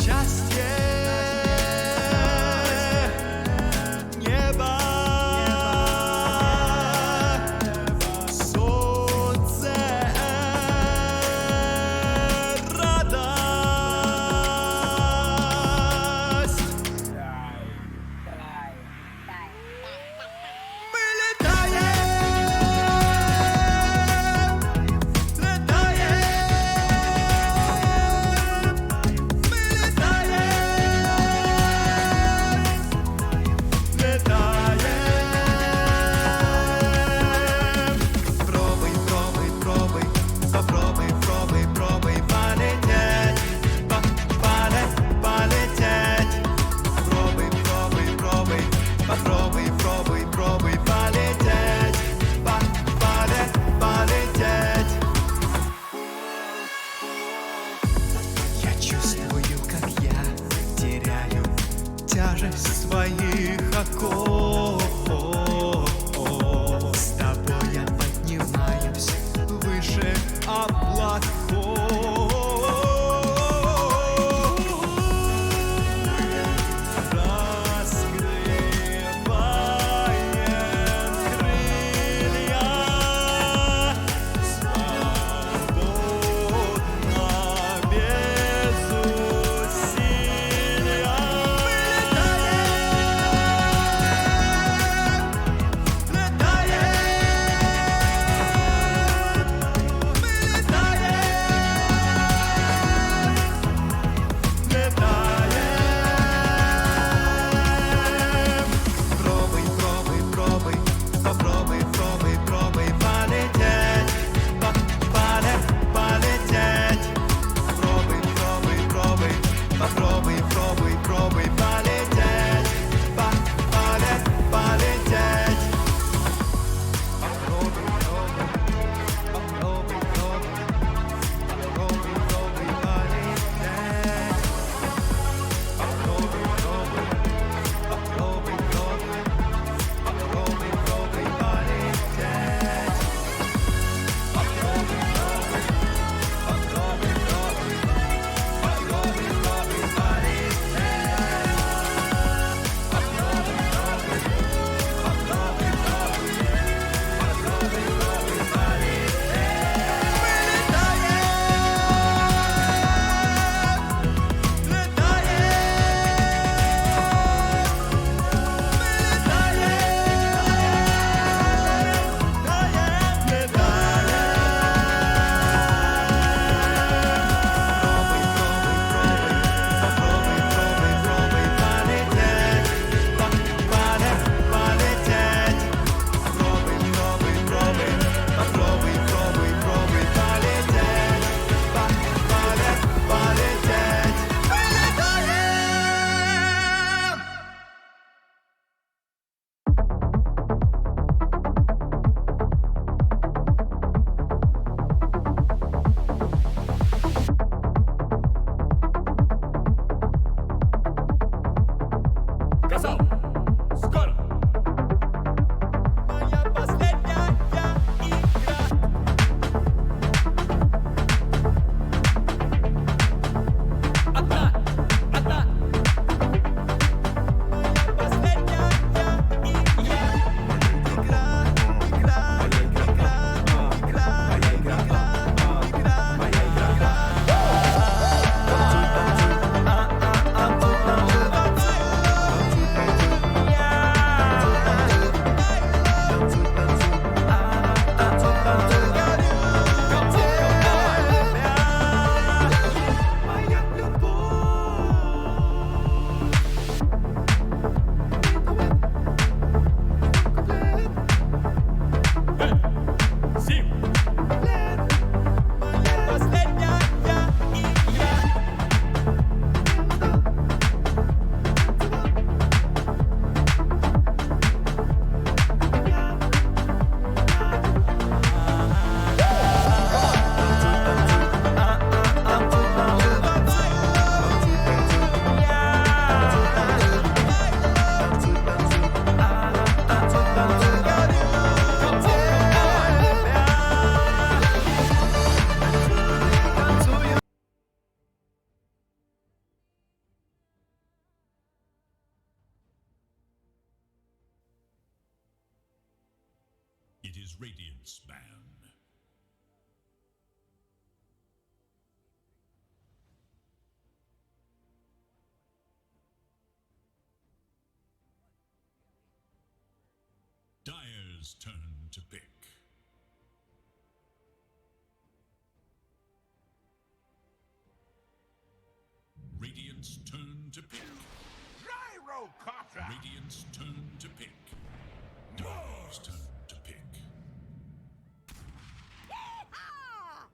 Szczęście nieba, słońce, rada. is Radiant's ban. Dire's turn to pick. Radiant's turn to pick. Gyrocopter! Radiant's turn to pick. Dire's turn to pick. Yeehaw!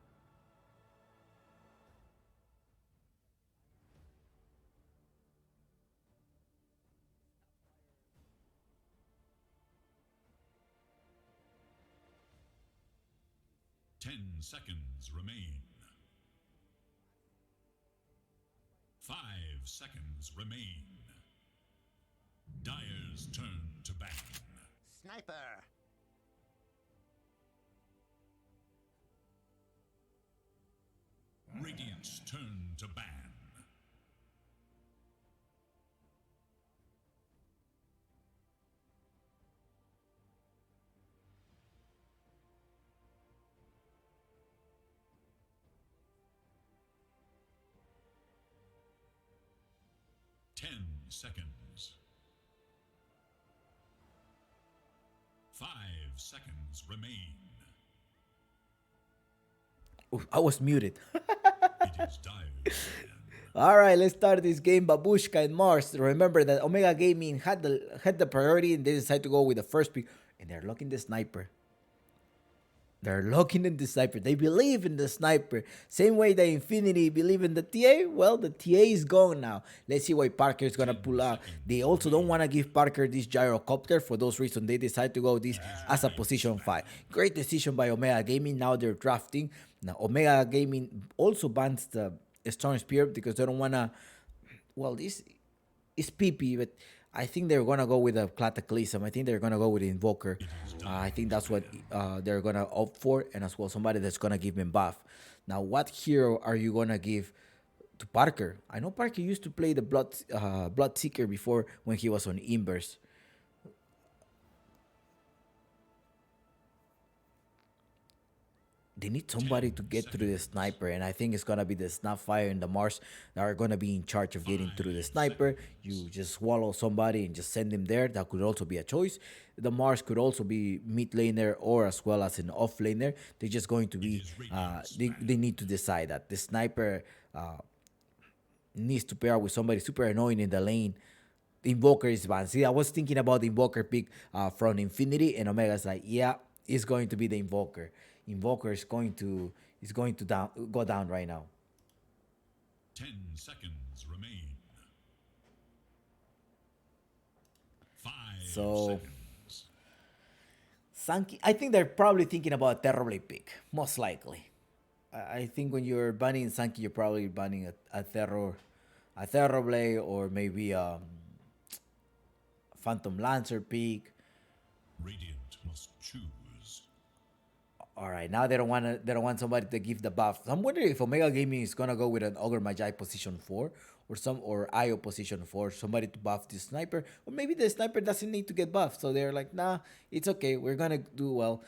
10 seconds remain. 5 seconds remain. Dire's turn to ban. Sniper. Radiant's turn to ban. Seconds. 5 seconds remain. Oof, I was muted. It is Dire's turn. All right, let's start this game. Babushka and Mars. Remember that Omega Gaming had the priority, and they decided to go with the first pick, and they're locking the sniper. They're locking in the sniper. They believe in the sniper. Same way that Infinity believe in the TA. Well, the TA is gone now. Let's see what Parker is going to pull out. They also don't want to give Parker this gyrocopter. For those reasons, they decide to go this as a position 5. Great decision by Omega Gaming. Now they're drafting. Now, Omega Gaming also bans the Storm Spear because they don't want to... Well, this is PP, but... I think they're going to go with a Cataclysm. I think they're going to go with Invoker. I think that's what they're going to opt for. And as well, somebody that's going to give him buff. Now, what hero are you going to give to Parker? I know Parker used to play the Bloodseeker before when he was on Inverse. They need somebody to get through the sniper, and I think it's gonna be the Snapfire and the Mars that are gonna be in charge of getting through the sniper. You just swallow somebody and just send him there. That could also be a choice. The Mars could also be mid laner or as well as an off laner. They're just going to be they need to decide that the sniper needs to pair with somebody super annoying in the lane. The Invoker is banned. See, I was thinking about the Invoker pick from Infinity, and Omega's like, yeah, it's going to be the Invoker. Invoker is going to go down right now. 10 seconds remain. 5 seconds. Sankey, I think they're probably thinking about a Terrorblade pick, most likely. I think when you're banning Sankey, you're probably banning a Terrorblade or maybe a Phantom Lancer pick. Radiant must choose. All right, now they don't want somebody to give the buff. So I'm wondering if Omega Gaming is gonna go with an Ogre Magi position 4 or Io position 4, somebody to buff the sniper, or maybe the sniper doesn't need to get buffed, so they're like, nah, it's okay, we're gonna do well.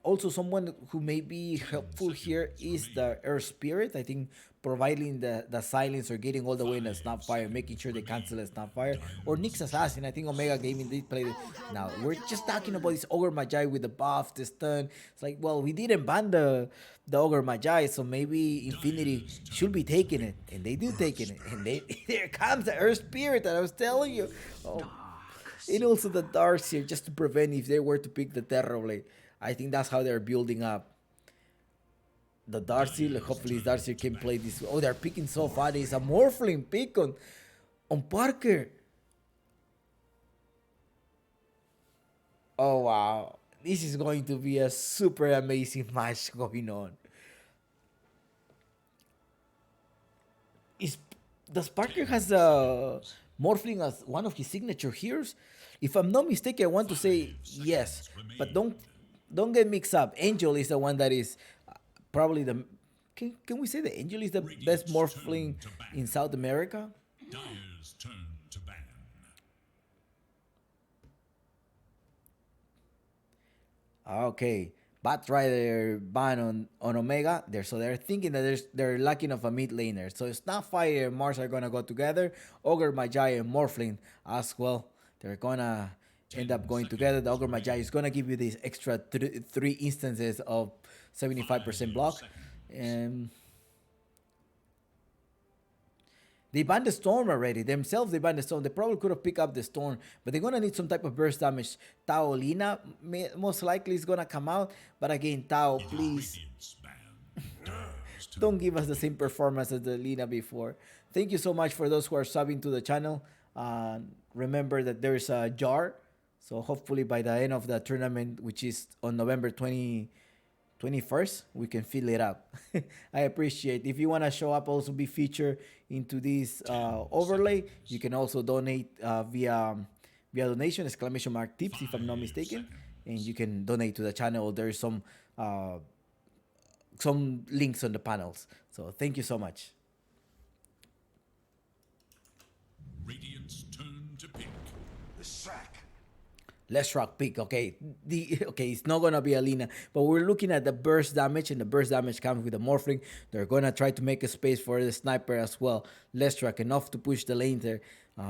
Also, someone who may be helpful here is the Earth Spirit. I think providing the silence or getting all the way in the Snapfire, making sure they cancel the Snapfire. Or Nyx Assassin. I think Omega Gaming did play it. Now, we're just talking about this Ogre Magi with the buff, the stun. It's like, well, we didn't ban the Ogre Magi, so maybe Infinity should be taking it. And they do taking it. And there comes the Earth Spirit that I was telling you. Oh. And also the Darks here, just to prevent if they were to pick the Terrorblade. I think that's how they're building up. The Darcy, hopefully Darcy can play this. Oh, they're picking so far. There's a Morphling pick on Parker. Oh, wow. This is going to be a super amazing match going on. Does Parker has a Morphling as one of his signature heroes? If I'm not mistaken, I want to say yes. But don't get mixed up. Angel is the one that is probably the... Can we say that Angel is the best Morphling in South America? Dire's turn to ban. Okay. Batrider ban on Omega. They're thinking that they're lacking of a mid laner. So Snapfire and Mars are gonna go together. Ogre Magi and Morphling as well. They're gonna end up going together. The Ogre Magi is gonna give you these extra three instances of 75% block. And they banned the storm already. Themselves, they banned the storm. They probably could have picked up the storm, but they're going to need some type of burst damage. Tao Lina most likely is going to come out. But again, Tao, please Radiant's ban dares to don't give us the same performance as the Lina before. Thank you so much for those who are subbing to the channel. Remember that there's a jar. So hopefully by the end of the tournament, which is on November 21st, we can fill it up. I appreciate. If you want to show up, also be featured into this overlay, you can also donate via donation !tips if I'm not mistaken, and you can donate to the channel. There's some links on the panels. So thank you so much. Radiant's turn to pick. The sack. Let's rock pick. Okay, it's not gonna be Alina, but we're looking at the burst damage, and the burst damage comes with the Morphling. They're gonna try to make a space for the sniper as well. Lestrak enough to push the lane there,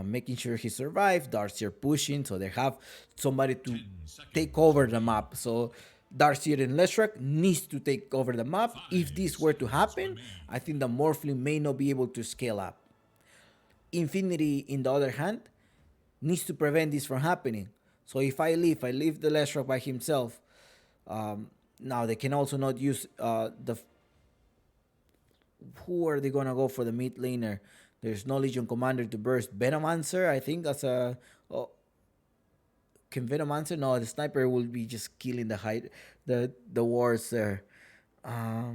making sure he survived. Darcy are pushing, so they have somebody to take over the map. So Darcy and Lestrak needs to take over the map. If this were to happen, I think the Morphling may not be able to scale up. Infinity, in the other hand, needs to prevent this from happening. So if I leave the Leshrac by himself. Now they can also not use who are they gonna go for the mid laner? There's no Legion Commander to burst. Venomancer, I think that's a. Oh, can Venomancer? No, the sniper will be just killing the wards there. I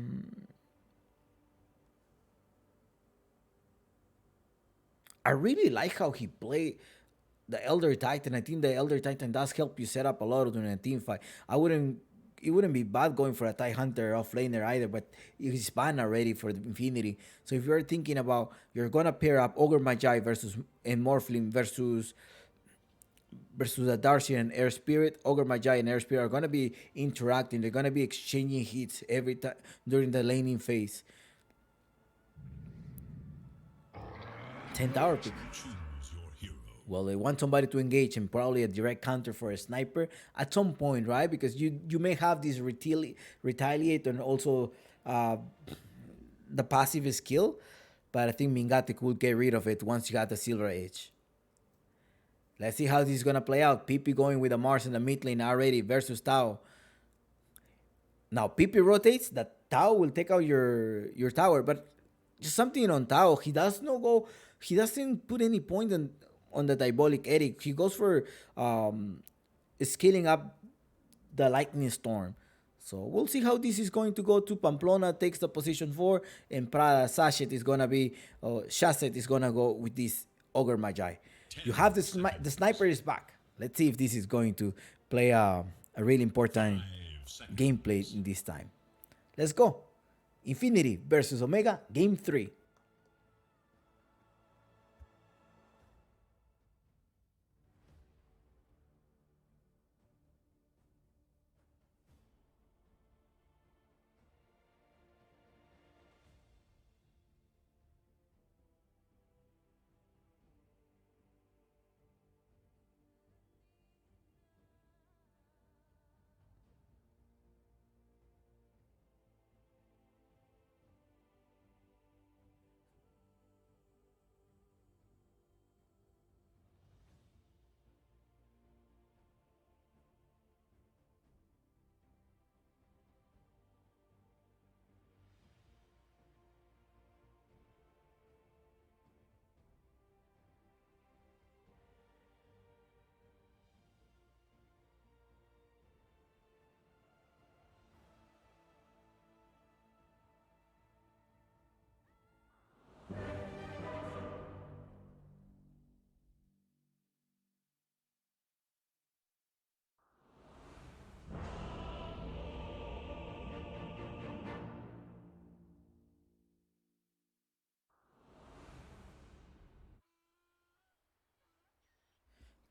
really like how he played the Elder Titan. I think the Elder Titan does help you set up a lot during a team fight. It wouldn't be bad going for a TIE Hunter off laner either, but he's banned already for the Infinity. So if you're thinking about you're gonna pair up Ogre Magi versus and Morphling versus a Darcy and Air Spirit, Ogre Magi and Air Spirit are gonna be interacting. They're gonna be exchanging hits every time during the laning phase. 10th hour pick. choose your hero. Well, they want somebody to engage and probably a direct counter for a sniper at some point, right? Because you may have this retaliate and also the passive skill, but I think Mingatic will get rid of it once you got the Silver Edge. Let's see how this is gonna play out. PP going with the Mars in the mid lane already versus Tao. Now PP rotates, that Tao will take out your tower, but just something on Tao. He doesn't put any point on the Diabolic Edict. He goes for scaling up the Lightning Storm. So we'll see how this is going to go to. Pamplona takes the position 4, and Prada Sachet is gonna be Shasset is gonna go with this Ogre Magi. You have the sniper is back. Let's see if this is going to play a really important gameplay in this time. Let's go. Infinity versus Omega, game 3.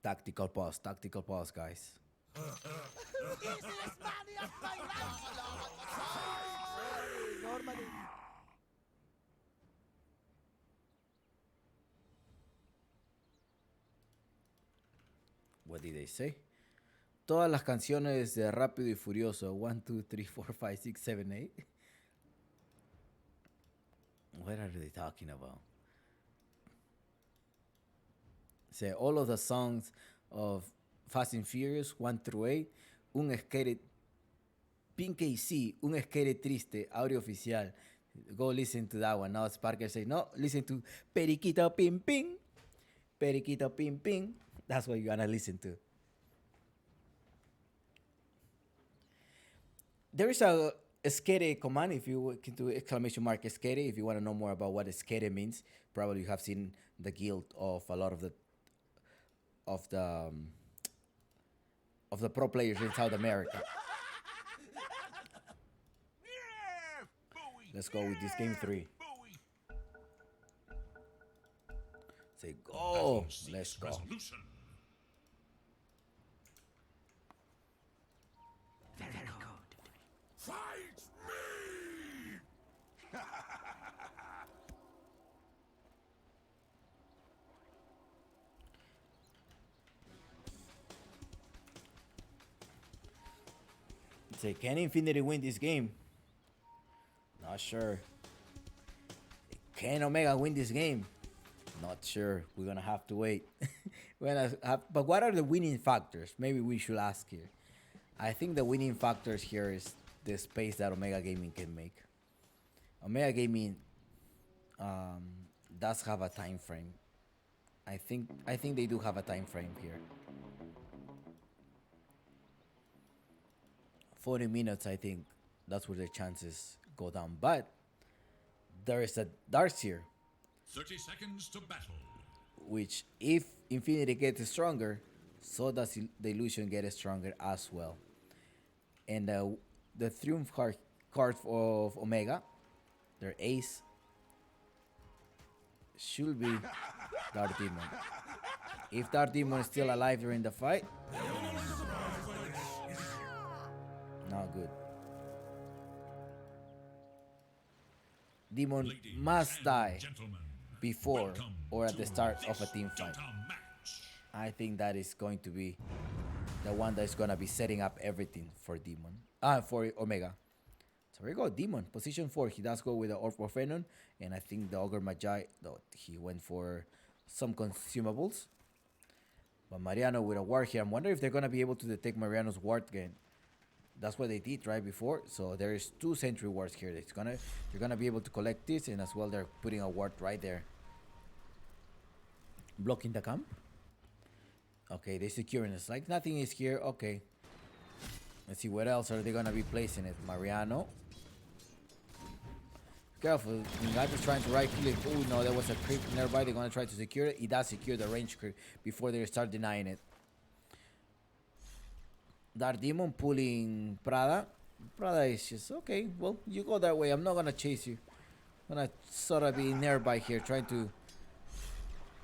Tactical pause, guys. Easiest money of my life! Normally. What did they say? Todas las canciones de Rápido y Furioso. 1, 2, 3, 4, 5, 6, 7, 8. What are they talking about? Say all of the songs of Fast and Furious 1 through 8. Un skate. Pink AC. Un skate triste. Audio oficial. Go listen to that one. Now Sparker say, no, listen to Periquito Ping Ping. Periquito Ping Ping. That's what you gotta listen to. There is a skate command if you can do exclamation mark skate if you want to know more about what skate means. Probably you have seen the guild of a lot of the pro players in South America. Let's go with this game 3. Say go. Let's go. Resolution. Fight me! Say, can Infinity win this game? Not sure. Can Omega win this game? Not sure. We're gonna have to wait. But what are the winning factors? Maybe we should ask here. I think the winning factors here is the space that Omega Gaming can make. Omega Gaming does have a time frame. I think they do have a time frame here. 40 minutes, I think that's where the chances go down. But there is a darts here, 30 seconds to battle. which if Infinity gets stronger, so does the illusion get stronger as well. And the triumph card of Omega, their ace, should be Dark Demon. If Dark Demon is still alive during the fight, not good. Demon Ladies must and die gentlemen, before welcome or at the to start of a this team fight. Dota match. I think that is going to be the one that's going to be setting up everything for Demon. For Omega. So here we go, Demon, position 4. He does go with the Orb of Venom, and I think the Ogre Magi, though, he went for some consumables. But Mariano with a ward here. I'm wondering if they're going to be able to detect Mariano's ward again. That's what they did right before. So there is 2 sentry wards here. You're gonna be able to collect this, and as well they're putting a ward right there, blocking the camp. Okay, they're securing this. Like nothing is here. Okay, let's see what else are they gonna be placing it. Mariano, careful. Guy is trying to right click. Oh no, there was a creep nearby. They're gonna try to secure it. He does secure the range creep before they start denying it. Dark Demon pulling Prada. Prada is just okay. Well, you go that way. I'm not gonna chase you. I'm gonna sort of be nearby here, trying to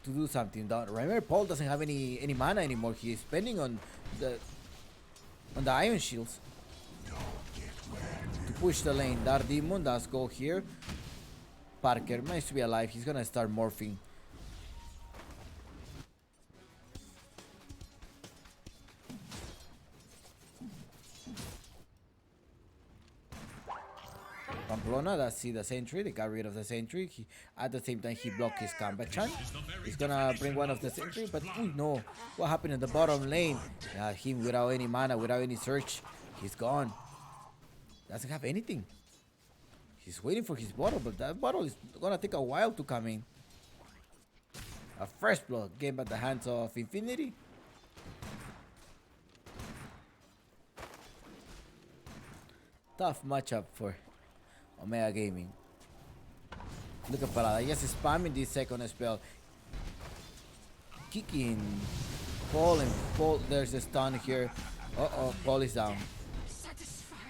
do something. Remember, Paul doesn't have any mana anymore. He is spending on the Iron Shields to push the lane. Dark Demon does go here. Parker managed to be alive. He's gonna start morphing. Pamplona, that's see the sentry. They got rid of the sentry. At the same time, he blocked his combat chant. He's gonna bring one of the sentry, but oh no, what happened in the bottom lane? Him without any mana, without any search, he's gone. Doesn't have anything. He's waiting for his bottle, but that bottle is gonna take a while to come in. A first blood game at the hands of Infinity. Tough matchup for Omega Gaming. Look at Parada, just spamming this second spell. Kicking Paul, and Paul, there's a stun here. Uh-oh, Paul is down.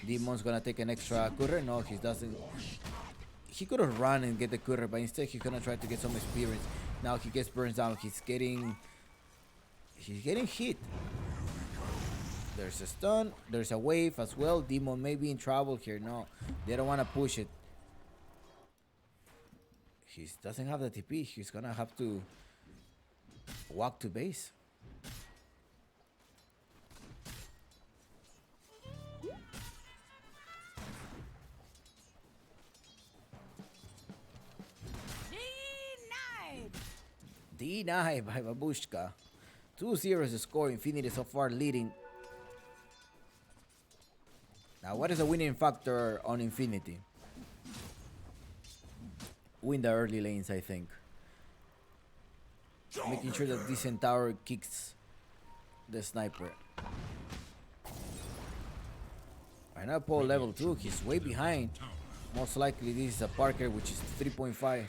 Demon's gonna take an extra courier. No, he doesn't. He could have run and get the courier, but instead he's gonna try to get some experience. Now he gets burned down. He's getting hit. There's a stun. There's a wave as well. Demon may be in trouble here. No, they don't want to push it. He doesn't have the TP. He's gonna have to walk to base. Denied. Denied by Babushka. 2-0 is the score. Infinity so far leading. Now, what is the winning factor on Infinity? Win the early lanes, I think. Making sure that this Centaur kicks the sniper. Right now, Paul level 2. He's way behind. Most likely, this is a Parker, which is 3.5.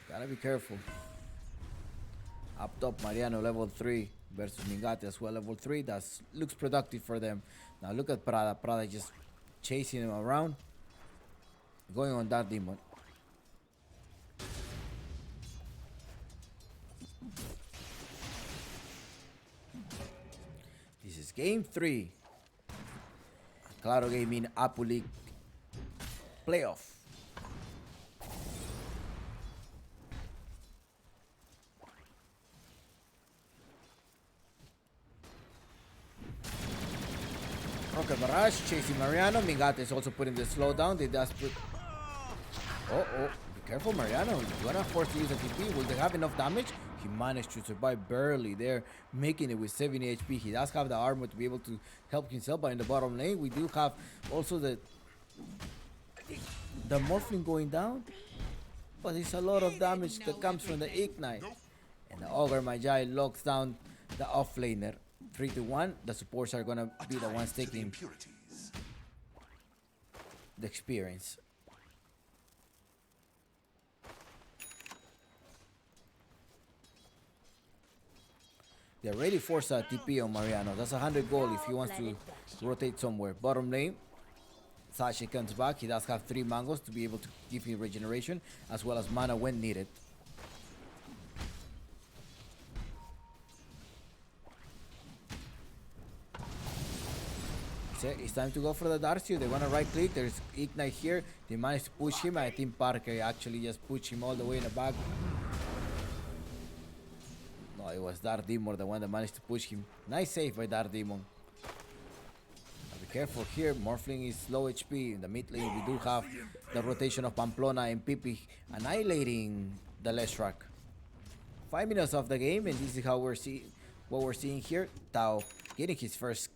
Gotta be careful. Up top, Mariano level 3 versus Mingate as well level 3. That looks productive for them. Now look at Prada. Prada just chasing him around. Going on that demon. This is game 3. Claro Gaming Apu League playoff. Rocket Barrage chasing Mariano. Mingate is also putting the slowdown. They just put. Oh, be careful, Mariano. You're gonna force to use a TP. Will they have enough damage? He managed to survive barely there, making it with 70 HP. He does have the armor to be able to help himself, but in the bottom lane, we do have also the Morphling going down. But it's a lot of damage that comes from the Ignite. And the Ogre Magi locks down the offlaner. 3-1. The supports are gonna be the ones taking the experience. They already forced a TP on Mariano. That's 100 gold if he wants to rotate somewhere. Bottom lane, Sashi comes back. He does have 3 mangoes to be able to give him regeneration as well as mana when needed. It's time to go for the Darcy. They want to right click. There's Ignite here. They managed to push him. I think Parker actually just pushed him all the way in the back. No, it was Dark Demon, the one that managed to push him. Nice save by Dark Demon. Be careful here. Morphling is low HP. In the mid lane, we do have the rotation of Pamplona and Pipi annihilating the Leshrac. 5 minutes of the game, and this is how what we're seeing here. Tao getting his first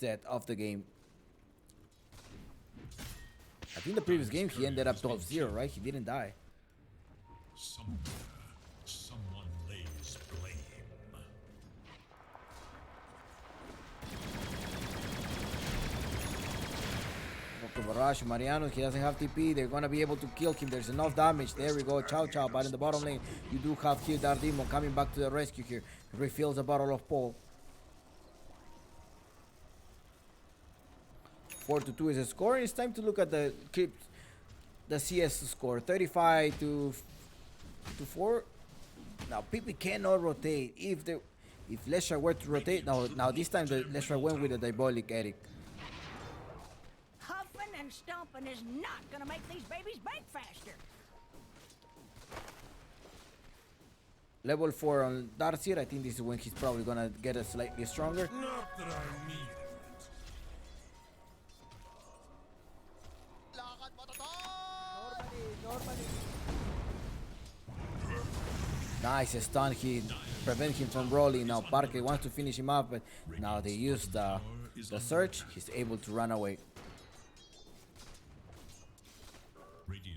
death of the game. I think the previous game he ended up 12-0, right? He didn't die. Somewhere, someone lays blame. Barrage, Mariano, he doesn't have TP. They're gonna be able to kill him. There's enough damage. There we go. Chow Chow. But in the bottom lane, you do have here Dardemon coming back to the rescue here. Refills the bottle of Paul. 4-2 is the score. It's time to look at the CS score. 35-4. Now Pipi cannot rotate. If Leshrac were to rotate, now this time the Leshrac went with the Diabolic Eric. Huffing and stomping is not gonna make these babies bake faster. Level 4 on Darcy. I think this is when he's probably gonna get a slightly stronger. Not that I need it. Nice stun hit. Prevent him from rolling. Now Parker wants to finish him up, but now they use the search. He's able to run away.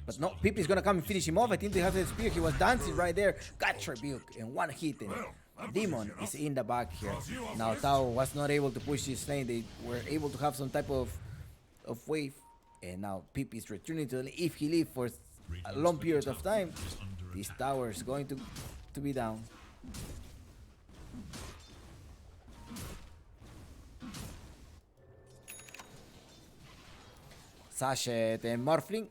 But no, Pipi's gonna come and finish him off. I think they have the spear. He was dancing right there. Got rebuke and one hit. And Demon is in the back here. Now Tao was not able to push this lane. They were able to have some type of wave. And now Pipi is returning to the lane. If he leaves for a long period of time, this tower is going to be down. Sachet and Morphling.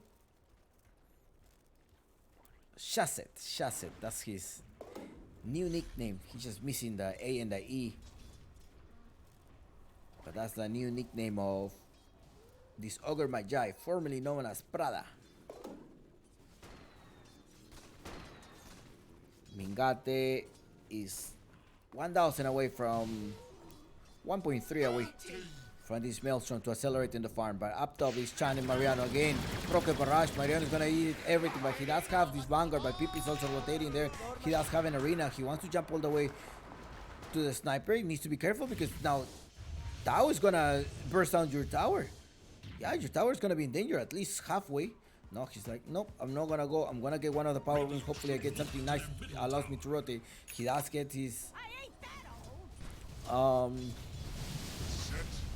Shasset, that's his new nickname. He's just missing the A and the E. But that's the new nickname of this Ogre Magi, formerly known as Prada. Mingate is 1,000 away from 1.3 away from this Maelstrom to accelerate in the farm. But up top is Chan and Mariano again. Rocket Barrage. Mariano is gonna eat everything, but he does have this Vanguard. But Pipi is also rotating there. He does have an arena. He wants to jump all the way to the sniper. He needs to be careful because now Tao is gonna burst down your tower. Yeah, your tower is gonna be in danger at least halfway. No, he's like, nope, I'm not gonna go. I'm gonna get one of the power rooms. Hopefully I get something nice that allows me to rotate. He does get his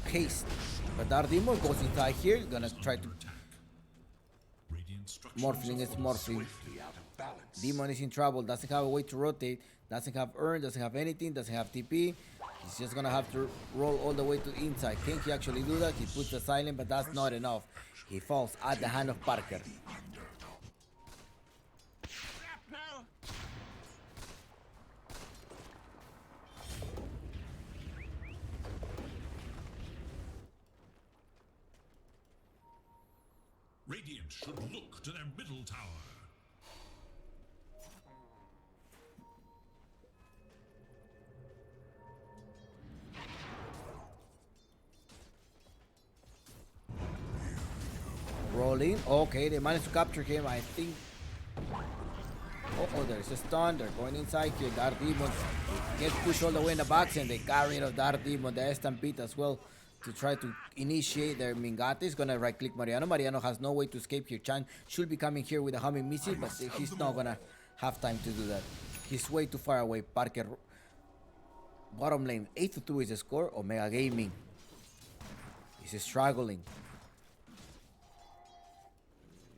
haste. But our demon goes inside here, gonna try to morphling. It's morphling. Demon is in trouble, doesn't have a way to rotate, doesn't have urn, doesn't have anything, doesn't have TP. He's just gonna have to roll all the way to inside. Can he actually do that? He puts the silent, but that's not enough. He falls at the hand of Parker. Radiant should look to their middle tower. Rolling. Okay, they managed to capture him, I think. Oh, there's a stun. They're going inside here. Dark Demon gets pushed all the way in the box, and they got rid of Dark Demon, the Stampede as well, to try to initiate their Mingate. Is gonna right click Mariano. Mariano has no way to escape here. Chan should be coming here with a homing missile, but he's not gonna have time to do that. He's way too far away. Parker. Bottom lane, 8-2 is the score. Omega Gaming is struggling.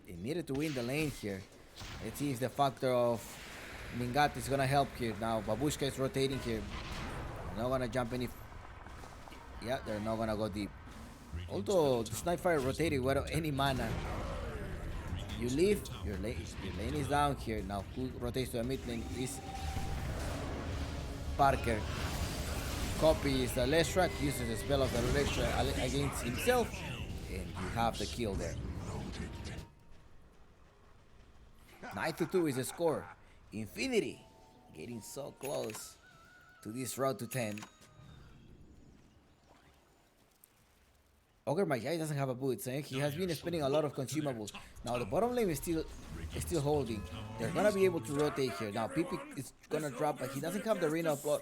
They needed to win the lane here. Let's see if the factor of Mingate is gonna help here. Now Babushka is rotating here. They're not gonna jump any. Yeah, they're not gonna go deep. Although the Snipefire rotating without any mana. You leave, your lane is down here. Now who rotates to the mid lane is Parker. Copies the Leshrac, uses the spell of the Leshrac against himself, and you have the kill there. 9-2 is the score. Infinity getting so close to this road to 10. Ogre Magi doesn't have a boots, eh? He has been spending a lot of consumables. Now the bottom lane is still holding. They're gonna be able to rotate here. Now Pipi is gonna drop, but he doesn't have the arena of blood.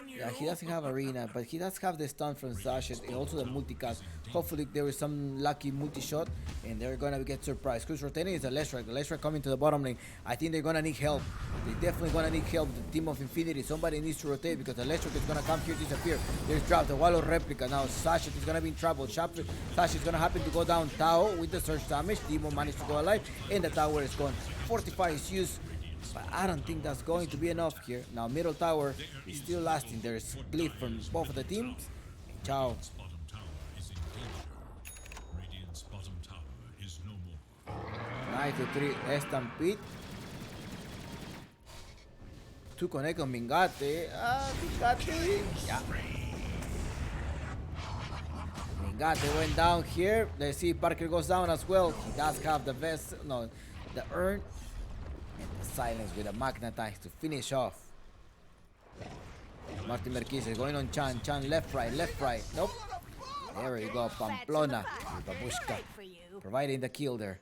Yeah, he doesn't have arena, but he does have the stun from Zashes and also the multicast. Hopefully there is some lucky multi-shot and they're gonna get surprised. Who's rotating is the Leshrac. The Leshrac coming to the bottom lane. I think they're gonna need help. They're definitely gonna need help. The team of Infinity. Somebody needs to rotate because the Leshrac is gonna come here, disappear. There's drop, the wall of replica. Now Zashes is gonna be in trouble. Zashes is gonna happen to go down. Tao with the surge damage. Demon managed to go alive and the tower is gone. Fortify is used. But I don't think that's going to be enough here. Now middle tower is still lasting. There's glyph from both of the teams. Ciao. Bottom tower is in danger. Radiant's bottom tower is no more. 9-3 Stampede. To connect on Mingate. Mingate. Yeah. Mingate went down here. Let's see if Parker goes down as well. He does have the vest. No, the urn. Silence with a magnetize to finish off. Martin Merquise is going on Chan. Chan left, right. Nope. There we go. Pamplona with Babushka providing the kill there.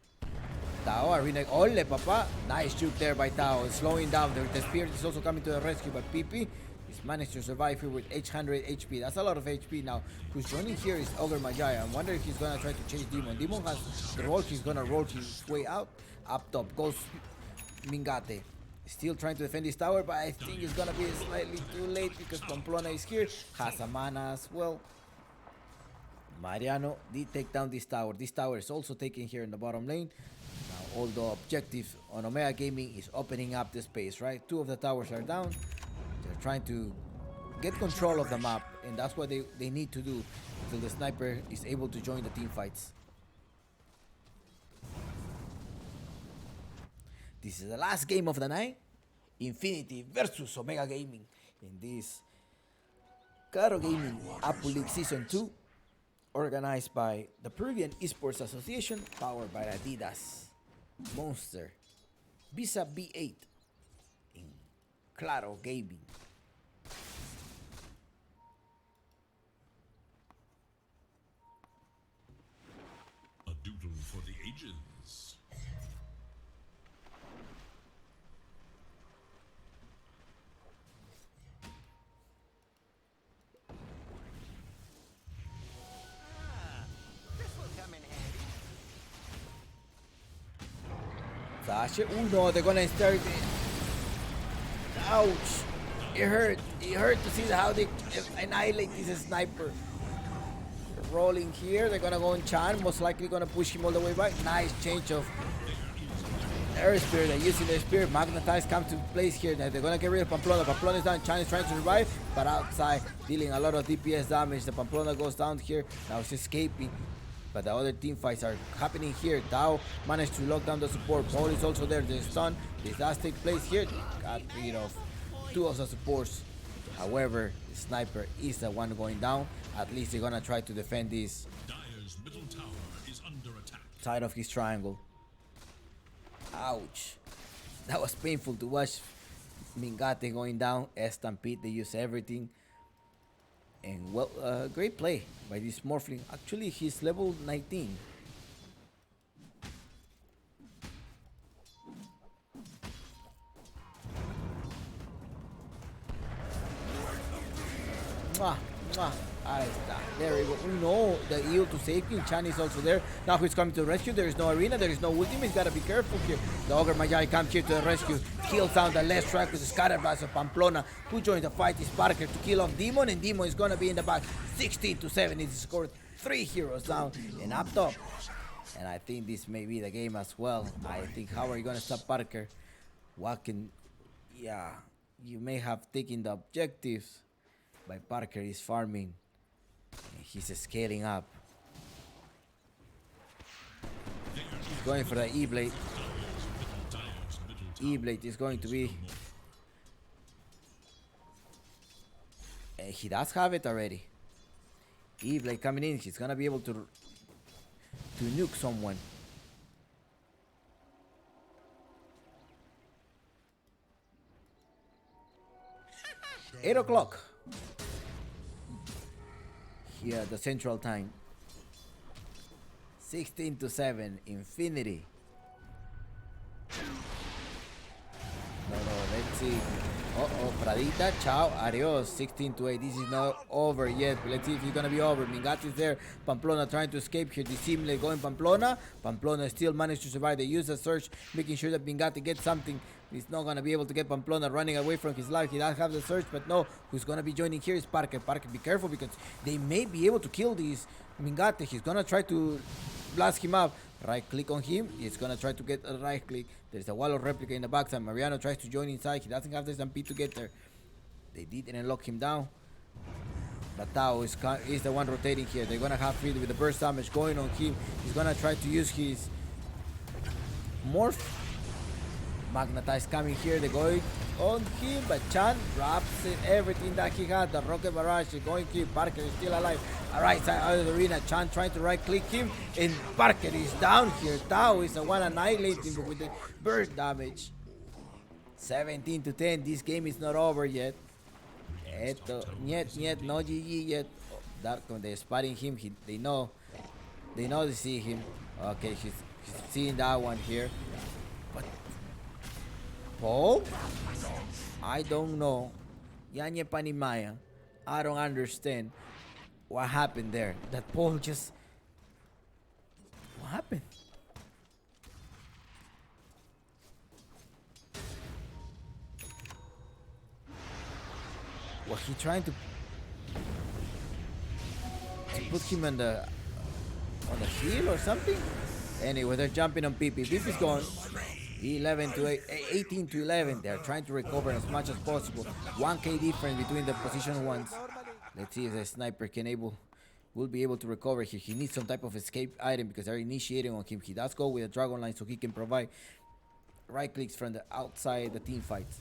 Tao arena. Ole, papa. Nice shoot there by Tao. Slowing down. The Spirit is also coming to the rescue, but Pipi is managed to survive here with 800 HP. That's a lot of HP now. Who's joining here is Ogre Magi. I wonder if he's gonna try to chase Demon. Demon has the roll. He's gonna roll his way out. Up top goes Mingate. Still trying to defend this tower, but I think it's gonna be slightly too late because Pamplona is here. Has a mana as well. Mariano did take down this tower. This tower is also taken here in the bottom lane. Now, although objective on Omega Gaming is opening up the space, right? Two of the towers are down. They're trying to get control of the map, and that's what they need to do until the sniper is able to join the team fights. This is the last game of the night. Infinity versus Omega Gaming in this Claro Gaming Apple League Season 2, organized by the Peruvian Esports Association, powered by Adidas, Monster, Visa B8, in Claro Gaming. A doodle for the ages. This will come in handy. Sasha, no, they're gonna start. Ouch! It hurt. It hurt to see how they annihilate this sniper. They're rolling here. They're gonna go on Chan. Most likely gonna push him all the way back. Nice change of air spear. They're using the spear. Magnetize come to place here. They're gonna get rid of Pamplona. Pamplona is down. Chan is trying to revive, but outside, dealing a lot of DPS damage. The Pamplona goes down here. Now it's escaping. But the other team fights are happening here. Tao managed to lock down the support. Paul is also there. The stun. This does take place here. Got rid of two of the supports. However, the sniper is the one going down. At least they're gonna try to defend this Dyer's middle tower is under attack. side of his triangle. Ouch. That was painful to watch. Mingate going down. Stampede, they use everything. And well, great play by this Morphling. Actually, he's level 19. Mwah, mwah. Ahí está. There we go. No, the eel to save him. Chan is also there. Now he's coming to the rescue. There is no arena. There is no ultimate. He's got to be careful here. The Ogre Magi comes here to the rescue. Kills down the left track with the Scatterblast of Pamplona. Who joins the fight is Parker to kill off Demon. And Demon is going to be in the back. 16-7. He scored 3 heroes down and up top. And I think this may be the game as well. I think how are you going to stop Parker? Walking. Yeah. You may have taken the objectives. But Parker is farming. He's scaling up. He's going for the E-Blade. E-Blade is going to be... he does have it already. E-Blade coming in. He's gonna be able to nuke someone. Eight o'clock. Here, the central time. 16-7, Infinity. No, let's see. Uh-oh, Pradita, ciao, adios. 16-8, this is not over yet. But let's see if it's gonna be over. Mingati is there. Pamplona trying to escape here. Dissimulate going Pamplona. Pamplona still managed to survive. They use the search, making sure that Mingati gets something. He's not gonna be able to get Pamplona running away from his life. He does have the search, but no. Who's gonna be joining here is Parker. Parker, be careful because they may be able to kill this Mingate. He's gonna try to blast him up. Right click on him. He's gonna try to get a right click. There's a wall of replica in the backside. Mariano tries to join inside. He doesn't have the stampede to get there. They didn't lock him down. But Tao is the one rotating here. They're gonna have feed with the burst damage going on him. He's gonna try to use his morph. Magnetize coming here. They're going on him, but Chan drops in everything that he had. The rocket barrage is going to Parker is still alive. Right side out of the arena. Chan trying to right click him, and Parker is down here. Tao is the one annihilating with the burst damage. 17-10. This game is not over yet. Eto, yet, no GG yet. That when they're spotting him, they know they see him. Okay, he's seeing that one here. But Paul? I don't know. Yanya Panimaya. I don't understand what happened there. That Paul just... What happened? Was he trying to put him on the heel or something? Anyway, they're jumping on PP. PP's going 18-11. They're trying to recover as much as possible. 1k difference between the position ones. Let's see if the sniper will be able to recover here. He needs some type of escape item because they're initiating on him. He does go with a dragon line so he can provide right clicks from the outside the team fights.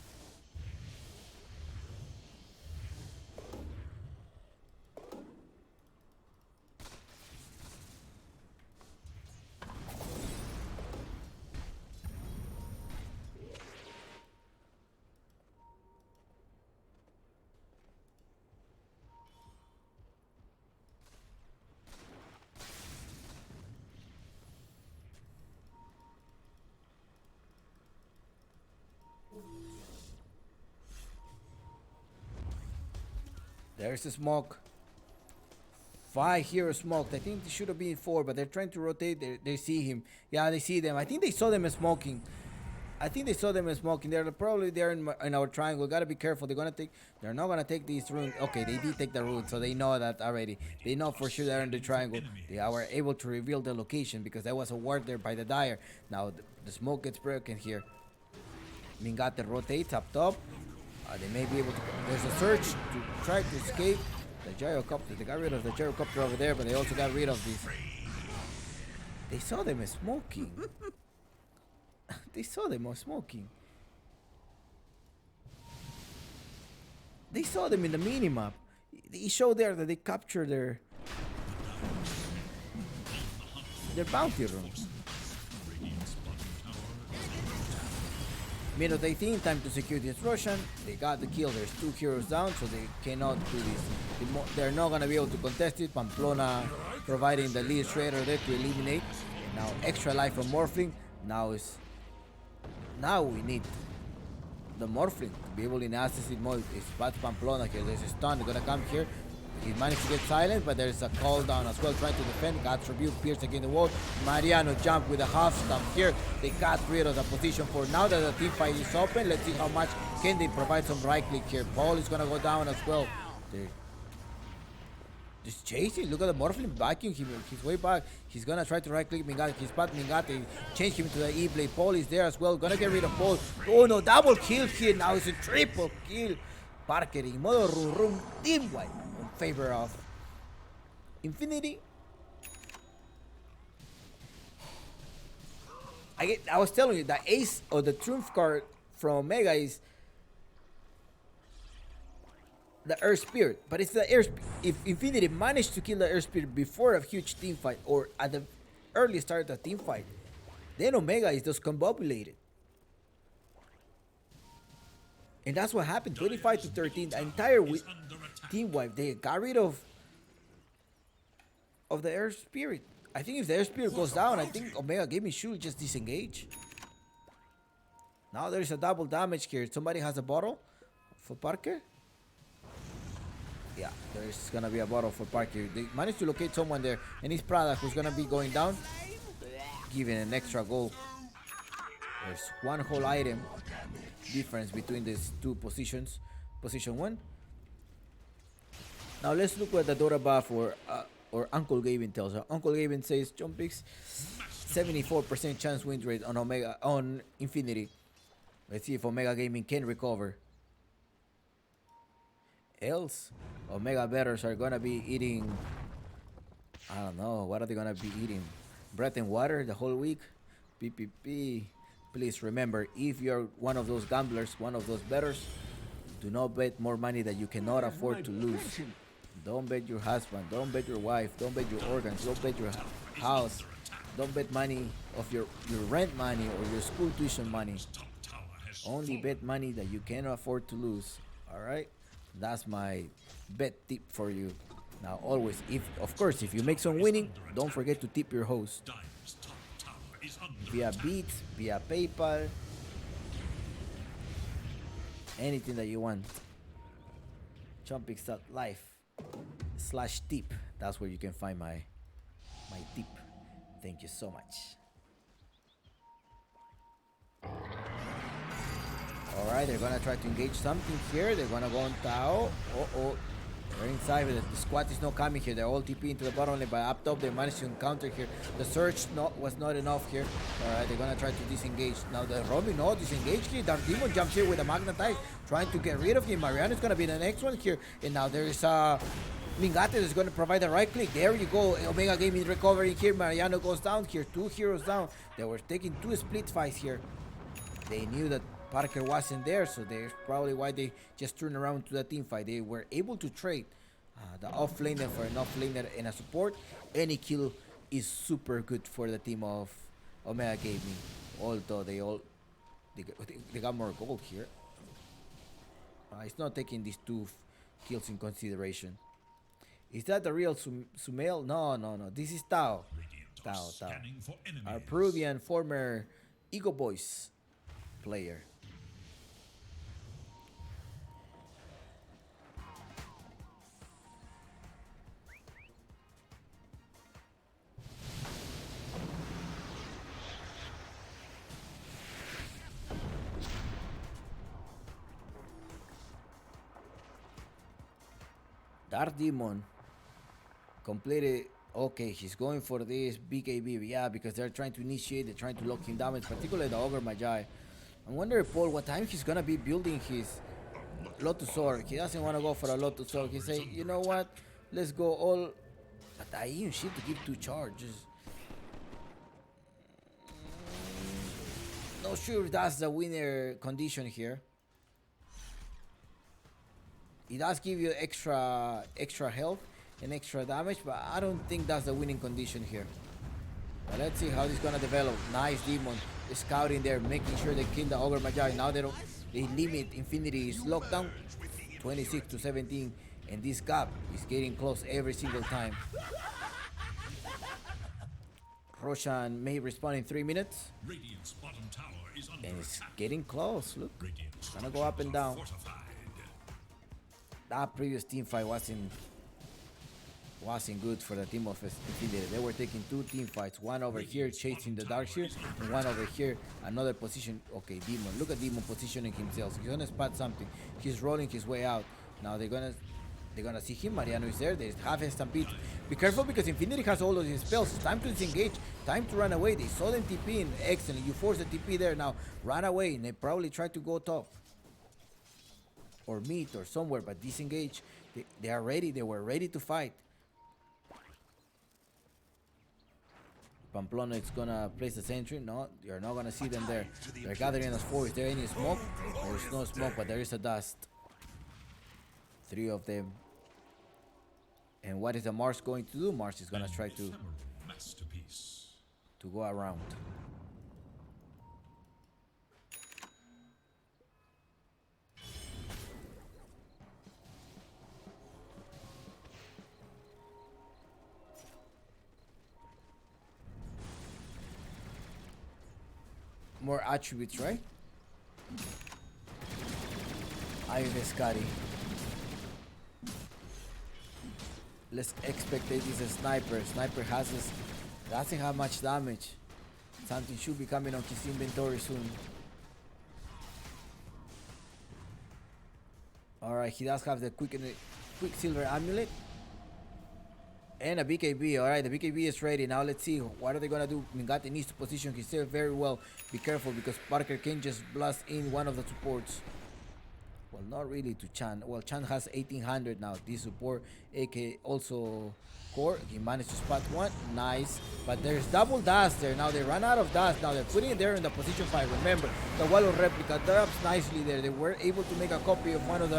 There's a smoke. 5 here smoked. I think it should have been 4, but they're trying to rotate. They see him. Yeah, they see them. I think they saw them smoking. They're probably there in our triangle. Gotta be careful. They're not gonna take these runes. Okay, they did take the rune, so they know that already. They know for sure they're in the triangle. They were able to reveal the location because there was a ward there by the Dire. Now the smoke gets broken here. Mingate rotates up top. They may be able to. There's a search to try to escape the gyrocopter. They got rid of the gyrocopter over there, but they also got rid of this. They saw them smoking. They saw them smoking. They saw them in the minimap. It showed there that they captured their bounty rooms. Minute 18, time to secure this Russian. They got the kill. There's 2 heroes down, so they cannot do this. They're not gonna be able to contest it. Pamplona providing the lead trader there to eliminate. And now extra life from Morphling. Now we need the Morphling to be able to assassinate mode. It's bad Pamplona here. There's a stun gonna come here. He managed to get silent, but there's a call down as well, trying to defend. Got Rebuke, Pierce against the wall. Mariano jumped with a half stamp here. They got rid of the position for now that the team fight is open. Let's see how much can they provide some right click here. Paul is gonna go down as well. They're just chasing. Look at the Morphling backing him. He's way back. He's gonna try to right click Mingate. He's bad Mingate. Change him to the E-blade. Paul is there as well. Gonna get rid of Paul. Oh no, double kill here. Now it's a triple kill. Parker in modo room team wipe in favor of Infinity. I was telling you, the ace or the trump card from Omega is the Earth Spirit, but it's the Air Spirit. If Infinity managed to kill the Earth Spirit before a huge team fight or at the early start of the team fight, then Omega is just combobulated. And that's what happened. 25 to 13, the entire team wipe. They got rid of the Air Spirit. I think if the Air Spirit goes down, I think Omega Gaming should just disengage. Now there's a double damage here. Somebody has a bottle for Parker. Yeah, there's gonna be a bottle for Parker. They managed to locate someone there, and it's Prada who's gonna be going down, giving an extra goal. There's one whole item difference between these two positions. Position 1. Now let's look at the Dora buff or Uncle Gavin tells us. Uncle Gavin says Jumpix 74% chance win rate on Infinity. Let's see if Omega Gaming can recover. Else, Omega betters are gonna be eating, I don't know, what are they gonna be eating? Bread and water the whole week? PPP. Please remember, if you're one of those gamblers, one of those bettors, do not bet more money that you cannot afford to lose. Don't bet your husband, don't bet your wife, don't bet your organs, don't bet your house, don't bet money of your rent money or your school tuition money. Only bet money that you cannot afford to lose. Alright? That's my bet tip for you. Now always, if you make some winning, don't forget to tip your host. Via Beats, via PayPal, anything that you want. Jumpix.life/tip. That's where you can find my tip. Thank you so much. Alright, they're gonna try to engage something here. They're gonna go on Tao. They're inside, but the squad is not coming here. They're all TP into the bottom lane, but up top they managed to encounter here. The search was not enough here. Alright, they're gonna try to disengage. Now the Robin disengage here. Dark Demon jumps here with a Magnetize, trying to get rid of him. Mariano is gonna be the next one here. And now there is Mingate is gonna provide the right click. There you go. Omega Gaming recovering here. Mariano goes down here. 2 heroes down. They were taking 2 split fights here. They knew that Parker wasn't there, so that's probably why they just turned around to the team fight. They were able to trade the off laner for an off laner and a support. Any kill is super good for the team of Omega Gaming. Although they got more gold here. It's not taking these 2 kills in consideration. Is that the real Sumail? No. This is Tao. Tao. Our Peruvian former Ego Boys player. Dark Demon completed. Okay, he's going for this BKB. Yeah, because they're trying to initiate, they're trying to lock him damage, particularly the Ogre Magi. I wonder, Paul, what time he's gonna be building his Lotus Orb. He doesn't want to go for a Lotus Orb. He say, you know what? Let's go all. But I even shit to give 2 charges. Not sure if that's the winner condition here. It does give you extra health and extra damage, but I don't think that's the winning condition here. But let's see how this is gonna develop. Nice Demon scouting there, making sure they kill the Ogre Magi. Now they limit Infinity's lockdown 26 to 17, and this gap is getting close every single time. Roshan may respawn in 3 minutes. Radiant's bottom tower is under And it's attack. getting close. Look, Radiant's gonna go up and structures are down. fortified. That previous team fight wasn't good for the team of Infinity. They were taking 2 team fights. One over here chasing the Darkseer, and one over here another position. Okay, Demon. Look at Demon positioning himself. He's gonna spot something. He's rolling his way out. Now they're gonna see him. Mariano is there. They have a stampede. Be careful because Infinity has all of his spells. It's time to disengage. Time to run away. They saw them TP in. Excellent. You force the TP there. Now run away. And they probably try to go top or meet or somewhere, but disengage. They are ready. They were ready to fight. Pamplona is gonna place the sentry. No, you're not gonna see them there. They're gathering as 4. Is there any smoke? There's no smoke, but there is a dust. 3 of them. And what is the Mars going to do? Mars is gonna try to Ephemeral masterpiece. go around. More attributes, right? Ivan Scotty. Let's expect that he's a sniper. Sniper doesn't have much damage. Something should be coming on his inventory soon. Alright, he does have the Quicksilver Amulet. And a BKB. Alright, the BKB is ready. Now let's see. What are they gonna do? Mingate needs to position himself very well. Be careful because Parker can just blast in one of the supports. Well, not really to Chan. Well, Chan has 1800 now. This support, AK also core. He managed to spot one. Nice. But there's double dust there. Now they run out of dust. Now they're putting it there in the position 5. Remember, the wall of replica drops nicely there. They were able to make a copy of one of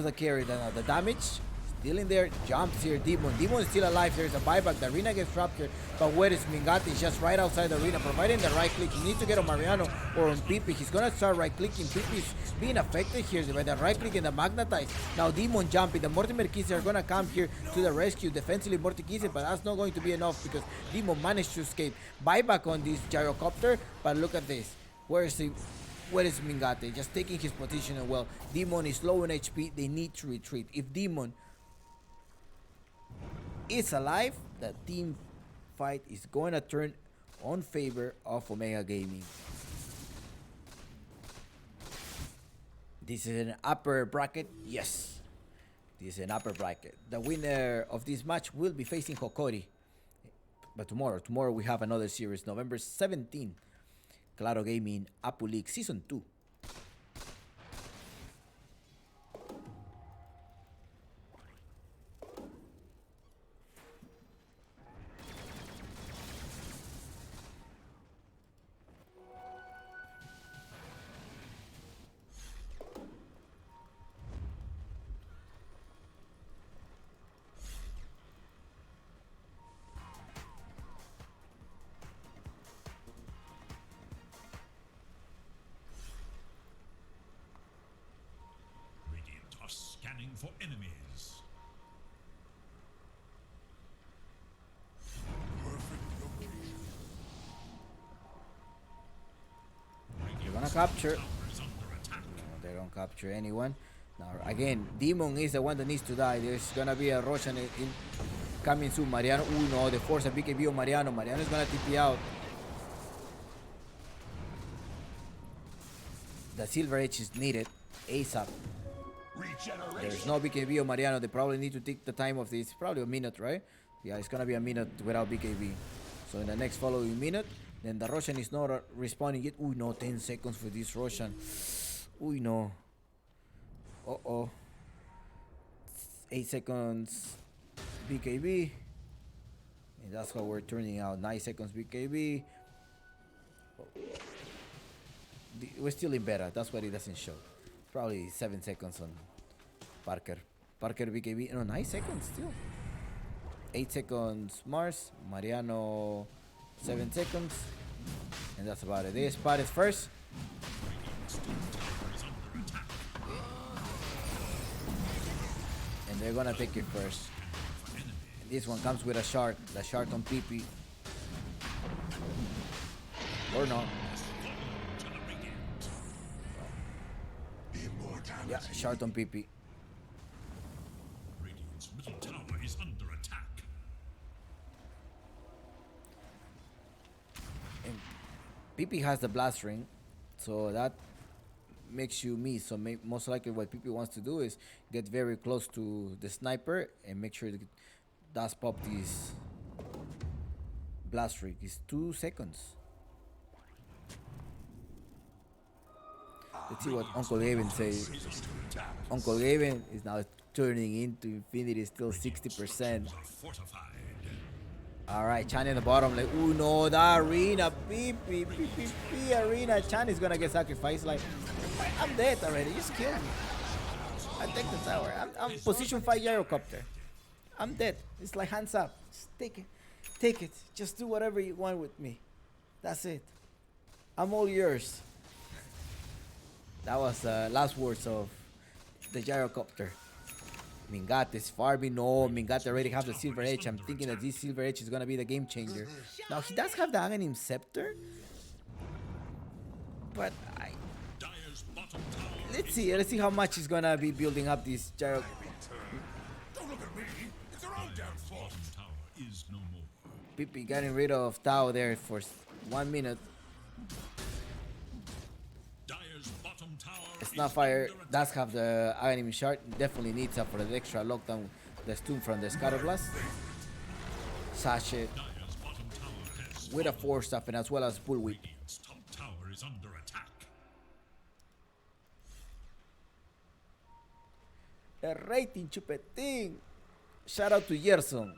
the carry. The damage still in there. Jumps here. Demon is still alive. There's a buyback. The arena gets trapped here. But where is Mingate? He's just right outside the arena, providing the right click. He needs to get on Mariano or on Pipi. He's gonna start right clicking. Pipi's being affected here by the right click and the magnetize. Now Demon jumping. The Mortimer Kisses are gonna come here to the rescue. Defensively Mortimer Kisses, but that's not going to be enough because Demon managed to escape. Buyback on this gyrocopter, but look at this. Where is Mingate? Just taking his position as well. Demon is low in HP. They need to retreat. If Demon is alive, the team fight is going to turn on favor of Omega Gaming. This is an upper bracket. Yes, this is an upper bracket. The winner of this match will be facing Hokori. But tomorrow we have another series, November 17th. Claro Gaming Apu League Season 2. Scanning for enemies. They're gonna capture. No, they don't capture anyone. Now again, Demon is the one that needs to die. There's gonna be a Roshan in coming soon. Mariano. No, they force a BKB on Mariano. Mariano is gonna TP out. The Silver Edge is needed ASAP. There's no BKB or Mariano. They probably need to take the time of this. Probably a minute, right? Yeah, it's gonna be a minute without BKB. So in the next following minute, then the Roshan is not responding yet. Uy, no, 10 seconds for this Roshan. Uy, no. Uh-oh. 8 seconds BKB. And that's how we're turning out. 9 seconds BKB. We're still in beta. That's what it doesn't show. Probably 7 seconds on Parker. Parker BKB. No, 9 seconds still. 8 seconds Mars. Mariano 7 seconds. And that's about it. This spot is first. And they're gonna take it first. And this one comes with a shard. The shard on PP. Or not. Yeah, shard on PP. Radiant's middle tower is under attack. And PP has the blast ring, so that makes you miss. So most likely what PP wants to do is get very close to the sniper and make sure that it does pop this blast ring. It's 2 seconds. Let's see what Uncle Gaben says. Uncle Gaben is now turning into Infinity, still 60%. Alright, Chan in the bottom, like, oh no, the arena, PP, arena. Chan is gonna get sacrificed. Like, I'm dead already, just kill me. I take the tower. I'm position 5 gyrocopter. I'm dead. It's like hands up. Just take it. Take it. Just do whatever you want with me. That's it. I'm all yours. That was the last words of the gyrocopter. Mingat is farming. No, Mingat already have the silver edge. I'm thinking that this silver edge is gonna be the game changer. Now he does have the Aghanim scepter, but let's see how much he's gonna be building up this gyro. Don't look at me. It's their own damn fault. Tower is no more. PP getting rid of Tao there for 1 minute. Dire's bottom tower Snapfire does have the Aghanim shard. Definitely needs that for the extra lockdown. The stun from the Scatter Blast. Sachet Dire's bottom tower has with a 4-staff and as well as Bullwhip. Radiant's top tower is under attack. El rating chupetín. Shout out to Gerson,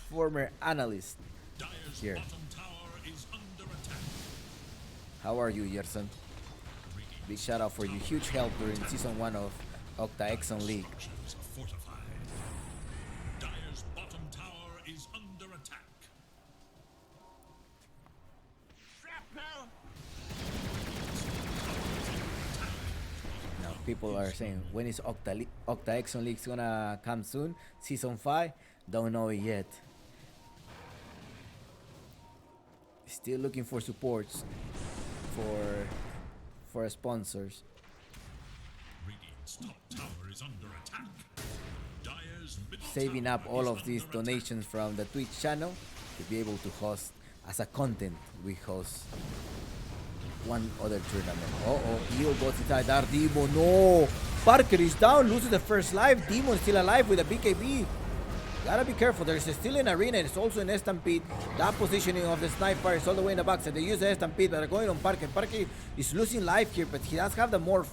former analyst. Dire's Here. bottom tower is under attack. How are you, Gerson? Big shout out for your huge help during season 1 of Octa Exxon League. Structures are fortified. Dire's bottom tower is under attack. Now people are saying, when is Octa Exxon League gonna come soon? Season 5? Don't know it yet. Still looking for supports for sponsors. Radiant's top tower is under attack. Dire's middle Saving tower up all is of these under attack. donations from the Twitch channel to be able to host as a content. We host one other tournament. Eel goes inside our Demon. No, Parker is down, loses the first life. Demon still alive with a BKB. Gotta be careful. There's still an arena. It's also an Stampede. That positioning of the sniper is all the way in the back. So they use the Stampede, but they're going on Parker. Parker is losing life here, but he does have the morph.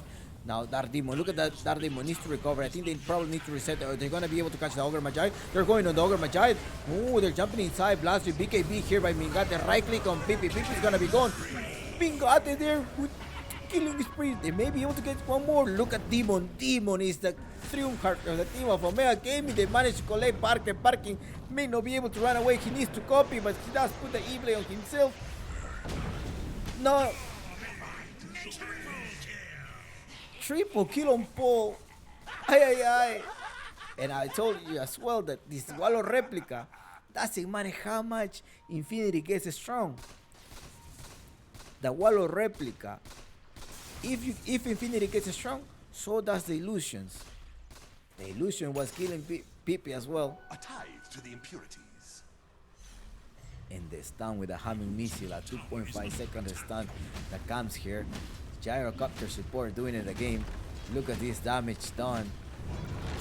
Now, Dardemon, look at that. Dardemon needs to recover. I think they probably need to reset. They're going to be able to catch the Ogre Magi. They're going on the Ogre Magi. Oh, they're jumping inside. Blast with BKB here by Mingate. Right click on Pipi. Pipi's going to be gone. Mingate there with killing spree. They may be able to get one more. Look at Demon. Demon is the triumvirate of the team of Omega Gaming. They managed to collect Parker. Parker may not be able to run away. He needs to copy, but he does put the E-Blade on himself. No. Triple kill on Paul. Ay. And I told you as well that this Wallow replica doesn't matter how much Infinity gets strong. The Wallow replica, if Infinity gets strong, so does the Illusions. The Illusion was killing Pippi as well. A tithe to the impurities. And the stun with a homing missile, a 2.5 second stun that comes here. Gyrocopter support doing it again. Look at this damage done.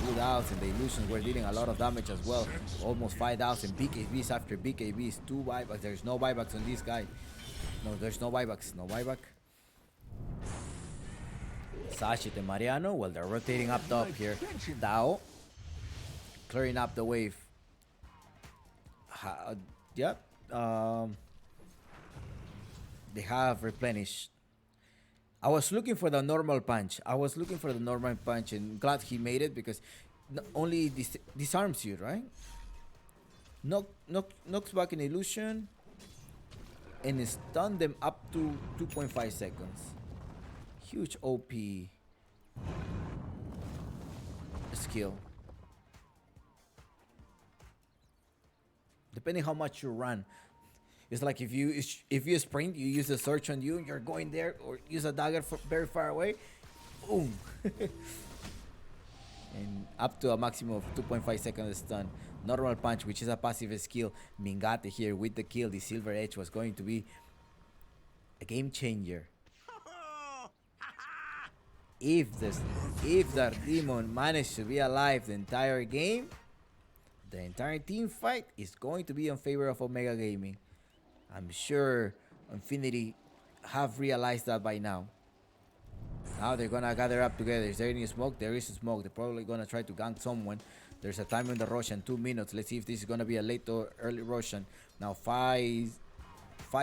2,000. The illusions were dealing a lot of damage as well. Almost 5,000. BKBs after BKBs. 2 buybacks. There's no buybacks on this guy. No, there's no buybacks. No buyback. Sashit and Mariano, well, they're rotating up top here. Dao clearing up the wave. Yep. They have replenished. I was looking for the normal punch. And glad he made it because only disarms you, right? Knocks back an illusion and stun them up to 2.5 seconds. Huge OP skill. Depending how much you run. It's like if you sprint, you use a search on you, and you're going there, or use a dagger very far away, boom, and up to a maximum of 2.5 seconds stun. Normal punch, which is a passive skill. Mingate here with the kill. The silver edge was going to be a game changer. If the demon managed to be alive the entire game, the entire team fight is going to be in favor of Omega Gaming. I'm sure Infinity have realized that by now. Now they're gonna gather up together. Is there any smoke? There is smoke. They're probably gonna try to gank someone. There's a time on the Roshan, 2 minutes. Let's see if this is gonna be a late or early Roshan. Now five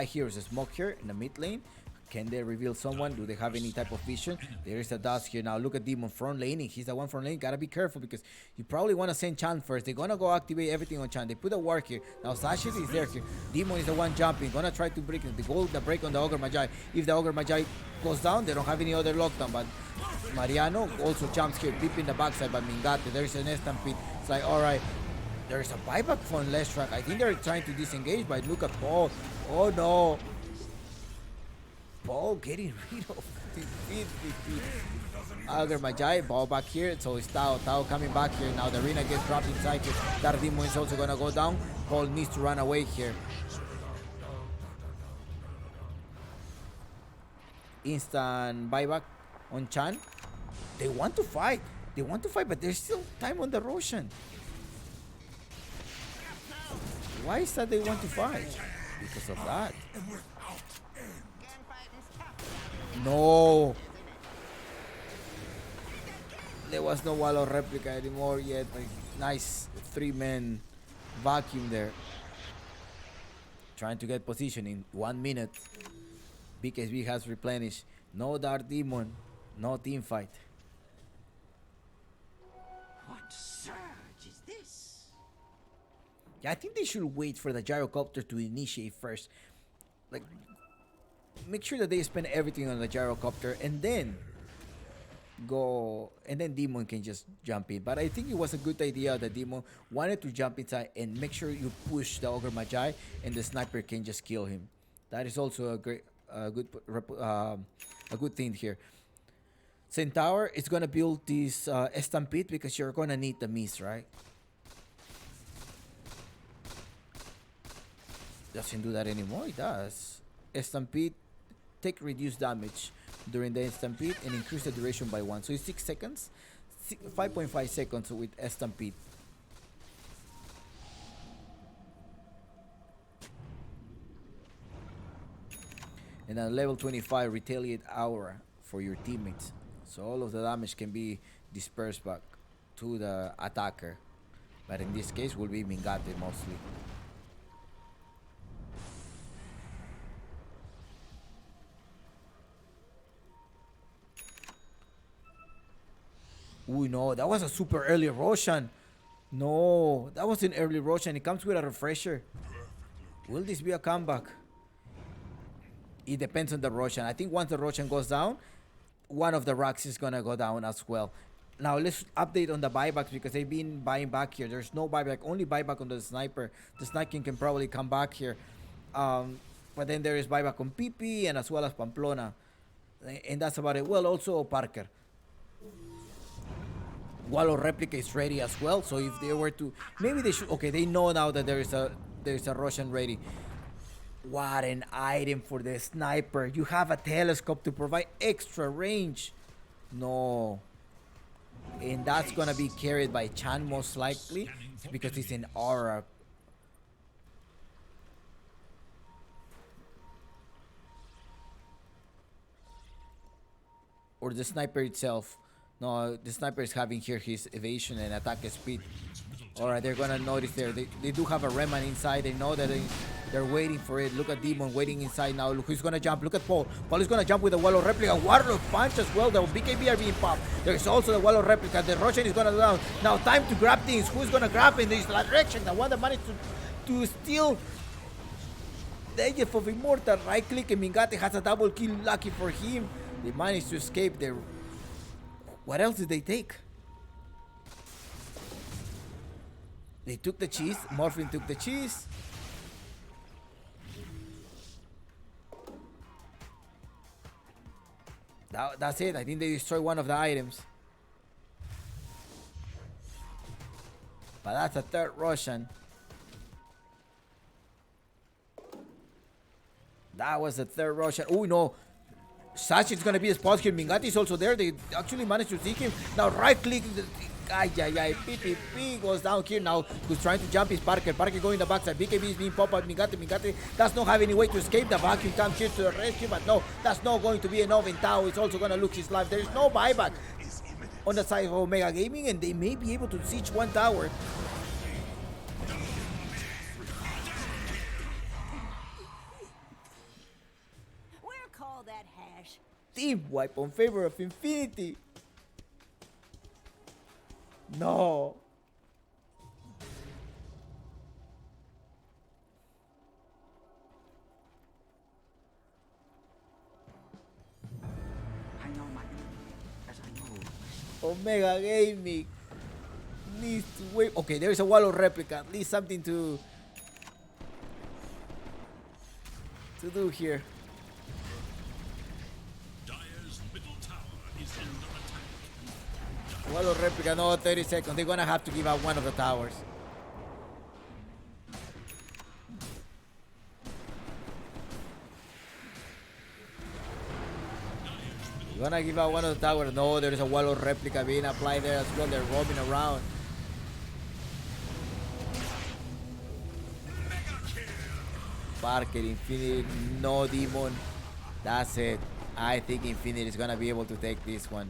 heroes. A smoke here in the mid lane. Can they reveal someone? Do they have any type of vision? There is a dust here. Now look at Demon front laning. He's the one front lane. Gotta be careful because you probably want to send Chan first. They're gonna go activate everything on Chan. They put a ward here. Now Sashit is there here. Demon is the one jumping. Gonna try to break it. The break on the Ogre Magi. If the Ogre Magi goes down, they don't have any other lockdown. But Mariano also jumps here. Deep in the backside by Mingate. There's an stampede. It's like, alright. There's a buyback from Lestrak. I think they're trying to disengage, but look at Paul. Oh no. Paul getting rid of defeat. Ogre Magi, ball back here. So it's Tao. Tao coming back here. Now the arena gets dropped inside here. That demon is also gonna go down. Paul needs to run away here. Instant buyback on Chan. They want to fight. But there's still time on the Roshan. Why is that they want to fight? Because of that. No. There was no Wallow replica anymore yet. Nice 3-man vacuum there. Trying to get position in 1 minute. BKB has replenished. No Dark Demon. No team fight. What surge is this? Yeah, I think they should wait for the gyrocopter to initiate first. Like, make sure that they spend everything on the gyrocopter and then go, and then Demon can just jump in. But I think it was a good idea that Demon wanted to jump inside and make sure you push the Ogre Magi and the sniper can just kill him. That is also a good thing here. Centaur is gonna build this stampede because you're gonna need the mist, right? Doesn't do that anymore. It does. Stampede, take reduced damage during the stampede and increase the duration by 1. So it's 6 seconds, 5.5 seconds with stampede. And then level 25 retaliate aura for your teammates. So all of the damage can be dispersed back to the attacker. But in this case will be Mingate mostly. Ooh, no, that was a super early Roshan. No, that was an early Roshan. It comes with a refresher. Will this be a comeback? It depends on the Roshan. I think once the Roshan goes down, one of the racks is gonna go down as well. Now let's update on the buybacks because they've been buying back here. There's no buyback, only buyback on the sniper. The sniping can probably come back here. But then there is buyback on PP and as well as Pamplona. And that's about it. Well, also Parker. Wallow replica is ready as well. So if they were to, maybe they should. Okay, they know now that there is a Roshan ready. What an item for the sniper! You have a telescope to provide extra range. No, And that's gonna be carried by Chan most likely because it's an aura. Or the sniper itself. No, the sniper is having here his evasion and attack speed. Alright, they're gonna notice there. They do have a remnant inside. They know that they're waiting for it. Look at Demon waiting inside now. Look who's gonna jump. Look at Paul. Paul is gonna jump with the wall of replica. Warlock punch as well. The BKB are being popped. There's also the wall of replica. The Russian is gonna down. Now time to grab things. Who's gonna grab in this direction? The one that managed to steal the Edge of Immortal. Right click and Mingate has a double kill. Lucky for him. They managed to escape there. What else did they take? They took the cheese. Morphin took the cheese. That's it. I think they destroyed one of the items. But that's a third Russian. That was the third Russian. Oh no. Sachin's gonna be a spot here. Mingati is also there. They actually managed to see him. Now right click. PPP goes down here now. Who's trying to jump is Parker. Parker going the backside. BKB is being popped out. Mingate does not have any way to escape. The vacuum comes here to the rescue, but no, that's not going to be enough. And Tao is also gonna lose his life. There is no buyback on the side of Omega Gaming, and they may be able to siege one tower. We'll call that hash. Team wipe on favor of Infinity. No. I know my enemy, as I know. Omega Gaming needs to wait. Okay, there is a wall of replica. At least something to do here. Dire's middle tower is under attack. Wall of replica. No, 30 seconds. They're gonna have to give out one of the towers. They're gonna give out one of the towers. No, there is a wall of replica being applied there as well. They're roaming around. Parker, Infinity, no Demon. That's it. I think Infinity is gonna be able to take this one.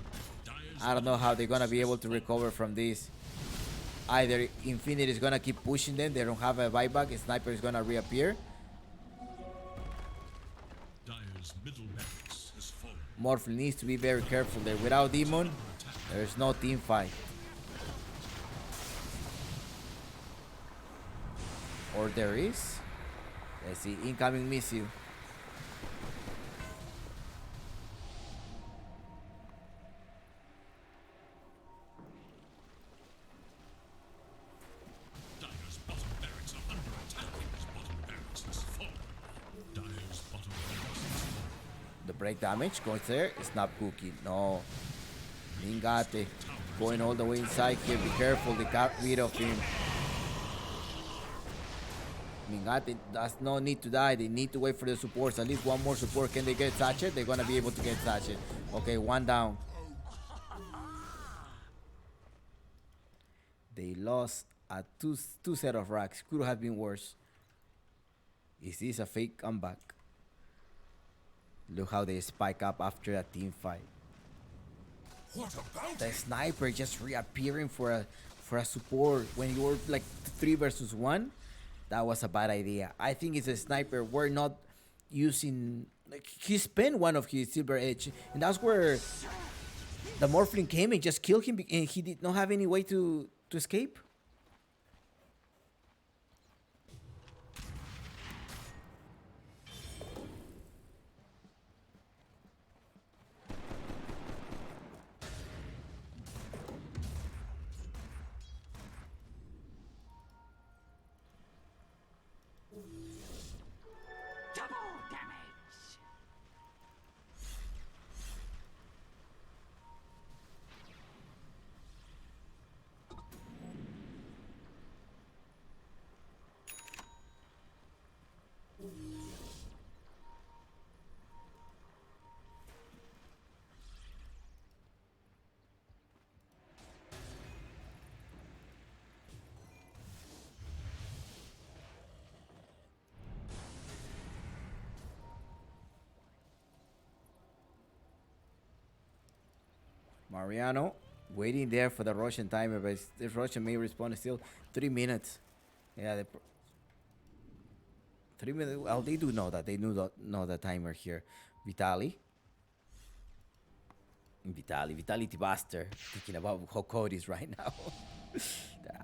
I don't know how they're gonna be able to recover from this. Either Infinity is gonna keep pushing them. They don't have a buyback. A sniper is gonna reappear. Dire's middle barracks has fallen. Morphle needs to be very careful there. Without Demon, there's no team fight. Or there is. Let's see. Incoming missile. Dire's bottom barracks are under attack. His bottom barracks has fallen. Dire's bottom barracks has fallen. The break damage goes there. Snap cookie. No. Mingate going all the way inside here. Be careful. They got rid of him. Mingate does not need to die. They need to wait for the supports. At least one more support. Can they get Sachet? They're gonna be able to get Sachet. Okay, one down. They lost a two set of racks. Could have been worse. Is this a fake comeback? Look how they spike up after a team fight. What about The sniper just reappearing for a support when you're like 3 versus 1. That was a bad idea. I think it's a sniper. We're not using. Like, he spent one of his silver edge, and that's where the Morphling came and just killed him, and he did not have any way to escape. Double damage. Mariano waiting there for the Russian timer, but the Russian may respond still 3 minutes. Yeah, 3 minutes. Well, they do know that. They know the timer here. Vitality Buster thinking about Hokori's right now.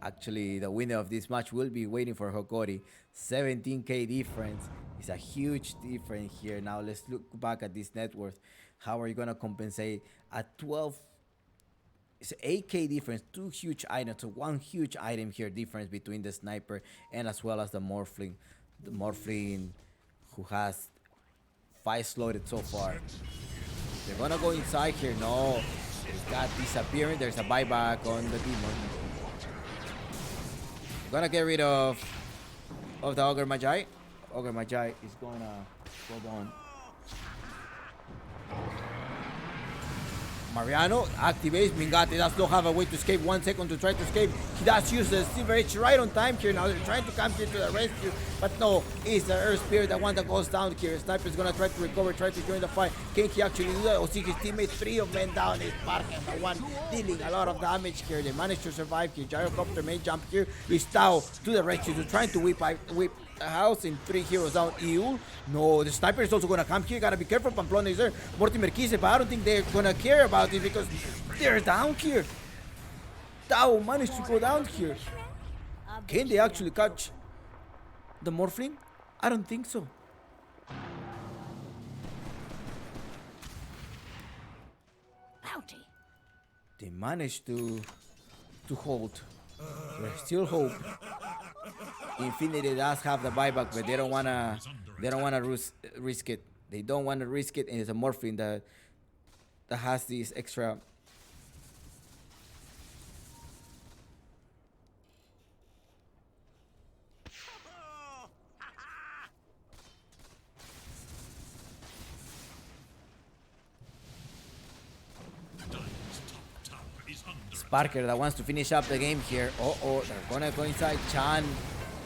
Actually, the winner of this match will be waiting for Hokori. 17k difference. It's a huge difference here. Now let's look back at this net worth. How are you gonna compensate at 12? It's 8k difference. Two huge items. So one huge item here difference between the sniper and as well as the Morphling. The Morphling who has 5 slotted so far. They're gonna go inside here. No, it's got disappearing. There's a buyback on the demon. Gonna get rid of the Ogre Magi. Ogre Magi is gonna go down. Mariano activates. Mingate does not have a way to escape. 1 second to try to escape. He does use the Silver Edge right on time here. Now they're trying to come here to the rescue. But no, it's the Earth Spirit, the one that goes down here. Sniper is gonna try to recover, try to join the fight. Can he actually do that? Or see his teammates, 3 of men down. Is Parker, the one dealing a lot of damage here. They managed to survive here. Gyrocopter may jump here. Is Tao to the rescue, to trying to whip the house in 3 heroes down. Eul. No, the sniper is also gonna come here. Gotta be careful. Pamplona is there. Mortimer Kise, but I don't think they're gonna care about it because they're down here. Tao managed to go down here. Can they actually catch the Morphling? I don't think so. Bounty. They managed to hold. There's still hope. Infinity does have the buyback, but they don't wanna risk it. They don't wanna risk it, and it's a Morphling that has these extra. Parker that wants to finish up the game here. Oh, they're gonna go inside. Chan.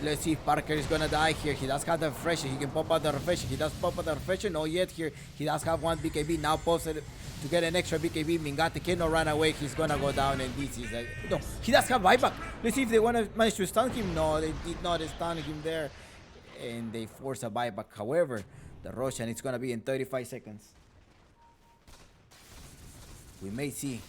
Let's see if Parker is gonna die here. He does have the refresher. He can pop out the refresher. He does pop out the refresher. Not yet here. He does have 1 BKB. Now posted to get an extra BKB. Mingate cannot run away. He's gonna go down, and this is like, no. He does have buyback. Let's see if they wanna manage to stun him. No, they did not stun him there, and they force a buyback. However, the Russian it's gonna be in 35 seconds. We may see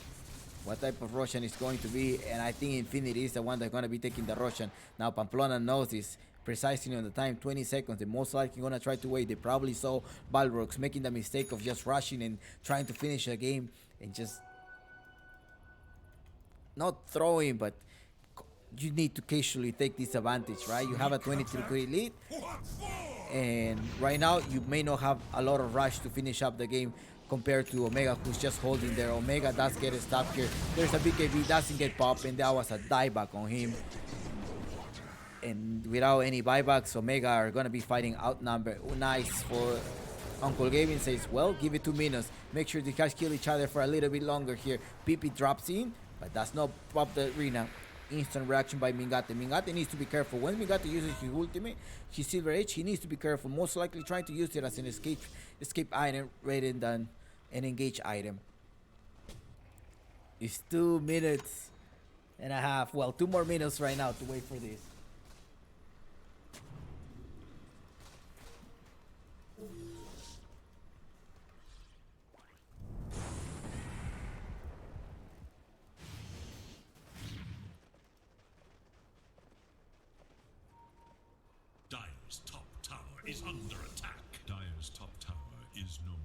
what type of Russian is going to be, and I think Infinity is the one that's going to be taking the Russian. Now Pamplona knows this precisely on the time, 20 seconds. They're most likely going to try to wait. They probably saw Balrogs making the mistake of just rushing and trying to finish the game and just not throwing, but you need to casually take this advantage, right? You have a 23 lead, and right now you may not have a lot of rush to finish up the game compared to Omega, who's just holding there. Omega does get stopped here. There's a BKB, doesn't get popped, and that was a dieback on him. And without any buybacks, Omega are gonna be fighting outnumbered. Nice for Uncle Gavin says, well, give it 2 minutes. Make sure the guys kill each other for a little bit longer here. PP drops in, but does not pop the arena. Instant reaction by Mingate. Mingate needs to be careful. When Mingate uses his ultimate, his Silver Edge, he needs to be careful. Most likely trying to use it as an escape item rather than an engage item. It's 2 minutes and a half. Well, 2 more minutes right now to wait for this. Dire's top tower is under attack. Dire's top tower is no more.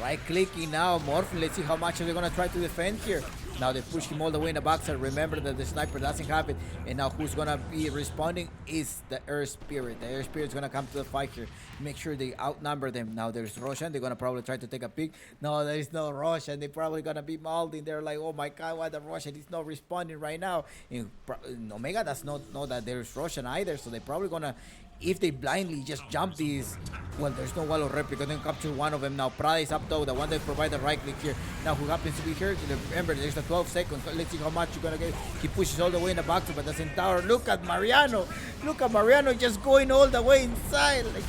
Right clicking now, Morphin. Let's see how much they're gonna try to defend here. Now they push him all the way in the backside. Remember that the sniper doesn't have it. And now who's gonna be responding is the Earth Spirit. The Earth Spirit's gonna come to the fight here. Make sure they outnumber them. Now there's Roshan. They're gonna probably try to take a peek. No, there is no Roshan. They're probably gonna be mauling. They're like, oh my god, why the Roshan is not responding right now? And Omega does not know that there's Roshan either. So they're probably gonna if they blindly just jump these, well, there's no wall of replica. Then capture one of them now. Prada is up though, the one that provide the right click here. Now who happens to be here? Remember, there's the 12 seconds. Let's see how much you're gonna get. He pushes all the way in the back, but the Centaur. Look at Mariano. Look at Mariano just going all the way inside. Like,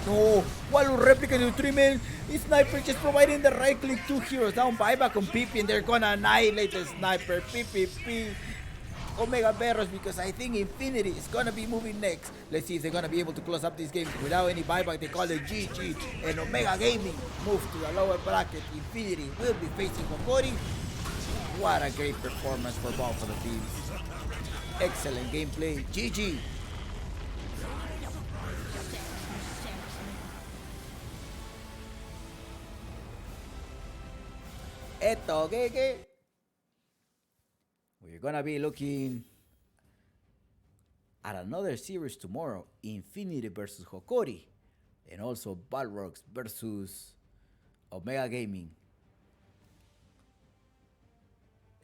no, wall of replica to 3 men. Sniper just providing the right click. 2 heroes down. Buyback on PP, and they're gonna annihilate the sniper. PPP. Omega Berros, because I think Infinity is gonna be moving next. Let's see if they're gonna be able to close up this game without any buyback. They call it GG, and Omega Gaming move to the lower bracket. Infinity will be facing Hokori. What a great performance for both of the teams. Excellent gameplay. GG. Eto, Gege. We're gonna be looking at another series tomorrow, Infinity versus Hokori, and also Balrogs versus Omega Gaming.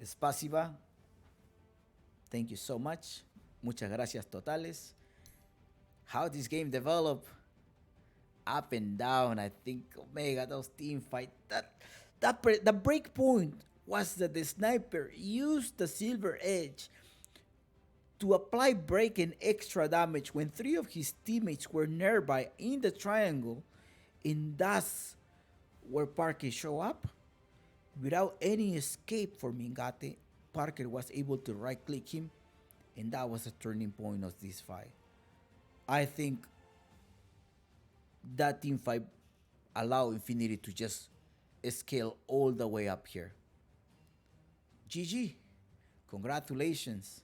Spasiba, thank you so much. Muchas gracias totales. How this game developed, up and down. I think Omega, those team fight, the break point was that the sniper used the silver edge to apply break and extra damage when 3 of his teammates were nearby in the triangle, and that's where Parker showed up. Without any escape for Mingate, Parker was able to right click him, and that was a turning point of this fight. I think that team fight allowed Infinity to just scale all the way up here. GG. Congratulations.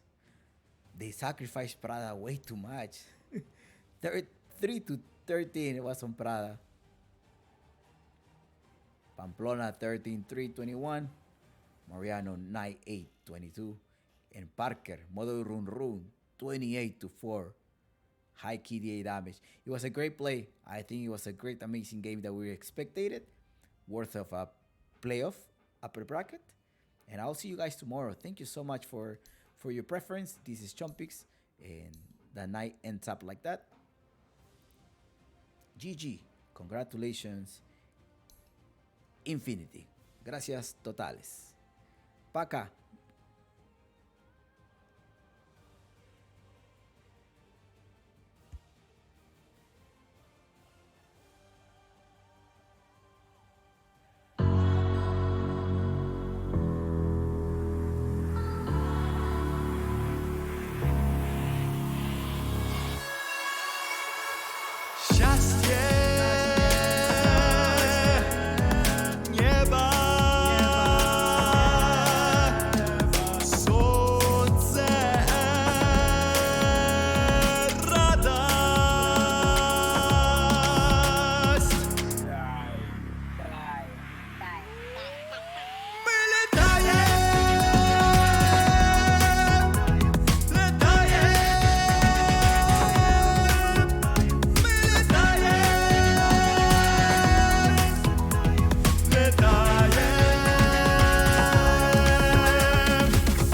They sacrificed Prada way too much. 3-13 it was on Prada. Pamplona 13-3-21. Mariano 9-8-22. And Parker, Modo Run Run 28-4. High KDA damage. It was a great play. I think it was a great, amazing game that we expected. Worth of a playoff upper bracket. And I'll see you guys tomorrow. Thank you so much for your preference. This is Chompix, and the night ends up like that. GG. Congratulations, Infinity. Gracias totales. Paca. Счастье неба, солнце, радость. Мы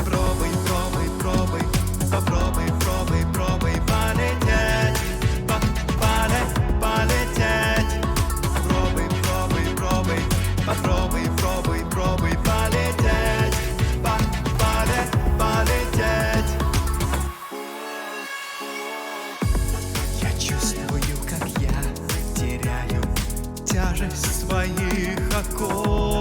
Пробуй, пробуй, пробуй, попробуй, пробуй, пробуй полететь, полететь. Пробуй, пробуй, пробуй, попробуй, пробуй, пробуй полететь, полететь. Я чувствую, как я теряю тяжесть своих оков.